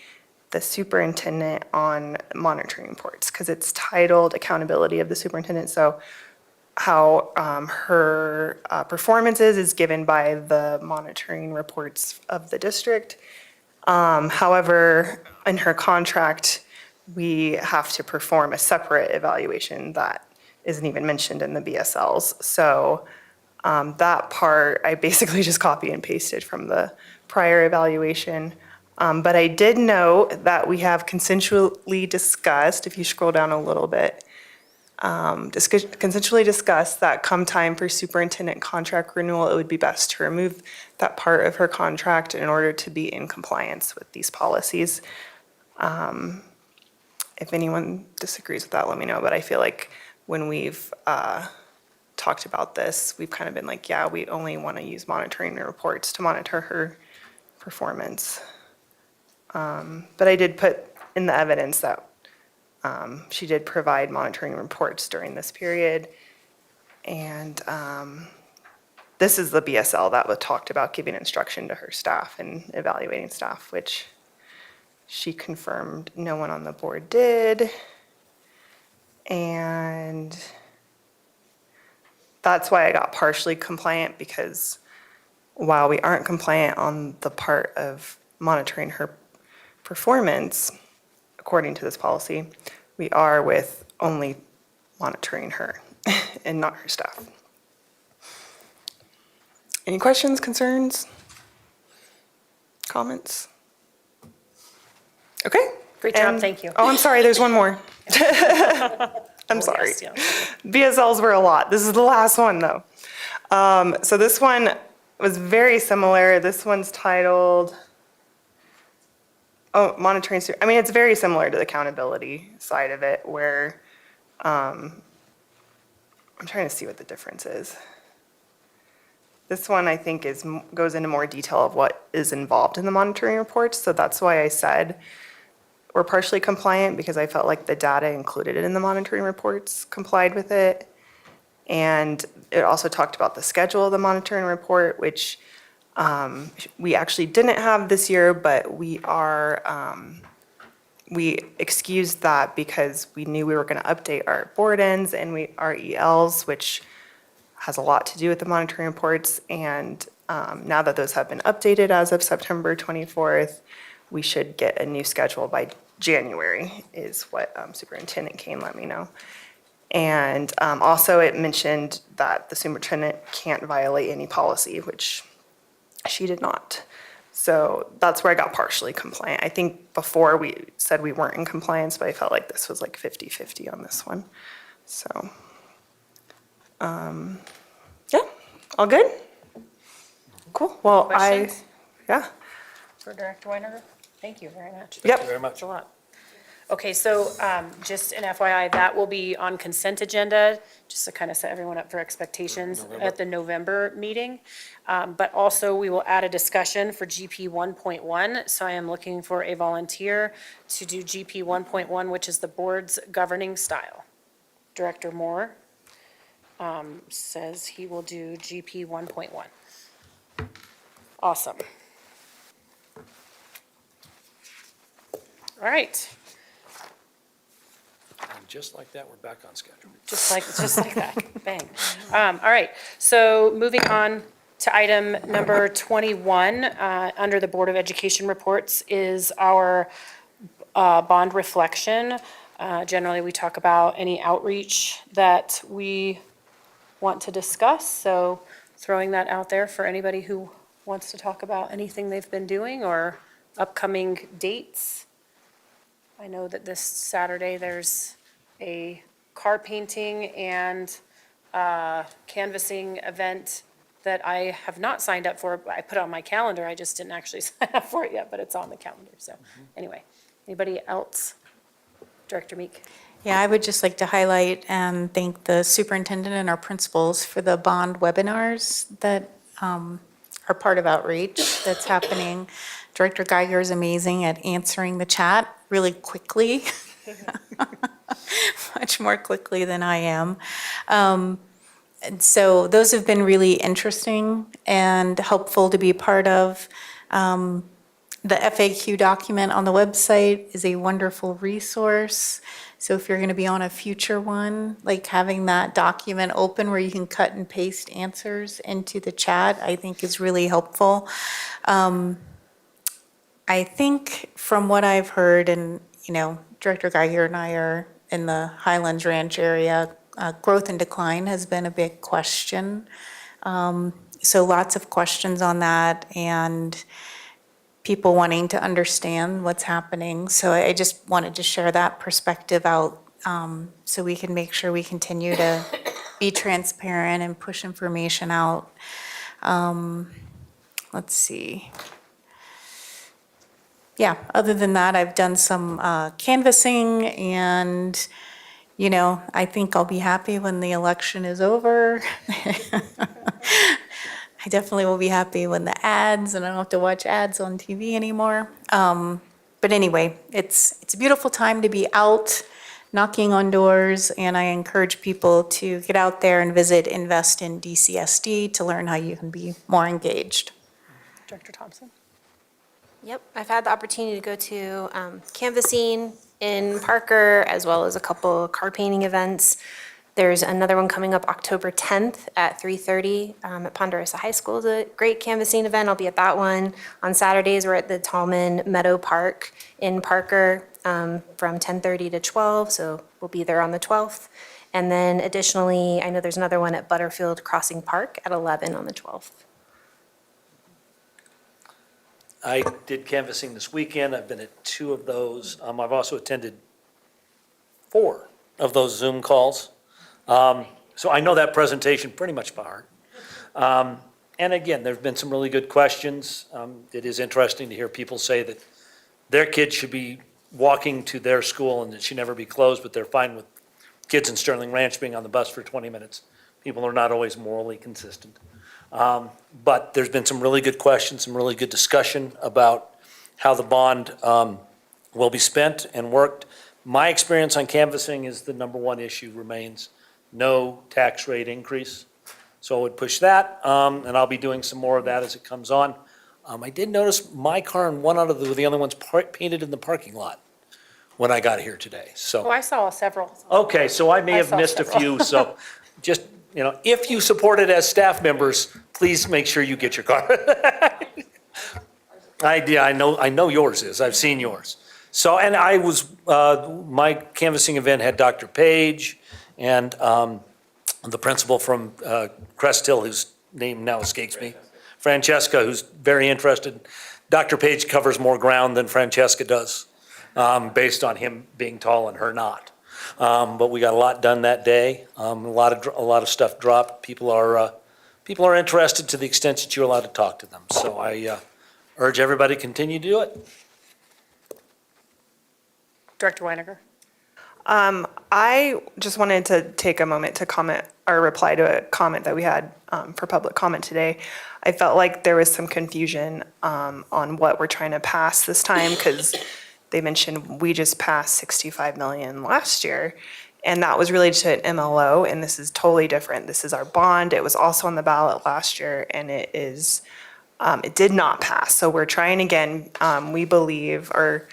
the superintendent on monitoring reports, because it's titled accountability of the superintendent. So how her performance is given by the monitoring reports of the district. However, in her contract, we have to perform a separate evaluation that isn't even mentioned in the BSLs. So that part, I basically just copy and pasted from the prior evaluation. But I did note that we have consensually discussed, if you scroll down a little bit, consensually discussed that come time for superintendent contract renewal, it would be best to remove that part of her contract in order to be in compliance with these policies. If anyone disagrees with that, let me know, but I feel like when we've talked about this, we've kind of been like, yeah, we only want to use monitoring reports to monitor her performance. But I did put in the evidence that she did provide monitoring reports during this period. And this is the BSL that was talked about giving instruction to her staff and evaluating staff, which she confirmed no one on the board did. And that's why I got partially compliant, because while we aren't compliant on the part of monitoring her performance, according to this policy, we are with only monitoring her and not her staff. Any questions, concerns, comments? Okay. Great job, thank you. Oh, I'm sorry, there's one more. I'm sorry. Yes. BSLs were a lot. This is the last one, though. So this one was very similar. This one's titled, monitoring. I mean, it's very similar to the accountability side of it, where I'm trying to see what the difference is. This one, I think, goes into more detail of what is involved in the monitoring reports. So that's why I said we're partially compliant, because I felt like the data included in the monitoring reports complied with it. And it also talked about the schedule of the monitoring report, which we actually didn't have this year, but we excused that because we knew we were going to update our board ends and our ELs, which has a lot to do with the monitoring reports. And now that those have been updated as of September 24th, we should get a new schedule by January, is what Superintendent Kane let me know. And also it mentioned that the superintendent can't violate any policy, which she did not. So that's where I got partially compliant. I think before we said we weren't in compliance, but I felt like this was like 50-50 on this one. So, yeah, all good? Cool. Well, Questions? Yeah. For Director Weiner? Thank you very much. Yep. Thank you very much. That's a lot. Okay, so just an FYI, that will be on consent agenda, just to kind of set everyone up for expectations at the November meeting. But also, we will add a discussion for GP 1.1. So I am looking for a volunteer to do GP 1.1, which is the board's governing style. Director Moore says he will do GP 1.1. Awesome. All right. And just like that, we're back on schedule. Just like that, bang. All right, so moving on to item number 21, under the Board of Education reports is our bond reflection. Generally, we talk about any outreach that we want to discuss, so throwing that out there for anybody who wants to talk about anything they've been doing or upcoming dates. I know that this Saturday, there's a car painting and canvassing event that I have not signed up for. I put it on my calendar, I just didn't actually sign up for it yet, but it's on the calendar, so anyway. Anybody else? Director Meek? Yeah, I would just like to highlight and thank the superintendent and our principals for the bond webinars that are part of outreach that's happening. Director Geiger is amazing at answering the chat really quickly, much more quickly than I am. And so those have been really interesting and helpful to be part of. The FAQ document on the website is a wonderful resource. So if you're going to be on a future one, like having that document open where you can cut and paste answers into the chat, I think is really helpful. I think from what I've heard, and Director Geiger and I are in the Highlands Ranch area, growth and decline has been a big question. So lots of questions on that and people wanting to understand what's happening. So I just wanted to share that perspective out so we can make sure we continue to be transparent and push information out. Let's see. Yeah, other than that, I've done some canvassing and, I think I'll be happy when the election is over. I definitely will be happy when the ads, and I don't have to watch ads on TV anymore. But anyway, it's a beautiful time to be out, knocking on doors, and I encourage people to get out there and visit Invest in DCSD to learn how you can be more engaged. Director Thompson? Yep, I've had the opportunity to go to canvassing in Parker, as well as a couple car painting events. There's another one coming up October 10th at 3:30 at Ponderosa High School. It's a great canvassing event. I'll be at that one. On Saturdays, we're at the Tallman Meadow Park in Parker from 10:30 to 12, so we'll be there on the 12th. And then additionally, I know there's another one at Butterfield Crossing Park at 11 on the 12th. I did canvassing this weekend. I've been at 2 of those. I've also attended 4 of those Zoom calls. So I know that presentation pretty much by heart. And again, there've been some really good questions. It is interesting to hear people say that their kids should be walking to their school and it should never be closed, but they're fine with kids in Sterling Ranch being on the bus for 20 minutes. People are not always morally consistent. But there's been some really good questions, some really good discussion about how the bond will be spent and worked. My experience on canvassing is the number one issue remains no tax rate increase. So I would push that, and I'll be doing some more of that as it comes on. I did notice my car and one out of the other ones painted in the parking lot when I got here today, so. Oh, I saw several. Okay, so I may have saw missed a several. few, so just, if you support it as staff members, please make sure you get your car. I know yours is, I've seen yours. So, and I was, my canvassing event had Dr. Page and the principal from Crest Hill, whose name now escapes me, Francesca, who's very interested. Dr. Page covers more ground than Francesca does, based on him being tall and her not. But we got a lot done that day. A lot of stuff dropped. People are interested to the extent that you're allowed to talk to them. So I urge everybody to continue to do it. Director Weiniger? I just wanted to take a moment to comment or reply to a comment that we had for public comment today. I felt like there was some confusion on what we're trying to pass this time because they mentioned we just passed $65 million last year. And that was related to an MLO, and this is totally different. This is our bond. It was also on the ballot last year, and it is, it did not pass. So we're trying again. We believe, or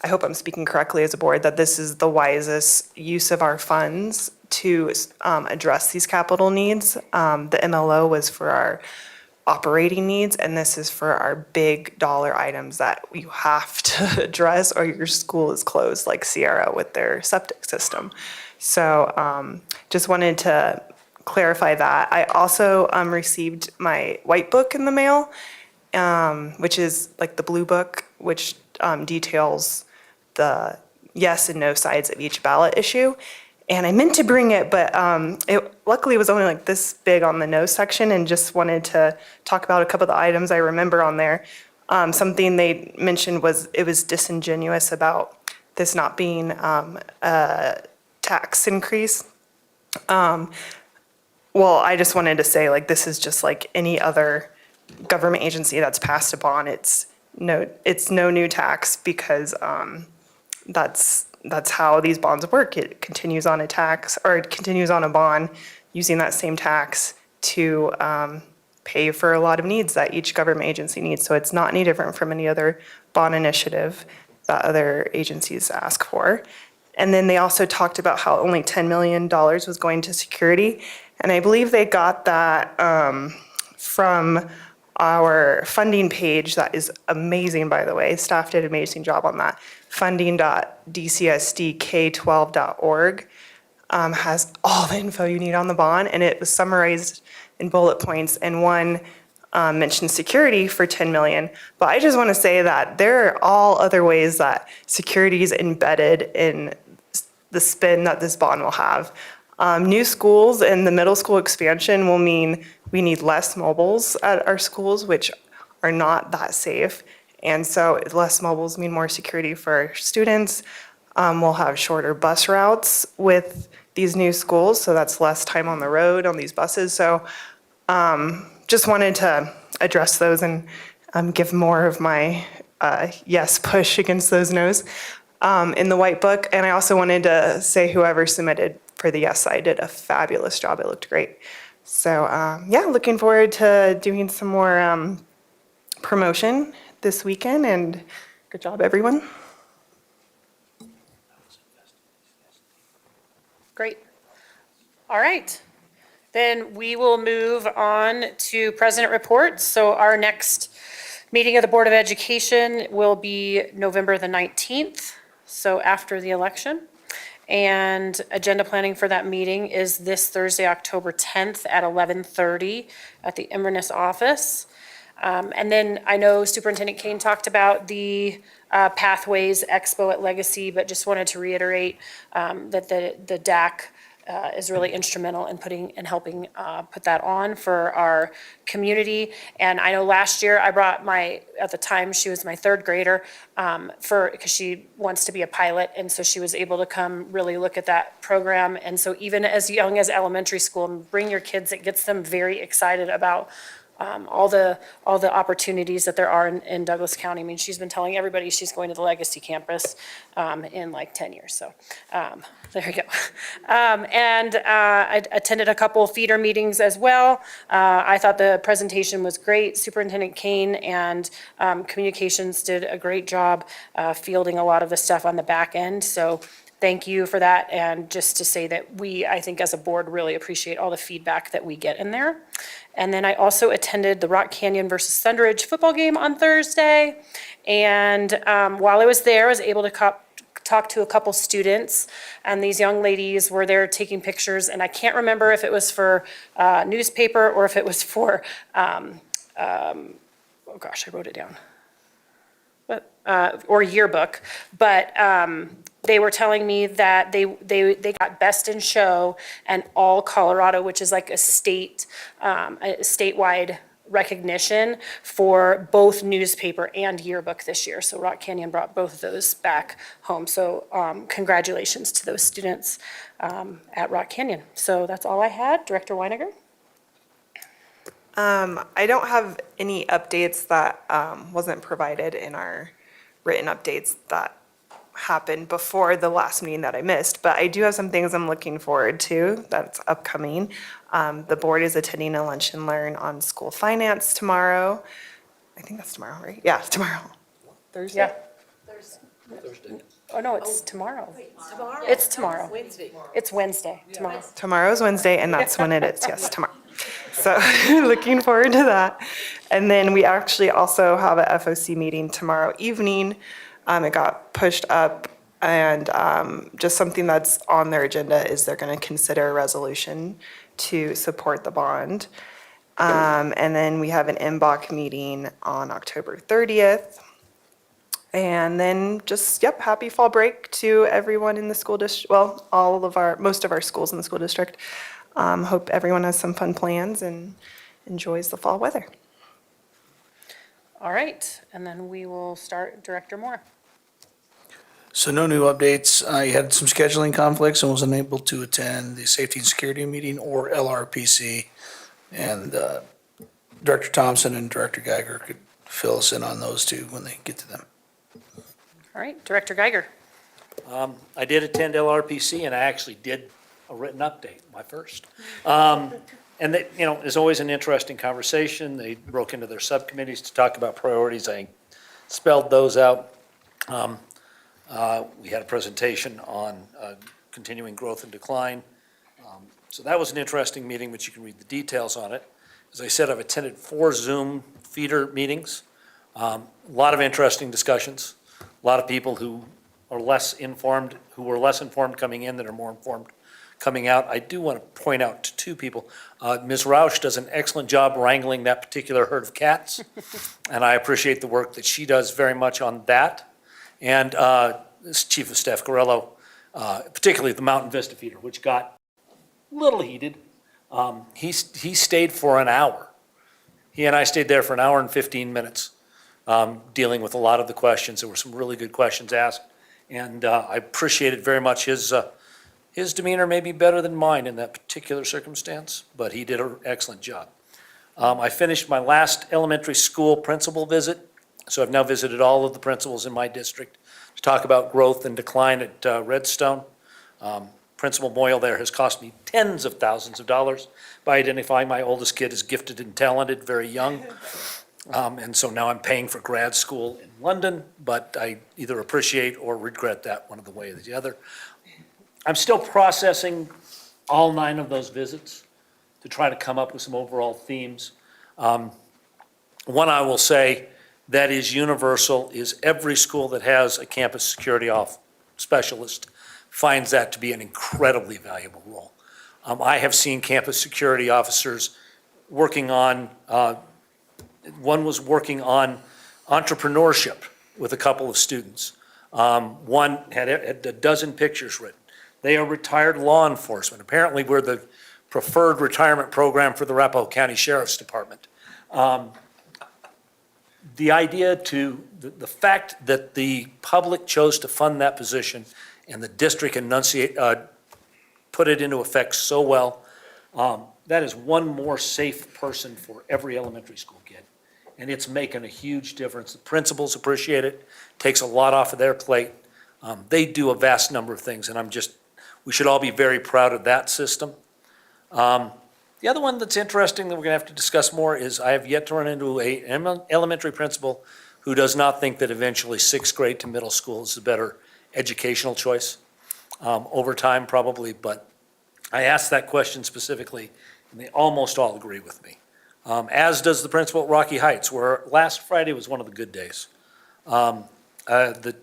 I hope I'm speaking correctly as a board, that this is the wisest use of our funds to address these capital needs. The MLO was for our operating needs, and this is for our big dollar items that you have to address or your school is closed, like Sierra with their septic system. So just wanted to clarify that. I also received my white book in the mail, which is like the blue book, which details the yes and no sides of each ballot issue. And I meant to bring it, but it luckily was only like this big on the no section, and just wanted to talk about a couple of the items I remember on there. Something they mentioned was it was disingenuous about this not being a tax increase. Well, I just wanted to say, like, this is just like any other government agency that's passed a bond. It's no new tax, because that's how these bonds work. It continues on a tax, or it continues on a bond using that same tax to pay for a lot of needs that each government agency needs. So it's not any different from any other bond initiative that other agencies ask for. And then they also talked about how only $10 million was going to security. And I believe they got that from our funding page. That is amazing, by the way. Staff did an amazing job on that. Funding.dcsdk12.org has all the info you need on the bond, and it was summarized in bullet points, and one mentioned security for $10 million. But I just want to say that there are all other ways that security is embedded in the spin that this bond will have. New schools and the middle school expansion will mean we need less mobiles at our schools, which are not that safe. And so less mobiles mean more security for our students. We'll have shorter bus routes with these new schools, so that's less time on the road on these buses. So just wanted to address those and give more of my yes push against those no's in the white book. And I also wanted to say whoever submitted for the yes side did a fabulous job. It looked great. So yeah, looking forward to doing some more promotion this weekend, and good job, everyone. Great. All right. Then we will move on to president reports. So our next meeting of the Board of Education will be November the 19th, so after the election. And agenda planning for that meeting is this Thursday, October 10th at 11:30 at the Inverness office. And then I know Superintendent Kane talked about the Pathways Expo at Legacy, but just wanted to reiterate that the DAC is really instrumental in putting and helping put that on for our community. And I know last year I brought at the time she was my third grader because she wants to be a pilot, and so she was able to come really look at that program. And so even as young as elementary school, bring your kids. It gets them very excited about all the opportunities that there are in Douglas County. I mean, she's been telling everybody she's going to the Legacy campus in like 10 years. So there you go. And I attended a couple of feeder meetings as well. I thought the presentation was great. Superintendent Kane and communications did a great job fielding a lot of the stuff on the back end. So thank you for that. And just to say that I think as a board, really appreciate all the feedback that we get in there. And then I also attended the Rock Canyon versus Sunderidge football game on Thursday. And while I was there, I was able to talk to a couple students, and these young ladies were there taking pictures. And I can't remember if it was for newspaper or if it was for, oh gosh, I wrote it down. Or yearbook, but they were telling me that they got best in show and all Colorado, which is like a statewide recognition for both newspaper and yearbook this year. So Rock Canyon brought both of those back home. So congratulations to those students at Rock Canyon. So that's all I had. Director Weiniger? I don't have any updates that wasn't provided in our written updates that happen before the last meeting that I missed, but I do have some things I'm looking forward to that's upcoming. The board is attending a lunch and learn on school finance tomorrow. I think that's tomorrow, right? Yeah, it's tomorrow. Thursday? Yeah. Thursday. Oh, no, it's tomorrow. It's tomorrow. It's Wednesday, tomorrow. Tomorrow's Wednesday, and that's when it is, yes, tomorrow. So looking forward to that. And then we actually also have a FOC meeting tomorrow evening. It got pushed up, and just something that's on their agenda is they're going to consider a resolution to support the bond. And then we have an MBOC meeting on October 30th. And then just, yep, happy fall break to everyone in the school district, well, most of our schools in the school district. Hope everyone has some fun plans and enjoys the fall weather. All right, and then we will start Director Moore. So no new updates. I had some scheduling conflicts and was unable to attend the safety and security meeting or LRPC. And Director Thompson and Director Geiger could fill us in on those two when they get to them. All right, Director Geiger. I did attend LRPC, and I actually did a written update, my first. And they, there's always an interesting conversation. They broke into their subcommittees to talk about priorities. I spelled those out. We had a presentation on continuing growth and decline. So that was an interesting meeting, but you can read the details on it. As I said, I've attended 4 Zoom feeder meetings. A lot of interesting discussions. A lot of people who are less informed, who were less informed coming in that are more informed coming out. I do want to point out to 2 people. Ms. Roush does an excellent job wrangling that particular herd of cats, and I appreciate the work that she does very much on that. And Chief of Staff Corello, particularly the Mountain Vista feeder, which got a little heated. He stayed for an hour. He and I stayed there for an hour and 15 minutes. Dealing with a lot of the questions. There were some really good questions asked, and I appreciated very much his demeanor may be better than mine in that particular circumstance, but he did an excellent job. I finished my last elementary school principal visit, so I've now visited all of the principals in my district to talk about growth and decline at Redstone. Principal Moyle there has cost me tens of thousands of dollars by identifying my oldest kid as gifted and talented, very young. And so now I'm paying for grad school in London, but I either appreciate or regret that one of the way or the other. I'm still processing all 9 of those visits to try to come up with some overall themes. One I will say that is universal is every school that has a campus security specialist finds that to be an incredibly valuable role. I have seen campus security officers working on one was working on entrepreneurship with a couple of students. One had a dozen pictures written. They are retired law enforcement. Apparently, we're the preferred retirement program for the Arapahoe County Sheriff's Department. The idea the fact that the public chose to fund that position and the district put it into effect so well, that is one more safe person for every elementary school kid. And it's making a huge difference. The principals appreciate it, takes a lot off of their plate. They do a vast number of things, and we should all be very proud of that system. The other one that's interesting that we're gonna have to discuss more is I have yet to run into an elementary principal who does not think that eventually 6th grade to middle school is a better educational choice. Over time probably, but I asked that question specifically, and they almost all agree with me. As does the principal at Rocky Heights, where last Friday was one of the good days. The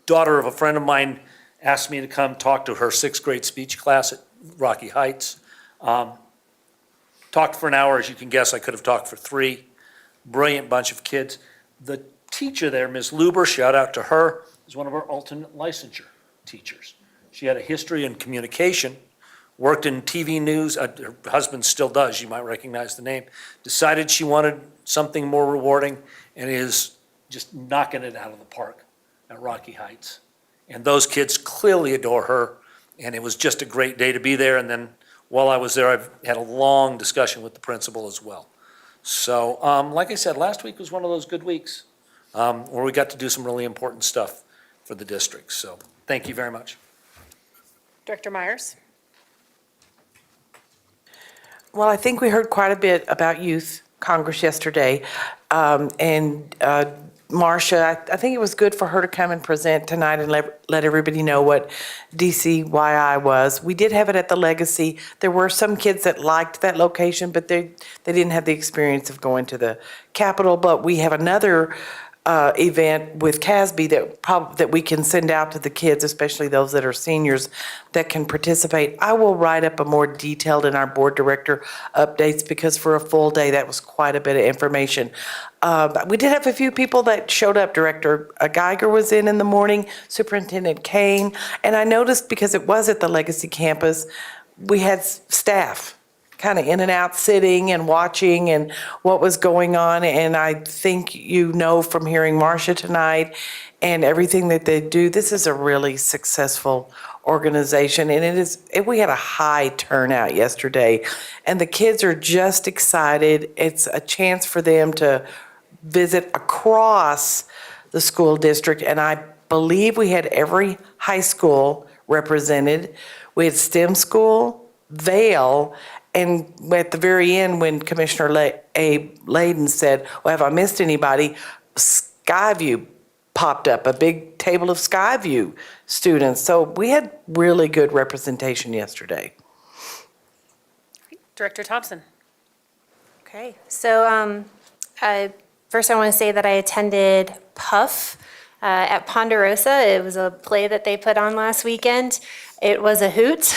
daughter of a friend of mine asked me to come talk to her 6th grade speech class at Rocky Heights. Talked for an hour, as you can guess, I could have talked for 3. Brilliant bunch of kids. The teacher there, Ms. Luber, shout out to her, is one of our alternate licensure teachers. She had a history in communication, worked in TV news, her husband still does, you might recognize the name, decided she wanted something more rewarding and is just knocking it out of the park at Rocky Heights. And those kids clearly adore her, and it was just a great day to be there. And then while I was there, I've had a long discussion with the principal as well. So like I said, last week was one of those good weeks where we got to do some really important stuff for the district. So thank you very much. Director Myers? Well, I think we heard quite a bit about Youth Congress yesterday. Marcia, I think it was good for her to come and present tonight and let everybody know what DCYI was. We did have it at the Legacy. There were some kids that liked that location, but they didn't have the experience of going to the Capitol. But we have another event with Casby that we can send out to the kids, especially those that are seniors, that can participate. I will write up a more detailed in our board director updates, because for a full day, that was quite a bit of information. We did have a few people that showed up. Director Geiger was in the morning, Superintendent Kane, and I noticed, because it was at the Legacy campus, we had staff kind of in and out sitting and watching and what was going on. And I think from hearing Marcia tonight and everything that they do, this is a really successful organization. And we had a high turnout yesterday, and the kids are just excited. It's a chance for them to visit across the school district. And I believe we had every high school represented. We had STEM school, Vail, and at the very end, when Commissioner Abe Layden said, well, have I missed anybody? Skyview popped up, a big table of Skyview students. So we had really good representation yesterday. Director Thompson? Okay, so first I want to say that I attended PUFF at Ponderosa. It was a play that they put on last weekend. It was a hoot.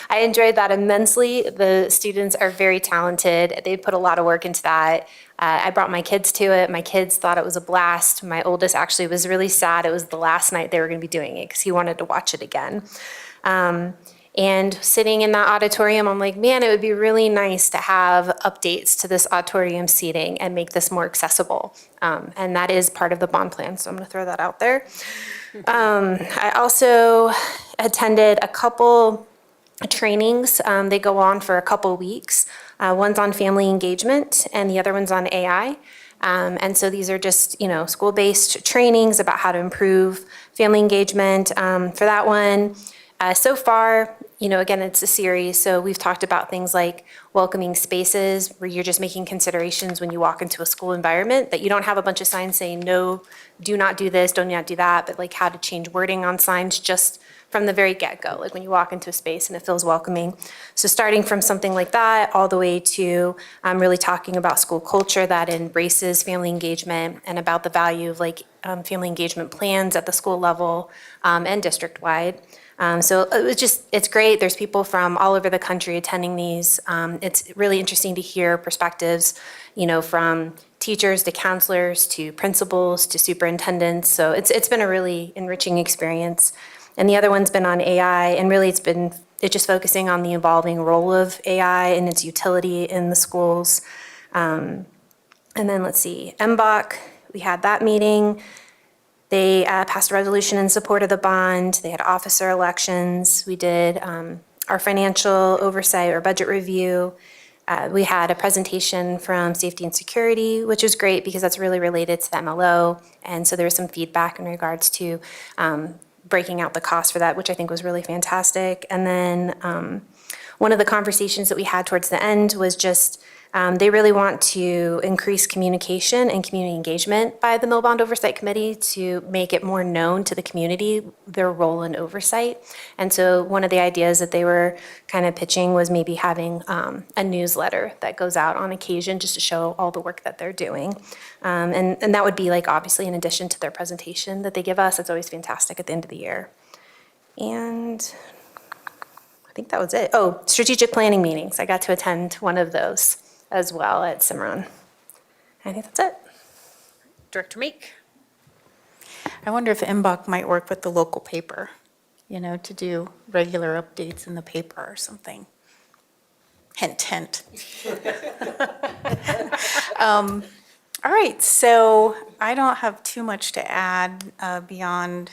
I enjoyed that immensely. The students are very talented. They put a lot of work into that. I brought my kids to it. My kids thought it was a blast. My oldest actually was really sad. It was the last night they were going to be doing it because he wanted to watch it again. And sitting in that auditorium, I'm like, man, it would be really nice to have updates to this auditorium seating and make this more accessible. And that is part of the bond plan, so I'm going to throw that out there. I also attended a couple trainings. They go on for a couple weeks. One's on family engagement and the other one's on AI. And so these are just, school-based trainings about how to improve family engagement. For that one, so far, again, it's a series, so we've talked about things like welcoming spaces, where you're just making considerations when you walk into a school environment, that you don't have a bunch of signs saying, no, do not do this, do not do that, but like how to change wording on signs just from the very get-go, like when you walk into a space and it feels welcoming. So starting from something like that all the way to really talking about school culture that embraces family engagement and about the value of family engagement plans at the school level and district-wide. So it's great. There's people from all over the country attending these. It's really interesting to hear perspectives, from teachers to counselors to principals to superintendents. So it's been a really enriching experience. And the other one's been on AI, and really it's just focusing on the evolving role of AI and its utility in the schools. And then let's see, MBOC, we had that meeting. They passed a resolution in support of the bond. They had officer elections. We did our financial oversight or budget review. We had a presentation from Safety and Security, which was great because that's really related to the MLO. And so there was some feedback in regards to breaking out the cost for that, which I think was really fantastic. And then one of the conversations that we had towards the end was just they really want to increase communication and community engagement by the Mill Bond Oversight Committee to make it more known to the community, their role in oversight. And so one of the ideas that they were kind of pitching was maybe having a newsletter that goes out on occasion just to show all the work that they're doing. And that would be obviously in addition to their presentation that they give us. It's always fantastic at the end of the year. And I think that was it. Oh, strategic planning meetings. I got to attend one of those as well at Cimarron. I think that's it. Director Meek? I wonder if MBOC might work with the local paper, to do regular updates in the paper or something. Hint, hint. All right, so I don't have too much to add beyond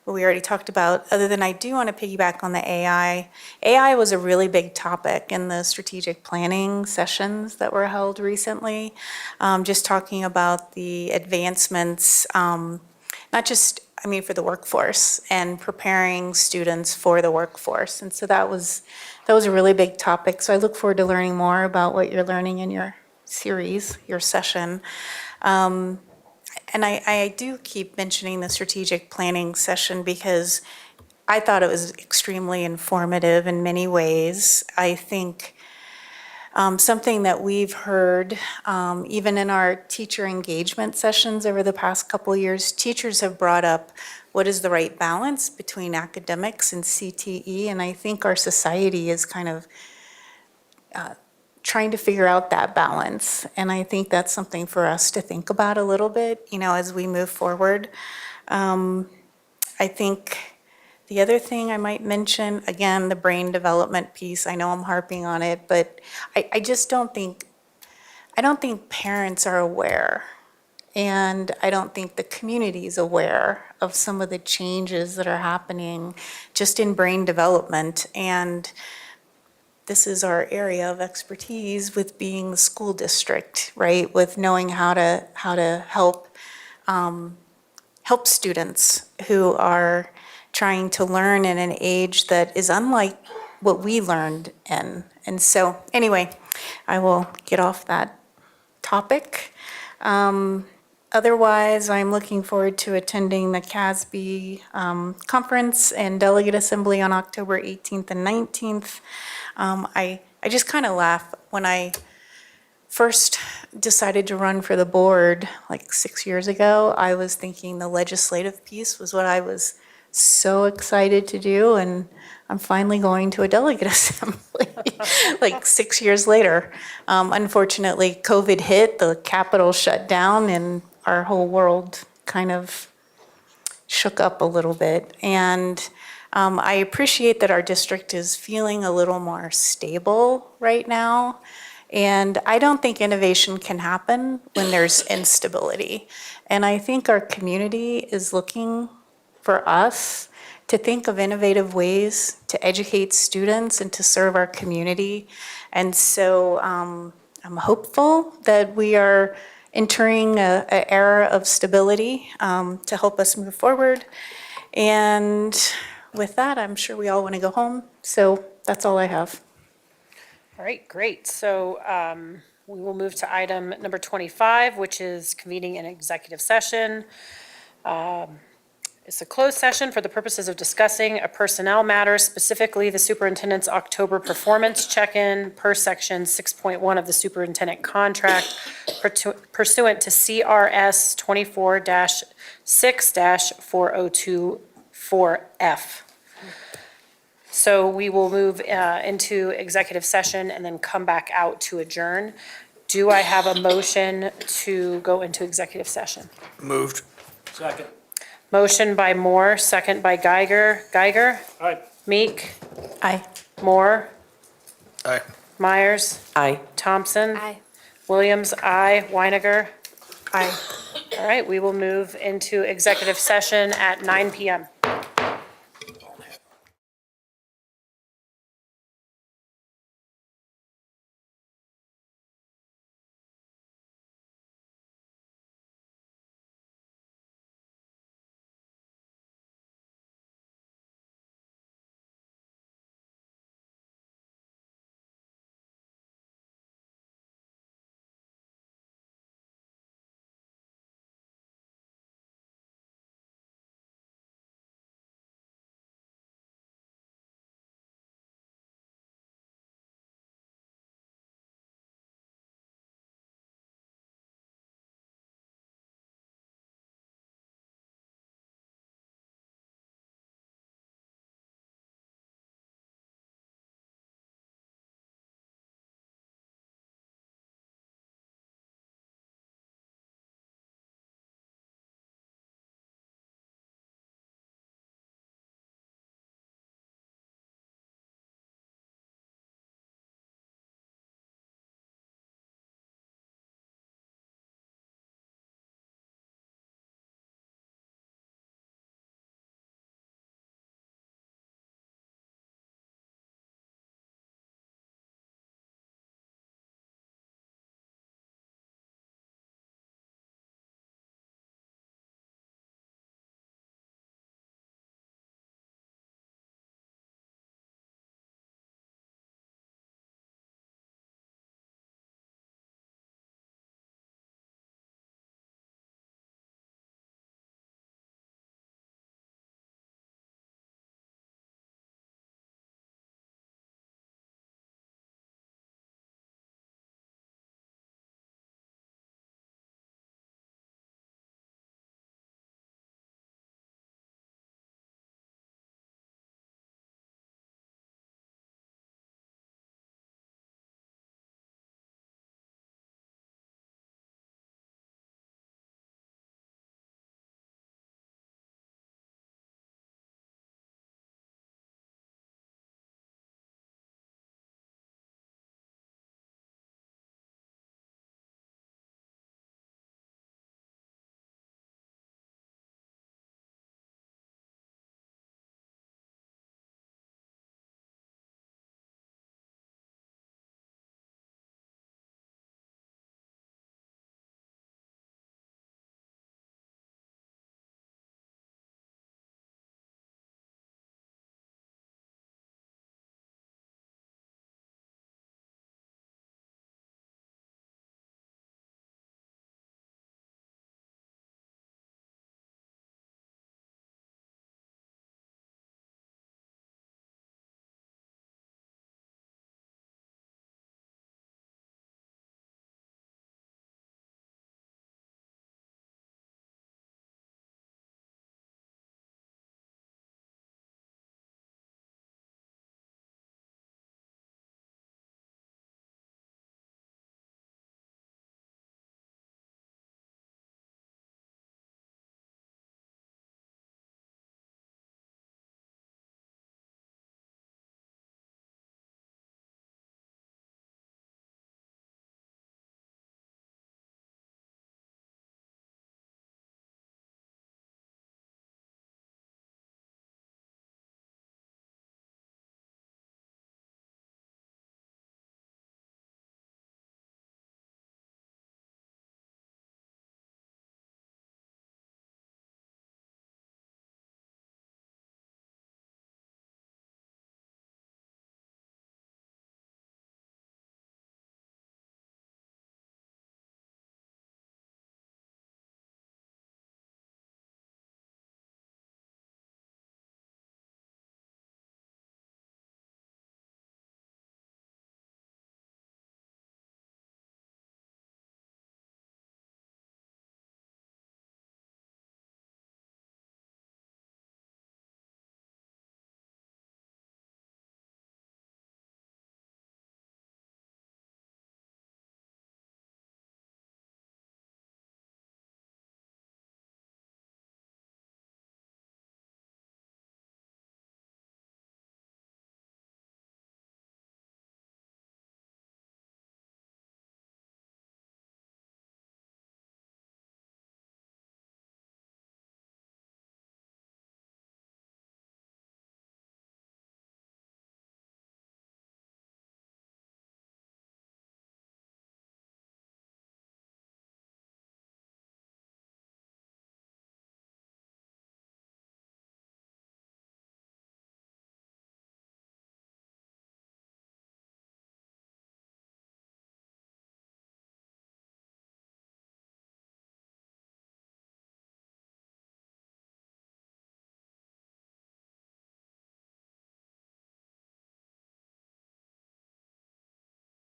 what we already talked about, other than I do want to piggyback on the AI. AI was a really big topic in the strategic planning sessions that were held recently. Just talking about the advancements, not just for the workforce and preparing students for the workforce. And so that was a really big topic. So I look forward to learning more about what you're learning in your series, your session. And I do keep mentioning the strategic planning session because I thought it was extremely informative in many ways. I think something that we've heard, even in our teacher engagement sessions over the past couple of years, teachers have brought up what is the right balance between academics and CTE, and I think our society is kind of trying to figure out that balance, and I think that's something for us to think about a little bit, as we move forward. I think the other thing I might mention, again, the brain development piece, I know I'm harping on it, but I just don't think parents are aware, and I don't think the community is aware of some of the changes that are happening just in brain development. And this is our area of expertise with being the school district, right? With knowing how to help students who are trying to learn in an age that is unlike what we learned in. And so, anyway, I will get off that topic. Otherwise, I'm looking forward to attending the Casby conference and delegate assembly on October 18th and 19th. I just kind of laugh. When I first decided to run for the board like 6 years ago, I was thinking the legislative piece was what I was so excited to do, and I'm finally going to a delegate assembly like 6 years later. Unfortunately, COVID hit, the Capitol shut down, and our whole world kind of shook up a little bit. And I appreciate that our district is feeling a little more stable right now. And I don't think innovation can happen when there's instability. And I think our community is looking for us to think of innovative ways to educate students and to serve our community. And so I'm hopeful that we are entering an era of stability to help us move forward. And with that, I'm sure we all want to go home. So that's all I have. All right, great. So we will move to item number 25, which is convening an executive session. It's a closed session for the purposes of discussing a personnel matter, specifically the superintendent's October performance check-in per section 6.1 of the superintendent contract pursuant to CRS 24-6-4024F. So we will move into executive session and then come back out to adjourn. Do I have a motion to go into executive session? Moved. Second. Motion by Moore, second by Geiger. Geiger? Aye. Meek? Aye. Moore? Aye. Myers? Aye. Thompson? Aye. Williams? Aye. Weiniger? Aye. All right, we will move into executive session at 9 PM.